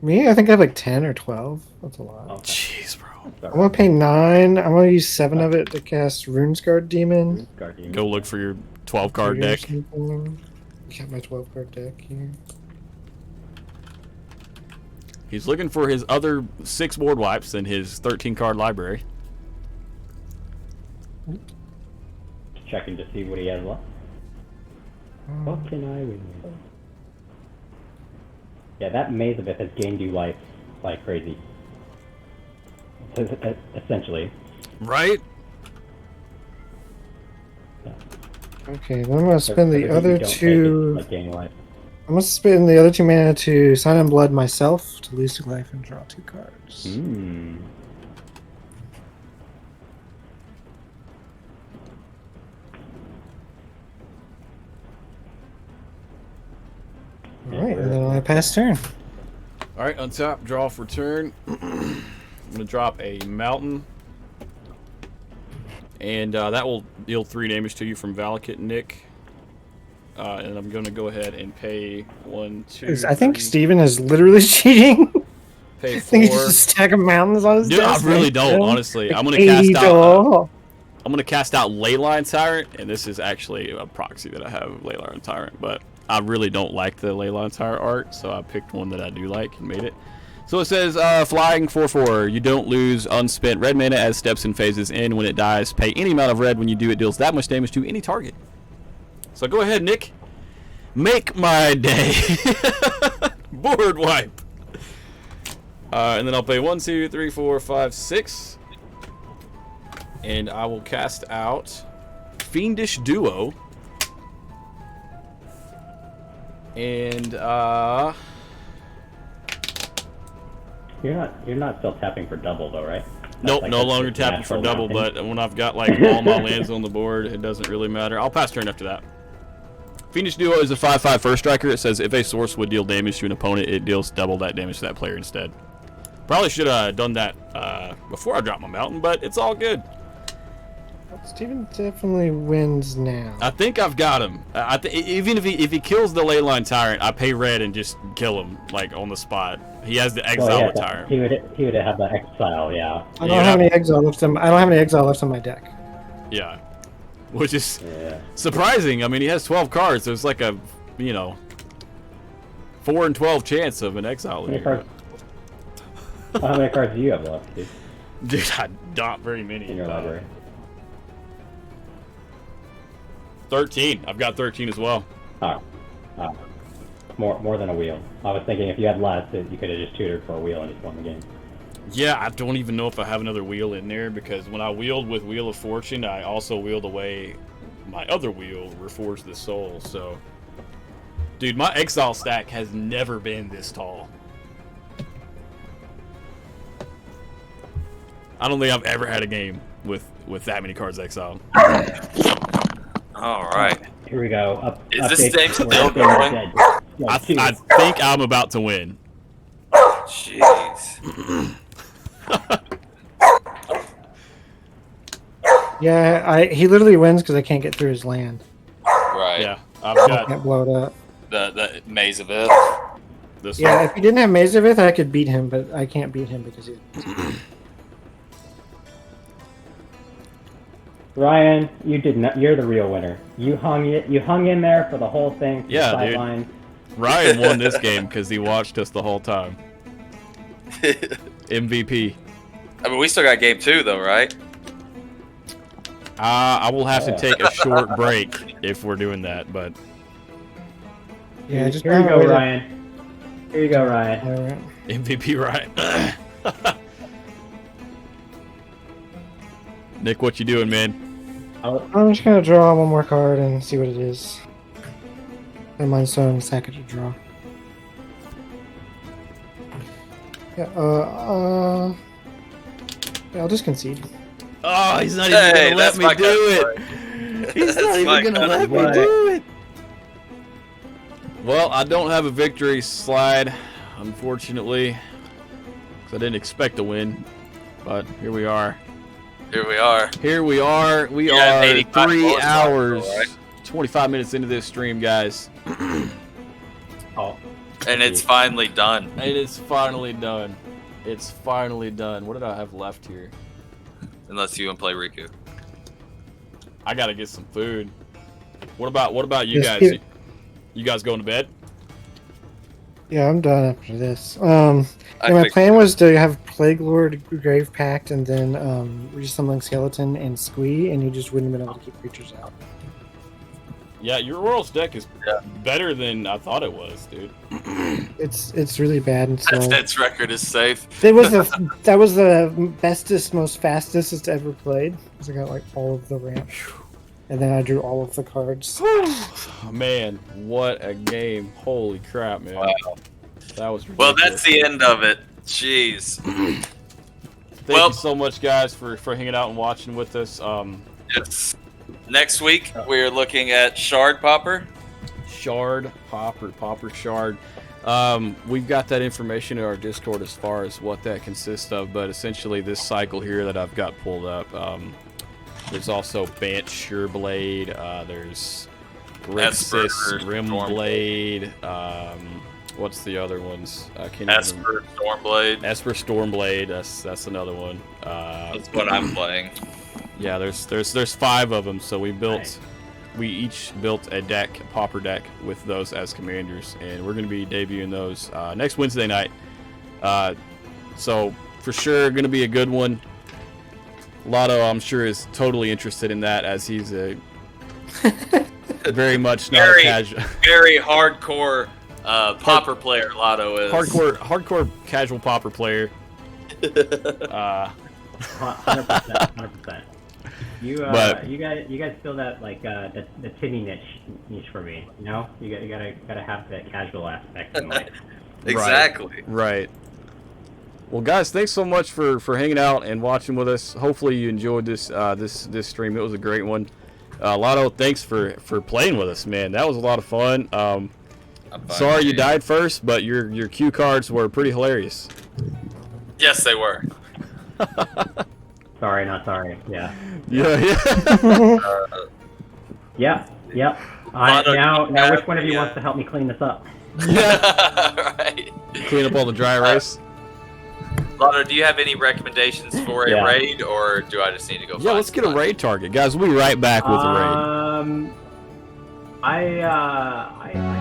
Speaker 3: Me, I think I have like 10 or 12. That's a lot.
Speaker 4: Okay.
Speaker 1: Jeez, bro.
Speaker 3: I'm gonna pay 9. I'm gonna use 7 of it to cast Runesguard Demon.
Speaker 4: Guardian.
Speaker 1: Go look for your 12 card deck.
Speaker 3: Got my 12 card deck here.
Speaker 1: He's looking for his other 6 board wipes in his 13 card library.
Speaker 4: Checking to see what he has left. What can I win? Yeah, that Maze of It has gained you life like crazy. Essentially.
Speaker 1: Right?
Speaker 3: Okay, then I'm gonna spend the
Speaker 4: Everything you
Speaker 3: other
Speaker 4: don't take is,
Speaker 3: 2.
Speaker 4: like, gaining life.
Speaker 3: I'm gonna spend the other 2 mana to Sign in Blood myself to lose 2 life and draw 2 cards.
Speaker 4: Hmm.
Speaker 3: Alright, and then I pass turn.
Speaker 1: Alright, untap, draw for turn. I'm gonna drop a mountain. And that will deal 3 damage to you from Valakut, Nick. and I'm going to go ahead and pay 1, 2.
Speaker 3: I think
Speaker 1: 3,
Speaker 3: Steven is literally cheating.
Speaker 1: pay
Speaker 3: I think
Speaker 1: 4.
Speaker 3: he's just a stack of mountains on his
Speaker 1: Dude, I
Speaker 3: desk.
Speaker 1: really don't, honestly. I'm gonna cast out. I'm gonna cast out Leyline Tyrant, and this is actually a proxy that I have of Leyline Tyrant, but I really don't like the Leyline Tyrant art, so I picked one that I do like and made it. So it says, flying 4/4. You don't lose unspent red mana as steps and phases in. When it dies, pay any amount of red. When you do, it deals that much damage to any target. So go ahead, Nick. Make my day. Board wipe. And then I'll pay 1, 2, 3, 4, 5, 6. And I will cast out Fiendish Duo. And
Speaker 4: You're not still tapping for double though, right?
Speaker 1: nope,
Speaker 4: Like
Speaker 1: no
Speaker 4: that's
Speaker 1: longer
Speaker 4: just
Speaker 1: tapping for
Speaker 4: natural
Speaker 1: double,
Speaker 4: mapping.
Speaker 1: but when I've got like all my lands on the board, it doesn't really matter. I'll pass turn after that. Fiendish Duo is a 5/5 first striker. It says if a source would deal damage to an opponent, it deals double that damage to that player instead. Probably should have done that before I dropped my mountain, but it's all good.
Speaker 3: Steven definitely wins now.
Speaker 1: I think I've got him. Even if he kills the Leyline Tyrant, I pay red and just kill him like on the spot. He has the Exile
Speaker 4: yeah,
Speaker 1: Tyrant.
Speaker 4: he would have the exile, yeah.
Speaker 3: I don't have any exile left. I don't have any exile left on my deck.
Speaker 1: Yeah, which is
Speaker 4: Yeah.
Speaker 1: surprising. I mean, he has 12 cards. There's like a 4 in 12 chance of an exile.
Speaker 4: How many
Speaker 1: in
Speaker 4: cards? How many cards do you have left, dude,
Speaker 1: Dude, I not very many.
Speaker 4: in your library?
Speaker 1: 13. I've got 13 as well.
Speaker 4: Oh. More than a wheel. I was thinking if you had less, you could have just tutored for a wheel and just won the game.
Speaker 1: Yeah, I don't even know if I have another wheel in there because when I wheeled with Wheel of Fortune, I also wheeled away my other wheel, Reforge the Soul. So, dude, my exile stack has never been this tall. I don't think I've ever had a game with that many cards exiled.
Speaker 2: All right.
Speaker 4: Here we go.
Speaker 2: Is this
Speaker 4: update.
Speaker 2: game
Speaker 4: We're
Speaker 2: still
Speaker 4: up in the
Speaker 2: going?
Speaker 4: dead.
Speaker 1: I
Speaker 4: Yeah,
Speaker 1: think I'm about to win.
Speaker 2: Jeez.
Speaker 3: Yeah, he literally wins because I can't get through his land.
Speaker 2: Right.
Speaker 1: Yeah, I've
Speaker 3: I
Speaker 1: got
Speaker 3: can't blow it up.
Speaker 2: The Maze of It.
Speaker 1: this
Speaker 3: Yeah,
Speaker 1: one.
Speaker 3: if he didn't have Mazevith, I could beat him, but I can't beat him because he's.
Speaker 4: Ryan, you did not. You're the real winner. You hung in there for the whole thing. For
Speaker 1: Yeah,
Speaker 4: the
Speaker 1: dude.
Speaker 4: sideline.
Speaker 1: Ryan won this game because he watched us the whole time. MVP.
Speaker 2: I mean, we still got game 2 though, right?
Speaker 1: I will have to take a short break if we're doing that, but
Speaker 3: Yeah, just
Speaker 4: Here you go,
Speaker 3: wait a-
Speaker 4: Ryan. Here you go, Ryan.
Speaker 3: All right.
Speaker 1: MVP Ryan. Nick, what you doing, man?
Speaker 3: I'm just gonna draw one more card and see what it is. And mine's so in a second to draw. Yeah, yeah, I'll just concede.
Speaker 1: Oh, he's not
Speaker 2: Hey,
Speaker 1: even gonna let
Speaker 2: that's
Speaker 1: me
Speaker 2: my
Speaker 1: do
Speaker 2: kind
Speaker 1: it. He's not
Speaker 2: That's my
Speaker 1: even gonna
Speaker 2: kind
Speaker 1: let
Speaker 2: of
Speaker 1: me do it. Well, I don't have a victory slide, unfortunately, because I didn't expect to win. But here we are.
Speaker 2: Here we are.
Speaker 1: Here we are. We
Speaker 2: Yeah,
Speaker 1: are
Speaker 2: 85
Speaker 1: 3
Speaker 2: bullets left,
Speaker 1: hours,
Speaker 2: all right.
Speaker 1: 25 minutes into this stream, guys.
Speaker 4: Oh,
Speaker 2: And it's finally done.
Speaker 1: It is finally done. It's finally done. What did I have left here?
Speaker 2: Unless you want to play Riku.
Speaker 1: I gotta get some food. What about you
Speaker 3: Yes,
Speaker 1: guys?
Speaker 3: here-
Speaker 1: You guys going to bed?
Speaker 3: Yeah, I'm done after this.
Speaker 2: I
Speaker 3: Yeah, my
Speaker 2: fixed
Speaker 3: plan
Speaker 2: it.
Speaker 3: was to have Plague Lord, Grave Pact, and then Resummoning Skeleton and Squee, and you just wouldn't have been able to keep creatures out.
Speaker 1: Yeah, your Oros deck is better than I thought it was, dude.
Speaker 3: It's really bad and slow.
Speaker 2: That's record is safe.
Speaker 3: That was the bestest, most fastest ever played. Because I got like all of the ramp, and then I drew all of the cards.
Speaker 1: Man, what a game! Holy crap, man!
Speaker 2: Wow.
Speaker 1: That was ridiculous.
Speaker 2: Well, that's the end of it. Jeez.
Speaker 1: Thank you so much, guys, for hanging out and watching with us.
Speaker 2: It's, next week, we're looking at Shard Popper.
Speaker 1: Shard, Popper Shard. We've got that information in our Discord as far as what that consists of, but essentially this cycle here that I've got pulled up, there's also Bant Sureblade, there's Grixis,
Speaker 2: Esper,
Speaker 1: Rimblade. What's the other ones? I can't even.
Speaker 2: Esper, Stormblade.
Speaker 1: Esper Stormblade. That's another one.
Speaker 6: That's what I'm playing.
Speaker 1: Yeah, there's 5 of them. So we
Speaker 4: Nice.
Speaker 1: each built a pauper deck with those as commanders, and we're going to be debuting those next Wednesday night. So for sure, going to be a good one. Lotto, I'm sure, is totally interested in that, as he's a very much not a casual,
Speaker 2: Very hardcore popper player. Lotto is
Speaker 1: hardcore casual popper player.
Speaker 4: 100%. 100%. You guys feel that like the Timmy niche for me. You know, you gotta have that casual aspect in life.
Speaker 6: Exactly.
Speaker 1: Right. Well, guys, thanks so much for hanging out and watching with us. Hopefully, you enjoyed this this stream. It was a great one. Lotto, thanks for playing with us, man. That was a lot of fun. Sorry you died first, but your cue cards were pretty hilarious.
Speaker 2: Yes, they were.
Speaker 4: Sorry, not sorry. Yeah.
Speaker 1: Yeah.
Speaker 4: Yep.
Speaker 2: Lotto,
Speaker 4: Now, which one of you wants to help me clean this up?
Speaker 2: Right.
Speaker 1: Clean up all the dry erase.
Speaker 2: Lotto, do you have any recommendations for a
Speaker 4: Yeah.
Speaker 2: raid, or do I just need to go?
Speaker 1: Yeah, let's get a raid target, guys. We'll be right back with the raid.
Speaker 4: I